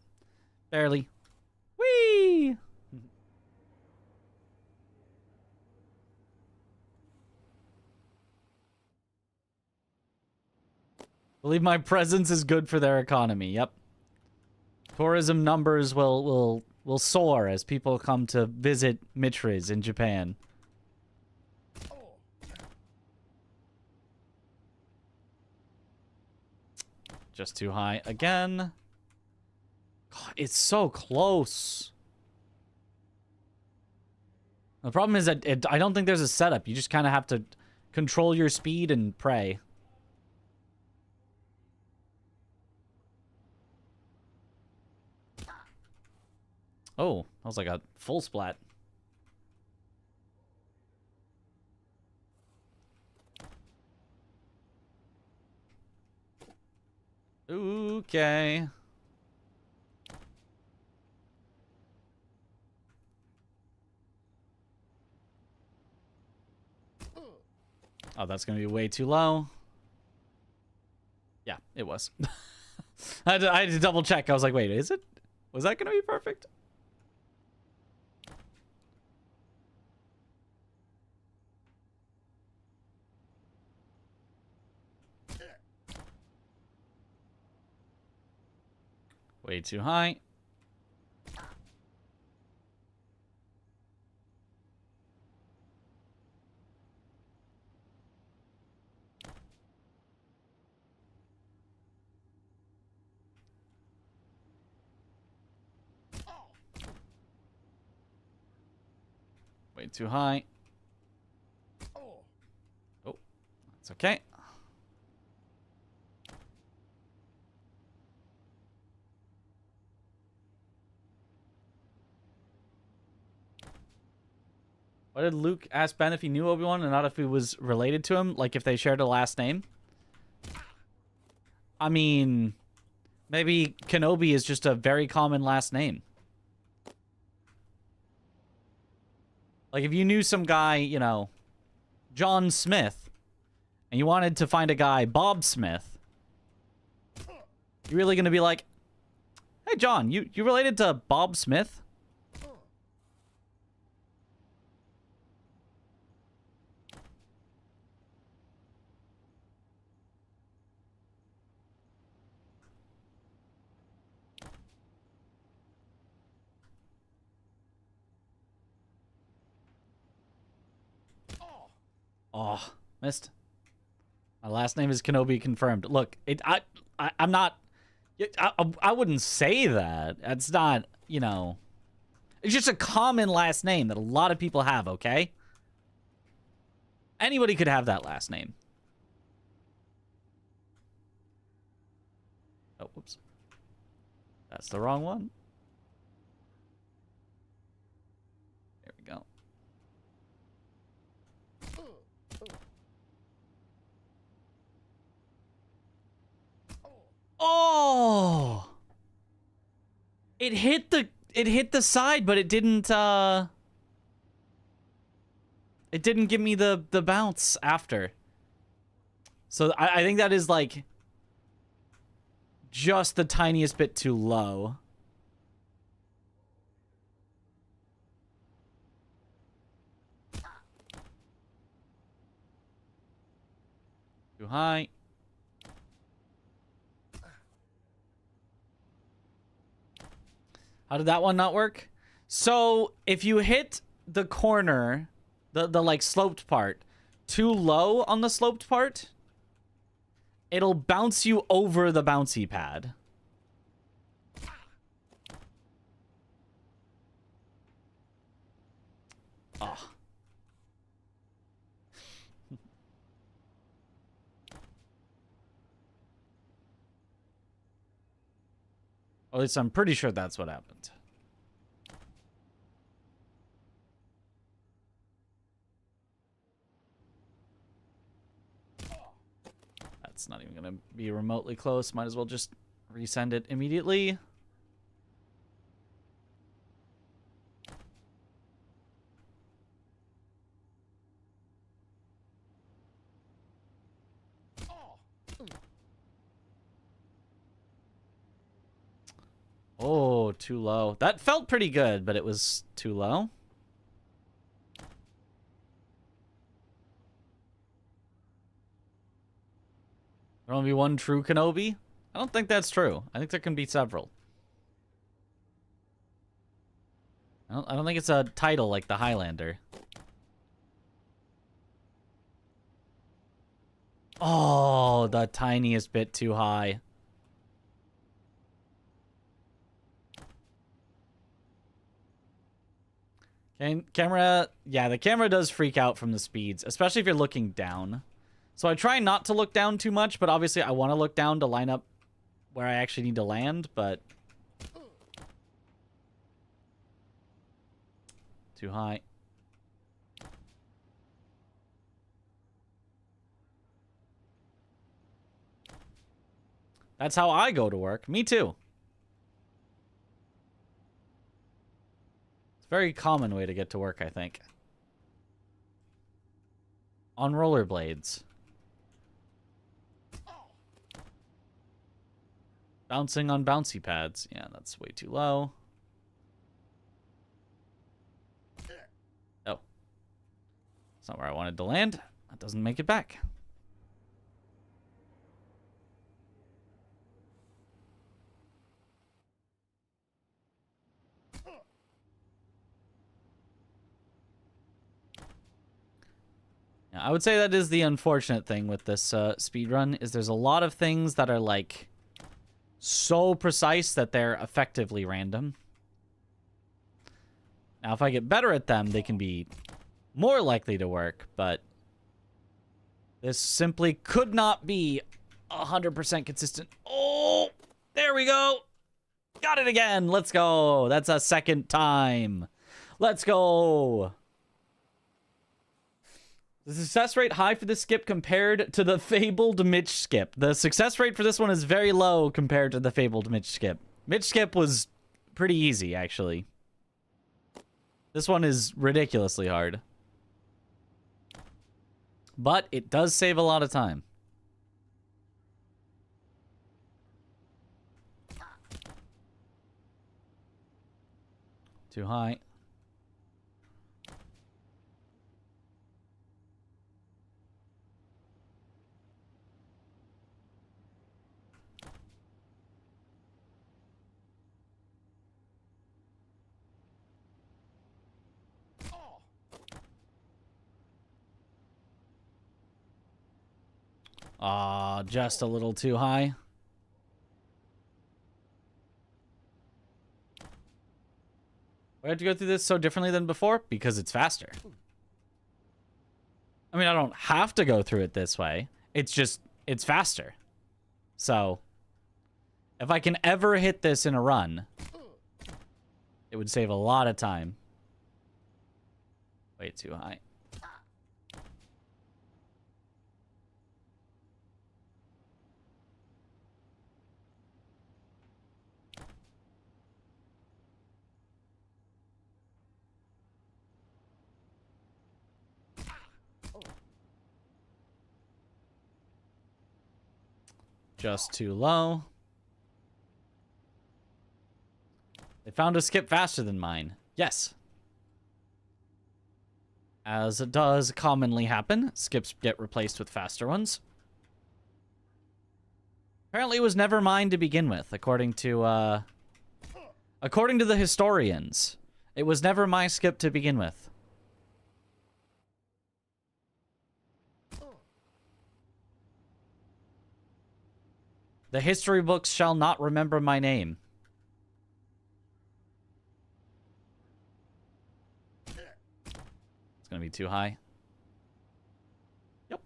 Barely. Whee! Believe my presence is good for their economy. Yep. Tourism numbers will soar as people come to visit Mitriz in Japan. Just too high again. God, it's so close. The problem is that I don't think there's a setup. You just kind of have to control your speed and pray. Oh, that was like a full splat. Okay. Oh, that's going to be way too low. Yeah, it was. I had to double check. I was like, wait, is it? Was that going to be perfect? Way too high. Way too high. Oh, that's okay. What did Luke ask Ben if he knew Obi-Wan and not if he was related to him? Like if they shared a last name? I mean, maybe Kenobi is just a very common last name. Like if you knew some guy, you know, John Smith, and you wanted to find a guy, Bob Smith, you're really going to be like, hey, John, you related to Bob Smith? Oh, missed. My last name is Kenobi confirmed. Look, I'm not, I wouldn't say that. That's not, you know... It's just a common last name that a lot of people have, okay? Anybody could have that last name. Oh, whoops. That's the wrong one. There we go. Oh! It hit the side, but it didn't give me the bounce after. So I think that is like just the tiniest bit too low. Too high. How did that one not work? So if you hit the corner, the like sloped part, too low on the sloped part, it'll bounce you over the bouncy pad. Oh. At least I'm pretty sure that's what happened. That's not even going to be remotely close. Might as well just resend it immediately. Oh, too low. That felt pretty good, but it was too low. There only be one true Kenobi? I don't think that's true. I think there can be several. I don't think it's a title like the Highlander. Oh, the tiniest bit too high. Camera, yeah, the camera does freak out from the speeds, especially if you're looking down. So I try not to look down too much, but obviously I want to look down to line up where I actually need to land, but... Too high. That's how I go to work. Me too. Very common way to get to work, I think. On rollerblades. Bouncing on bouncy pads. Yeah, that's way too low. Oh. That's not where I wanted to land. That doesn't make it back. Yeah, I would say that is the unfortunate thing with this speedrun, is there's a lot of things that are, like, so precise that they're effectively random. Now, if I get better at them, they can be more likely to work, but this simply could not be 100% consistent. Oh, there we go. Got it again. Let's go. That's a second time. Let's go. The success rate high for this skip compared to the fabled Mitch skip. The success rate for this one is very low compared to the fabled Mitch skip. Mitch skip was pretty easy, actually. This one is ridiculously hard. But it does save a lot of time. Too high. Just a little too high. Why have to go through this so differently than before? Because it's faster. I mean, I don't have to go through it this way. It's just, it's faster. So, if I can ever hit this in a run, it would save a lot of time. Way too high. Just too low. They found a skip faster than mine. Yes. As it does commonly happen, skips get replaced with faster ones. Apparently it was never mine to begin with, according to the historians. It was never my skip to begin with. The history books shall not remember my name. It's gonna be too high. Yep.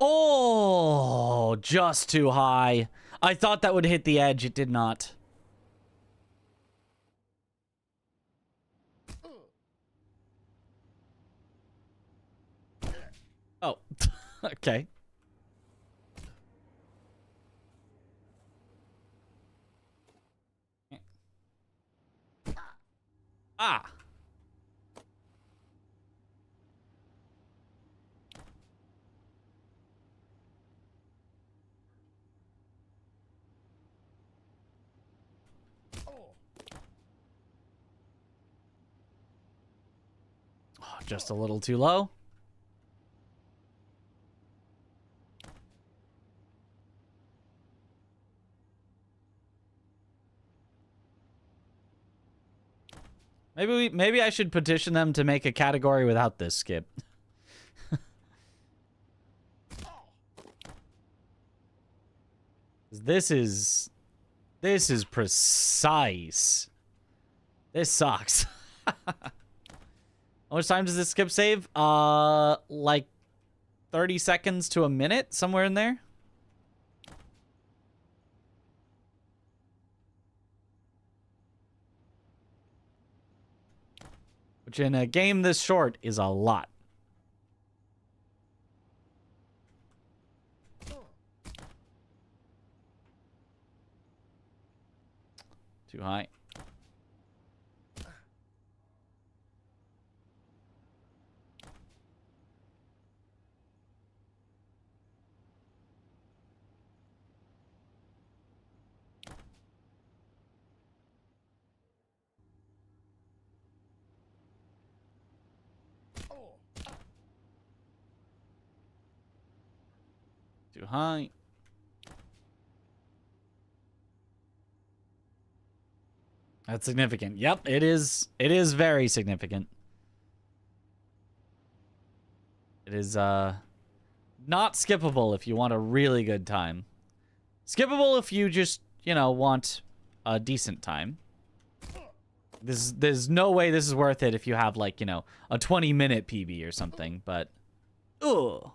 Oh, just too high. I thought that would hit the edge. It did not. Oh, okay. Ah. Just a little too low. Maybe I should petition them to make a category without this skip. This is precise. This sucks. How much time does this skip save? Like 30 seconds to a minute, somewhere in there. Which in a game this short is a lot. Too high. Too high. That's significant. Yep, it is. It is very significant. It is not skippable if you want a really good time. Skippable if you just, you know, want a decent time. There's no way this is worth it if you have, like, you know, a 20-minute PB or something, but ugh.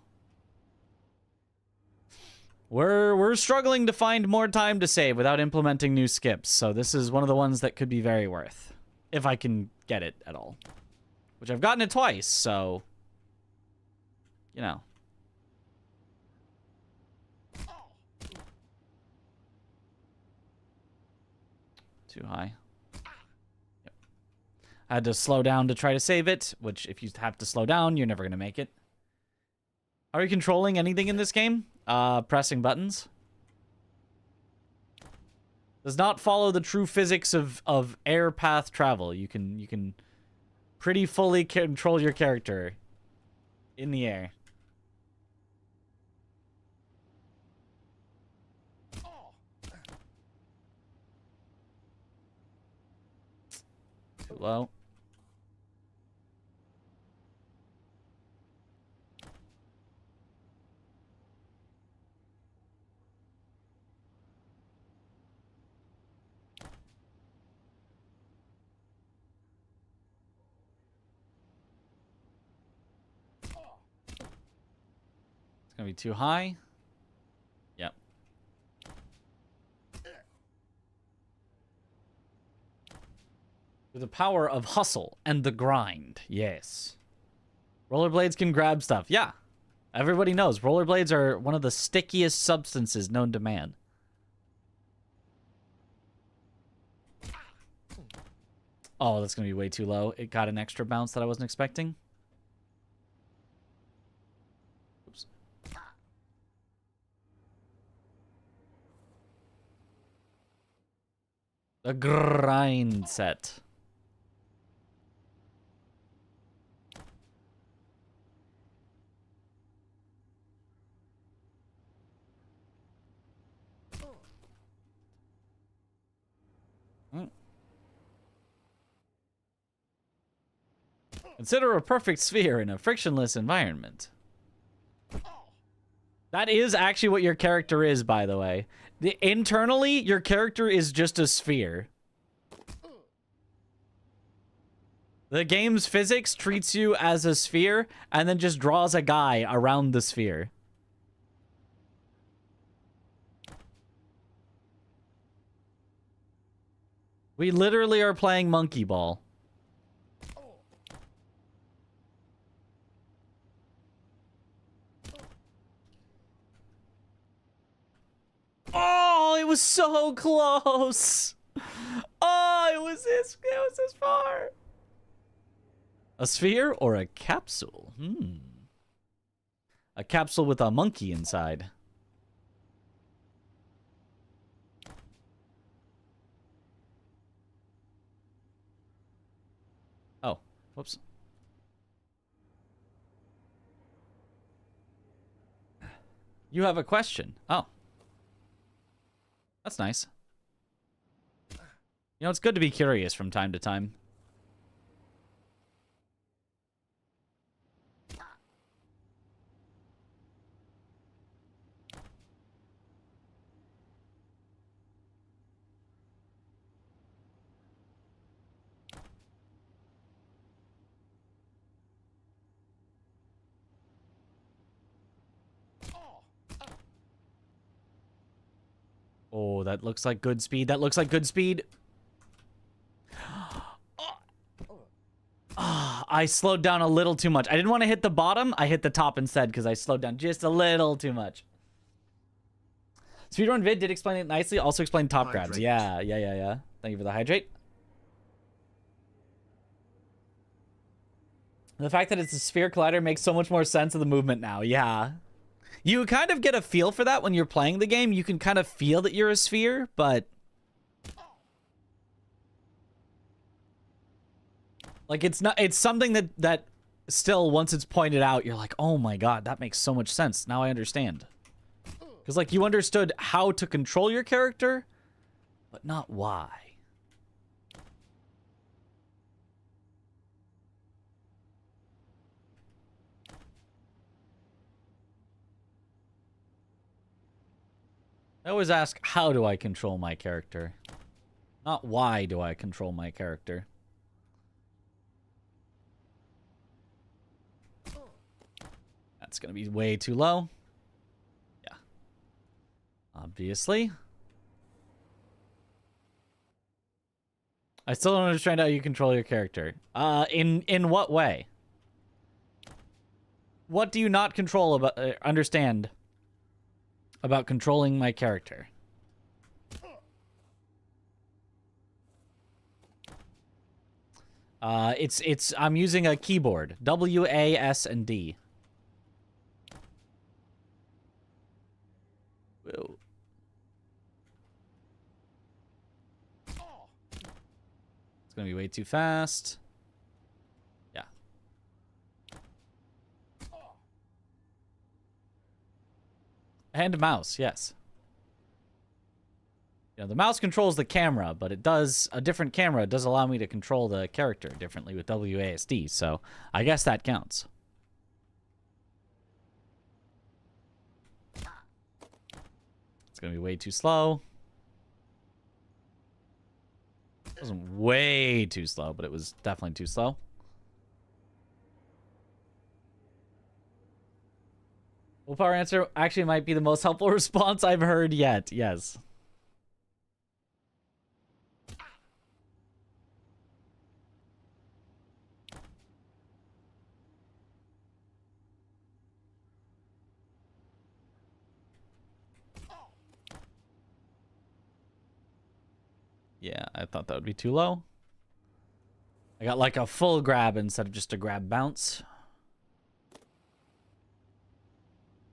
We're struggling to find more time to save without implementing new skips, so this is one of the ones that could be very worth, if I can get it at all. Which I've gotten it twice, so, you know. Too high. Yep. I had to slow down to try to save it, which if you have to slow down, you're never going to make it. Are you controlling anything in this game? Pressing buttons. Does not follow the true physics of air path travel. You can pretty fully control your character in the air. Too low. It's gonna be too high. Yep. With the power of hustle and the grind. Yes. Rollerblades can grab stuff. Yeah. Everybody knows rollerblades are one of the stickiest substances known to man. Oh, that's gonna be way too low. It got an extra bounce that I wasn't expecting. Oops. The grind set. Consider a perfect sphere in a frictionless environment. That is actually what your character is, by the way. Internally, your character is just a sphere. The game's physics treats you as a sphere and then just draws a guy around the sphere. We literally are playing monkey ball. Oh, it was so close. Oh, it was this far. A sphere or a capsule? A capsule with a monkey inside. Oh, whoops. You have a question. Oh. That's nice. You know, it's good to be curious from time to time. Oh, that looks like good speed. That looks like good speed. I slowed down a little too much. I didn't want to hit the bottom. I hit the top instead because I slowed down just a little too much. Speedrun vid did explain it nicely. Also explained top grabs. Yeah. Thank you for the hydrate. The fact that it's a sphere collider makes so much more sense of the movement now. Yeah. You kind of get a feel for that when you're playing the game. You can kind of feel that you're a sphere, but... like, it's something that still, once it's pointed out, you're like, oh my god, that makes so much sense. Now I understand. Because, like, you understood how to control your character, but not why. I always ask, how do I control my character? Not why do I control my character. That's gonna be way too low. Yeah. Obviously. I still don't understand how you control your character. In what way? What do you not control about, understand about controlling my character? I'm using a keyboard. W, A, S, and D. Whoa. It's gonna be way too fast. Yeah. And mouse, yes. You know, the mouse controls the camera, but it does a different camera. It does allow me to control the character differently with WASD, so I guess that counts. It's gonna be way too slow. It wasn't way too slow, but it was definitely too slow. Willpower answer actually might be the most helpful response I've heard yet. Yes. Yeah, I thought that would be too low. I got like a full grab instead of just a grab bounce.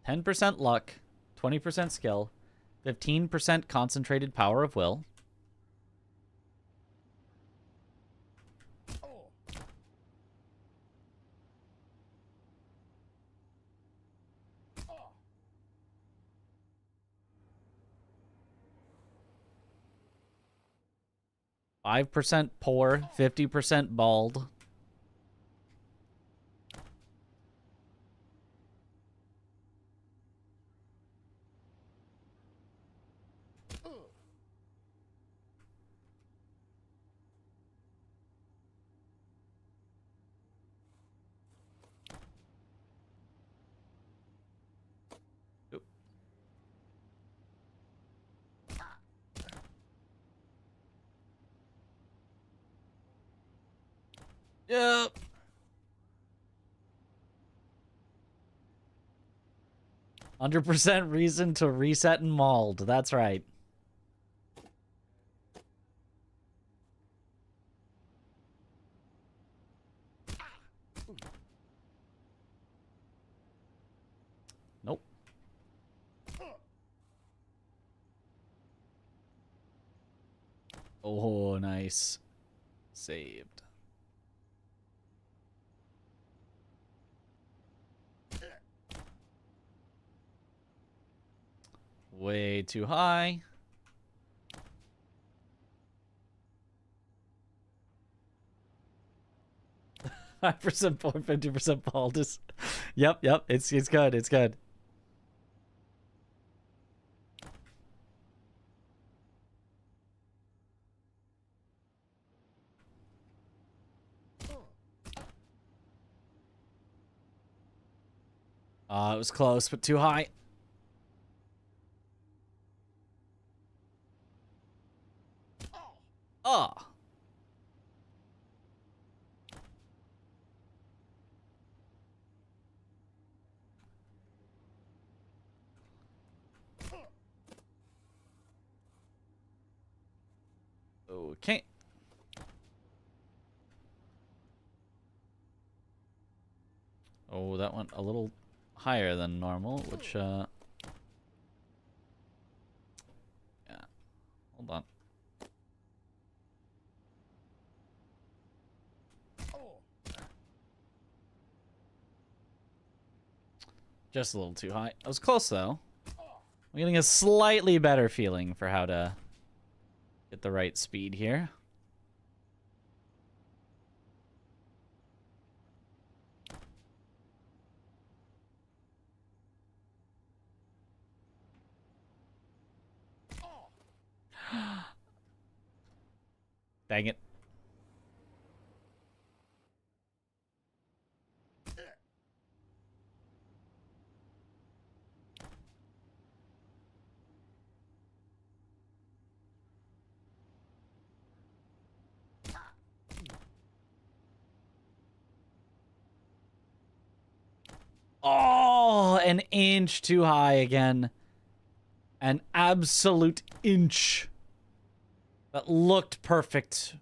10% luck, 20% skill, 15% concentrated power of will. %5 poor, 50% bald. Yep. %100 reason to reset and mauled. That's right. Nope. Oh, nice. Saved. Way too high. %5 poor, 50% bald. Yep. It's good. It's good. It was close, but too high. Oh. Okay. Oh, that went a little higher than normal, which, yeah. Hold on. Just a little too high. I was close, though. I'm getting a slightly better feeling for how to get the right speed here. Dang it. Oh, an inch too high again. An absolute inch. That looked perfect.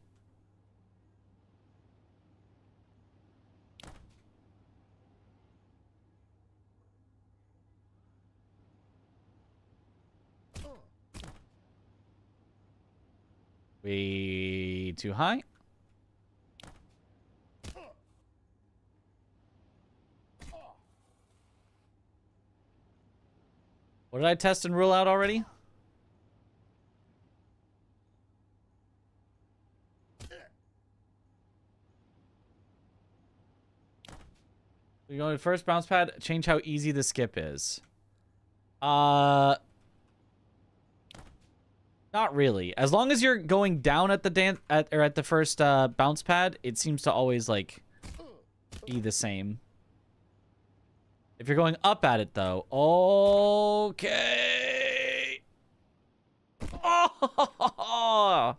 Way too high. What did I test and rule out already? We're going to first bounce pad. Change how easy the skip is. Not really. As long as you're going down at the at the first bounce pad, it seems to always like be the same. If you're going up at it though, okay. Oh,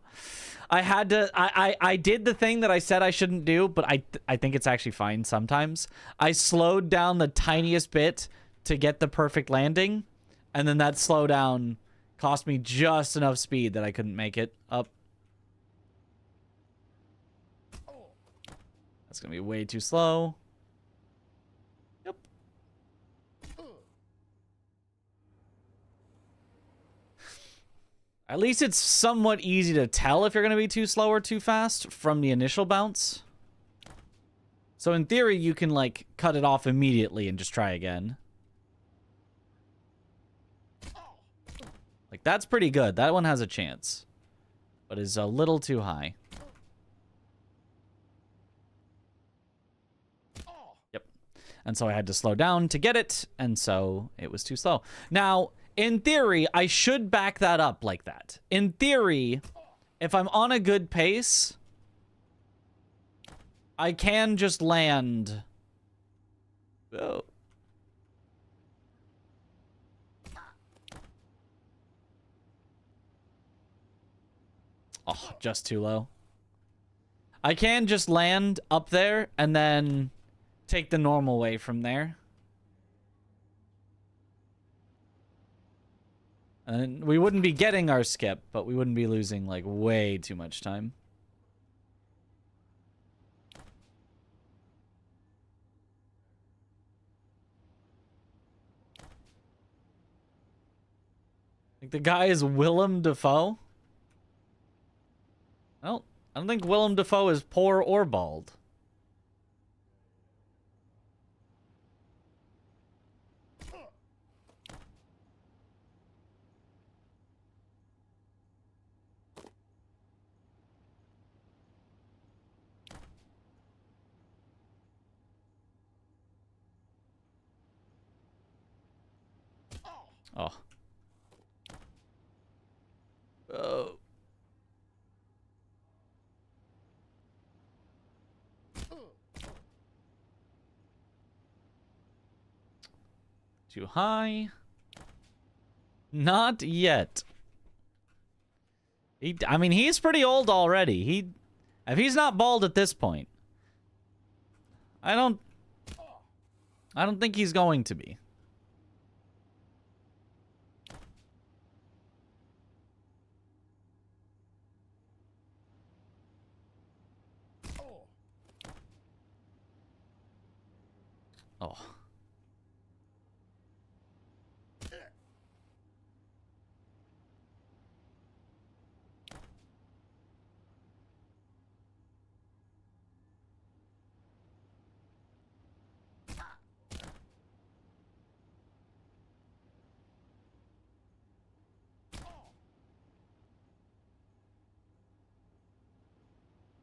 I had to. I did the thing that I said I shouldn't do, but I think it's actually fine sometimes. I slowed down the tiniest bit to get the perfect landing, and then that slowdown cost me just enough speed that I couldn't make it up. That's gonna be way too slow. Yep. At least it's somewhat easy to tell if you're gonna be too slow or too fast from the initial bounce. So in theory, you can like cut it off immediately and just try again. Like, that's pretty good. That one has a chance. But is a little too high. Yep. And so I had to slow down to get it, and so it was too slow. Now, in theory, I should back that up like that. In theory, if I'm on a good pace, I can just land... Oh. Oh, just too low. I can just land up there and then take the normal way from there. And we wouldn't be getting our skip, but we wouldn't be losing, like, way too much time. Like, the guy is Willem Dafoe. Well, I don't think Willem Dafoe is poor or bald. Oh. Oh. Too high? Not yet. I mean, he's pretty old already. If he's not bald at this point, I don't think he's going to be. Oh.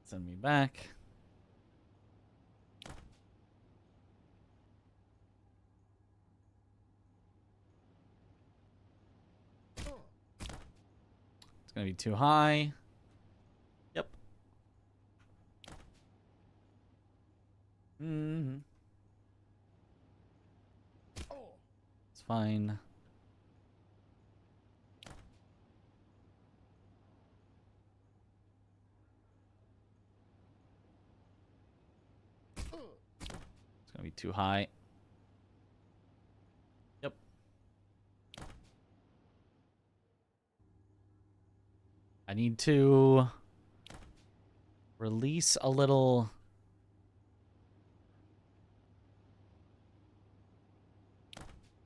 Send me back. It's gonna be too high. Yep. It's fine. It's gonna be too high. Yep. I need to release a little.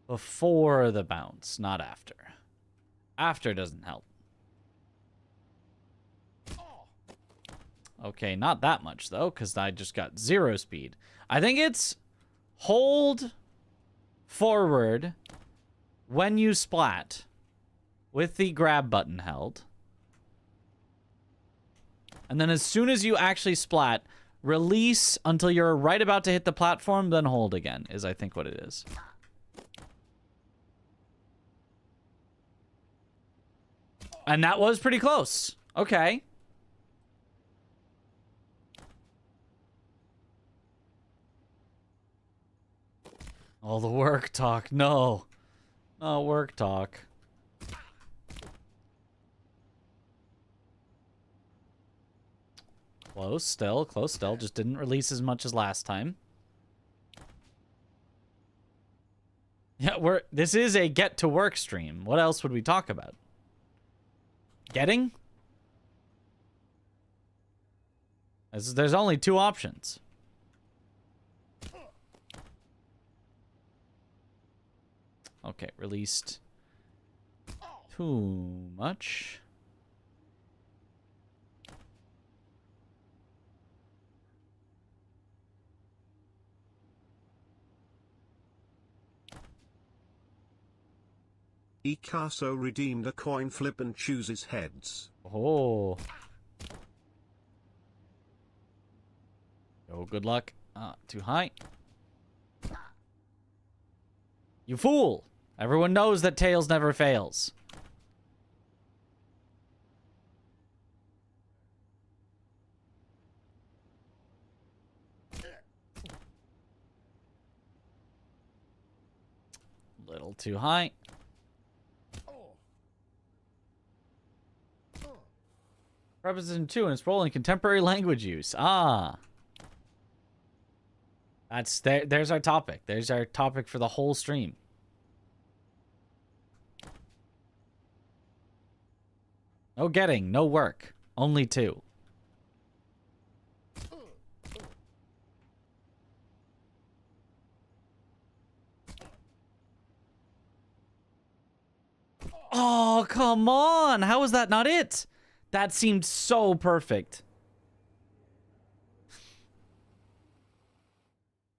Before the bounce, not after. After doesn't help. Okay, not that much, though, because I just got 0 speed. I think it's hold forward when you splat with the grab button held. And then as soon as you actually splat, Release until you're right about to hit the platform, then hold again, is I think what it is. And that was pretty close. Okay. All the work talk. No. No work talk. Close still. Close still. Just didn't release as much as last time. Yeah, this is a get to work stream. What else would we talk about? Getting? There's only two options. Okay, released too much. Ikaso redeemed a coin flip and chooses heads. Oh. Oh, good luck. Too high. You fool! Everyone knows that Tails never fails. Little too high. Preposition 2 and its role in contemporary language use. Ah. There's our topic. There's our topic for the whole stream. No getting, no work. Only two. Oh, come on. How is that not it? That seemed so perfect.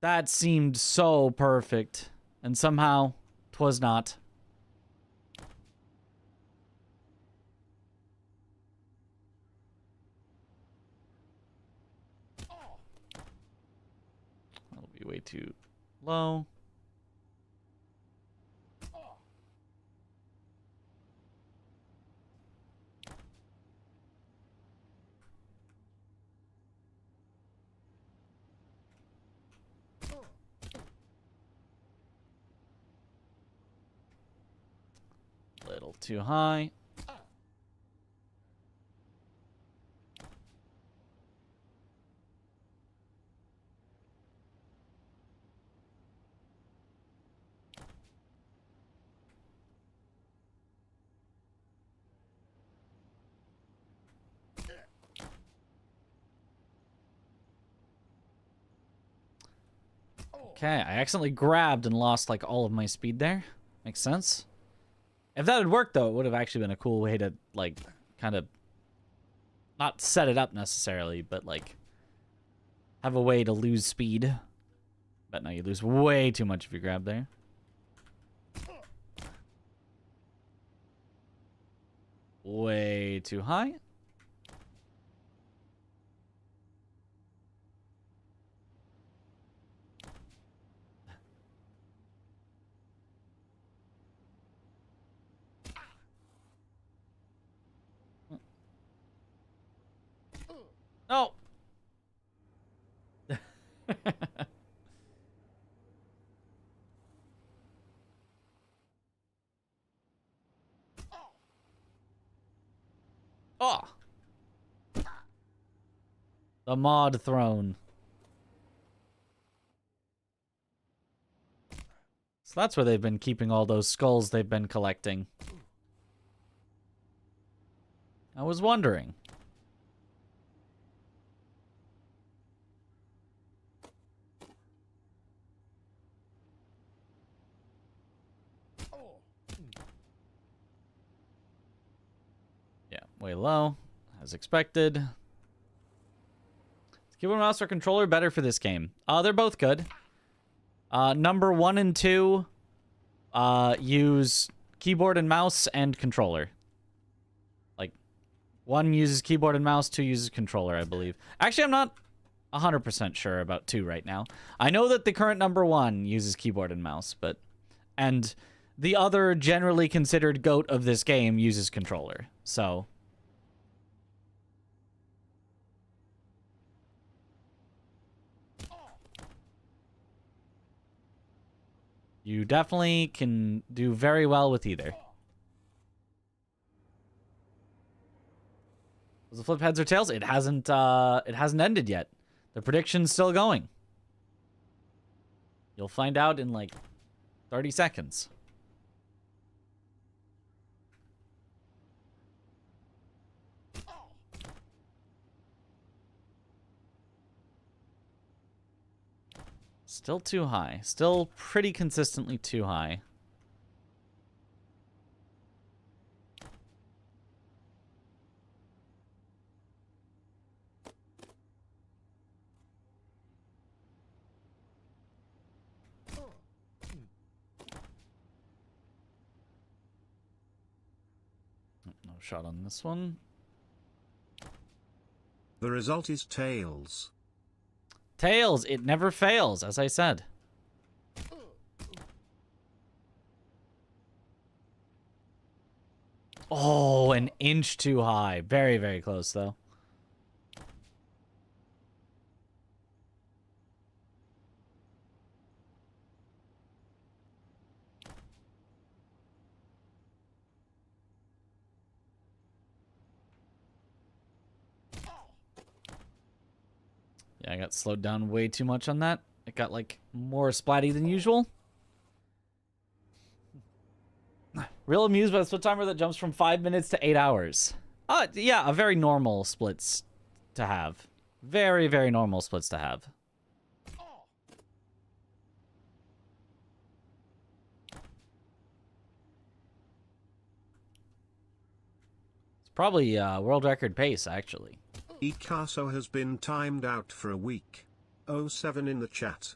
That seemed so perfect. And somehow, 'twas not. That'll be way too low. Little too high. Okay, I accidentally grabbed and lost like all of my speed there. Makes sense. If that had worked, though, it would have actually been a cool way to, like, kind of not set it up necessarily, but, like, have a way to lose speed. But no, you lose way too much if you grab there. Way too high. No. Oh. The mod throne. So that's where they've been keeping all those skulls they've been collecting. I was wondering. Yeah, way low, as expected. Is keyboard, mouse, or controller better for this game? They're both good. Number 1 and 2 use keyboard and mouse and controller. Like, 1 uses keyboard and mouse, 2 uses controller, I believe. Actually, 100% sure about 2 right now. I know that the current number 1 uses keyboard and mouse, and the other generally considered GOAT of this game uses controller. So you definitely can do very well with either. Was it flip heads or tails? It hasn't ended yet. The prediction's still going. You'll find out in like 30 seconds. Still too high. Still pretty consistently too high. No shot on this one. The result is tails. Tails, it never fails, as I said. Oh, an inch too high. Very, very close, though. Yeah, I got slowed down way too much on that. It got, like, more splatty than usual. Real amused by the split timer that jumps from 5 minutes to 8 hours. Yeah, a very normal splits to have. Very, very normal splits to have. It's probably world record pace, actually. Ikaso has been timed out for a week. 07 in the chat.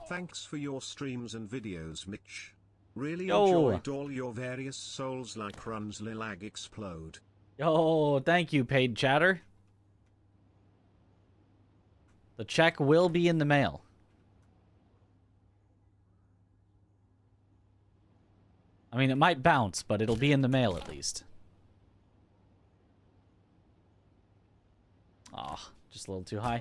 Thanks for your streams and videos, Mitch. Really enjoyed all your various Souls-like runs. Lilag explode. Yo, thank you, paid chatter. The check will be in the mail. I mean, it might bounce, but it'll be in the mail at least. Aw, just a little too high.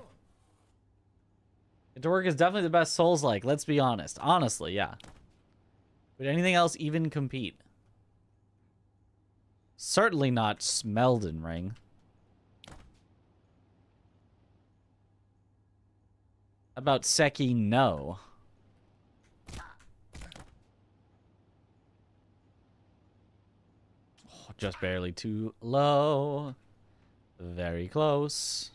Interwork is definitely the best Souls-like, let's be honest. Honestly, yeah. Would anything else even compete? Certainly not Smeldon Ring. About Seki, no. Oh, just barely too low. Very close.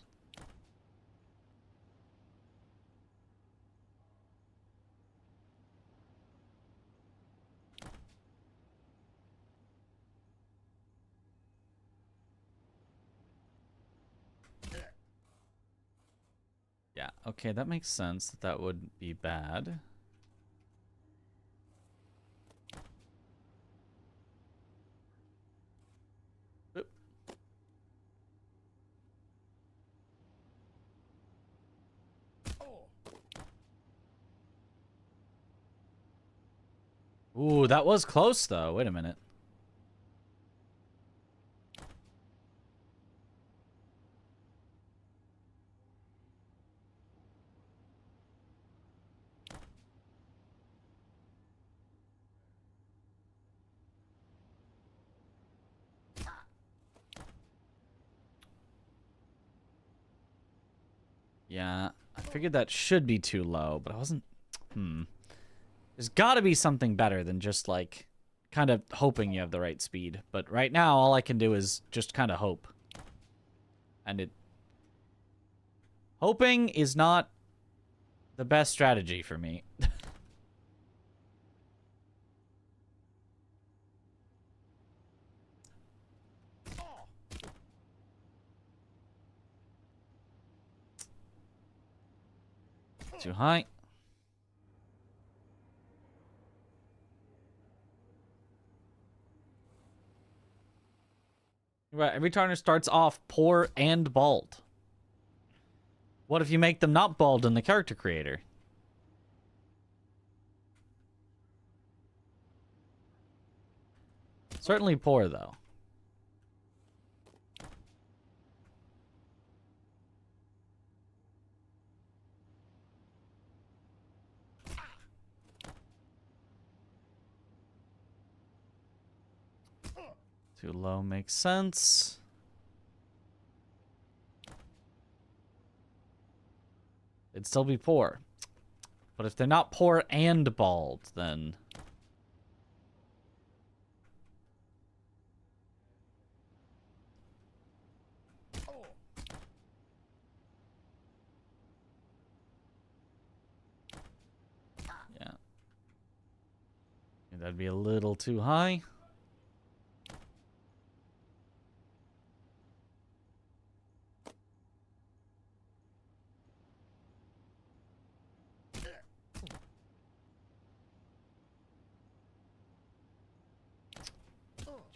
Yeah, okay, that makes sense that that would be bad. Oop. Ooh, that was close though. Wait a minute. Yeah, I figured that should be too low, but I wasn't... There's gotta be something better than just, like, kind of hoping you have the right speed. But right now, all I can do is just kind of hope. And it... Hoping is not the best strategy for me. Too high. Right, every turner starts off poor and bald. What if you make them not bald in the character creator? Certainly poor, though. Too low makes sense. It'd still be poor. But if they're not poor and bald, then... yeah. That'd be a little too high.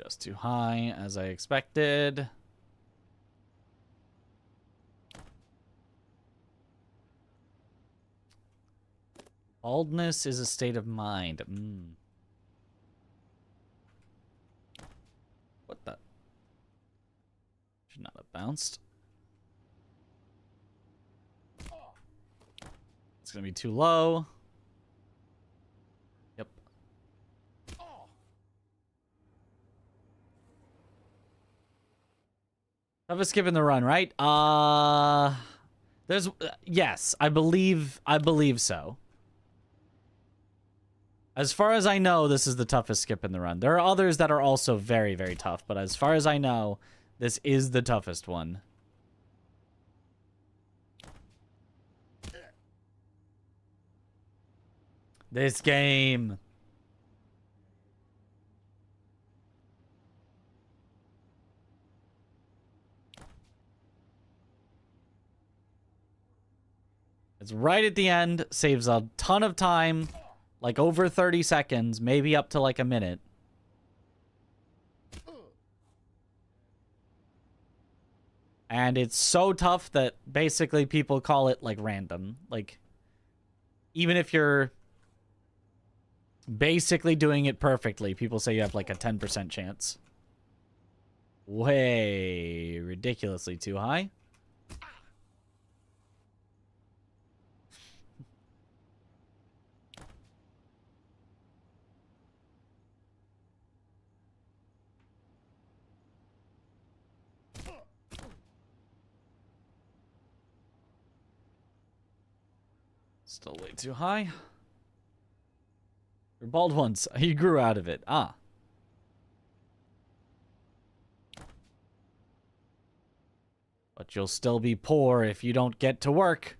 Just too high, as I expected. Baldness is a state of mind. What the? Should not have bounced. It's gonna be too low. Yep. Have a skip in the run, right? There's yes, I believe so. As far as I know, this is the toughest skip in the run. There are others that are also very, very tough, but as far as I know, this is the toughest one. This game. It's right at the end, saves a ton of time, like over 30 seconds, maybe up to like a minute. And it's so tough that basically people call it like random. Like, even if you're basically doing it perfectly, people say you have like a 10% chance. Way ridiculously too high. Still way too high. You're bald once. You grew out of it. Ah. But you'll still be poor if you don't get to work.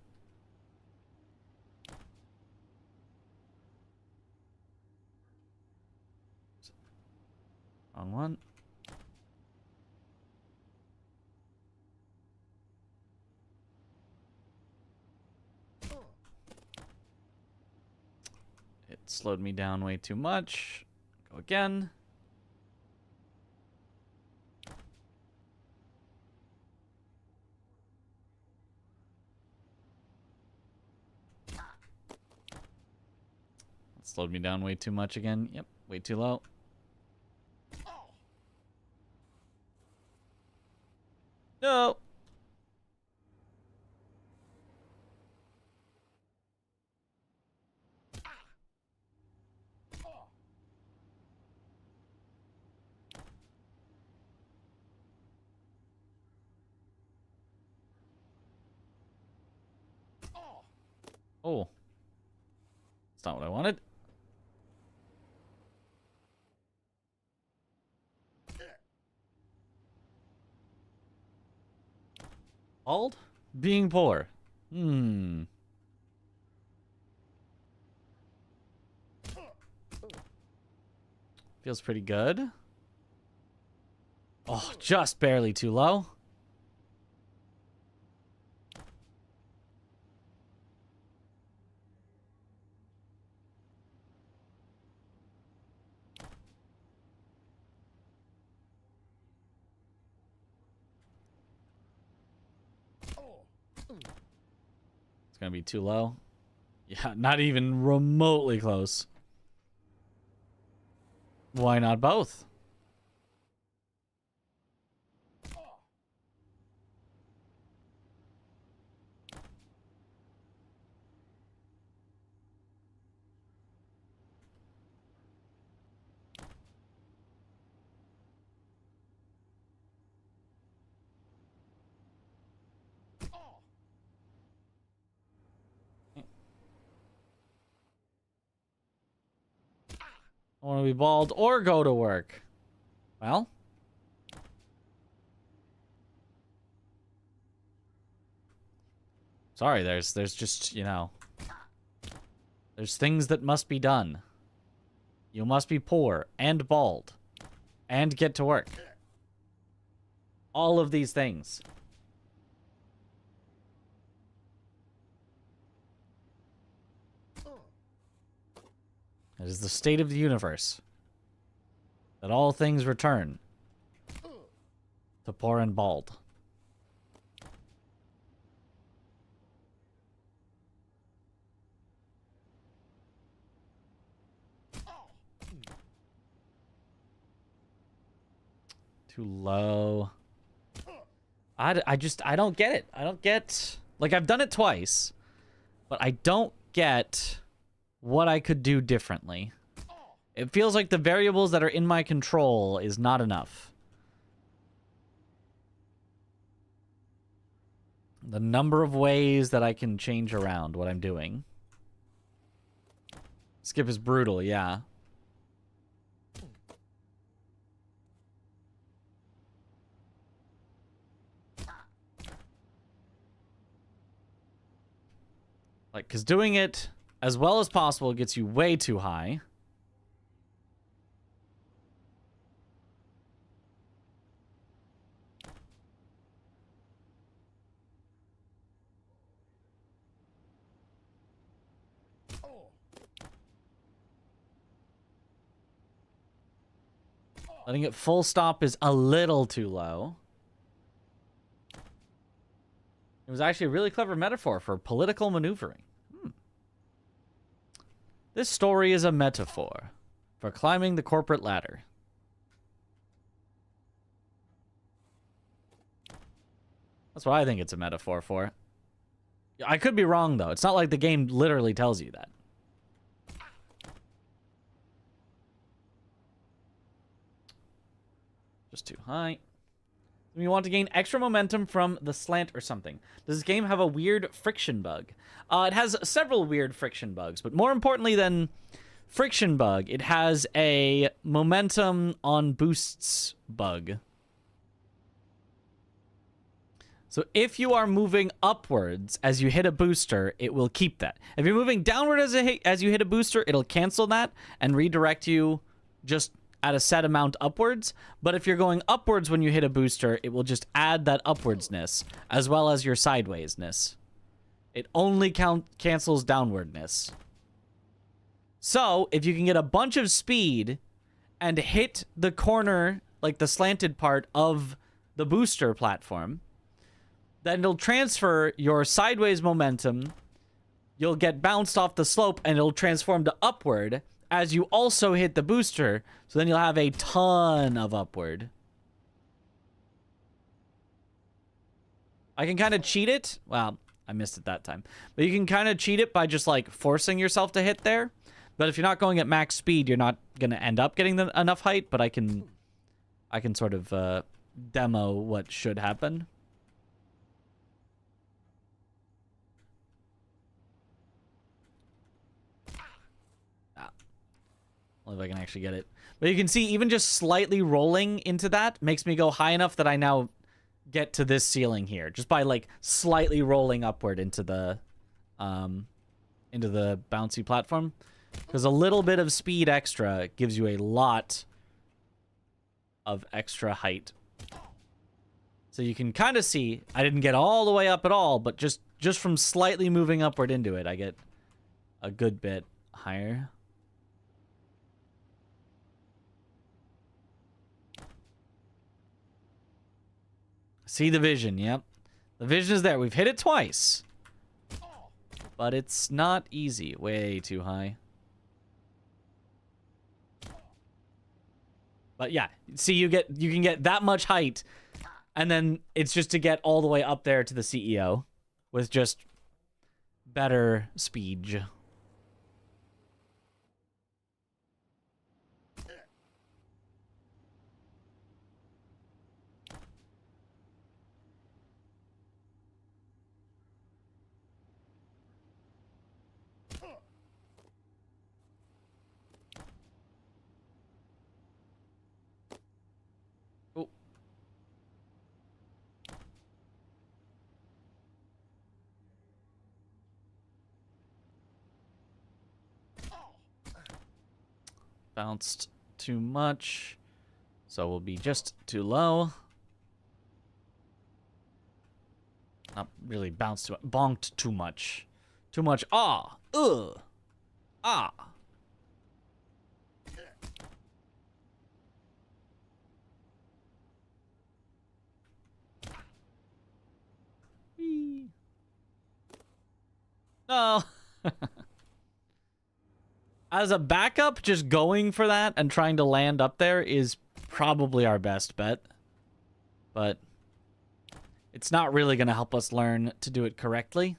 Wrong one. It slowed me down way too much. Go again. It slowed me down way too much again. Yep, way too low. No. Oh. That's not what I wanted. Bald? Being poor. Feels pretty good. Oh, just barely too low. gonna be too low. Yeah, not even remotely close. Why not both? I want to be bald or go to work. Well. Sorry, there's just, you know. There's things that must be done. You must be poor and bald. And get to work. All of these things. It is the state of the universe that all things return to poor and bald. Too low. I don't get it. I don't get... Like, I've done it twice, but I don't get what I could do differently. It feels like the variables that are in my control is not enough. The number of ways that I can change around what I'm doing. Skip is brutal, yeah. Like, because doing it as well as possible gets you way too high. Letting it full stop is a little too low. It was actually a really clever metaphor for political maneuvering. This story is a metaphor for climbing the corporate ladder. That's what I think it's a metaphor for. I could be wrong, though. It's not like the game literally tells you that. Just too high. You want to gain extra momentum from the slant or something. Does this game have a weird friction bug? It has several weird friction bugs, but more importantly than friction bug, it has a momentum on boosts bug. So if you are moving upwards as you hit a booster, it will keep that. If you're moving downward as you hit a booster, it'll cancel that and redirect you just at a set amount upwards. But if you're going upwards when you hit a booster, it will just add that upwardsness as well as your sidewaysness. It only cancels downwardness. So if you can get a bunch of speed and hit the corner, like the slanted part of the booster platform, then it'll transfer your sideways momentum. You'll get bounced off the slope and it'll transform to upward as you also hit the booster. So then you'll have a ton of upward. I can kind of cheat it. Well, I missed it that time. But you can kind of cheat it by just like forcing yourself to hit there. But if you're not going at max speed, you're not going to end up getting enough height. But I can sort of demo what should happen. If I can actually get it. But you can see even just slightly rolling into that makes me go high enough that I now get to this ceiling here. Just by like slightly rolling upward into the bouncy platform. Because a little bit of speed extra gives you a lot of extra height. So you can kind of see, I didn't get all the way up at all, but just from slightly moving upward into it, I get a good bit higher. See the vision, yep. The vision is there. We've hit it twice. But it's not easy. Way too high. But yeah, see, you can get that much height, and then it's just to get all the way up there to the CEO with just better speed. Bounced too much, so we'll be just too low. Not really bounced too much. Bonked too much. Too much. Ah. Ugh. Ah. Whee. No. As a backup, just going for that and trying to land up there is probably our best bet. But it's not really going to help us learn to do it correctly.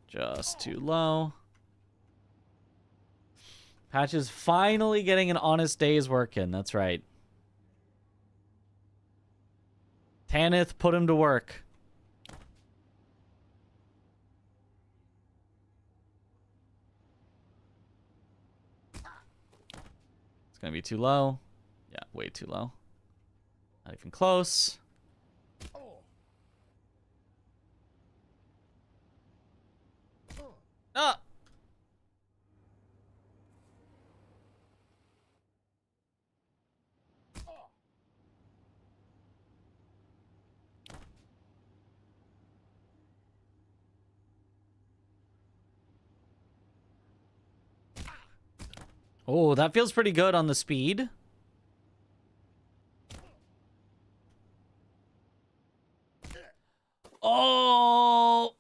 Just too low. Patch is finally getting an honest day's work in. That's right. Tanith put him to work. It's gonna be too low. Yeah, way too low. Not even close. Ah! Oh, that feels pretty good on the speed. Oh!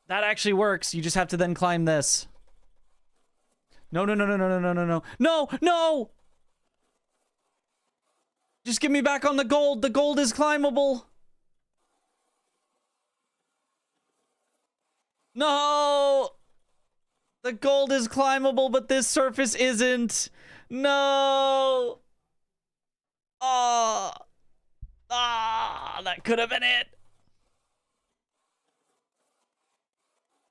That actually works. You just have to then climb this. No, no, no, no, no, no, no, no, no. No, no! Just get me back on the gold. The gold is climbable. No! The gold is climbable, but this surface isn't. No! Oh! Ah! That could have been it.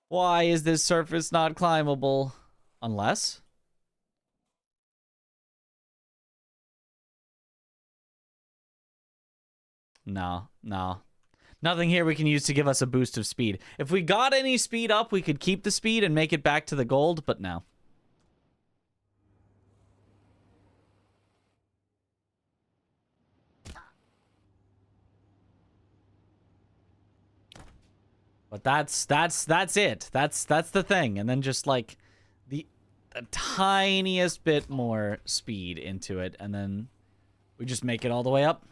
Why is this surface not climbable? Unless? No, no. Nothing here we can use to give us a boost of speed. If we got any speed up, we could keep the speed and make it back to the gold, but no. But that's it. That's the thing. And then just like the tiniest bit more speed into it, and then we just make it all the way up.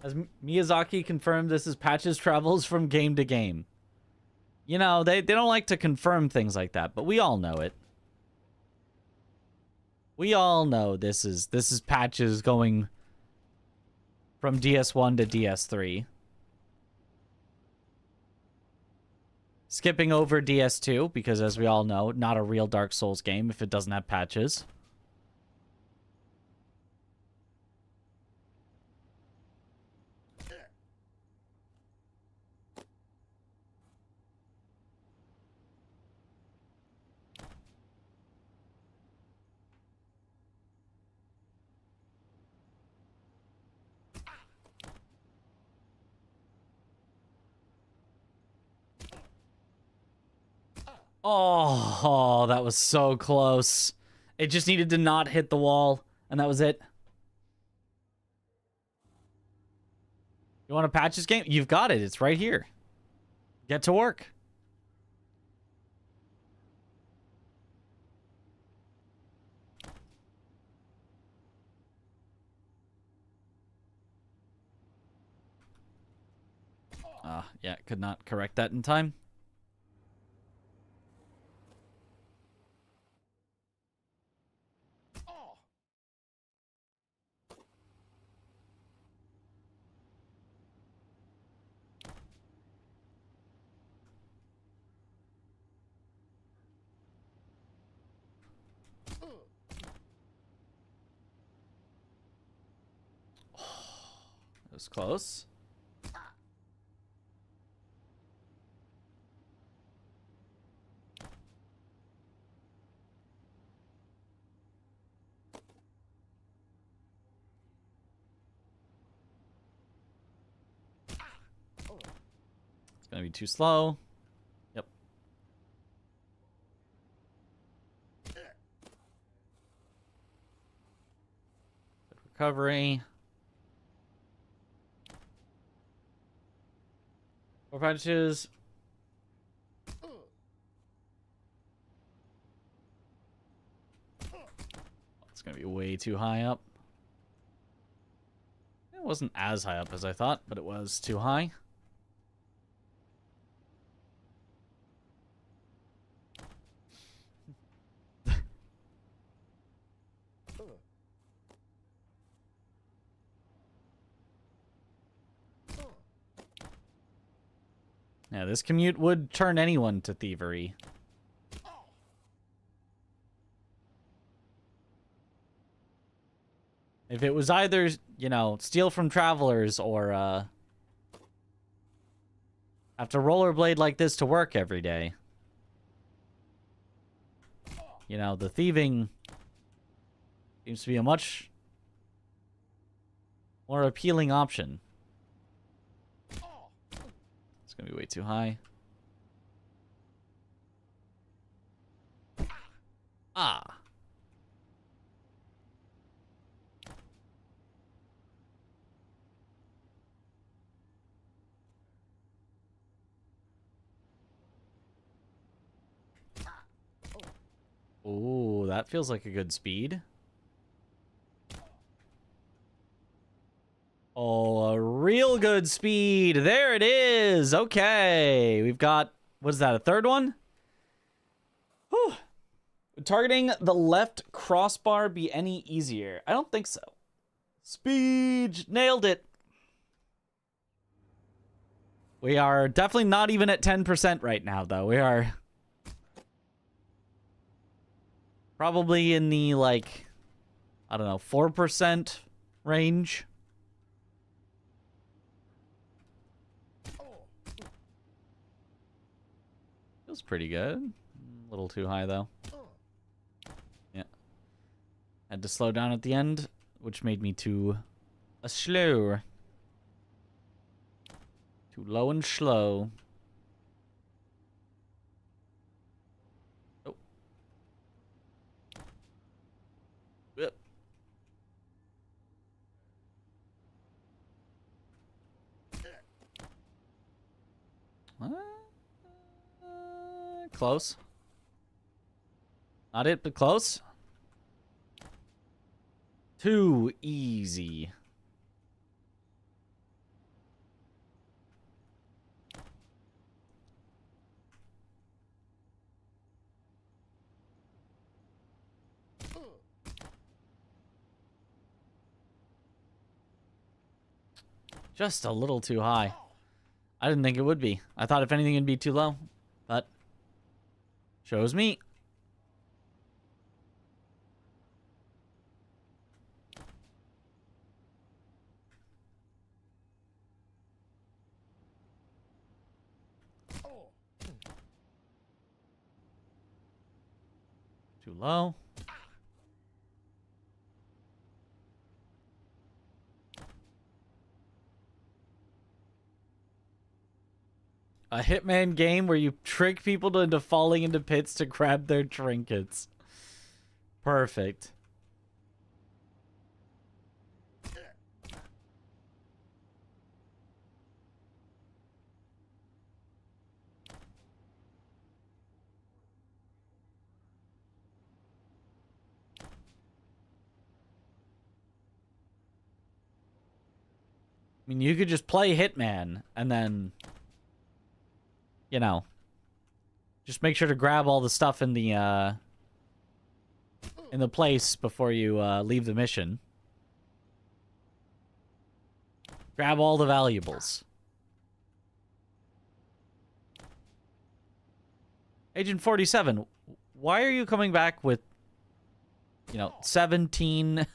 As Miyazaki confirmed, this is Patch's travels from game to game. You know, they don't like to confirm things like that, but we all know it. We all know this is Patch's going from DS1 to DS3. Skipping over DS2, because as we all know, not a real Dark Souls game if it doesn't have patches. Oh, that was so close. It just needed to not hit the wall, and that was it. You want to patch this game? You've got it. It's right here. Get to work. Yeah, could not correct that in time. That was close. It's gonna be too slow. Yep. Good recovery. 4 punches. It's gonna be way too high up. It wasn't as high up as I thought, but it was too high. Yeah, this commute would turn anyone to thievery. If it was either, you know, steal from travelers or have to rollerblade like this to work every day. You know, the thieving seems to be a much more appealing option. It's gonna be way too high. Ah. Ooh, that feels like a good speed. Oh, a real good speed. There it is. Okay. We've got, what is that, a third one? Whew. Would targeting the left crossbar be any easier? I don't think so. Speed. Nailed it. We are definitely not even at 10% right now, though. We are probably in the, like, I don't know, 4% range. Feels pretty good. A little too high, though. Yeah. Had to slow down at the end, which made me too slow. Too low and slow. Oh. Yep. Close. Not it, but close. Too easy. Just a little too high. I didn't think it would be. I thought if anything it'd be too low, but shows me. Too low. A Hitman game where you trick people into falling into pits to grab their trinkets. Perfect. mean, you could just play Hitman and then, you know, just make sure to grab all the stuff in the place before you leave the mission. Grab all the valuables. Agent 47, why are you coming back with, 17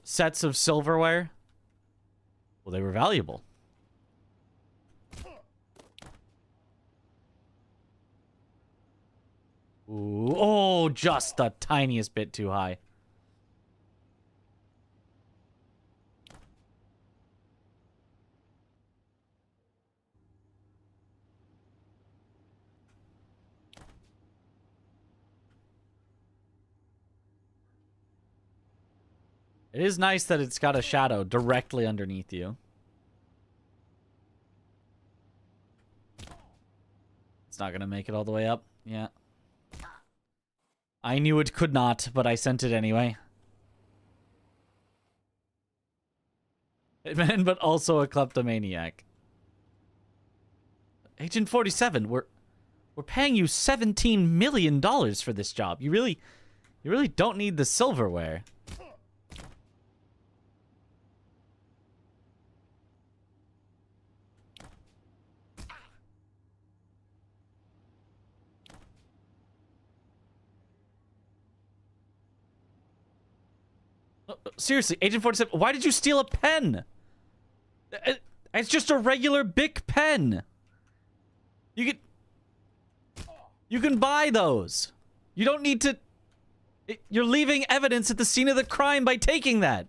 sets of silverware? Well, they were valuable. Ooh, oh, just the tiniest bit too high. It is nice that it's got a shadow directly underneath you. It's not going to make it all the way up. Yeah. I knew it could not, but I sent it anyway. Hitman, but also a kleptomaniac. Agent 47, we're paying you $17 million for this job. You really don't need the silverware. Seriously, Agent 47, why did you steal a pen? It's just a regular Bic pen. You can buy those. You don't need to... You're leaving evidence at the scene of the crime by taking that.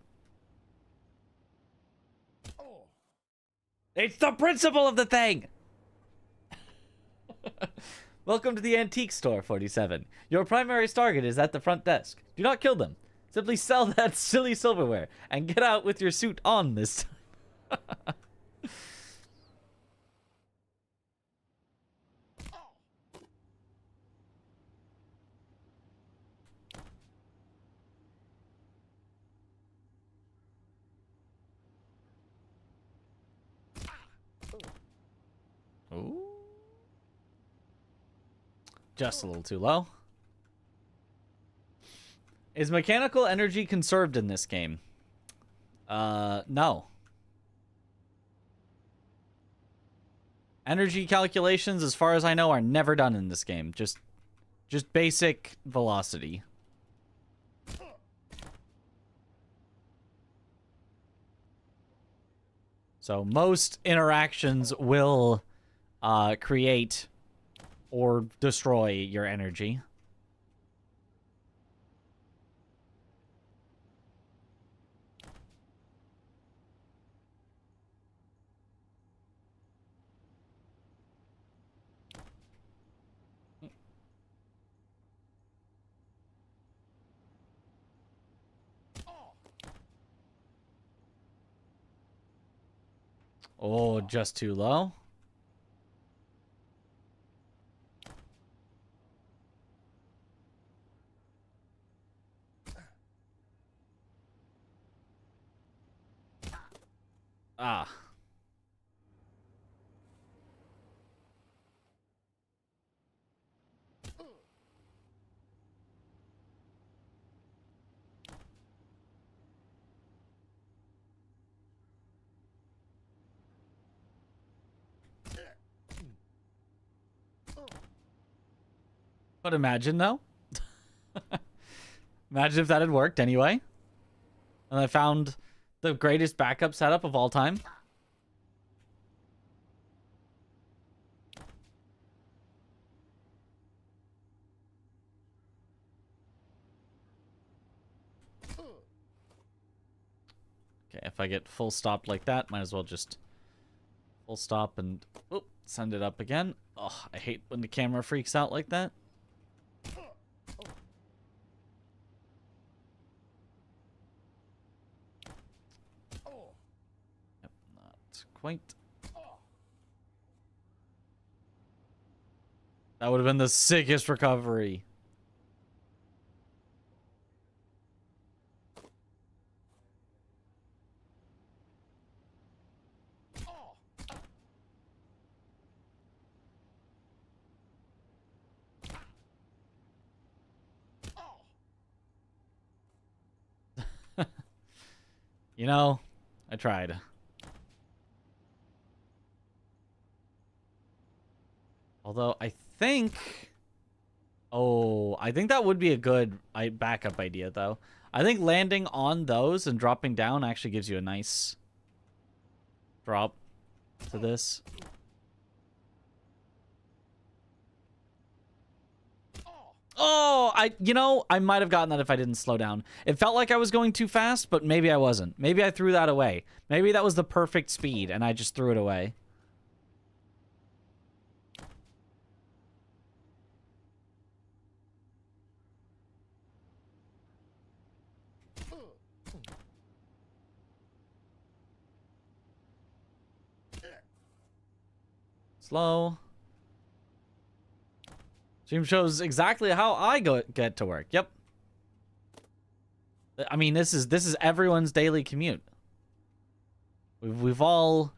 It's the principle of the thing. Welcome to the antique store, 47. Your primary target is at the front desk. Do not kill them. Simply sell that silly silverware and get out with your suit on this time. Ooh. Just a little too low. Is mechanical energy conserved in this game? No. Energy calculations, as far as I know, are never done in this game. Just basic velocity. So most interactions will create or destroy your energy. Oh, just too low. Ah. But imagine, though. Imagine if that had worked anyway. And I found the greatest backup setup of all time. Okay, if I get full stop like that, might as well just full stop and send it up again. Oh, I hate when the camera freaks out like that. Yep, not quite. That would have been the sickest recovery. You know, I tried. Although I think... Oh, I think that would be a good backup idea, though. I think landing on those and dropping down actually gives you a nice drop to this. Oh, I might have gotten that if I didn't slow down. It felt like I was going too fast, but maybe I wasn't. Maybe I threw that away. Maybe that was the perfect speed, and I just threw it away. Slow. Stream shows exactly how I get to work. Yep. I mean, this is everyone's daily commute. We've all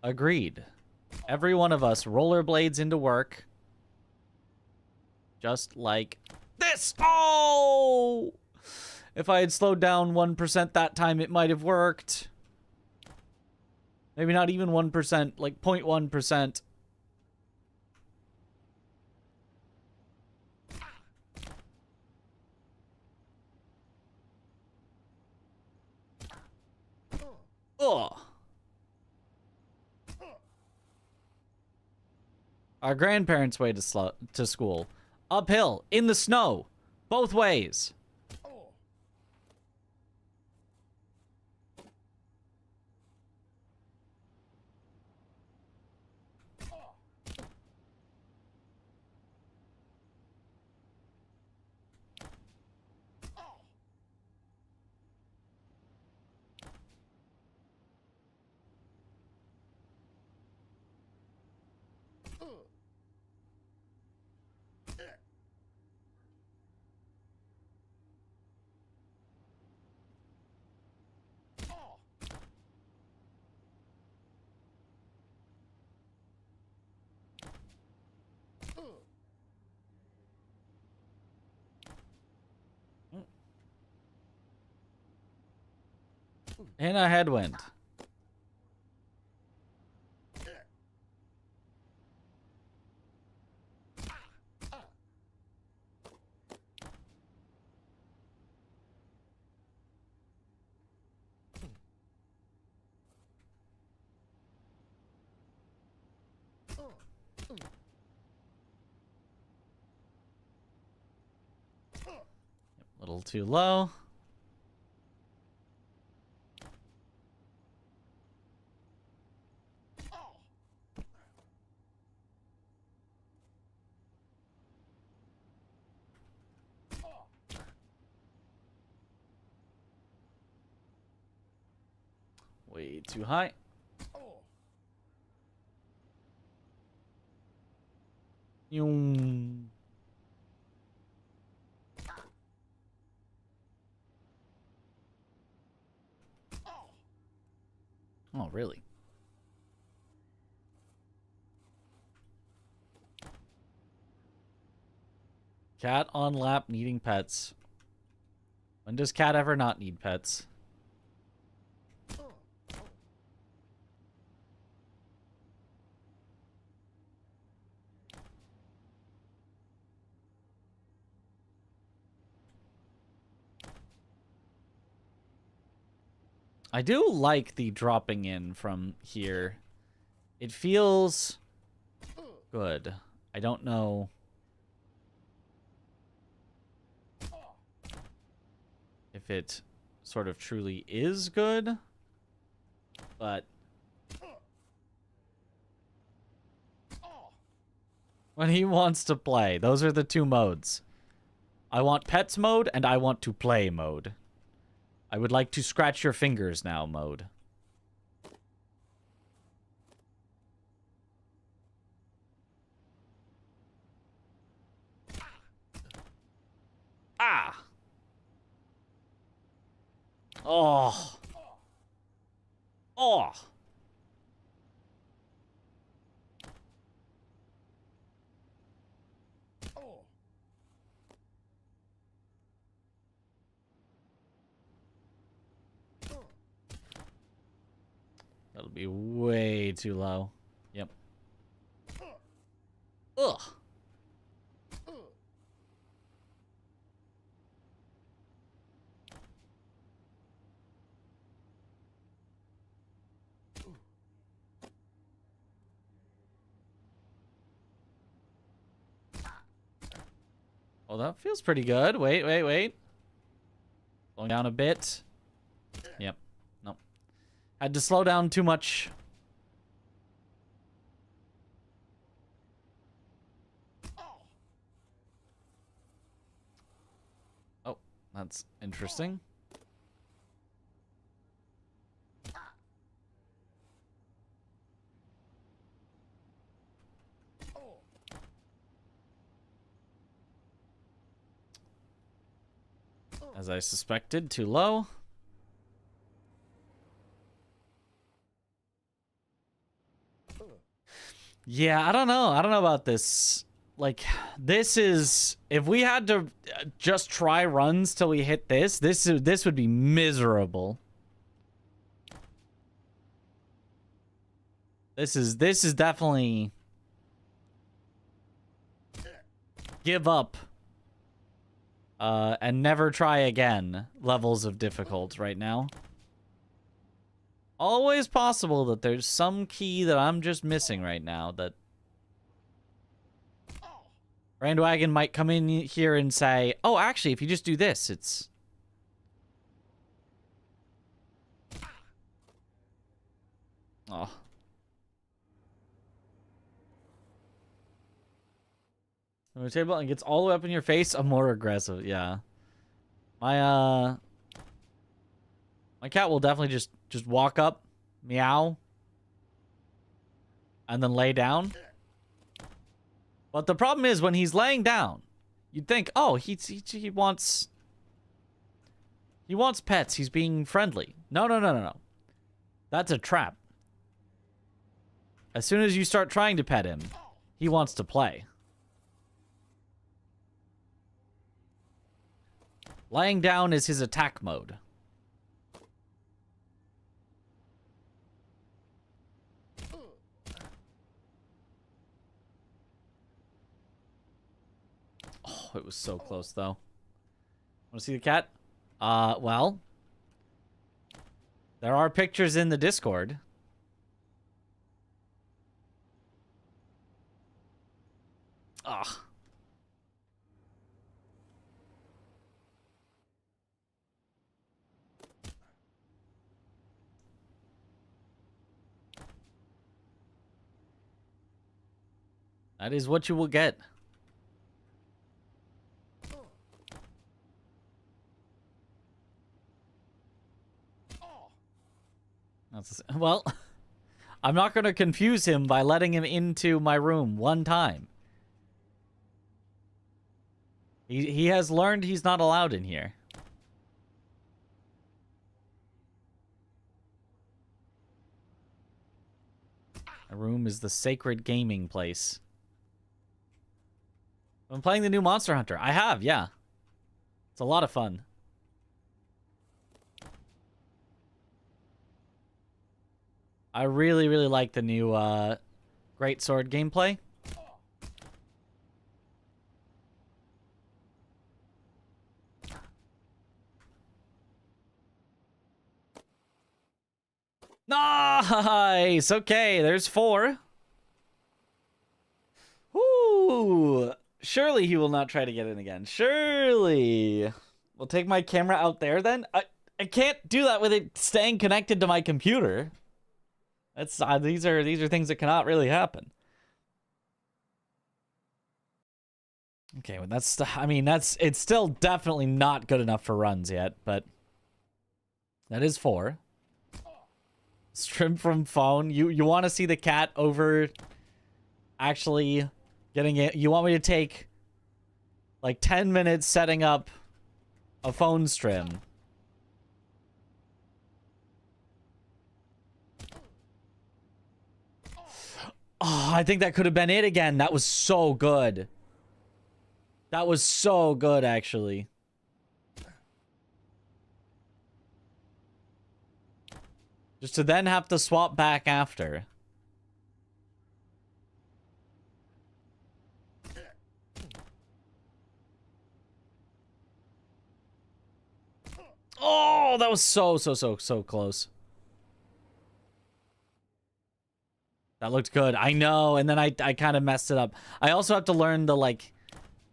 agreed. Every one of us rollerblades into work. Just like this. Oh! If I had slowed down 1% that time, it might have worked. Maybe not even 1%, like 0.1%. Ugh. Our grandparents' way to school. Uphill, in the snow, both ways. In a headwind. A little too low. Way too high. Yoom. Oh, really? Cat on lap needing pets. When does cat ever not need pets? I do like the dropping in from here. It feels good. I don't know if it sort of truly is good, but when he wants to play, those are the two modes. I want pets mode and I want to play mode. I would like to scratch your fingers now mode. Ah! Oh. Oh. That'll be way too low. Yep. Ugh. Well, that feels pretty good. Wait, wait, wait. Slowing down a bit. Yep. Nope. Had to slow down too much. Oh, that's interesting. As I suspected, too low. Yeah, I don't know. I don't know about this. Like, this is... If we had to just try runs till we hit this would be miserable. This is definitely... Give up. And never try again levels of difficult right now. Always possible that there's some key that I'm just missing right now that Brandwagon might come in here and say, oh, actually, if you just do this, it's... Oh. On the table and gets all the way up in your face, I'm more aggressive. Yeah. My cat will definitely just walk up, meow, and then lay down. But the problem is when he's laying down, you'd think, oh, he wants pets. He's being friendly. No. That's a trap. As soon as you start trying to pet him, he wants to play. Lying down is his attack mode. Oh, it was so close, though. Want to see the cat? Well, there are pictures in the Discord. Ugh. That is what you will get. Well, I'm not going to confuse him by letting him into my room one time. He has learned he's not allowed in here. My room is the sacred gaming place. I'm playing the new Monster Hunter. I have, yeah. It's a lot of fun. I really, really like the new Great Sword gameplay. Nice! Okay, there's 4. Woo! Surely he will not try to get in again. Surely. We'll take my camera out there then. I can't do that with it staying connected to my computer. That's these are things that cannot really happen. Okay, well that's it's still definitely not good enough for runs yet, but that is 4. Stream from phone. You want to see the cat over actually getting it? You want me to take like 10 minutes setting up a phone stream? Oh, I think that could have been it again. That was so good. That was so good, actually. Just to then have to swap back after. Oh, that was so close. That looked good. I know, and then I kind of messed it up. I also have to learn the, like,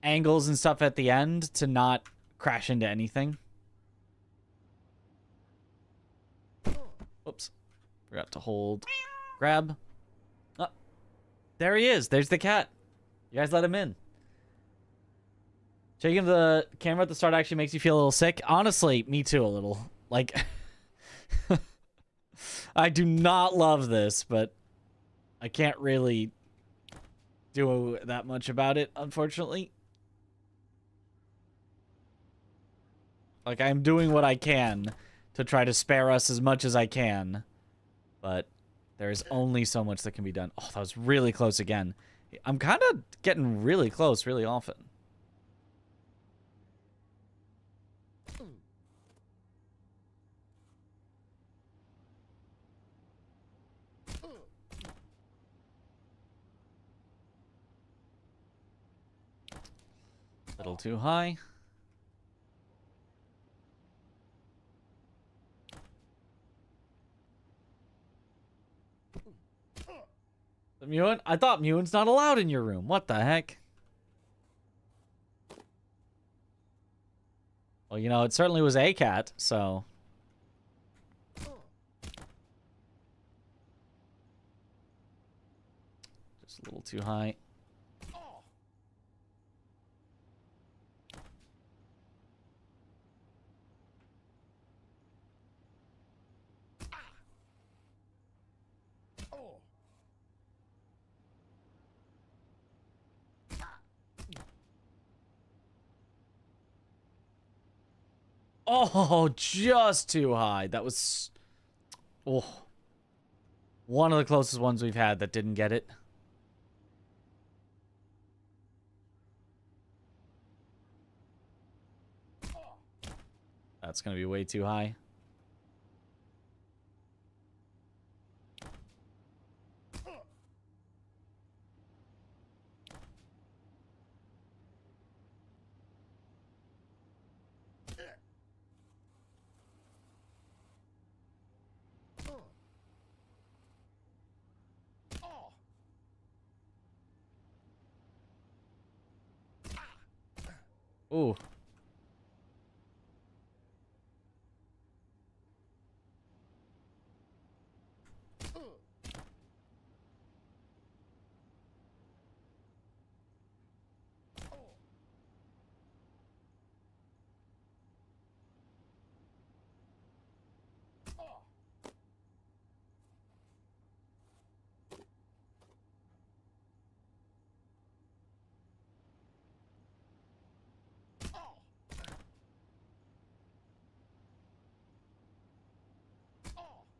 angles and stuff at the end to not crash into anything. Oops. Forgot to hold. Grab. Oh, there he is. There's the cat. You guys let him in. Shaking the camera at the start actually makes you feel a little sick. Honestly, me too a little. Like, I do not love this, but I can't really do that much about it, unfortunately. Like, I'm doing what I can to try to spare us as much as I can, but there's only so much that can be done. Oh, that was really close again. I'm kind of getting really close really often. Little too high. The Muin? I thought Muin's not allowed in your room. What the heck? Well, you know, it certainly was a cat, so. Just a little too high. Oh, just too high. That was... Oh. One of the closest ones we've had that didn't get it. That's going to be way too high. Ooh.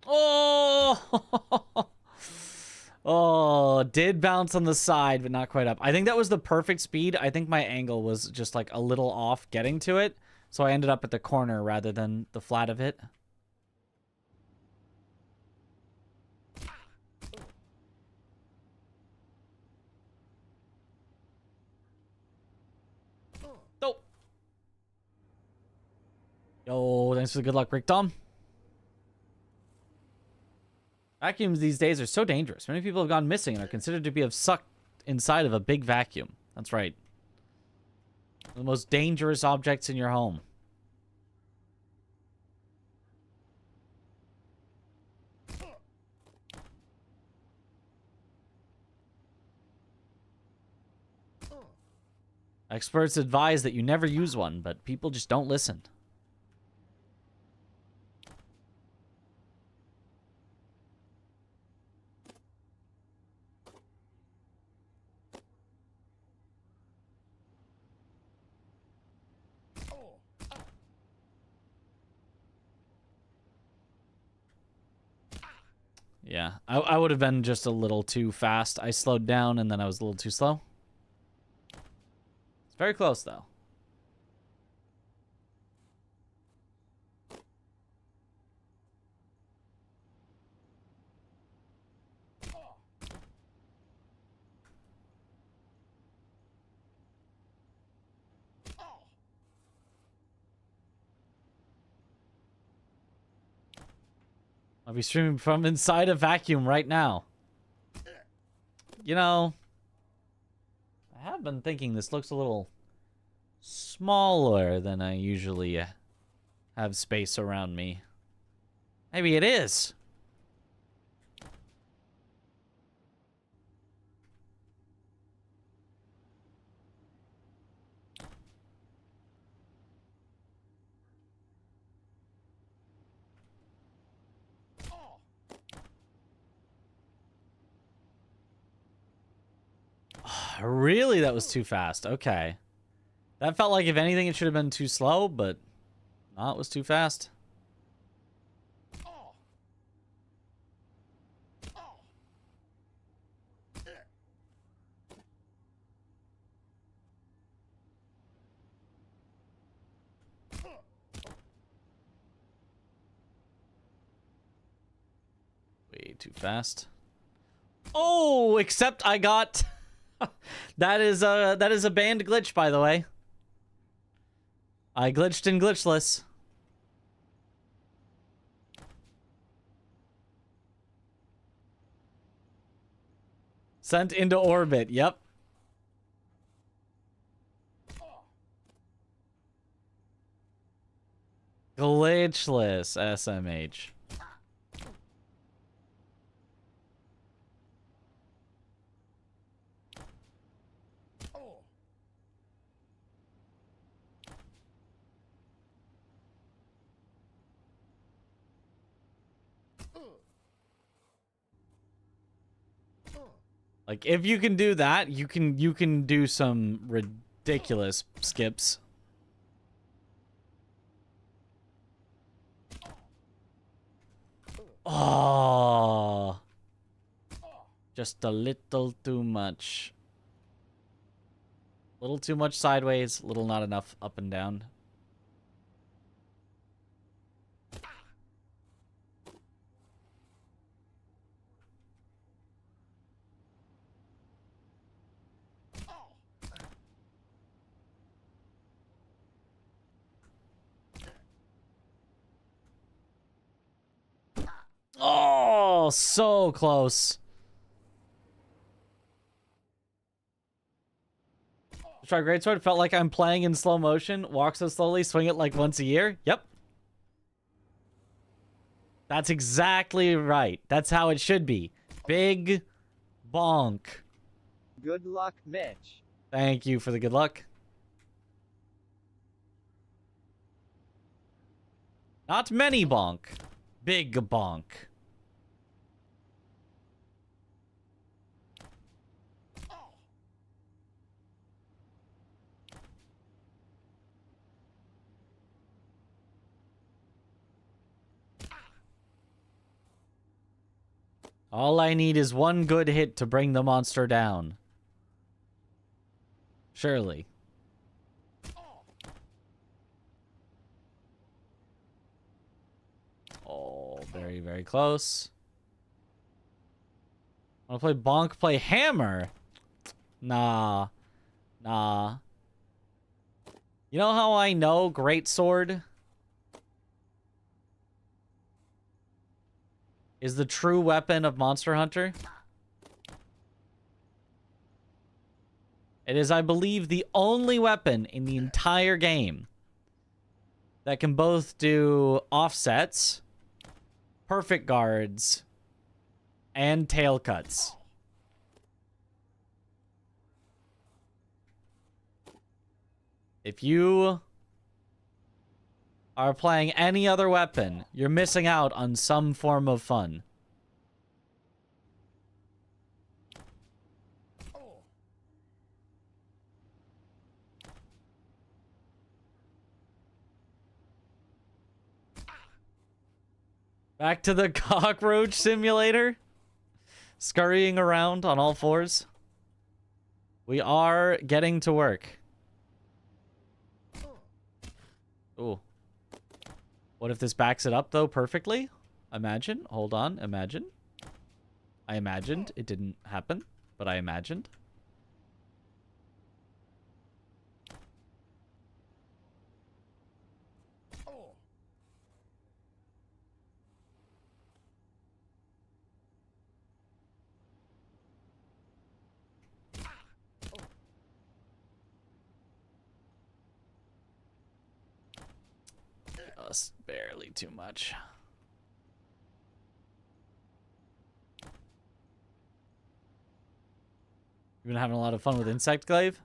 Oh! Oh, did bounce on the side, but not quite up. I think that was the perfect speed. I think my angle was just like a little off getting to it. So I ended up at the corner rather than the flat of it. Nope. Yo, thanks for the good luck, Rick Dom. Vacuums these days are so dangerous. Many people have gone missing and are considered to be have sucked inside of a big vacuum. That's right. The most dangerous objects in your home. Experts advise that you never use one, but people just don't listen. Yeah, I would have been just a little too fast. I slowed down and then I was a little too slow. It's very close, though. I'll be streaming from inside a vacuum right now. You know, I have been thinking this looks a little smaller than I usually have space around me. Maybe it is. Really? That was too fast. Okay. That felt like, if anything, it should have been too slow, but no, it was too fast. Way too fast. Oh, except I got... that is a banned glitch, by the way. I glitched in Glitchless. Sent into orbit, yep. Glitchless, SMH. Like, if you can do that, you can do some ridiculous skips. Oh, just a little too much. Little too much sideways, little not enough up and down. Oh, so close. Try greatsword. Felt like I'm playing in slow motion. Walk so slowly, swing it like once a year. Yep. That's exactly right. That's how it should be. Big bonk. Good luck, Mitch. Thank you for the good luck. Not many bonk. Big bonk. All I need is one good hit to bring the monster down. Surely. Oh, very, very close. Wanna play bonk, play hammer? Nah. Nah. You know how I know greatsword is the true weapon of Monster Hunter? It is, I believe, the only weapon in the entire game that can both do offsets, perfect guards, and tail cuts. If you are playing any other weapon, you're missing out on some form of fun. Back to the cockroach simulator. Scurrying around on all fours. We are getting to work. Ooh. What if this backs it up, though, perfectly? Imagine. Hold on. Imagine. I imagined. It didn't happen, but I imagined. Just barely too much. You've been having a lot of fun with Insect Glaive?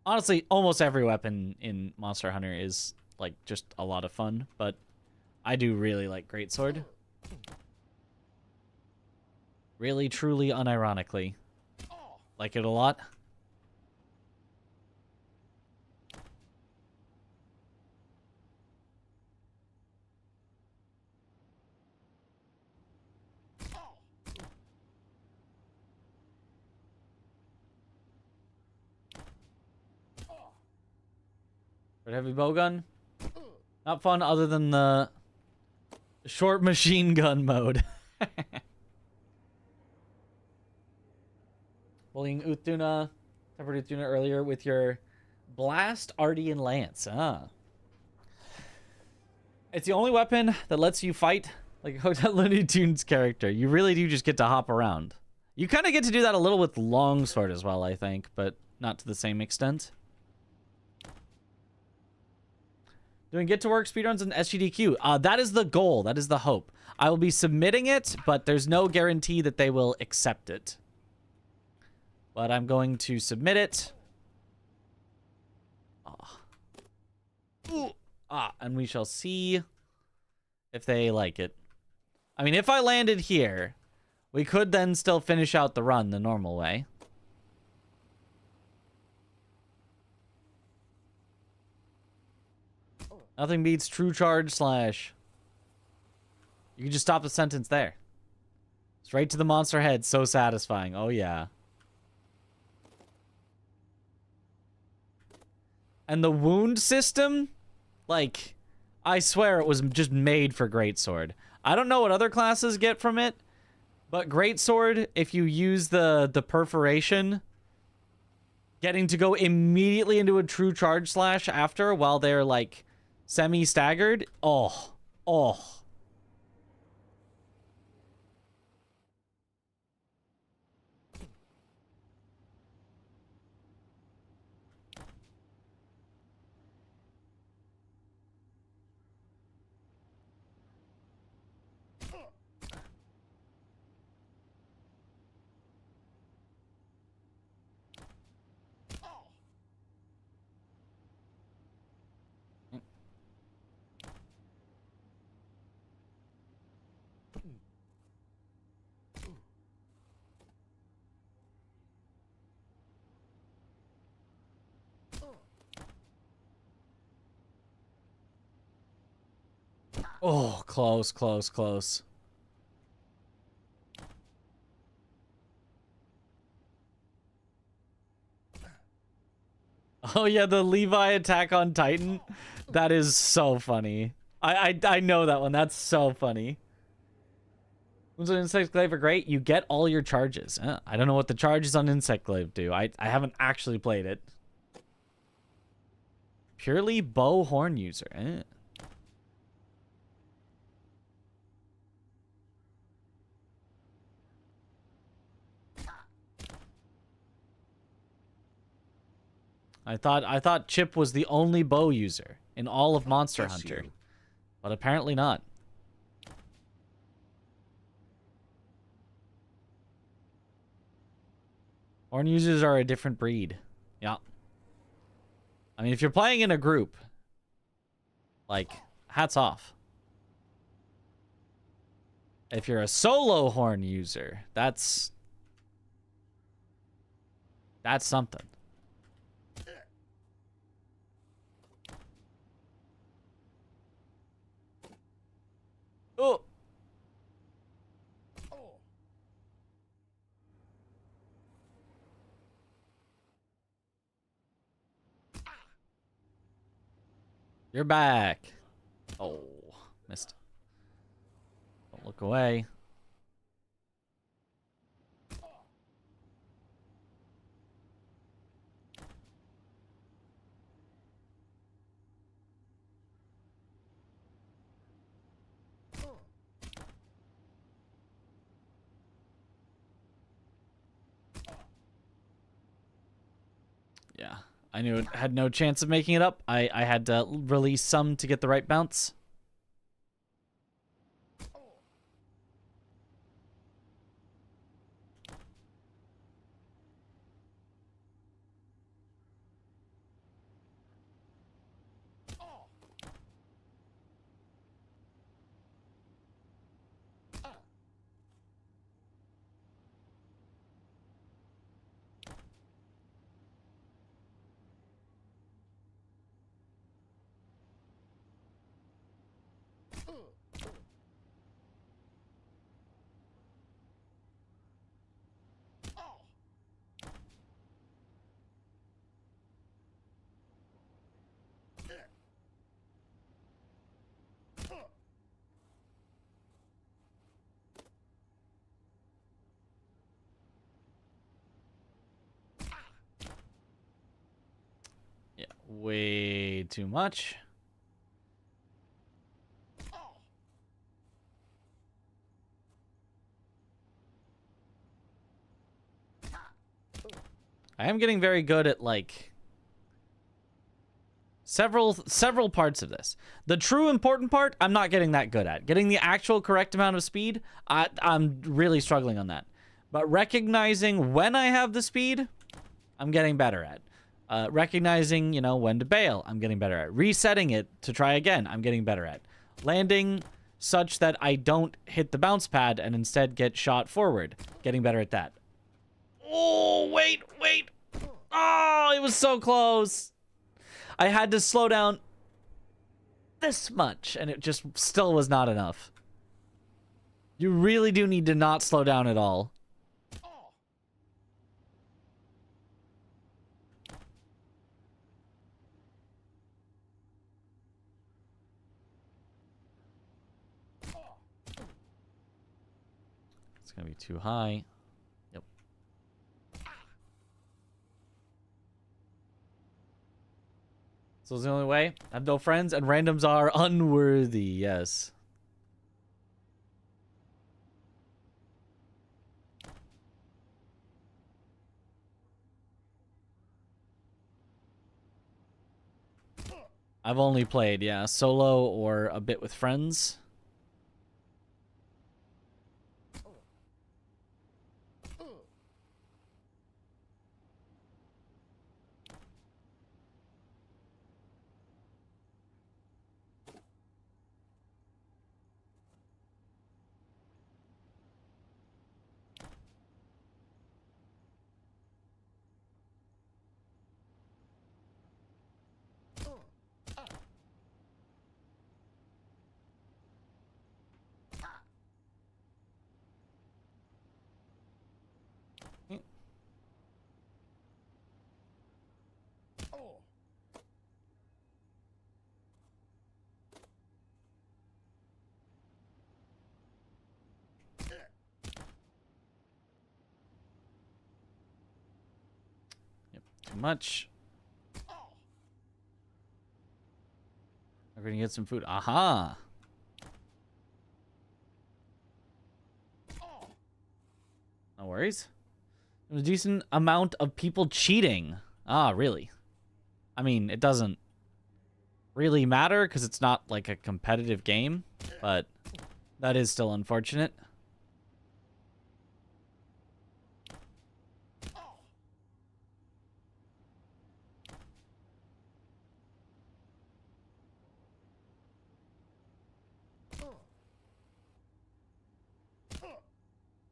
Honestly, almost every weapon in Monster Hunter is, like, just a lot of fun, but I do really like Greatsword. Really, truly, unironically. Like it a lot. Red heavy bowgun? Not fun other than the short machine gun mode. Bullying Uthuna, covered Uthuna earlier with your Blast, Arty, and Lance. Ah. It's the only weapon that lets you fight like a Hotel Looney Tunes character. You really do just get to hop around. You kind of get to do that a little with Longsword as well, I think, but not to the same extent. Doing Get to Work speedruns and SGDQ. That is the goal. That is the hope. I will be submitting it, but there's no guarantee that they will accept it. But I'm going to submit it. And we shall see if they like it. I mean, if I landed here, we could then still finish out the run the normal way. Nothing beats true charge slash. You can just stop the sentence there. Straight to the monster head. So satisfying. Oh, yeah. And the wound system, like, I swear it was just made for Greatsword. I don't know what other classes get from it, but Greatsword, if you use the perforation, getting to go immediately into a true charge slash after while they're, like, semi-staggered. Oh. Oh, close. Oh yeah, the Levi attack on Titan. That is so funny. I know that one. That's so funny. Wounds on Insect Glaive are great. You get all your charges. I don't know what the charges on Insect Glaive do. I haven't actually played it. Purely bow horn user. I thought Chip was the only bow user in all of Monster Hunter, but apparently not. Horn users are a different breed. Yeah. I mean, if you're playing in a group, like, hats off. If you're a solo horn user, that's something. Oh. You're back. Oh, missed. Don't look away. Yeah, I knew it had no chance of making it up. I had to release some to get the right bounce. Yeah, way too much. I am getting very good at, like, several parts of this. The true important part, I'm not getting that good at. Getting the actual correct amount of speed, I'm really struggling on that. But recognizing when I have the speed, I'm getting better at. Recognizing, you know, when to bail, I'm getting better at. Resetting it to try again, I'm getting better at. Landing such that I don't hit the bounce pad and instead get shot forward, getting better at that. Oh, wait. Oh, it was so close. I had to slow down this much, and it just still was not enough. You really do need to not slow down at all. It's gonna be too high. Yep. So it's the only way. I have no friends, and randoms are unworthy. Yes. I've only played, yeah, solo or a bit with friends. Too much. We're gonna get some food. Aha! No worries. There's a decent amount of people cheating. Ah, really? I mean, it doesn't really matter because it's not like a competitive game, but that is still unfortunate.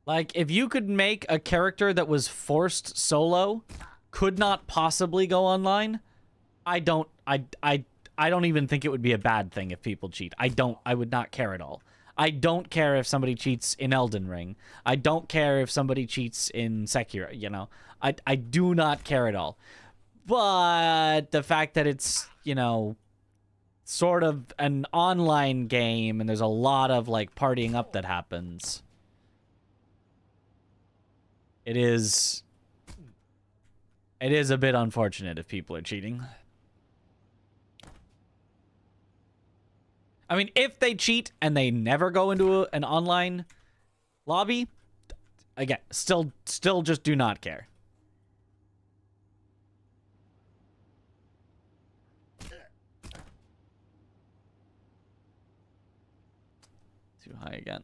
Like, if you could make a character that was forced solo, could not possibly go online, I don't even think it would be a bad thing if people cheat. I would not care at all. I don't care if somebody cheats in Elden Ring. I don't care if somebody cheats in Sekiro, you know. I do not care at all. But the fact that it's, you know, sort of an online game and there's a lot of, like, partying up that happens. It is a bit unfortunate if people are cheating. I mean, if they cheat and they never go into an online lobby, again, still just do not care. Too high again.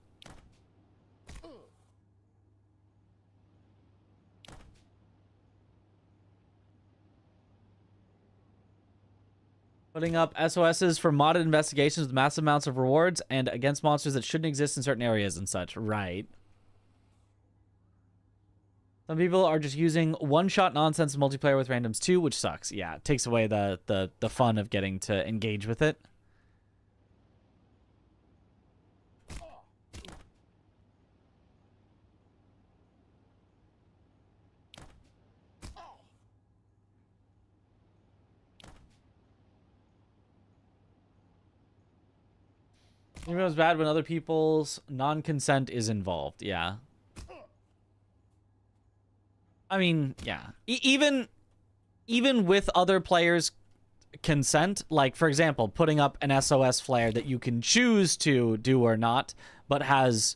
Putting up SOSs for modded investigations with massive amounts of rewards and against monsters that shouldn't exist in certain areas and such. Right. Some people are just using one-shot nonsense multiplayer with randoms too, which sucks. Yeah, it takes away the fun of getting to engage with it. Even though it's bad when other people's non-consent is involved. Yeah. I mean, yeah. Even with other players' consent, like, for example, putting up an SOS flare that you can choose to do or not, but has,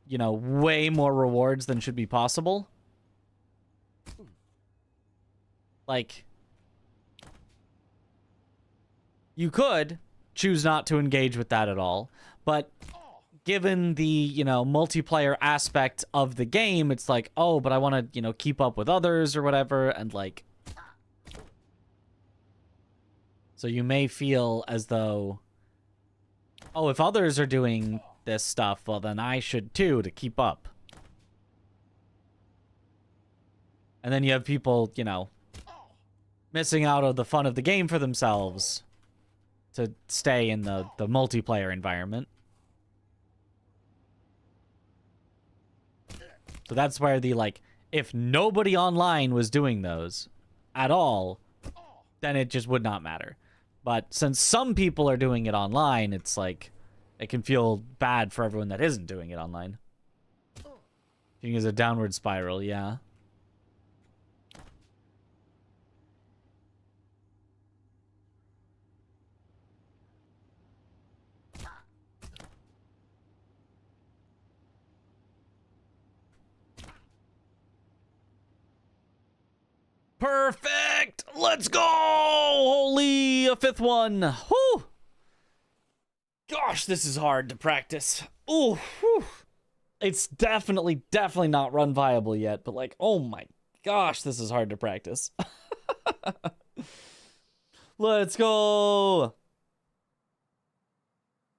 you know, way more rewards than should be possible. Like, you could choose not to engage with that at all, but given the, you know, multiplayer aspect of the game, it's like, oh, but I want to, you know, keep up with others or whatever, and like, so you may feel as though, oh, if others are doing this stuff, well, then I should too, to keep up. And then you have people, you know, missing out on the fun of the game for themselves to stay in the multiplayer environment. So that's where the, like, if nobody online was doing those at all, then it just would not matter. But since some people are doing it online, it's like, it can feel bad for everyone that isn't doing it online. Being as a downward spiral, yeah. Perfect! Let's go! Holy, a fifth one. Whew! Gosh, this is hard to practice. Ooh, whew. It's definitely not run viable yet, but like, oh my gosh, this is hard to practice. Let's go!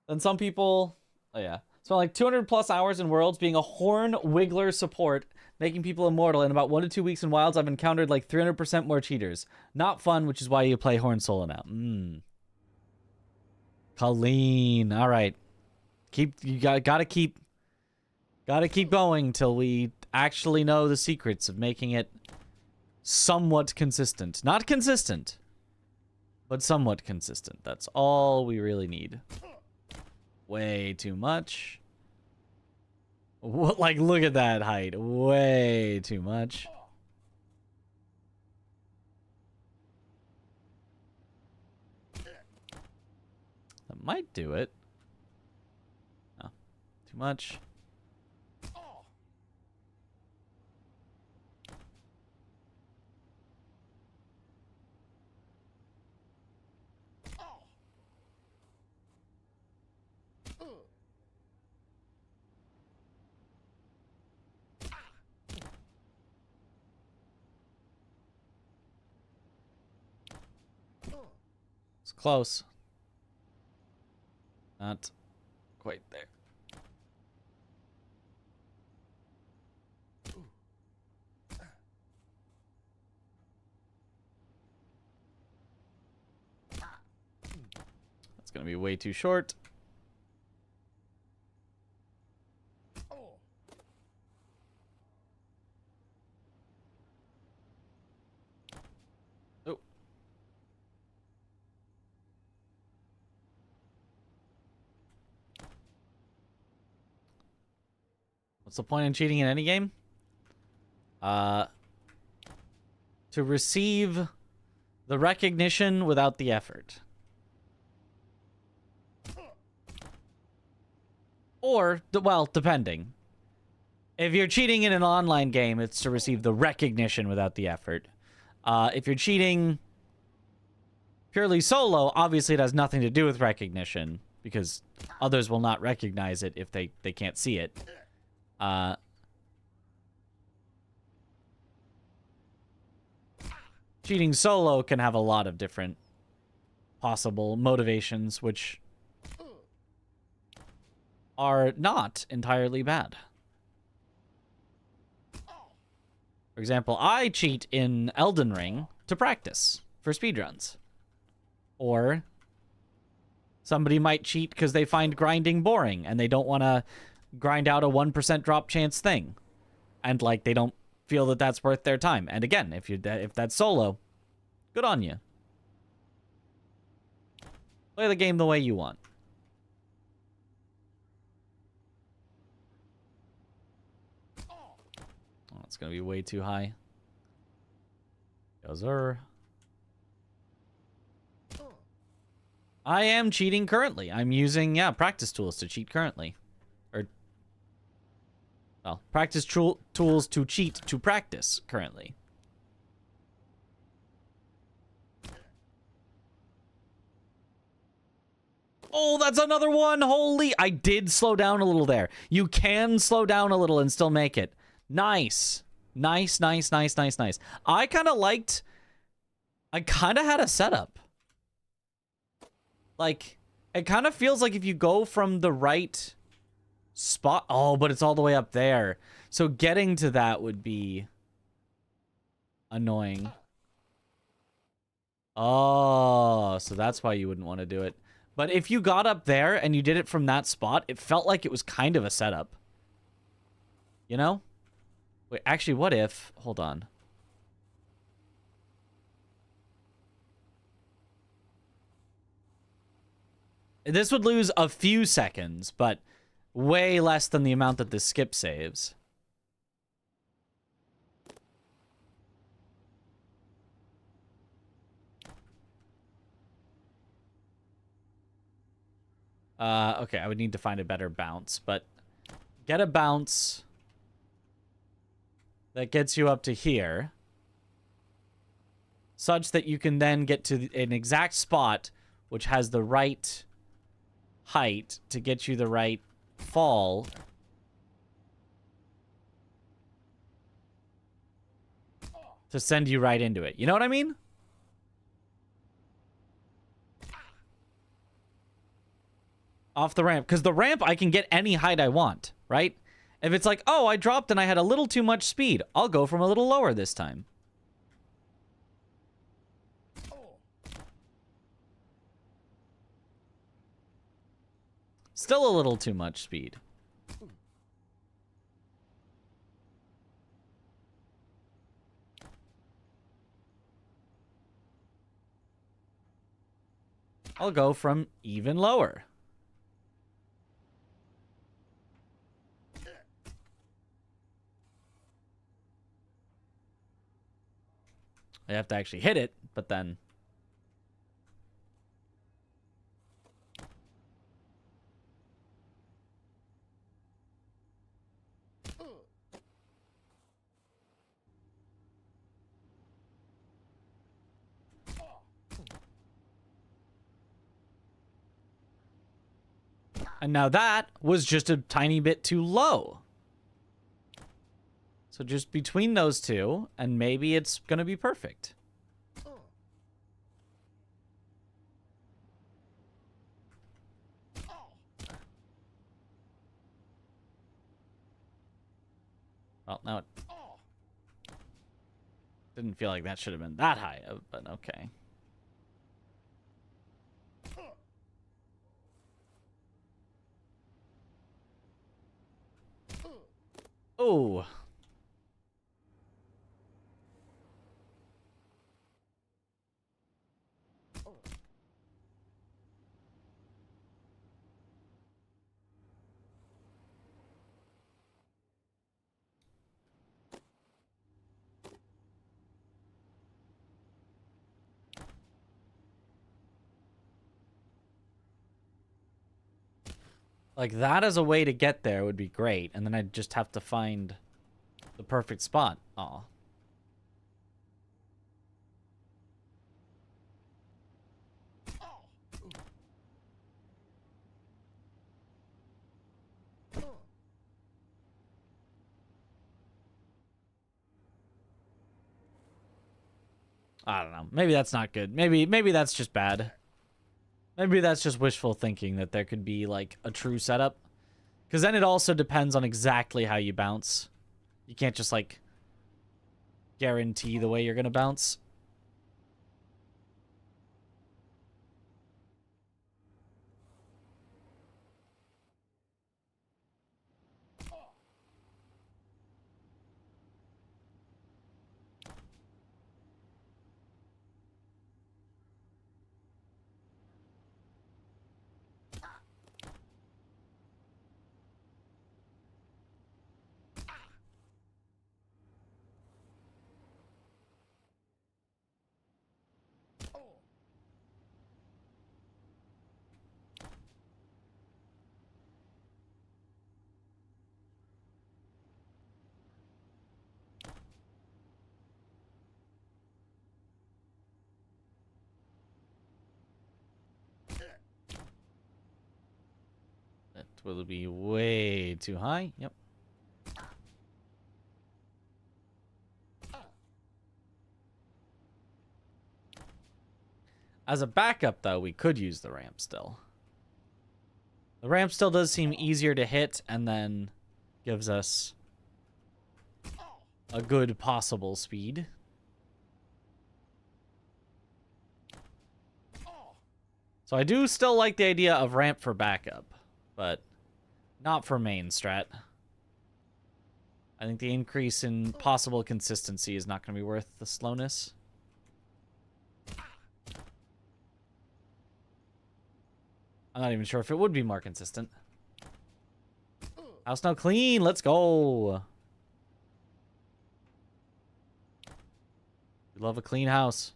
And some people, oh yeah. So like 200 plus hours in Worlds being a Horn Wiggler support, making people immortal. In about 1 to 2 weeks in Wilds, I've encountered like 300% more cheaters. Not fun, which is why you play Horn solo now. Colleen. All right. Gotta keep going till we actually know the secrets of making it somewhat consistent. Not consistent, but somewhat consistent. That's all we really need. Way too much. What, like, look at that height. Way too much. That might do it. No, too much. It's close. Not quite there. That's gonna be way too short. Oh. What's the point in cheating in any game? To receive the recognition without the effort. Or, well, depending. If you're cheating in an online game, it's to receive the recognition without the effort. If you're cheating purely solo, obviously it has nothing to do with recognition, because others will not recognize it if they can't see it. Cheating solo can have a lot of different possible motivations, which are not entirely bad. For example, I cheat in Elden Ring to practice for speedruns. Or somebody might cheat because they find grinding boring and they don't want to grind out a 1% drop chance thing. And, like, they don't feel that that's worth their time. And again, if that's solo, good on you. Play the game the way you want. It's gonna be way too high. Yozer. I am cheating currently. I'm using, yeah, practice tools to cheat currently. Or, well, practice tools to cheat to practice currently. Oh, that's another one. Holy, I did slow down a little there. You can slow down a little and still make it. Nice. Nice, nice, nice, nice, nice. I kind of had a setup. Like, it kind of feels like if you go from the right spot. Oh, but it's all the way up there. So getting to that would be annoying. Oh, so that's why you wouldn't want to do it. But if you got up there and you did it from that spot, it felt like it was kind of a setup. You know? Wait, actually, what if... Hold on. This would lose a few seconds, but way less than the amount that this skip saves. Okay, I would need to find a better bounce, but get a bounce that gets you up to here, such that you can then get to an exact spot which has the right height to get you the right fall. To send you right into it. You know what I mean? Off the ramp. Because the ramp, I can get any height I want, right? If it's like, oh, I dropped and I had a little too much speed, I'll go from a little lower this time. Still a little too much speed. I'll go from even lower. I have to actually hit it, but then... And now that was just a tiny bit too low. So just between those two, and maybe it's going to be perfect. Well, now it didn't feel like that should have been that high, but okay. Oh. Like, that as a way to get there would be great. And then I'd just have to find the perfect spot. Aw. I don't know. Maybe that's not good. Maybe that's just bad. Maybe that's just wishful thinking that there could be, like, a true setup. Because then it also depends on exactly how you bounce. You can't just, like, guarantee the way you're going to bounce. will be way too high. Yep. As a backup, though, we could use the ramp still. The ramp still does seem easier to hit and then gives us a good possible speed. So I do still like the idea of ramp for backup, but not for main strat. I think the increase in possible consistency is not going to be worth the slowness. I'm not even sure if it would be more consistent. House now clean. Let's go. We love a clean house.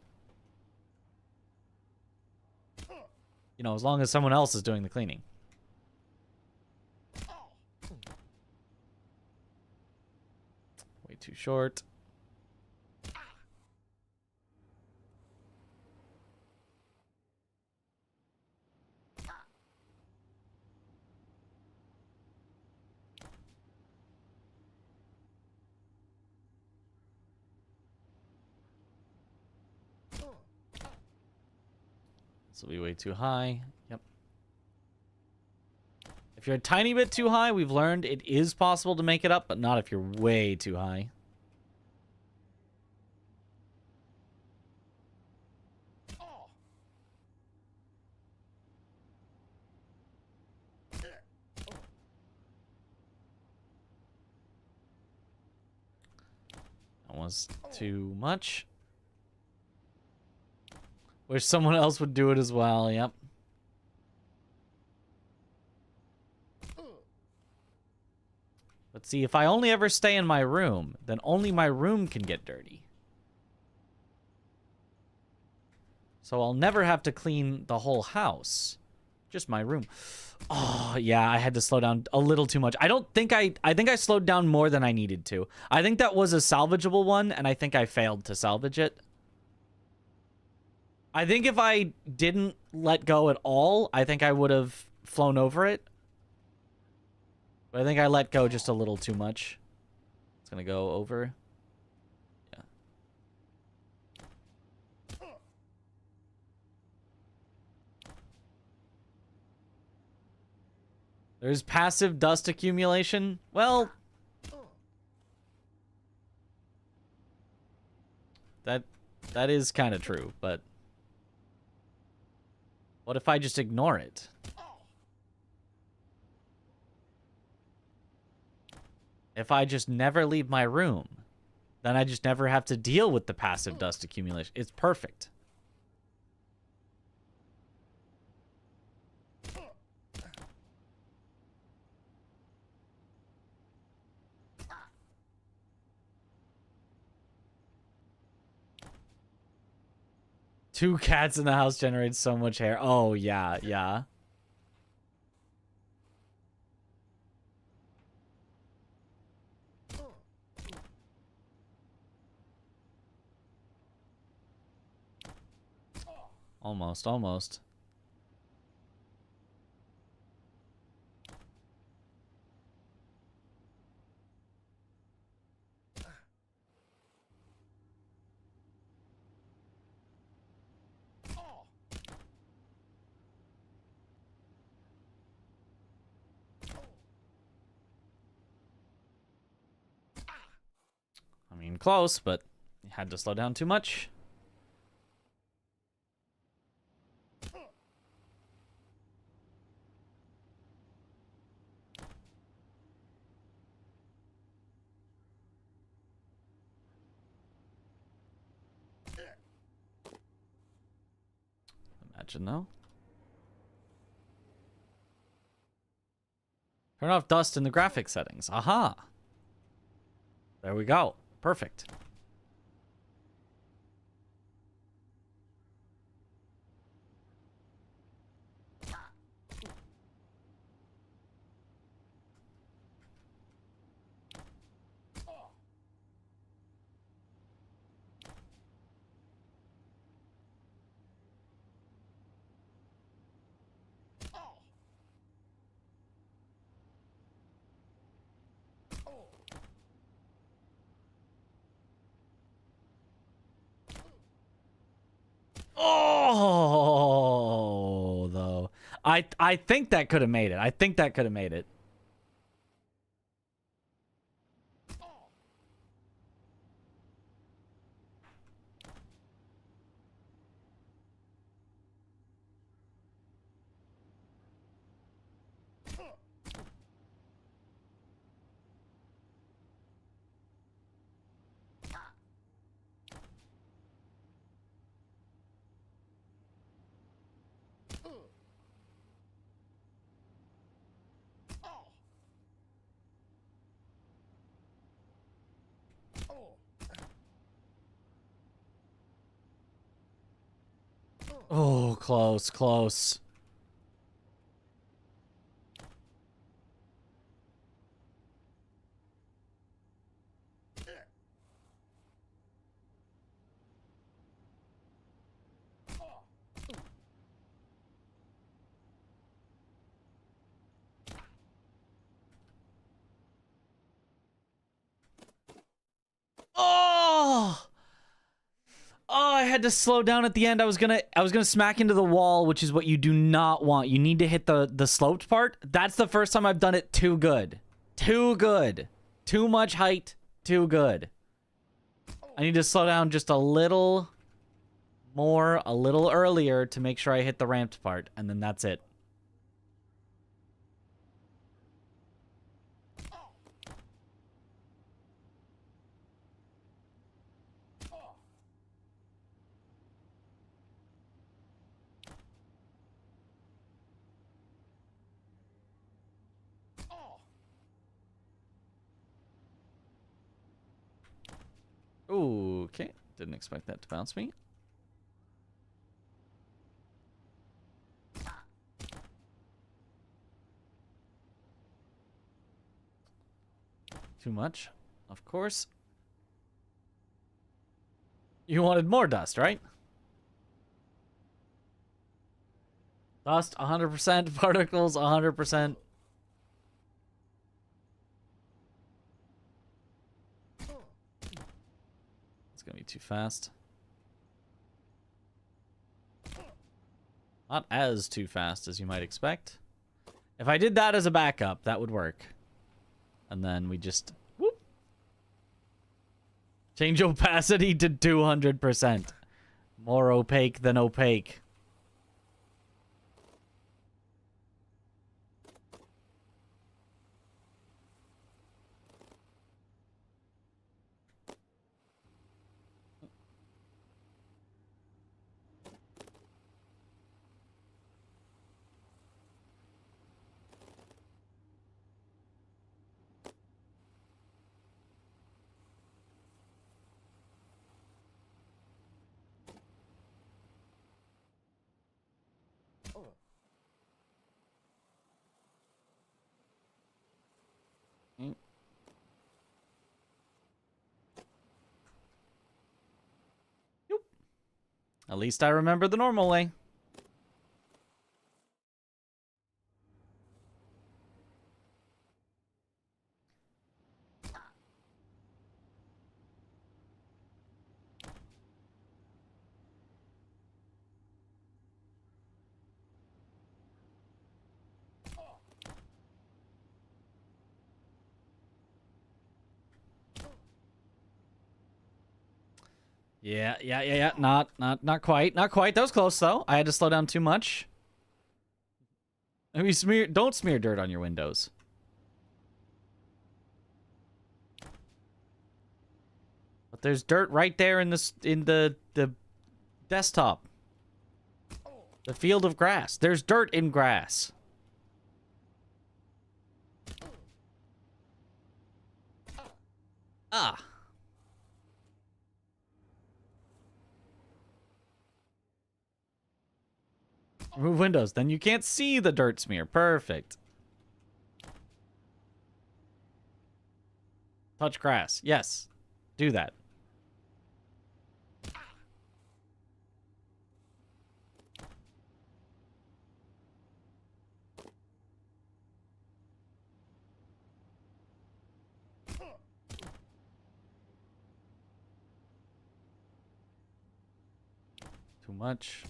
You know, as long as someone else is doing the cleaning. Way too short. This will be way too high. Yep. If you're a tiny bit too high, we've learned it is possible to make it up, but not if you're way too high. That was too much. Wish someone else would do it as well, yep. But see, if I only ever stay in my room, then only my room can get dirty. So I'll never have to clean the whole house. Just my room. Oh, yeah, I had to slow down a little too much. I think I slowed down more than I needed to. I think that was a salvageable one, and I think I failed to salvage it. I think if I didn't let go at all, I think I would have flown over it. But I think I let go just a little too much. It's going to go over. Yeah. There's passive dust accumulation. Well, that is kind of true, but what if I just ignore it? If I just never leave my room, then I just never have to deal with the passive dust accumulation. It's perfect. Two cats in the house generate so much hair. Oh, yeah, yeah. Almost, almost. I mean, close, but you had to slow down too much. Imagine though. Turn off dust in the graphics settings. Aha. There we go. Perfect. Oh, though. I think that could have made it. I think that could have made it. Oh, close, close. Oh! Oh, I had to slow down at the end. I was gonna smack into the wall, which is what you do not want. You need to hit the sloped part. That's the first time I've done it too good. Too good. Too much height. Too good. I need to slow down just a little more, a little earlier to make sure I hit the ramped part, and then that's it. Ooh, okay. Didn't expect that to bounce me. Too much, of course. You wanted more dust, right? Dust, 100%. Particles, 100%. It's gonna be too fast. Not as too fast as you might expect. If I did that as a backup, that would work. And then we just... whoop. Change opacity to 200%. More opaque than opaque. At least I remember the normal way. Yeah. Not quite. Not quite. That was close though. I had to slow down too much. I mean, don't smear dirt on your windows. But there's dirt right there in the desktop. The field of grass. There's dirt in grass. Ah. Remove windows. Then you can't see the dirt smear. Perfect. Touch grass. Yes. Do that. Too much.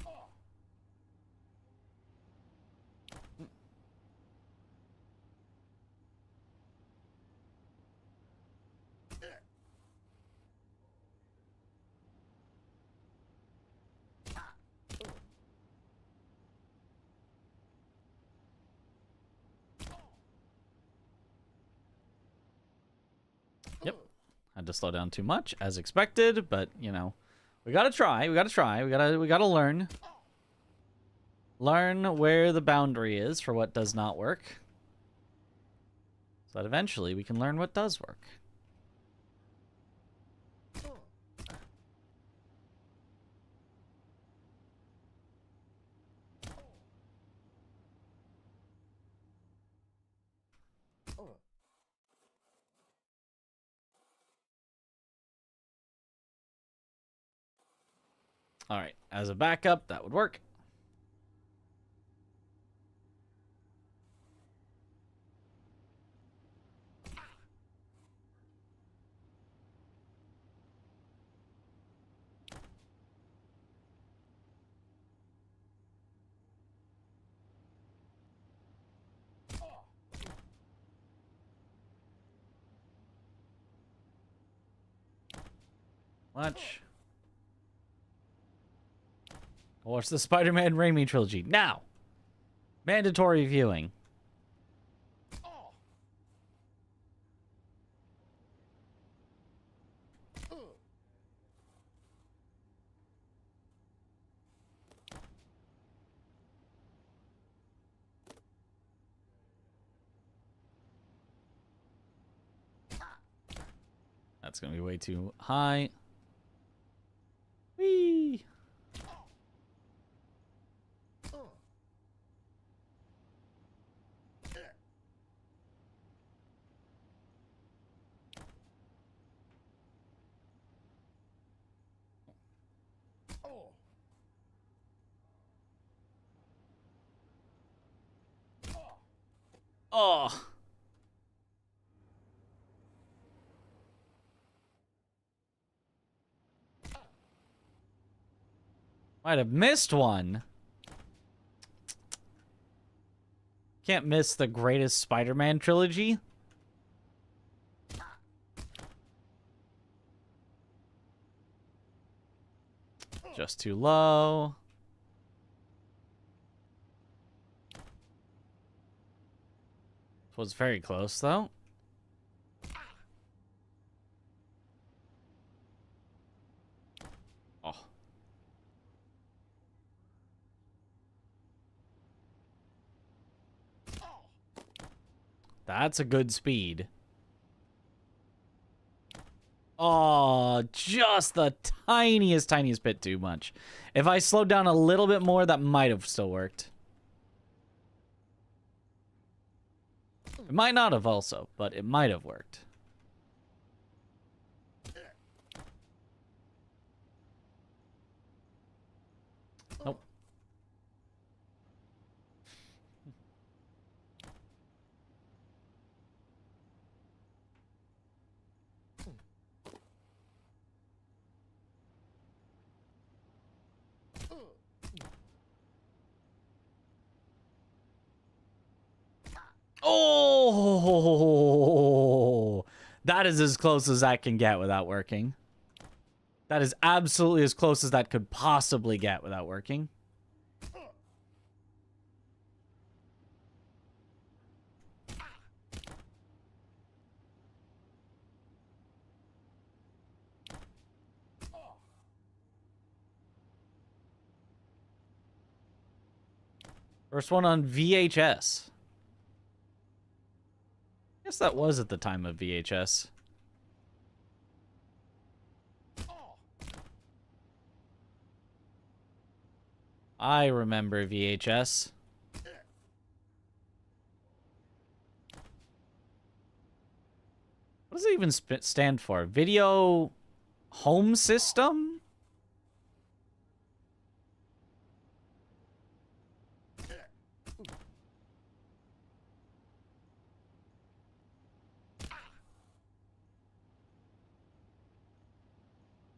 Yep. Had to slow down too much, as expected, but, you know, we gotta try. We gotta learn. Learn where the boundary is for what does not work. So that eventually we can learn what does work. All right, as a backup, that would work. Watch. Watch the Spider-Man Raimi trilogy now. Mandatory viewing. That's gonna be way too high. Whee! Oh. Might have missed one. Can't miss the greatest Spider-Man trilogy. Just too low. Was very close, though. Oh. That's a good speed. Oh, just the tiniest bit too much. If I slowed down a little bit more, that might have still worked. It might not have also, but it might have worked. Nope. Oh, that is as close as that can get without working. That is absolutely as close as that could possibly get without working. First one on VHS. I guess that was at the time of VHS. I remember VHS. What does it even stand for? Video home system?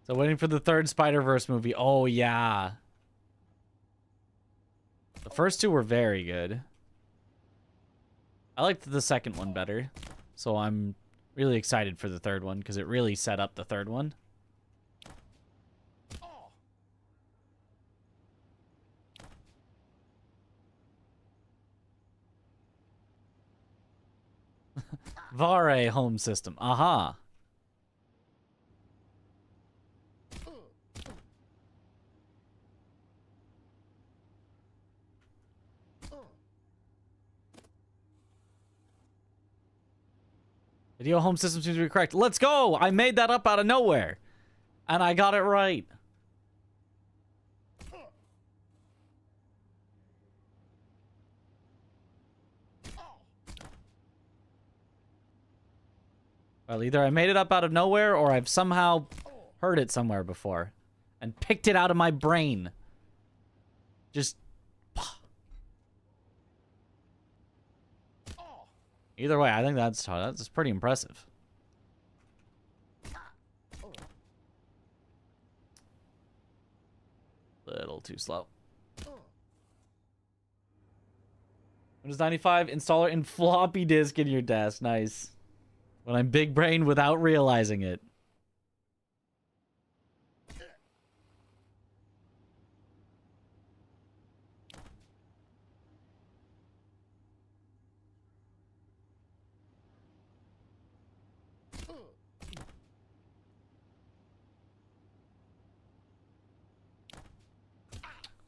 So waiting for the third Spider-Verse movie. Oh, yeah. The first two were very good. I liked the second one better. So I'm really excited for the third one because it really set up the third one. Vare home system. Aha. Video home system seems to be correct. Let's go! I made that up out of nowhere. And I got it right. Well, either I made it up out of nowhere or I've somehow heard it somewhere before and picked it out of my brain. Just... Either way, I think that's pretty impressive. Little too slow. Windows 95 installer in floppy disk in your desk. Nice. When I'm big brain without realizing it.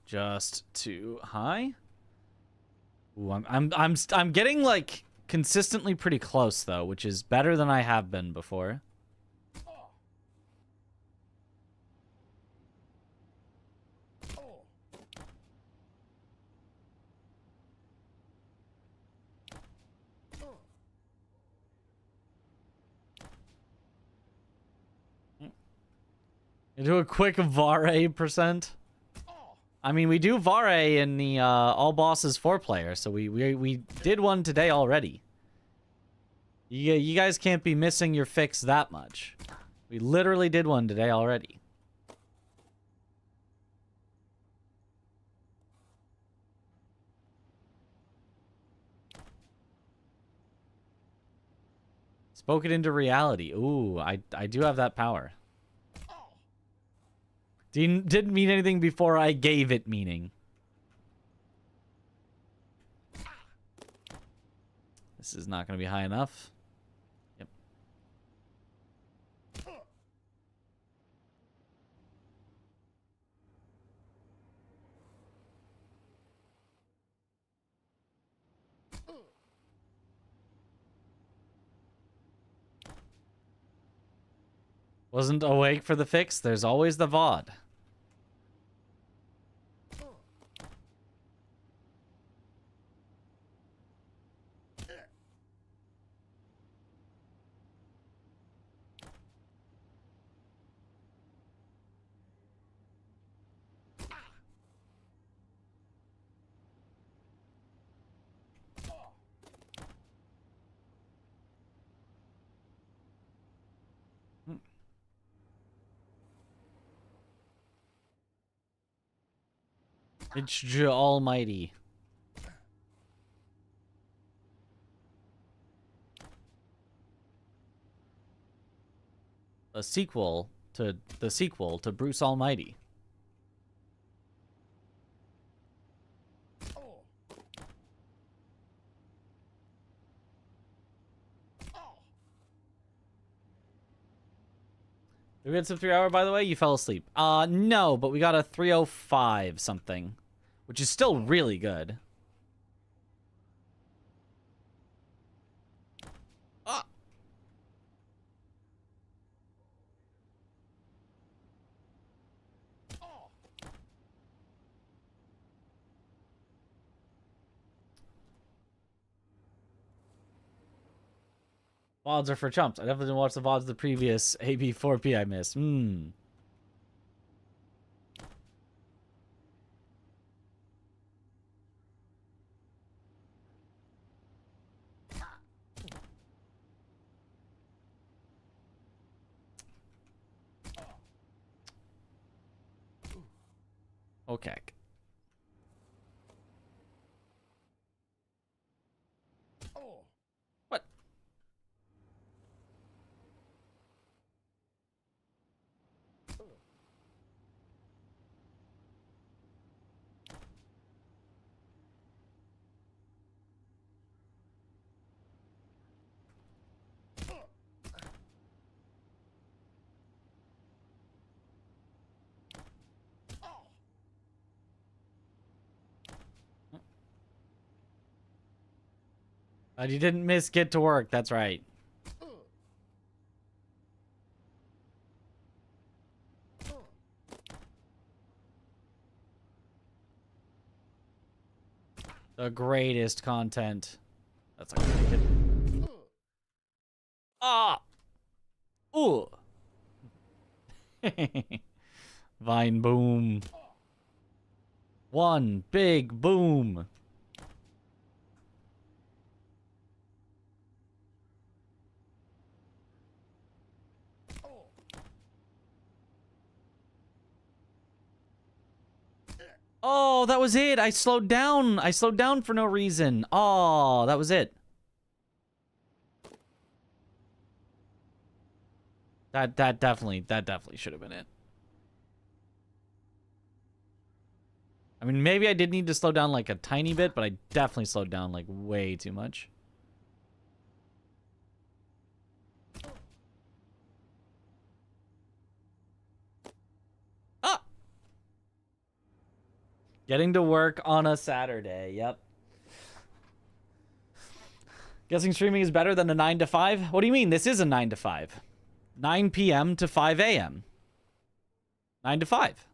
Just too high. Ooh, I'm getting like consistently pretty close though, which is better than I have been before. Do a quick Vare percent. I mean, we do Vare in the All Bosses 4-player, so we did one today already. You guys can't be missing your fix that much. We literally did one today already. Spoke it into reality. Ooh, I do have that power. Didn't mean anything before I gave it meaning. This is not going to be high enough. Yep. Wasn't awake for the fix? There's always the VOD. It's almighty. A sequel to the sequel to Bruce Almighty. Did we get some 3 hour, by the way? You fell asleep. No, but we got a 305 something, which is still really good. VODs are for chumps. I definitely didn't watch the VODs of the previous AB4P I missed. Okay. You didn't miss get to work. That's right. The greatest content. That's a good. Ah. Ooh. Vine boom. One big boom. Oh, that was it. I slowed down. I slowed down for no reason. Oh, that was it. That definitely should have been it. I mean, maybe I did need to slow down like a tiny bit, but I definitely slowed down like way too much. Ah! Getting to work on a Saturday. Yep. Guessing streaming is better than a 9 to 5? What do you mean? This is a 9 to 5. 9 p.m. to 5 a.m. 9 to 5.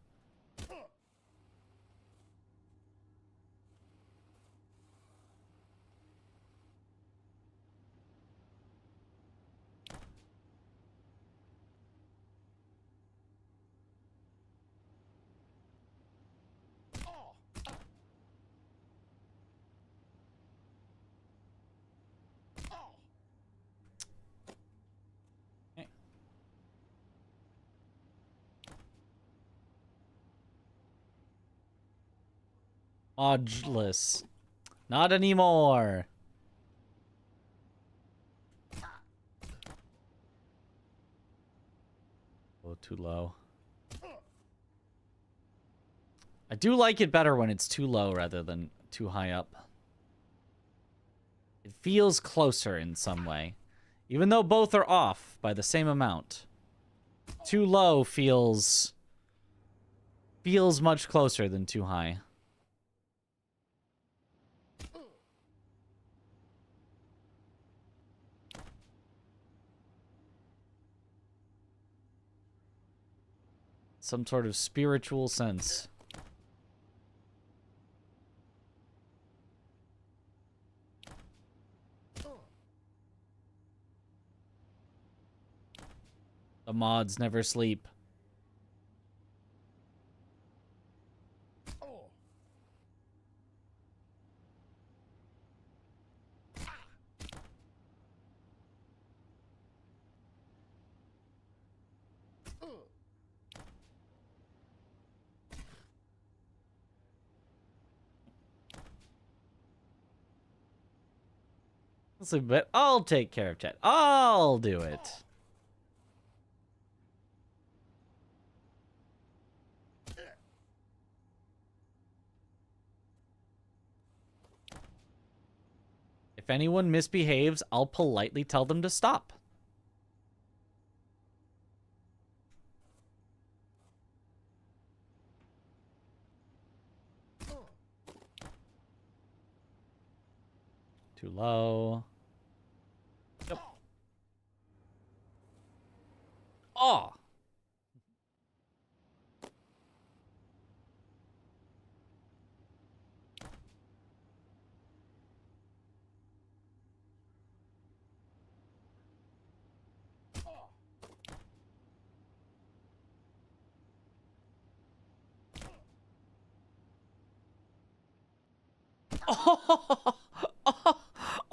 Glitchless. Not anymore. Oh, too low. I do like it better when it's too low rather than too high up. It feels closer in some way. Even though both are off by the same amount. Too low feels much closer than too high. Some sort of spiritual sense. The mods never sleep. But I'll take care of chat. I'll do it. If anyone misbehaves, I'll politely tell them to stop. Too low. Yep. Oh.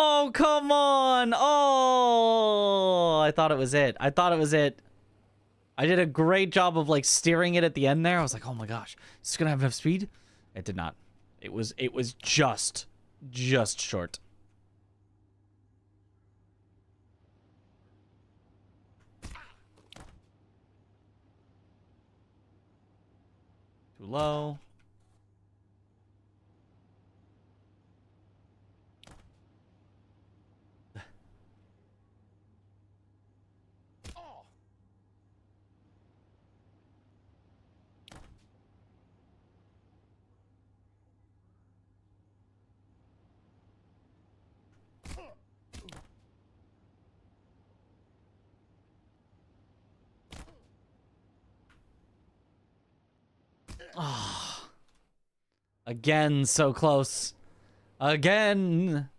Oh, come on. Oh, I thought it was it. I thought it was it. I did a great job of like steering it at the end there. I was like, oh my gosh, is this gonna have enough speed? It did not. It was just short. Too low. Ah. Again, so close. Again.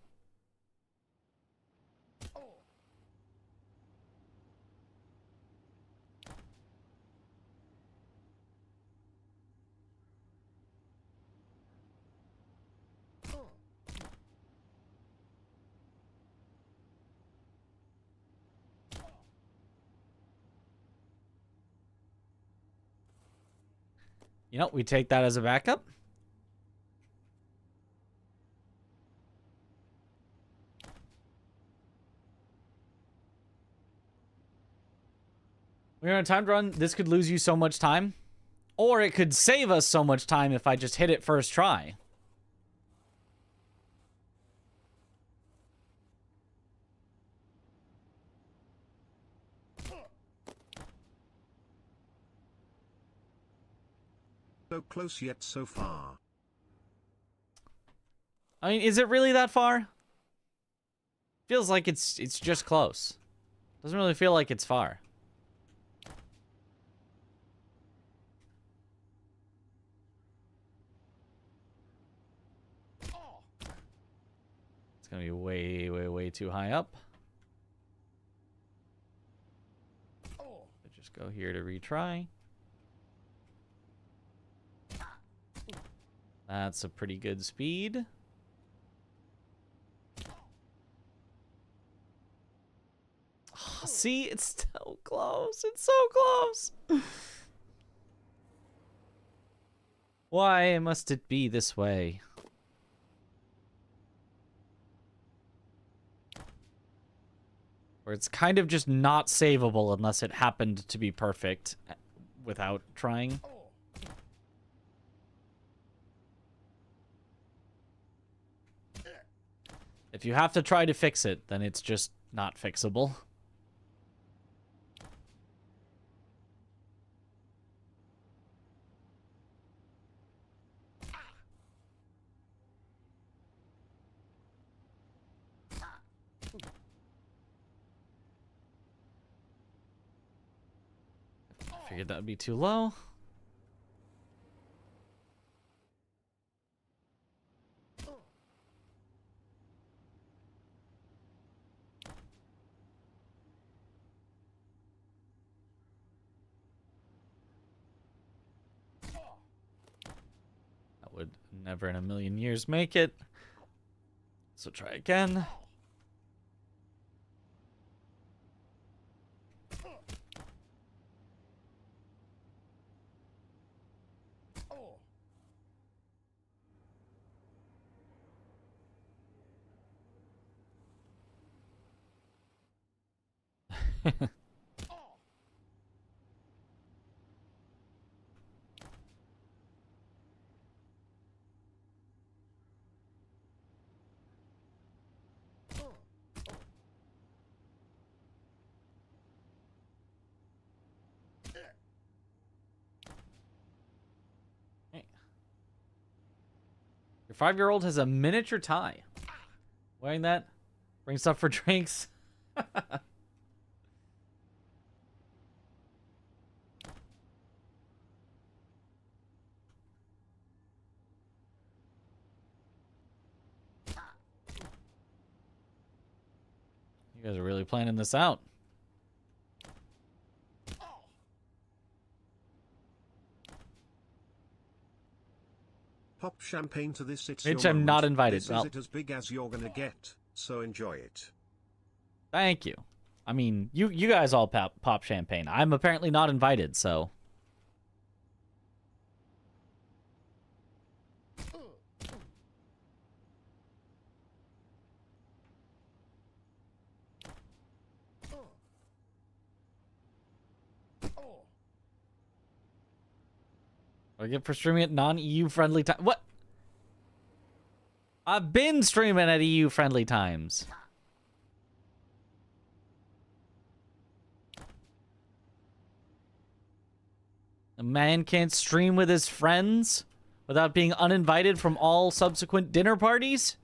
You know, we take that as a backup. We're on a timed run. This could lose you so much time. Or it could save us so much time if I just hit it first try. So close yet so far. I mean, is it really that far? Feels like it's just close. Doesn't really feel like it's far. It's gonna be way, way, way too high up. Just go here to retry. That's a pretty good speed. Oh, see, it's so close. It's so close. Why must it be this way? Where it's kind of just not savable unless it happened to be perfect without trying. If you have to try to fix it, then it's just not fixable. Figured that would be too low. That would never in a million years make it. So try again. Your 5-year-old has a miniature tie. Wearing that? Bring stuff for drinks. You guys are really planning this out. Pop champagne to this. It's Mitch, your I'm moment. not invited. This Well, is it as big as you're gonna get, so enjoy it. thank you. I mean, you guys all pop champagne. I'm apparently not invited, so. I get for streaming at non-EU friendly time. What? I've been streaming at EU friendly times. A man can't stream with his friends without being uninvited from all subsequent dinner parties?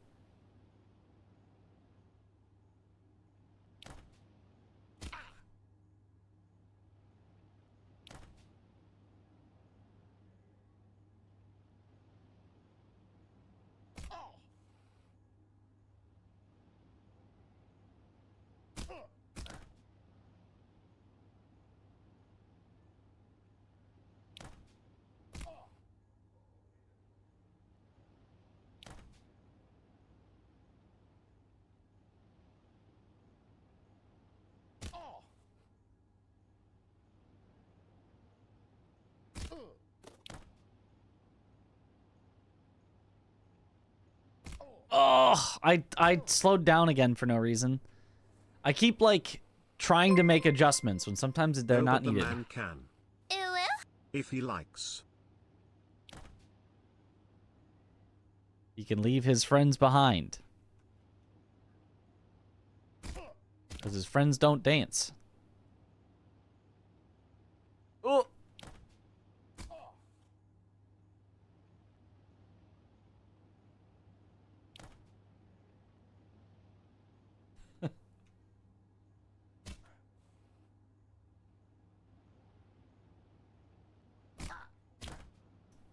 Oh, I slowed down again for no reason. I keep like trying to make adjustments when sometimes they're not but needed. The man can. If he likes. He can leave his friends behind. Because his friends don't dance. Oh.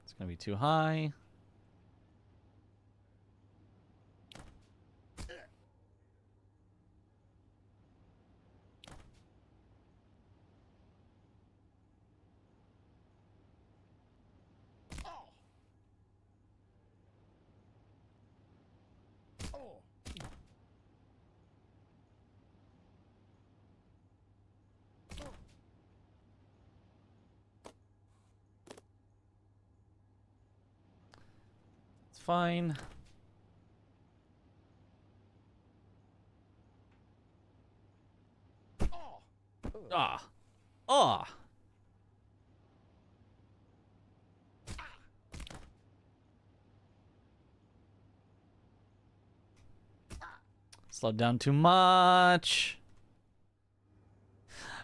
It's gonna be too high. It's fine. Ah. Ah. Slowed down too much.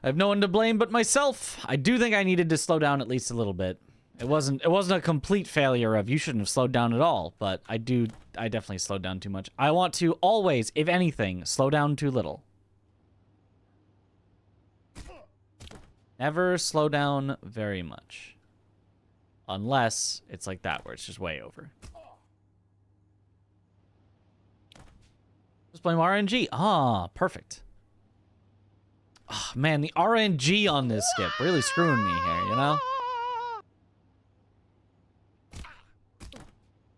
I have no one to blame but myself. I do think I needed to slow down at least a little bit. It wasn't a complete failure of you shouldn't have slowed down at all, but I definitely slowed down too much. I want to always, if anything, slow down too little. Never slow down very much. Unless it's like that, where it's just way over. Just blame RNG. Ah, perfect. Oh, man, the RNG on this skip really screwing me here, you know?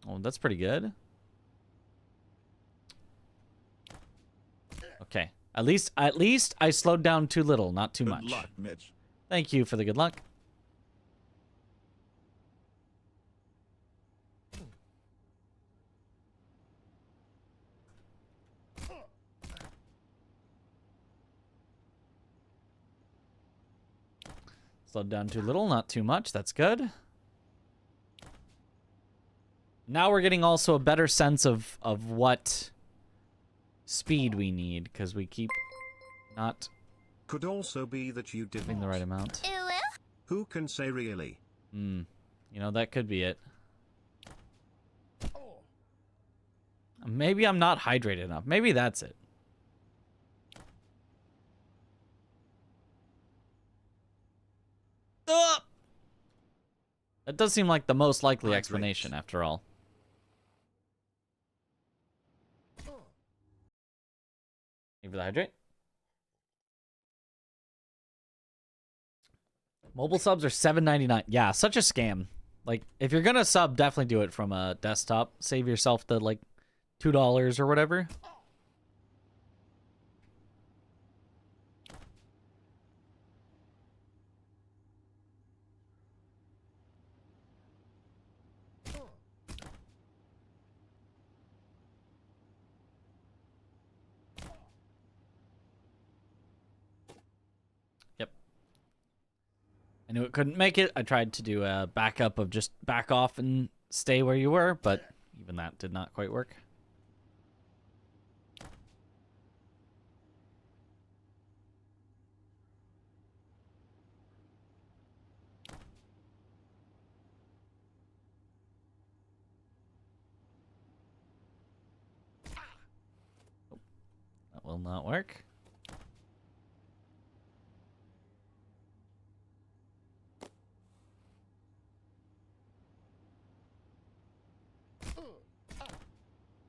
Oh, that's pretty good. Okay. At least I slowed down too little, not too much. Good luck, Mitch. Thank you for the good luck. Slowed down too little, not too much. That's good. Now we're getting also a better sense of what speed we need, because we keep not Could also be that you didn't. doing the right amount. Who can say really? You know, that could be it. Maybe I'm not hydrated enough. Maybe that's it. That does seem like the most likely explanation, after all. Thank you for the hydrate. Mobile subs are $7.99. Yeah, such a scam. Like, if you're gonna sub, definitely do it from a desktop. Save yourself the, like, $2 or whatever. Yep. I knew it couldn't make it. I tried to do a backup of just back off and stay where you were, but even that did not quite work. That will not work.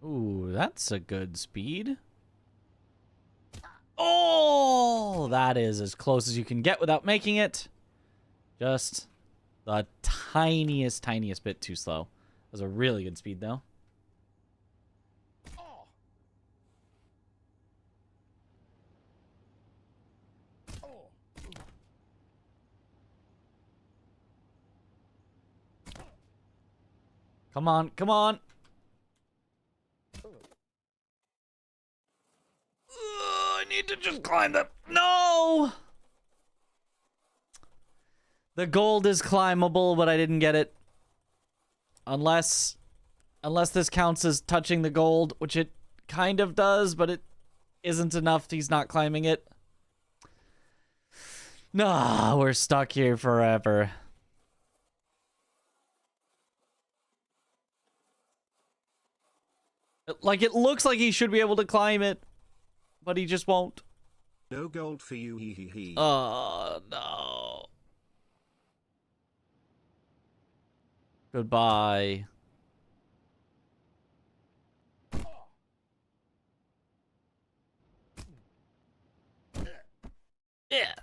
Ooh, that's a good speed. Oh, that is as close as you can get without making it. Just the tiniest bit too slow. That was a really good speed, though. Come on, come on. I need to just climb them. No! The gold is climbable, but I didn't get it. Unless this counts as touching the gold, which it kind of does, but it isn't enough. He's not climbing it. Nah, we're stuck here forever. Like, it looks like he should be able to climb it, but he just won't. No gold for you, hee hee hee. Oh, no. Goodbye. Yeah.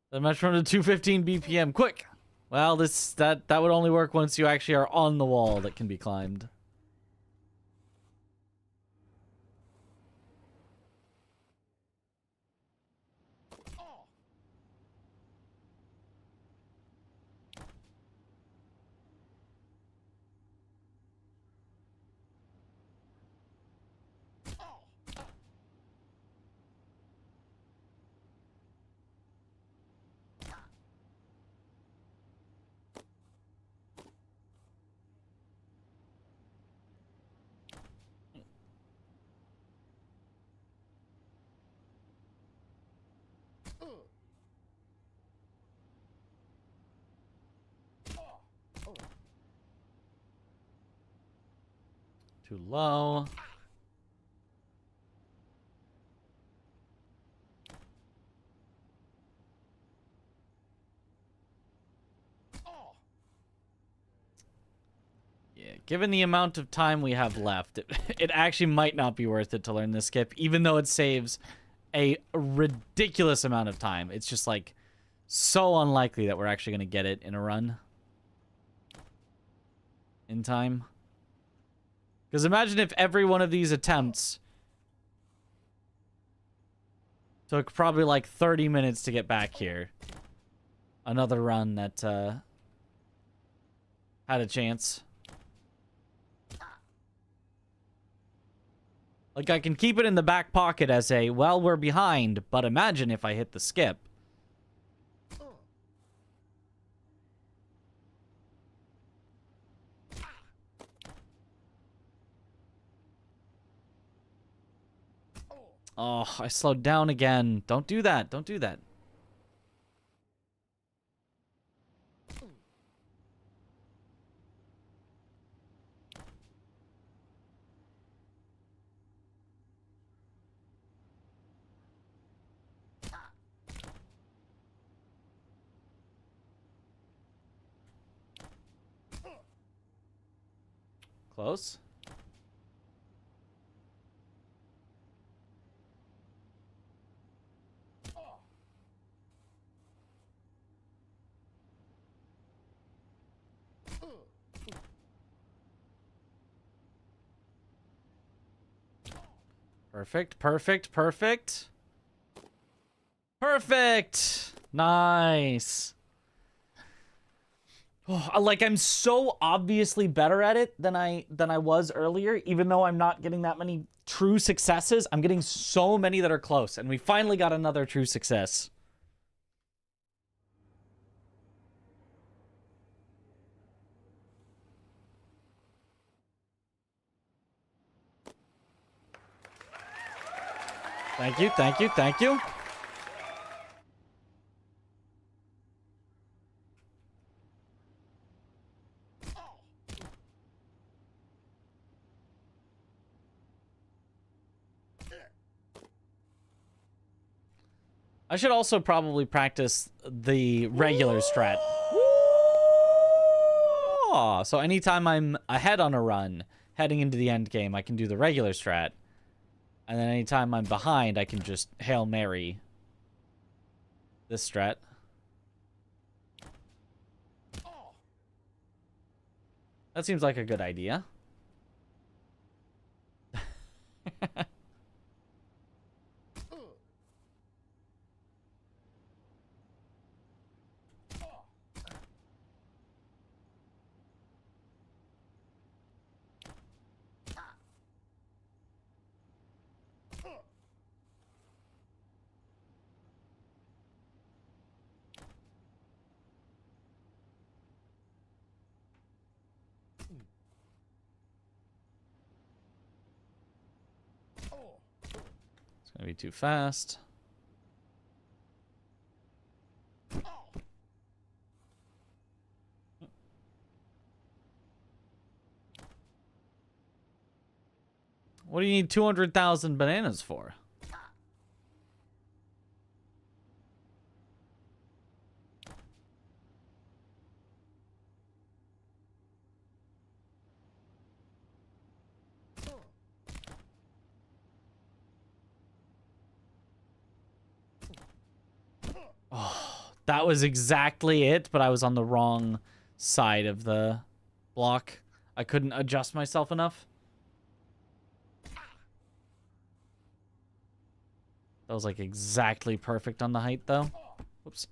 The match run to 215 BPM. Quick. Well, that would only work once you actually are on the wall that can be climbed. Too low. Yeah, given the amount of time we have left, it actually might not be worth it to learn this skip, even though it saves a ridiculous amount of time. It's just like so unlikely that we're actually going to get it in a run in time. Because imagine if every one of these attempts took probably like 30 minutes to get back here. Another run that had a chance. Like, I can keep it in the back pocket as a, well, we're behind, but imagine if I hit the skip. Oh, I slowed down again. Don't do that. Don't do that. Close. Perfect, perfect, perfect. Perfect! Nice. Oh, like, I'm so obviously better at it than I was earlier, even though I'm not getting that many true successes. I'm getting so many that are close, and we finally got another true success. Thank you, thank you, thank you. I should also probably practice the regular strat. So anytime I'm ahead on a run, heading into the end game, I can do the regular strat. And then anytime I'm behind, I can just Hail Mary this strat. That seems like a good idea. Maybe too fast. What do you need 200,000 bananas for? Oh, that was exactly it, but I was on the wrong side of the block. I couldn't adjust myself enough. That was like exactly perfect on the height, though. Whoops.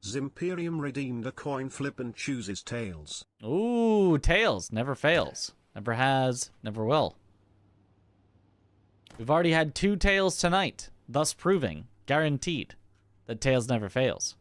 Zimperium redeemed a coin flip and chooses tails. Ooh, tails. Never fails. Never has, never will. We've already had 2 tails tonight, thus proving, guaranteed, that tails never fails.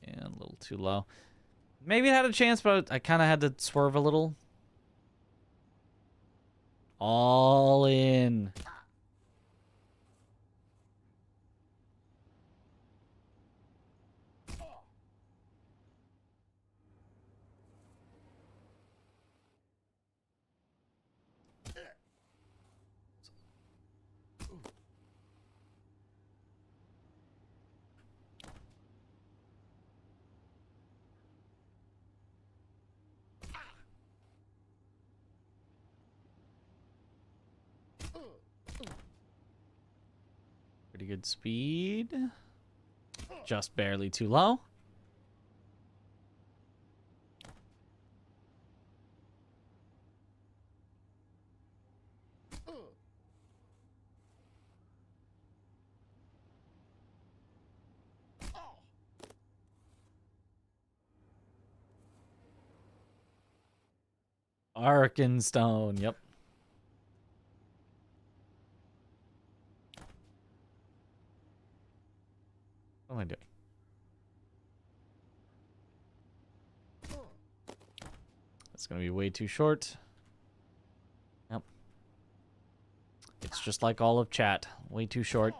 Yeah, a little too low. Maybe it had a chance, but I kind of had to swerve a little. All in. Pretty good speed. Just barely too low. Arkenstone, yep. What am I doing? That's going to be way too short. Yep. It's just like all of chat. Way too short.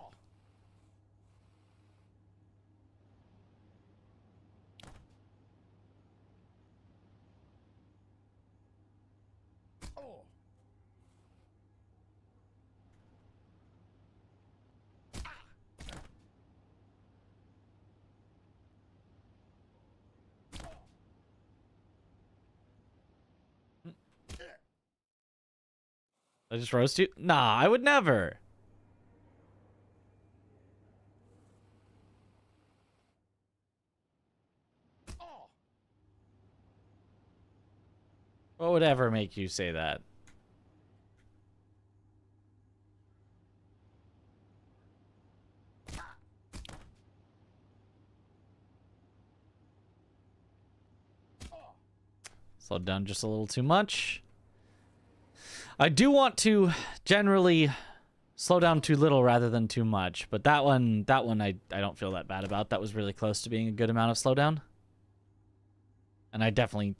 I just roast you? Nah, I would never. What would ever make you say that? Slowed down just a little too much. I do want to generally slow down too little rather than too much, but that one I don't feel that bad about. That was really close to being a good amount of slowdown. And I definitely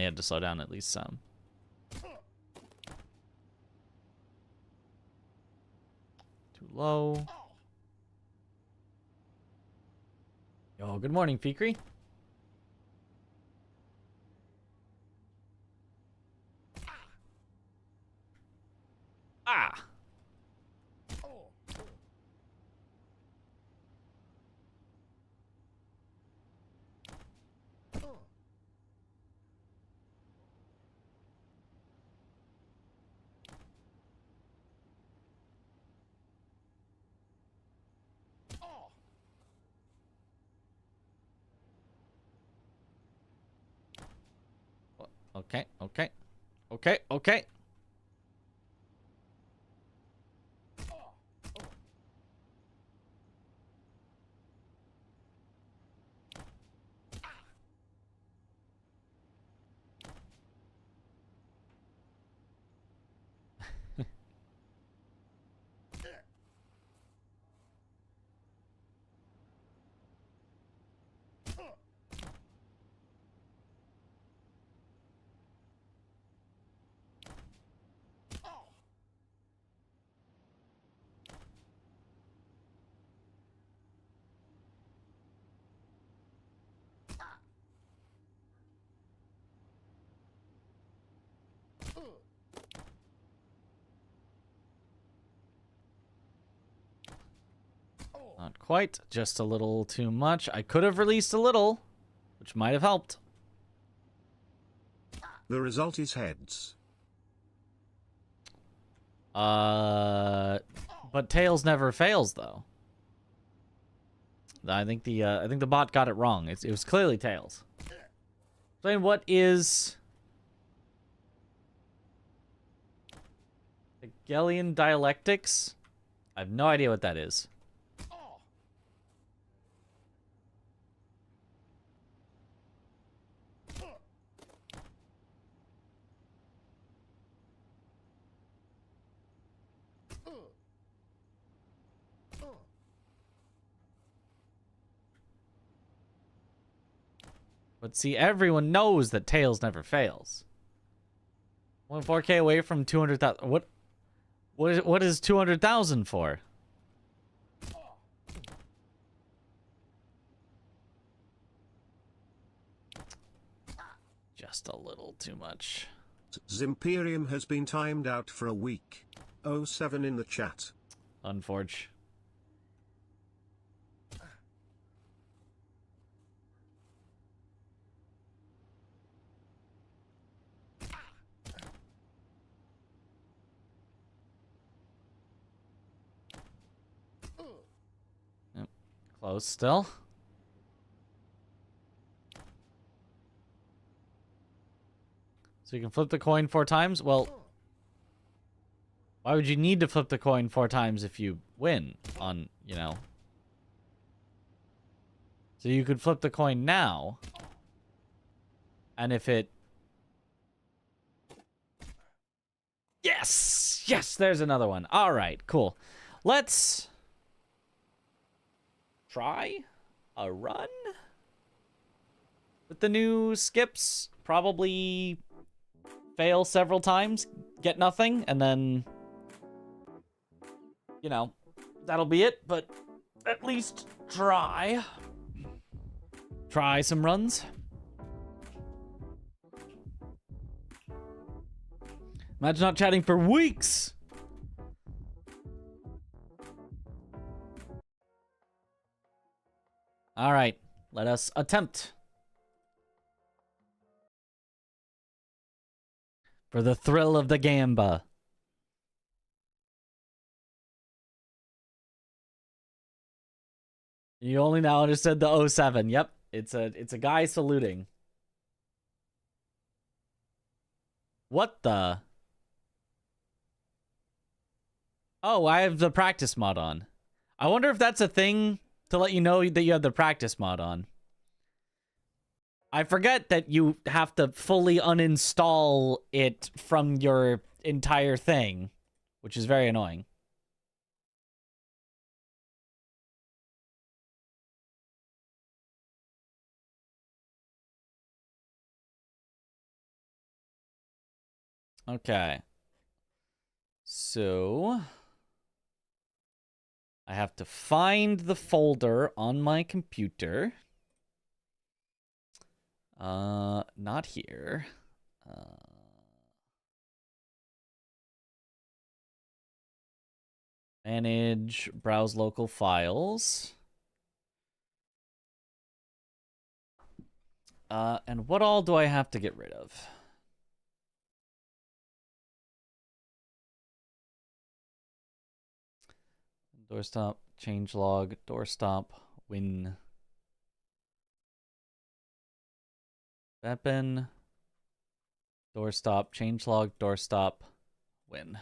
had to slow down at least some. Too low. Yo, good morning, Fikri. Ah! Okay. Not quite. Just a little too much. I could have released a little, which might have helped. The result is heads. But tails never fails, though. I think the bot got it wrong. It was clearly tails. So what is Hegelian dialectics? I have no idea what that is. But see, everyone knows that tails never fails. 1.4K away from 200,000. What is 200,000 for? Just a little too much. Zimperium has been timed out for a week. 07 in the chat. Unforge. Yep. Close still. So you can flip the coin 4 times? Well, why would you need to flip the coin 4 times if you win on, you know? So you could flip the coin now. And if it... Yes! Yes, there's another one. All right, cool. Let's try a run with the new skips. Probably fail several times, get nothing, and then, you know, that'll be it. But at least try some runs. Imagine not chatting for weeks. All right, let us attempt. For the thrill of the gamba. You only now understood the 07. Yep, it's a guy saluting. What the? Oh, I have the practice mod on. I wonder if that's a thing to let you know that you have the practice mod on. I forget that you have to fully uninstall it from your entire thing, which is very annoying. Okay. So I have to find the folder on my computer. Not here. Manage, browse local files. And what all do I have to get rid of? Doorstop, changelog, doorstop, win. Weapon, doorstop, changelog, doorstop, win.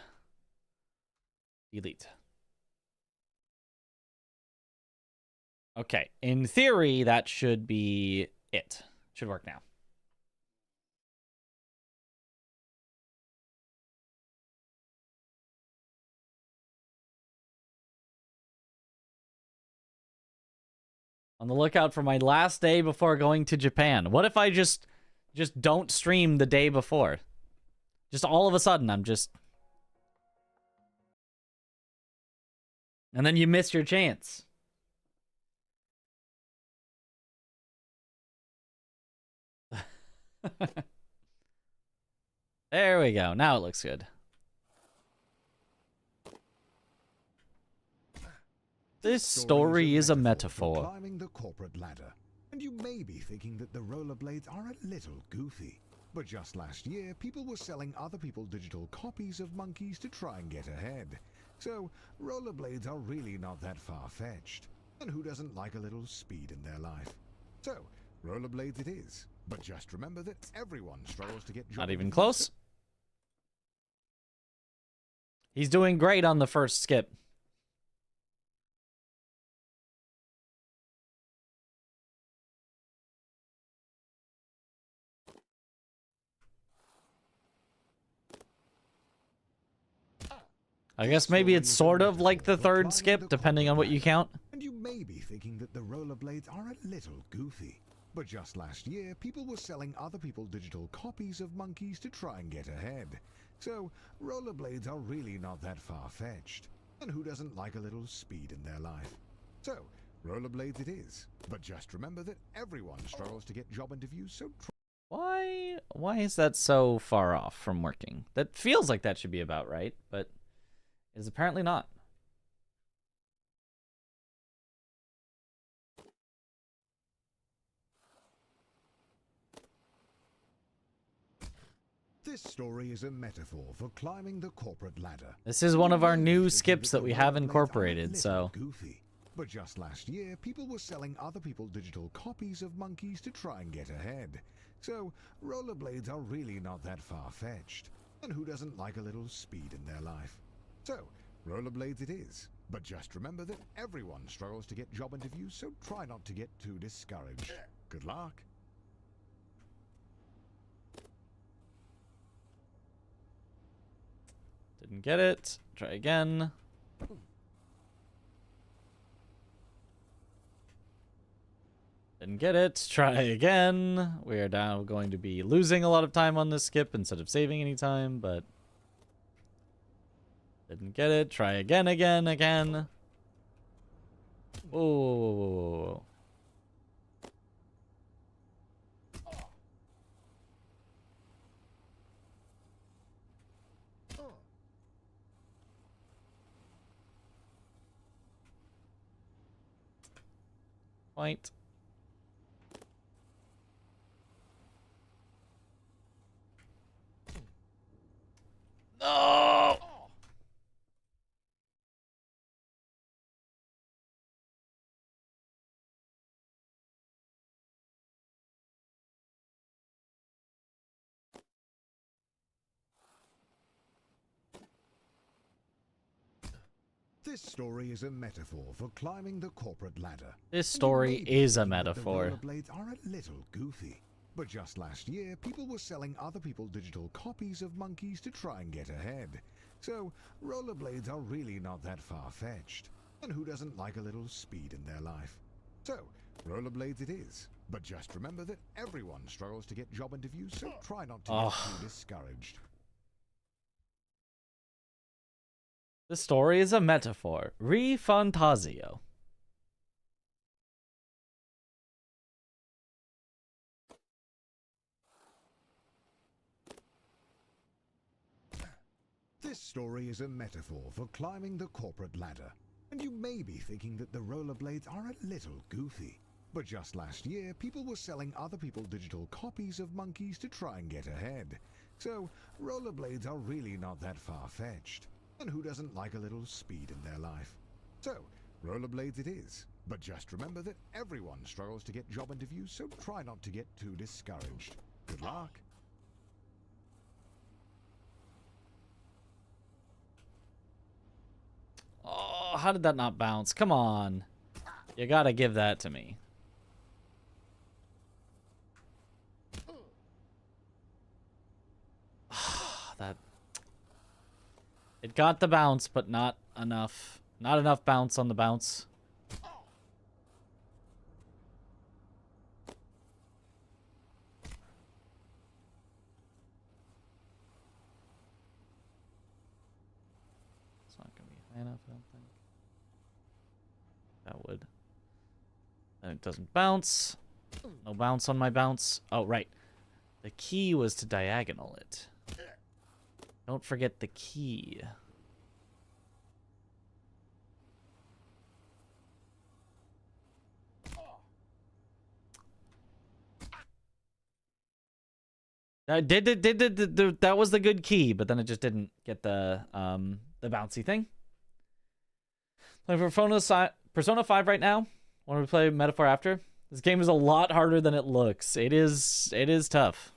Delete. Okay, in theory, that should be it. Should work now. On the lookout for my last day before going to Japan. What if I just don't stream the day before? Just all of a sudden, I'm just... And then you miss your chance. There we go. Now it looks good. This story is a metaphor. Climbing the corporate ladder. And you may be thinking that the rollerblades are a little goofy. But just last year, people were selling other people digital copies of monkeys to try and get ahead. So, rollerblades are really not that far-fetched. And who doesn't like a little speed in their life? So, rollerblades it is. But just remember that everyone struggles to get... Not even close. He's doing great on the first skip. I guess maybe it's sort of like the third skip, depending on what you count. And you may be thinking that the rollerblades are a little goofy. But just last year, people were selling other people digital copies of monkeys to try and get ahead. So, rollerblades are really not that far-fetched. And who doesn't like a little speed in their life? So, rollerblades it is. But just remember that everyone struggles to get job interviews, so Why is that so far off from working? That feels like that should be about right, but it is apparently not. This story is a metaphor for climbing the corporate ladder. This is one of our new skips that we have incorporated, so... Goofy. But just last year, people were selling other people digital copies of monkeys to try and get ahead. So, rollerblades are really not that far-fetched. And who doesn't like a little speed in their life? So, rollerblades it is. But just remember that everyone struggles to get job interviews, so try not to get too discouraged. Good luck. Didn't get it. Try again. Didn't get it. Try again. We are now going to be losing a lot of time on this skip instead of saving any time, but... Didn't get it. Try again, again. Oh. Point. No! This story is a metaphor for climbing the corporate ladder. This story is a metaphor. The rollerblades are a little goofy. But just last year, people were selling other people digital copies of monkeys to try and get ahead. So, rollerblades are really not that far-fetched. And who doesn't like a little speed in their life? So, rollerblades it is. But just remember that everyone struggles to get job interviews, so try not to get too discouraged. The story is a metaphor. Refantasio. This story is a metaphor for climbing the corporate ladder. And you may be thinking that the rollerblades are a little goofy. But just last year, people were selling other people digital copies of monkeys to try and get ahead. So, rollerblades are really not that far-fetched. And who doesn't like a little speed in their life? So, rollerblades it is. But just remember that everyone struggles to get job interviews, so try not to get too discouraged. Good luck. Oh, how did that not bounce? Come on. You gotta give that to me. That... It got the bounce, but not enough. Not enough bounce on the bounce. It's not gonna be high enough, I don't think. That would. And it doesn't bounce. No bounce on my bounce. Oh, right. The key was to diagonal it. Don't forget the key. That was the good key, but then it just didn't get the bouncy thing. Playing for Persona 5 right now. Want to play Metaphor after? This game is a lot harder than it looks. It is tough.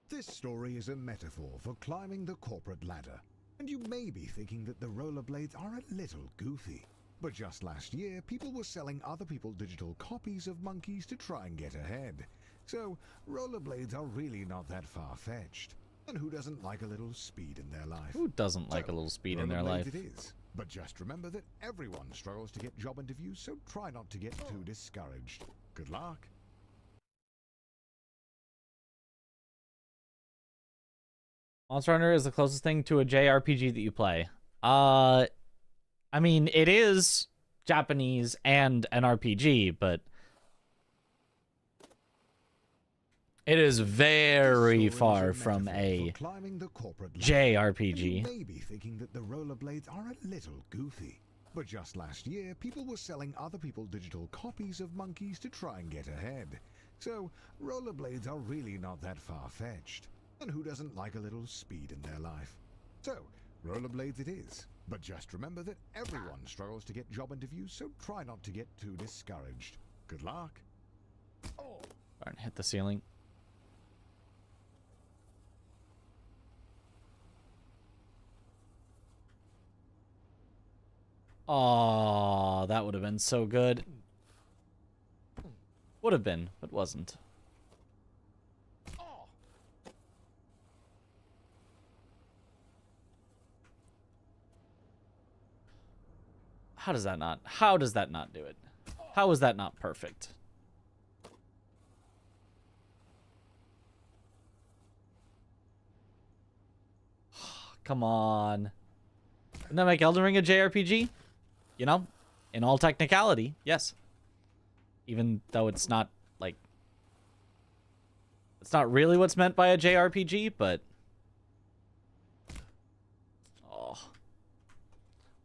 This story is a metaphor for climbing the corporate ladder. And you may be thinking that the rollerblades are a little goofy. But just last year, people were selling other people's digital copies of monkeys to try and get ahead. So, rollerblades are really not that far-fetched. And who doesn't like a little speed in their life? Who doesn't like a little speed in their life? It is. But just remember that everyone struggles to get job interviews, so try not to get too discouraged. Good luck. Monster Hunter is the closest thing to a JRPG that you play. I mean, it is Japanese and an RPG, but it is very far from a JRPG. You may be thinking that the rollerblades are a little goofy. But just last year, people were selling other people's digital copies of monkeys to try and get ahead. So, rollerblades are really not that far-fetched. And who doesn't like a little speed in their life? So, rollerblades it is. But just remember that everyone struggles to get job interviews, so try not to get too discouraged. Good luck. Darn, hit the ceiling. Oh, that would have been so good. Would have been, but wasn't. How does that not do it? How is that not perfect? Come on. Wouldn't that make Elden Ring a JRPG? You know? In all technicality, yes. Even though it's not, like... It's not really what's meant by a JRPG, but...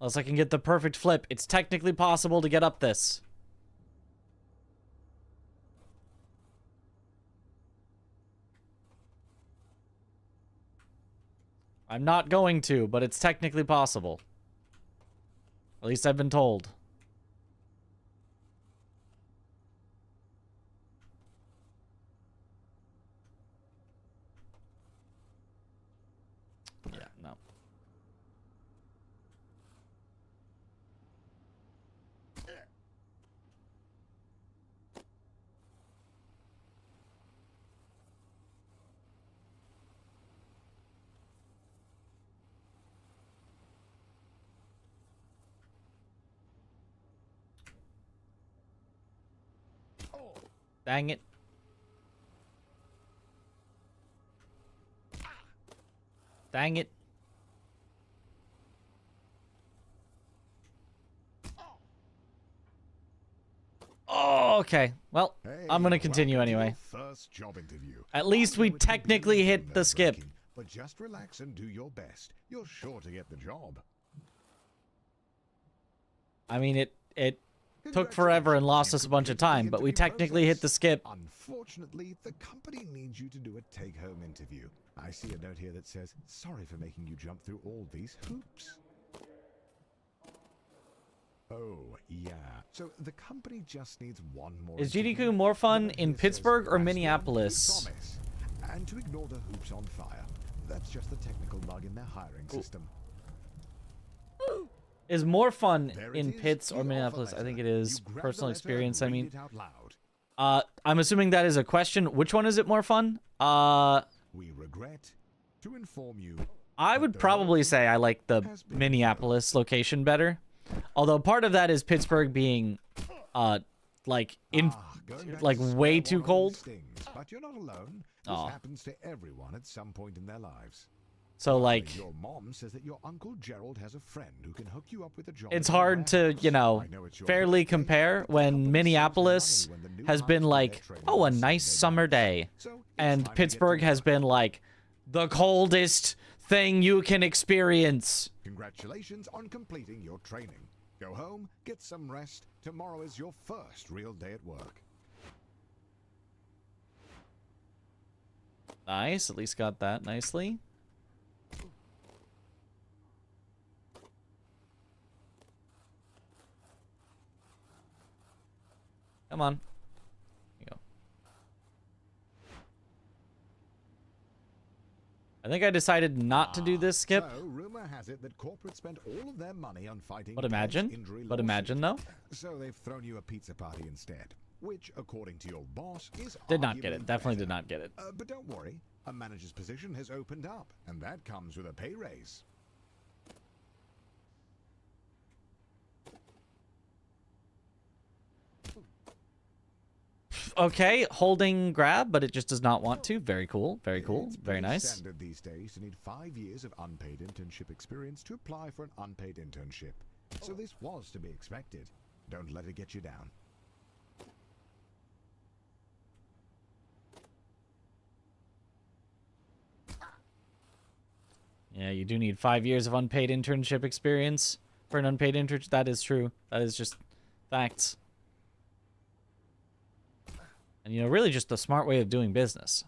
Unless I can get the perfect flip, it's technically possible to get up this. I'm not going to, but it's technically possible. At least I've been told. Yeah, no. Dang it. Dang it. Oh, okay. Well, I'm going to continue anyway. First job interview. At least we technically hit the skip. But just relax and do your best. You're sure to get the job. I mean, it took forever and lost us a bunch of time, but we technically hit the skip. Unfortunately, the company needs you to do a take-home interview. I see a note here that says, sorry for making you jump through all these hoops. Oh, yeah. So the company just needs one more. Is GDQ more fun in Pittsburgh or Minneapolis? And to ignore the hoops on fire. That's just the technical bug in their hiring system. Is more fun in Pitts or Minneapolis? I think it is. Personal experience, I mean. I'm assuming that is a question. Which one is it more fun? We regret to inform you. I would probably say I like the Minneapolis location better. Although part of that is Pittsburgh being like way too cold. But you're not alone. This happens to everyone at some point in their lives. So like, Your mom says that your Uncle Gerald has a friend who can hook you up with a job. it's in the hard to, warehouse. you know, I it's your fairly birthday, compare but the when company Minneapolis saves money when the new has been hires like, get their training oh, a on nice Sunday summer nights. day. So it's time And to get Pittsburgh to has work. been like the coldest thing you can experience. Congratulations on completing your training. Go home, get some rest. Tomorrow is your first real day at work. Nice, at least got that nicely. Come on. Here you go. I think I decided not to do this skip. So, rumor has it that corporates spent all of their money on fighting But imagine. injury But imagine though. So they've thrown you a pizza party instead, which, according to your boss, is Did not get it. arguably Definitely better. did not get it. But don't worry, a manager's position has opened up, and that comes with a pay raise. Okay, holding grab, but it just does not want to. Very cool. Very cool. It's Very pretty nice. standard these days to need 5 years of unpaid internship experience to apply for an unpaid internship. So this was to be expected. Don't let it get you down. Yeah, you do need 5 years of unpaid internship experience for an unpaid internship. That is true. That is just facts. And, you know, really just the smart way of doing business.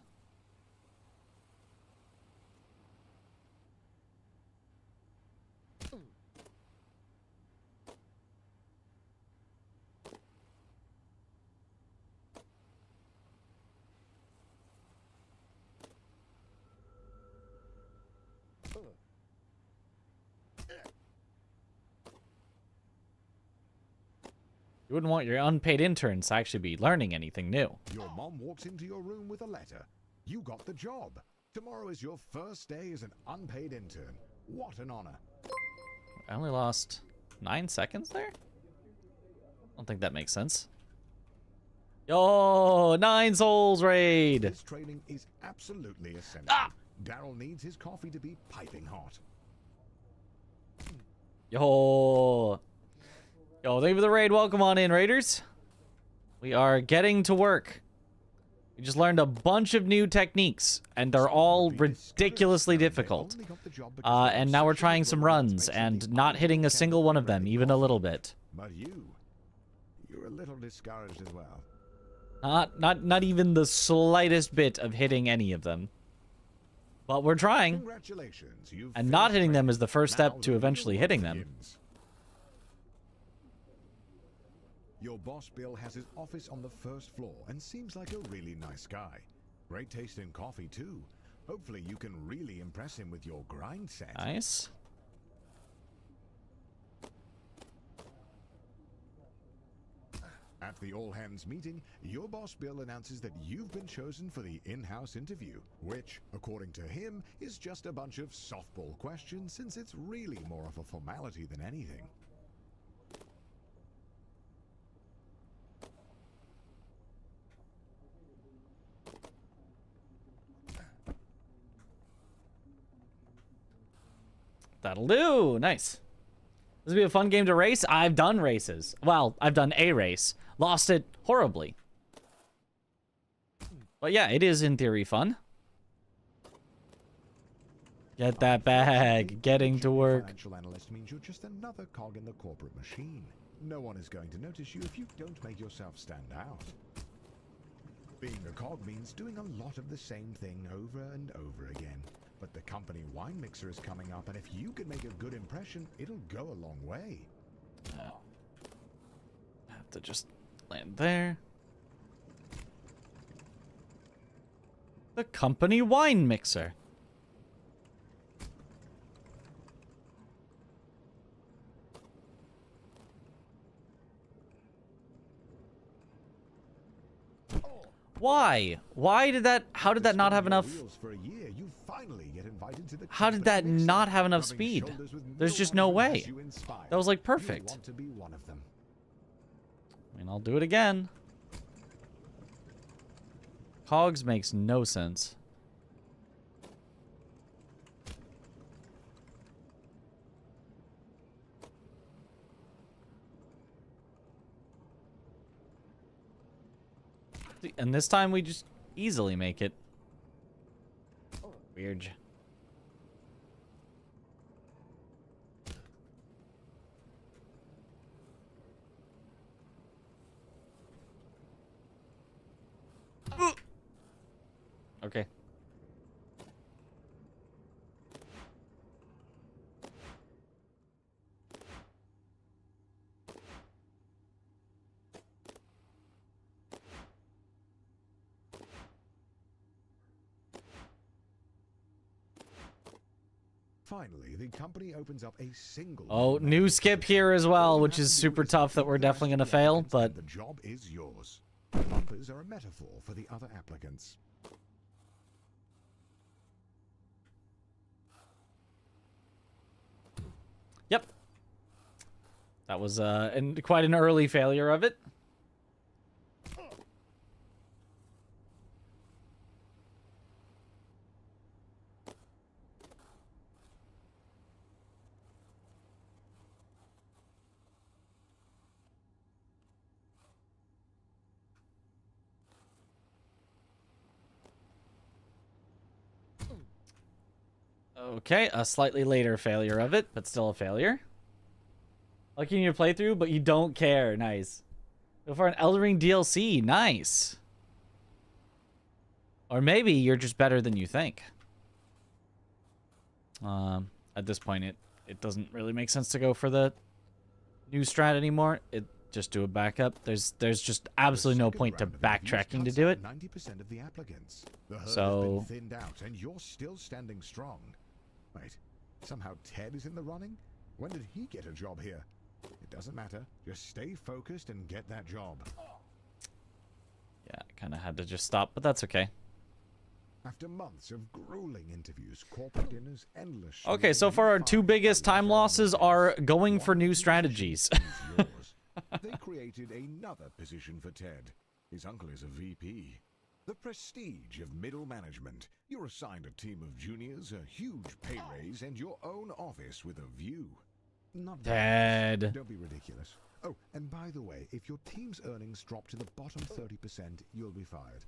You wouldn't want your unpaid interns to actually be learning anything new. Your mom walks into your room with a letter. You got the job. Tomorrow is your first day as an unpaid intern. What an honor. I only lost 9 seconds there? I don't think that makes sense. Yo, 9 souls raid. This training is absolutely essential. Daryl needs his coffee to be piping hot. Yo, thank you for the raid. Welcome on in, raiders. We are getting to work. We just learned a bunch of new techniques, and they're all ridiculously difficult. And now we're trying some runs, and not hitting a single one of them, even a little bit. But you're a little discouraged as well. Not even the slightest bit of hitting any of them. But we're trying. Congratulations, And not hitting them is the first step to eventually hitting them. Your boss Bill has his office on the first floor and seems like a really nice guy. Great taste in coffee too. Hopefully you can really impress him with your grind set. Nice. At the all-hands meeting, your boss Bill announces that you've been chosen for the in-house interview, which, according to him, is just a bunch of softball questions since it's really more of a formality than anything. That'll do. Nice. This will be a fun game to race. I've done races. Well, I've done a race. Lost it horribly. But yeah, it is in theory fun. Get that bag. Getting to work. Financial analyst means you're just another cog in the corporate machine. No one is going to notice you if you don't make yourself stand out. Being a cog means doing a lot of the same thing over and over again. But the company wine mixer is coming up, and if you can make a good impression, it'll go a long way. Oh. Have to just land there. The company wine mixer. Why? Why did that? How did that not have enough? How did that not have enough speed? There's just no way. That was like perfect. I mean, I'll do it again. Cogs makes no sense. And this time we just easily make it. Weird. Okay. Finally, the company opens up a single. Oh, new skip here as well, which is super tough that we're definitely going to fail, but the job is yours. Bumpers are a metaphor for the other applicants. yep. That was quite an early failure of it. Okay, a slightly later failure of it, but still a failure. Lucky in your playthrough, but you don't care. Nice. Go for an Elden Ring DLC. Nice. Or maybe you're just better than you think. At this point, it doesn't really make sense to go for the new strat anymore. Just do a backup. There's just absolutely no point to backtracking to do it. 90% of the applicants. The herd So has been thinned out, and you're still standing strong. Wait, somehow Ted is in the running? When did he get a job here? It doesn't matter. Just stay focused and get that job. yeah, I kind of had to just stop, but that's okay. After months of grueling interviews, corporate dinners, endless. Okay, so far our two biggest time losses are going for new strategies. They created another position for Ted. His uncle is a VP. The prestige of middle management. You're assigned a team of juniors, a huge pay raise, and your own office with a view. Not bad. Ted. Don't be ridiculous. Oh, and by the way, if your team's earnings drop to the bottom 30%, you'll be fired.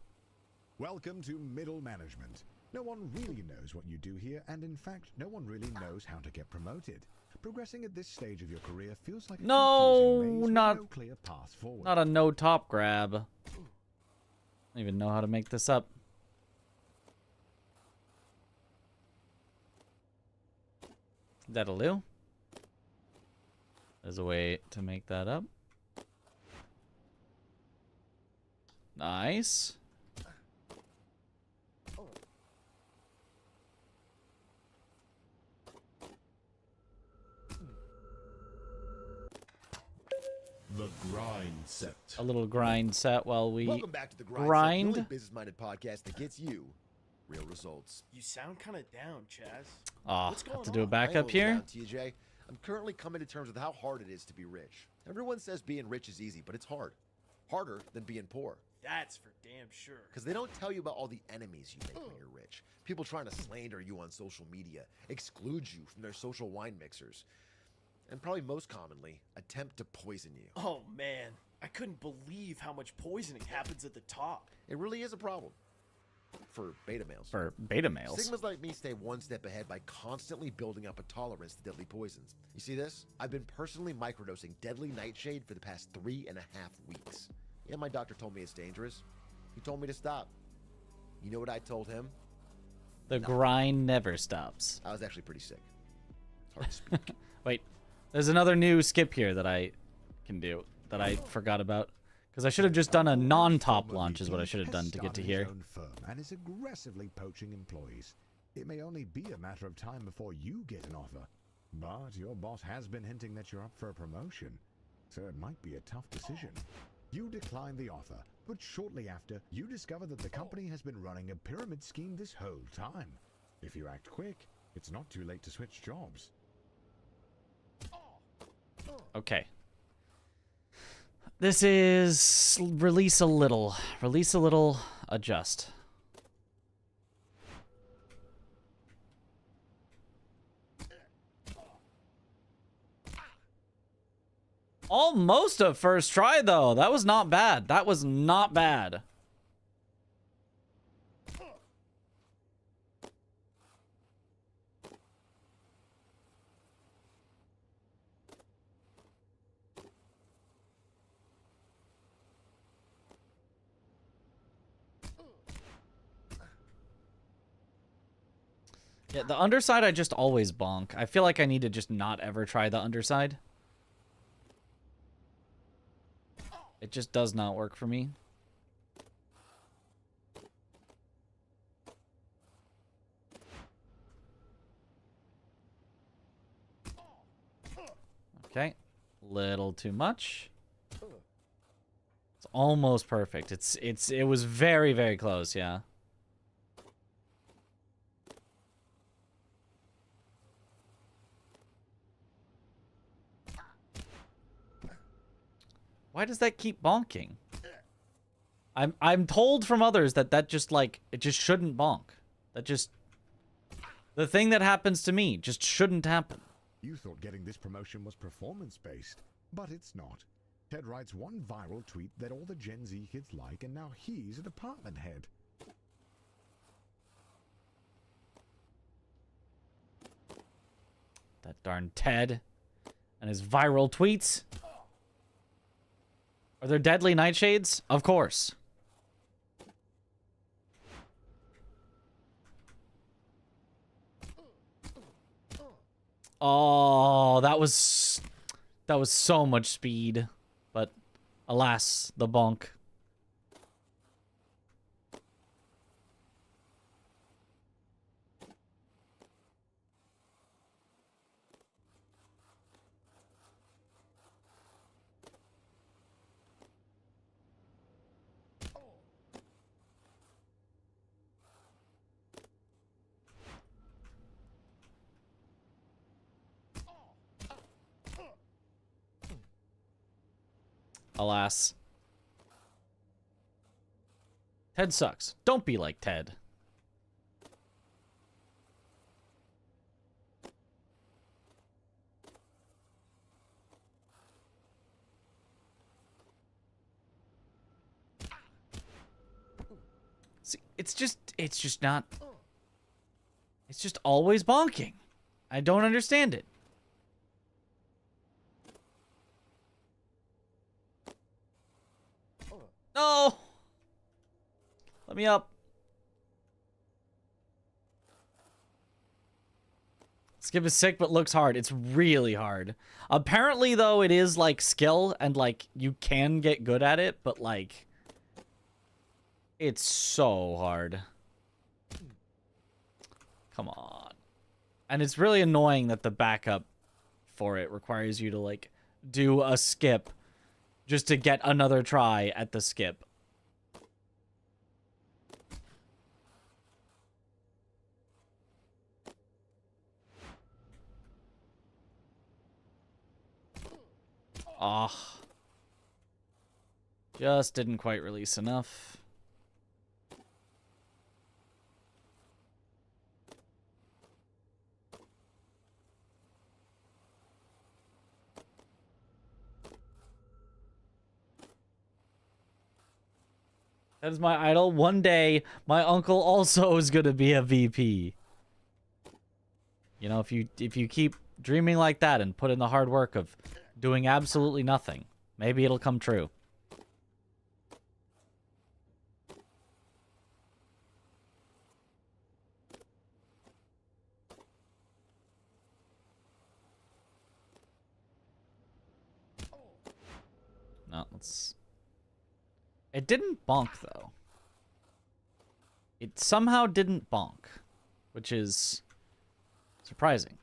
Welcome to middle management. No one really knows what you do here, and in fact, no one really knows how to get promoted. Progressing at this stage of your career feels like a confusing maze with no clear path forward. Not a no top grab. I don't even know how to make this up. That'll do. There's a way to make that up. Nice. The grind set. A little grind set while we Welcome back to the grind. grind. Set, the only business-minded podcast that gets you real results. You sound kind of down, Chaz. Oh, What's have going to do a on? backup here. Down, TJ. I'm currently coming to terms with how hard it is to be rich. Everyone says being rich is easy, but it's hard. Harder than being poor. That's for damn sure. Because they don't tell you about all the enemies you make when you're rich. People trying to slander you on social media, exclude you from their social wine mixers, and probably most commonly, attempt to poison you. Oh man, I couldn't believe how much poisoning happens at the top. It really is a problem. For beta males. For beta males. Sigmas like me stay one step ahead by constantly building up a tolerance to deadly poisons. You see this? I've been personally microdosing deadly nightshade for the past 3.5 weeks. Yeah, my doctor told me it's dangerous. He told me to stop. You know what I told him? The grind never stops. I was actually pretty sick. It's hard to speak. Wait, there's another new skip here that I can do that I forgot about. Because I should have just done a non-top launch is what I should have done to get to here. His own firm and is aggressively poaching employees. It may only be a matter of time before you get an offer. But your boss has been hinting that you're up for a promotion. So it might be a tough decision. You decline the offer, but shortly after, you discover that the company has been running a pyramid scheme this whole time. If you act quick, it's not too late to switch jobs. Okay. This is release a little, adjust. Almost a first try though. That was not bad. That was not bad. Yeah, the underside I just always bonk. I feel like I need to just not ever try the underside. It just does not work for me. Okay. Little too much. It's almost perfect. It was very, very close, yeah. Why does that keep bonking? I'm told from others that just like it just shouldn't bonk. That just the thing that happens to me just shouldn't happen. You thought getting this promotion was performance-based, but it's not. Ted writes one viral tweet that all the Gen Z kids like, and now he's a department head. That darn Ted and his viral tweets. Are there deadly nightshades? Of course. Oh, that was so much speed. But alas, the bonk. Alas. Ted sucks. Don't be like Ted. See, it's just not. It's just always bonking. I don't understand it. No! Let me up. Skip is sick, but looks hard. It's really hard. Apparently, though, it is, like, skill, and, like, you can get good at it, but, like, it's so hard. Come on. And it's really annoying that the backup for it requires you to, like, do a skip just to get another try at the skip. Ah. Just didn't quite release enough. That is my idol. One day, my uncle also is going to be a VP. You know, if you keep dreaming like that and put in the hard work of doing absolutely nothing, maybe it'll come true. No, let's... It didn't bonk, though. It somehow didn't bonk, which is surprising.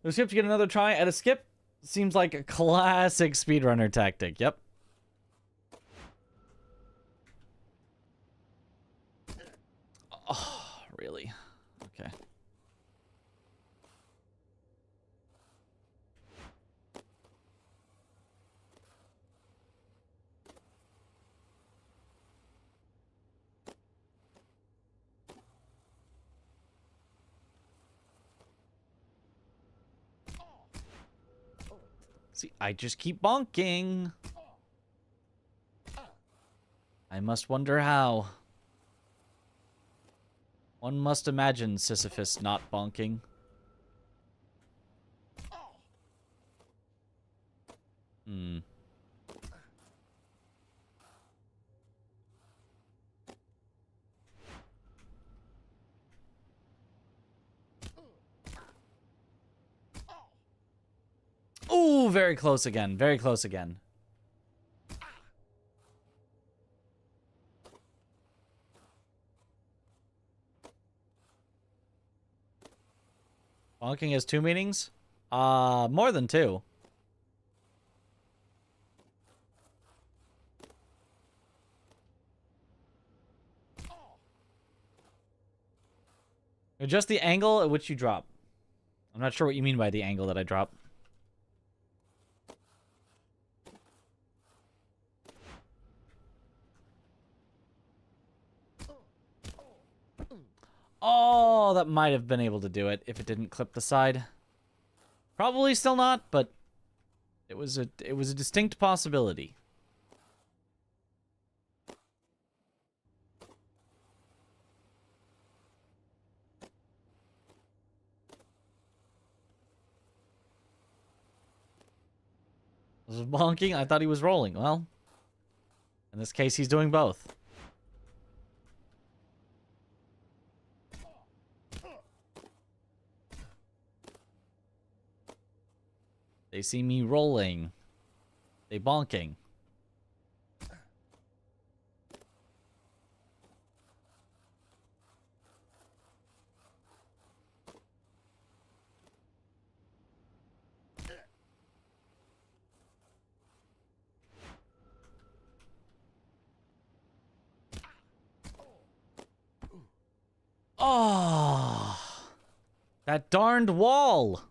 The skip to get another try at a skip seems like a classic speedrunner tactic. Yep. Oh, really? Okay. See, I just keep bonking. I must wonder how. One must imagine Sisyphus not bonking. Hmm. Ooh, very close again. Very close again. Bonking has 2 meanings? More than 2. Adjust the angle at which you drop. I'm not sure what you mean by the angle that I drop. Oh, that might have been able to do it if it didn't clip the side. Probably still not, but it was a distinct possibility. Was it bonking? I thought he was rolling. Well, in this case, he's doing both. They see me rolling. They bonking. Oh, that darned wall.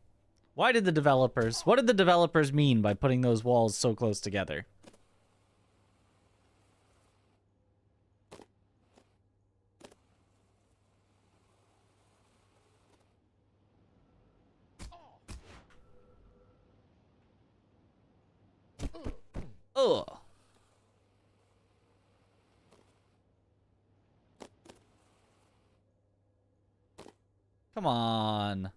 What did the developers mean by putting those walls so close together? Ugh. Come on.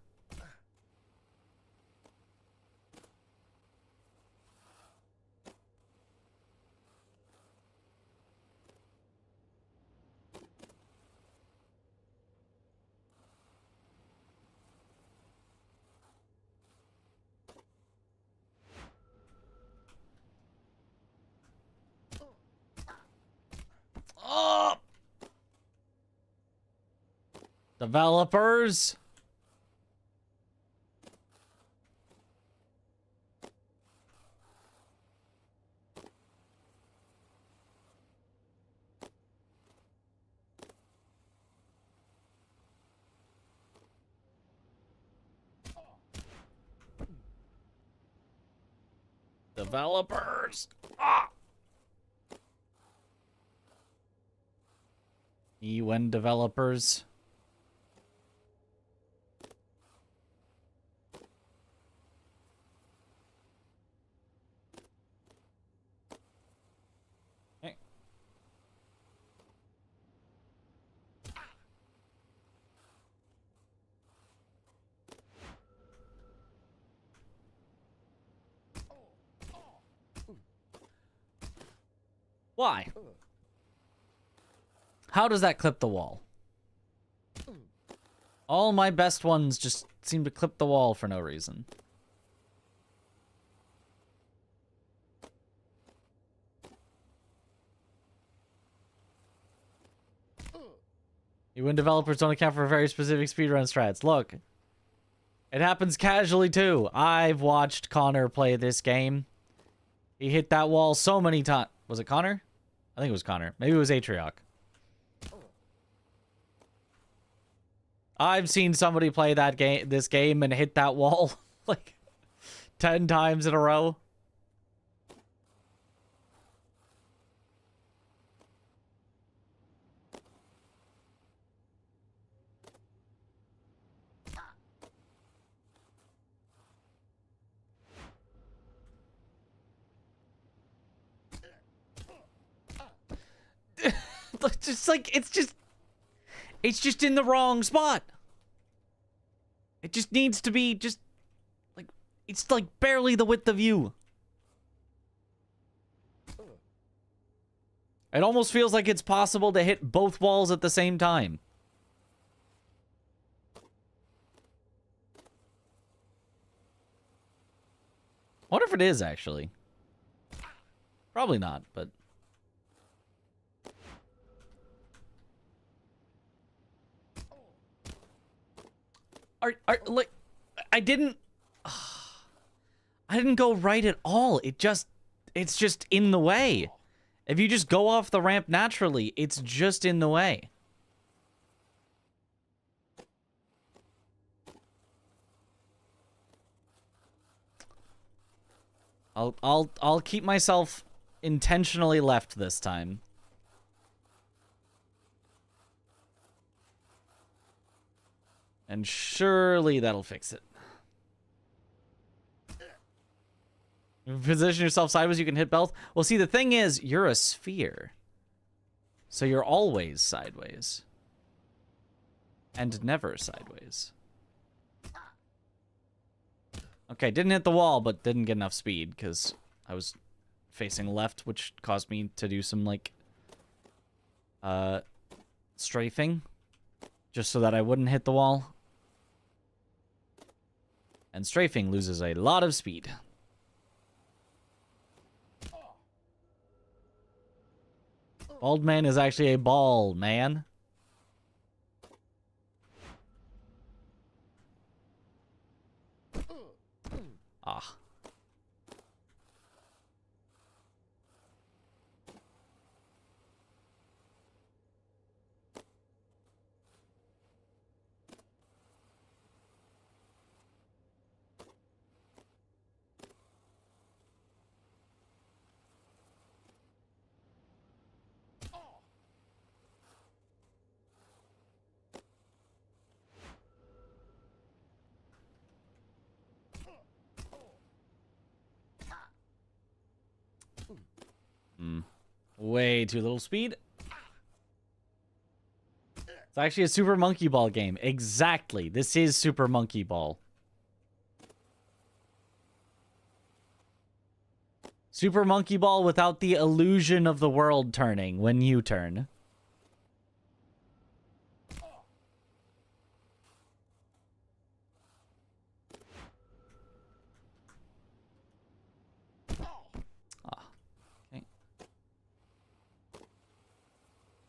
Oh! Developers. Developers. Ah! when developers. Okay. Why? How does that clip the wall? All my best ones just seem to clip the wall for no reason. When developers don't account for very specific speedrun strats. Look, it happens casually too. I've watched Connor play this game. He hit that wall so many times. Was it Connor? I think it was Connor. Maybe it was Atrioc. I've seen somebody play this game and hit that wall like 10 times in a row. It's just in the wrong spot. It just needs to be it's like barely the width of you. It almost feels like it's possible to hit both walls at the same time. I wonder if it is, actually. Probably not, but... like, I didn't go right at all. It's just in the way. If you just go off the ramp naturally, it's just in the way. I'll keep myself intentionally left this time. And surely that'll fix it. Position yourself sideways, you can hit both. Well, see, the thing is, you're a sphere. So you're always sideways. And never sideways. Okay, didn't hit the wall, but didn't get enough speed, because I was facing left, which caused me to do some, like, strafing. Just so that I wouldn't hit the wall. And strafing loses a lot of speed. Bald man is actually a ball man. Ah. Way too little speed. It's actually a Super Monkey Ball game. Exactly. This is Super Monkey Ball. Super Monkey Ball without the illusion of the world turning when you turn.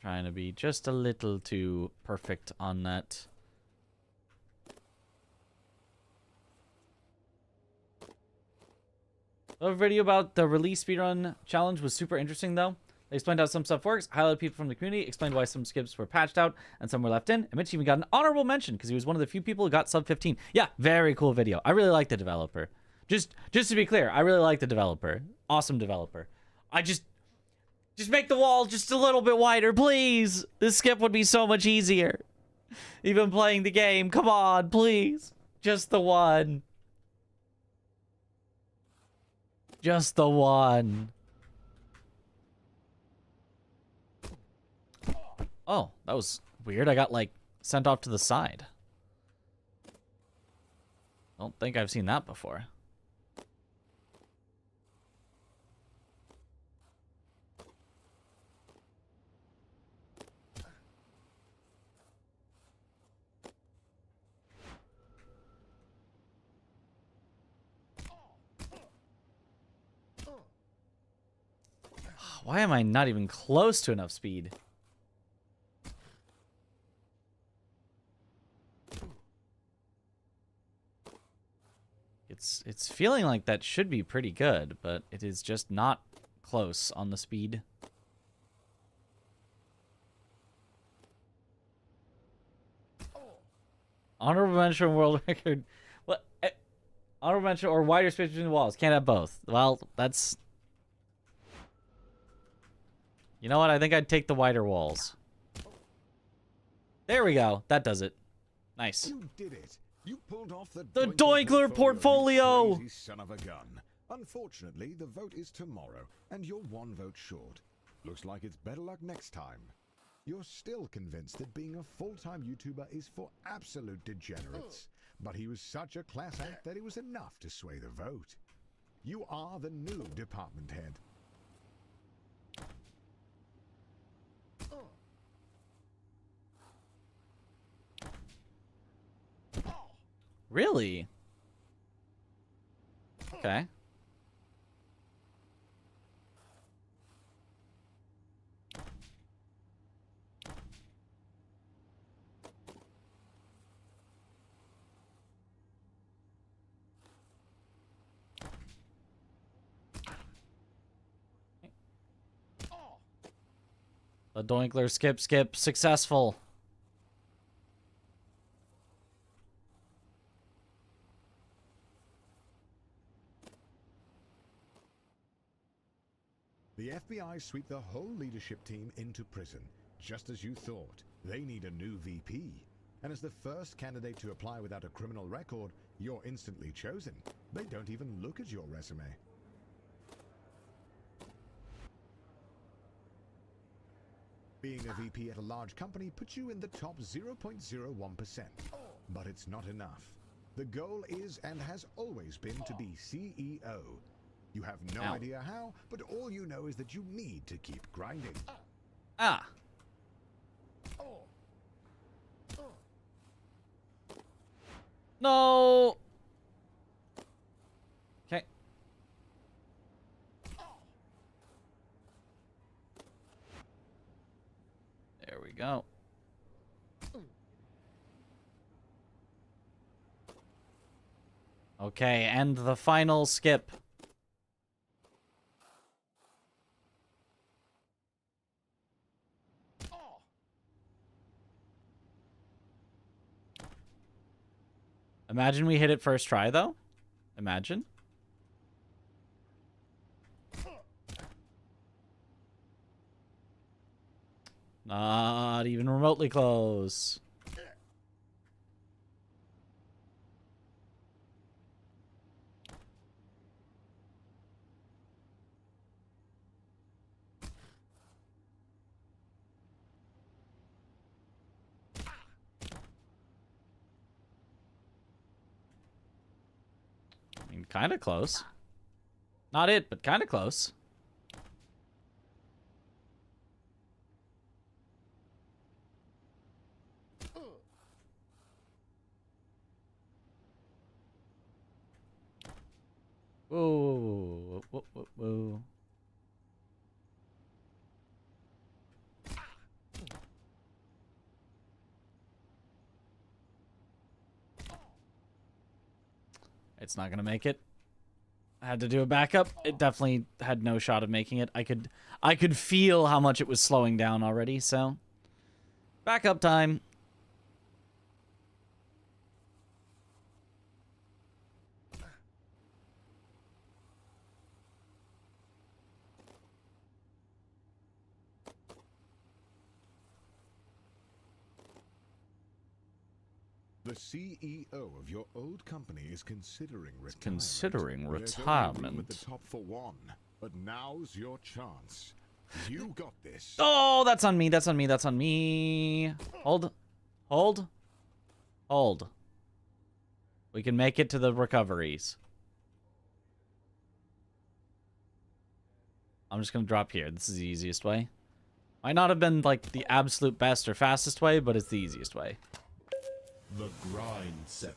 Trying to be just a little too perfect on that. The video about the release speedrun challenge was super interesting, though. They explained how some stuff works, highlighted people from the community, explained why some skips were patched out and some were left in. And Mitch even got an honorable mention because he was one of the few people who got sub 15. Yeah, very cool video. I really like the developer. Just to be clear, I really like the developer. Awesome developer. Just make the wall just a little bit wider, please. This skip would be so much easier. Even playing the game. Come on, please. Just the one. Just the one. Oh, that was weird. I got, like, sent off to the side. I don't think I've seen that before. Why am I not even close to enough speed? It's feeling like that should be pretty good, but it is just not close on the speed. Honorable mention, world record. What? Honorable mention or wider space between the walls. Can't have both. Well, that's... You know what? I think I'd take the wider walls. There we go. That does it. Nice. You did it. You pulled off the Doinkler portfolio. You crazy son of a gun. Unfortunately, the vote is tomorrow, and you're one vote short. Looks like it's better luck next time. You're still convinced that being a full-time YouTuber is for absolute degenerates. But he was such a class act that it was enough to sway the vote. You are the new department head. Really? Okay. The Doinkler skip successful. The FBI sweep the whole leadership team into prison, just as you thought. They need a new VP. And as the first candidate to apply without a criminal record, you're instantly chosen. They don't even look at your resume. Being a VP at a large company puts you in the top 0.01%. But it's not enough. The goal is and has always been to be CEO. You have no idea how, but all you know is that you need to keep grinding. Ah. No. Okay. There we go. Okay, and the final skip. Imagine we hit it first try, though. Imagine. Not even remotely close. I mean, kind of close. Not it, but kind of close. Whoa, whoa, whoa, whoa. It's not gonna make it. I had to do a backup. It definitely had no shot of making it. I could feel how much it was slowing down already, so backup time. The CEO of your old company is considering retirement. Considering There's only room retirement. at the top for one, but now's your chance. You got this. Oh, that's on me. That's on me. That's on me. Hold. Hold. Hold. We can make it to the recoveries. I'm just going to drop here. This is the easiest way. Might not have been like the absolute best or fastest way, but it's the easiest way. The Grind Set.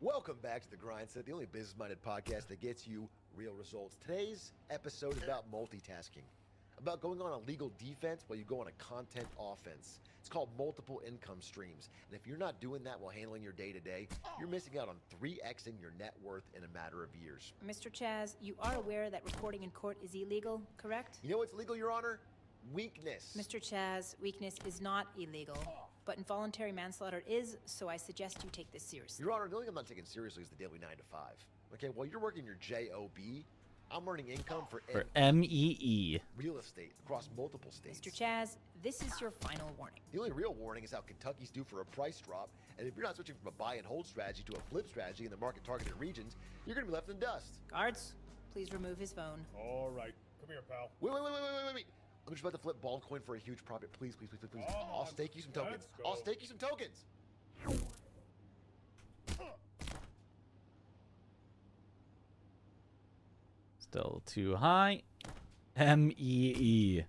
Welcome back to The Grind Set, the only business-minded podcast that gets you real results. Today's episode is about multitasking, about going on a legal defense while you go on a content offense. It's called multiple income streams, and if you're not doing that while handling your day-to-day, you're missing out on 3xing your net worth in a matter of years. Mr. Chaz, you are aware that reporting in court is illegal, correct? You know what's legal, Your Honor? Weakness. Mr. Chaz, weakness is not illegal, but involuntary manslaughter is, so I suggest you take this seriously. Your Honor, the only thing I'm not taking seriously is the daily 9 to 5. Okay, while you're working your JOB, I'm earning income for MEE. real estate across multiple states. Mr. Chaz, this is your final warning. The only real warning is how Kentucky's due for a price drop, and if you're not switching from a buy and hold strategy to a flip strategy in the market targeted regions, you're gonna be left in dust. Guards, please remove his phone. All right, come here, pal. Wait. I'm just about to flip ball coin for a huge profit. Please. I'll stake you some tokens. I'll stake you some tokens. Still too high. MEE.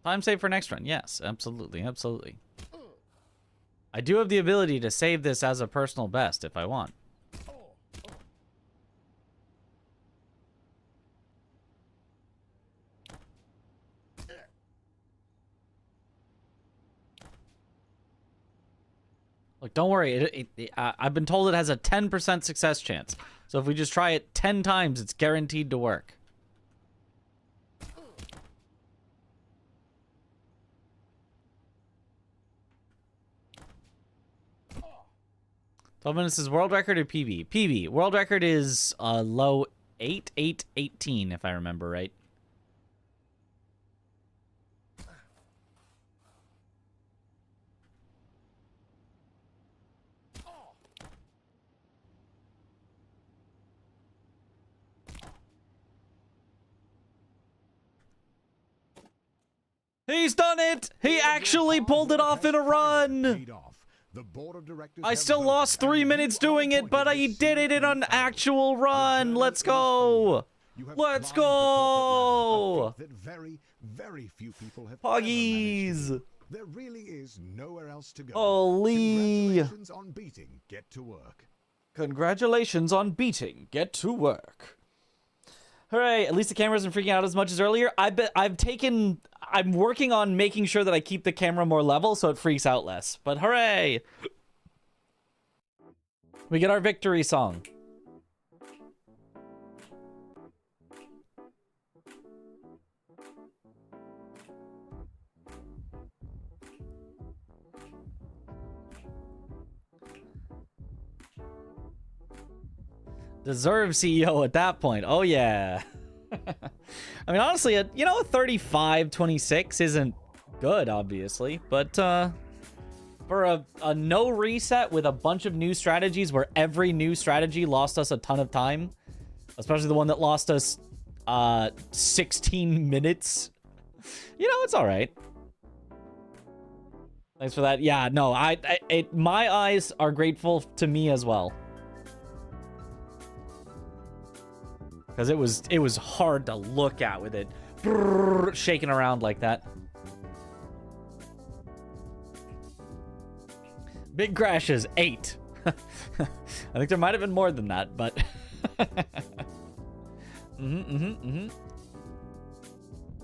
Time save for next run. Yes, absolutely, absolutely. I do have the ability to save this as a personal best if I want. Look, don't worry. I've been told it has a 10% success chance. So if we just try it 10 times, it's guaranteed to work. 12 minutes is world record or PB? PB. World record is low 8:18 if I remember right. He's done it! He actually pulled it off in a run! I still lost 3 minutes doing it, but I did it in an actual run! Let's go! Let's go! Poggies! There really is nowhere else to go. Holy! Congratulations on beating. Get to work. Congratulations on beating. Get to work. Hooray, at least the camera isn't freaking out as much as earlier. I'm working on making sure that I keep the camera more level so it freaks out less. But hooray! We get our victory song. Deserve CEO at that point. Oh, yeah. I mean, honestly, a 35-26 isn't good, obviously. But for a no reset with a bunch of new strategies where every new strategy lost us a ton of time, especially the one that lost us 16 minutes, it's all right. Thanks for that. Yeah, no, my eyes are grateful to me as well. Because it was hard to look at with it shaking around like that. Big crashes, 8. I think there might have been more than that, but...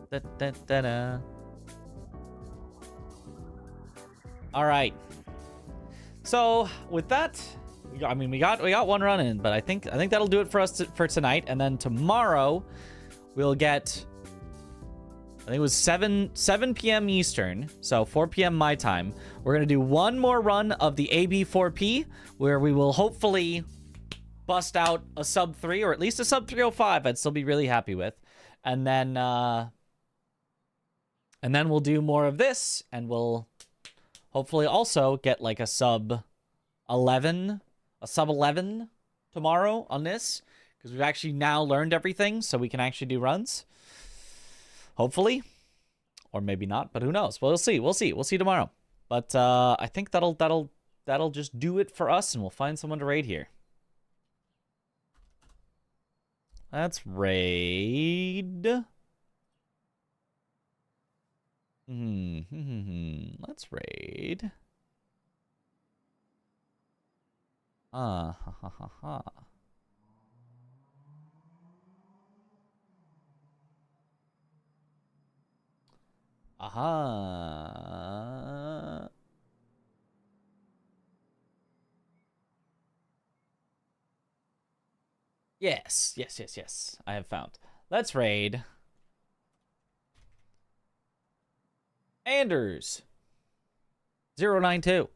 Da-da-da-da. All right. So, with that... I mean, we got one run in, but I think that'll do it for us for tonight. And then tomorrow, we'll get, I think it was 7 p.m. Eastern, so 4 p.m. my time. We're gonna do one more run of the AB4P, where we will hopefully bust out a sub 3 or at least a sub 305. I'd still be really happy with, and then we'll do more of this, and we'll hopefully also get like a sub 11. A sub 11 tomorrow on this, because we've actually now learned everything, so we can actually do runs. Hopefully, or maybe not, but who knows? Well, we'll see. We'll see tomorrow. But I think that'll just do it for us, and we'll find someone to raid here. Let's raid. Let's raid. Ha ha ha ha. Aha. Yes. I have found. Let's raid. Anders 092.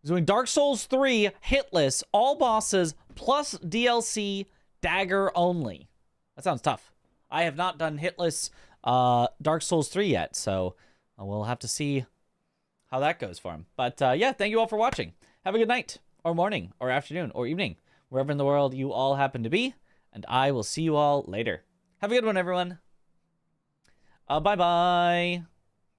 Doing Dark Souls 3, hitless, all bosses, plus DLC, dagger only. That sounds tough. I have not done hitless Dark Souls 3 yet, so we'll have to see how that goes for him. But yeah, thank you all for watching. Have a good night, or morning, or afternoon, or evening, wherever in the world you all happen to be, and I will see you all later. Have a good one, everyone. Bye-bye.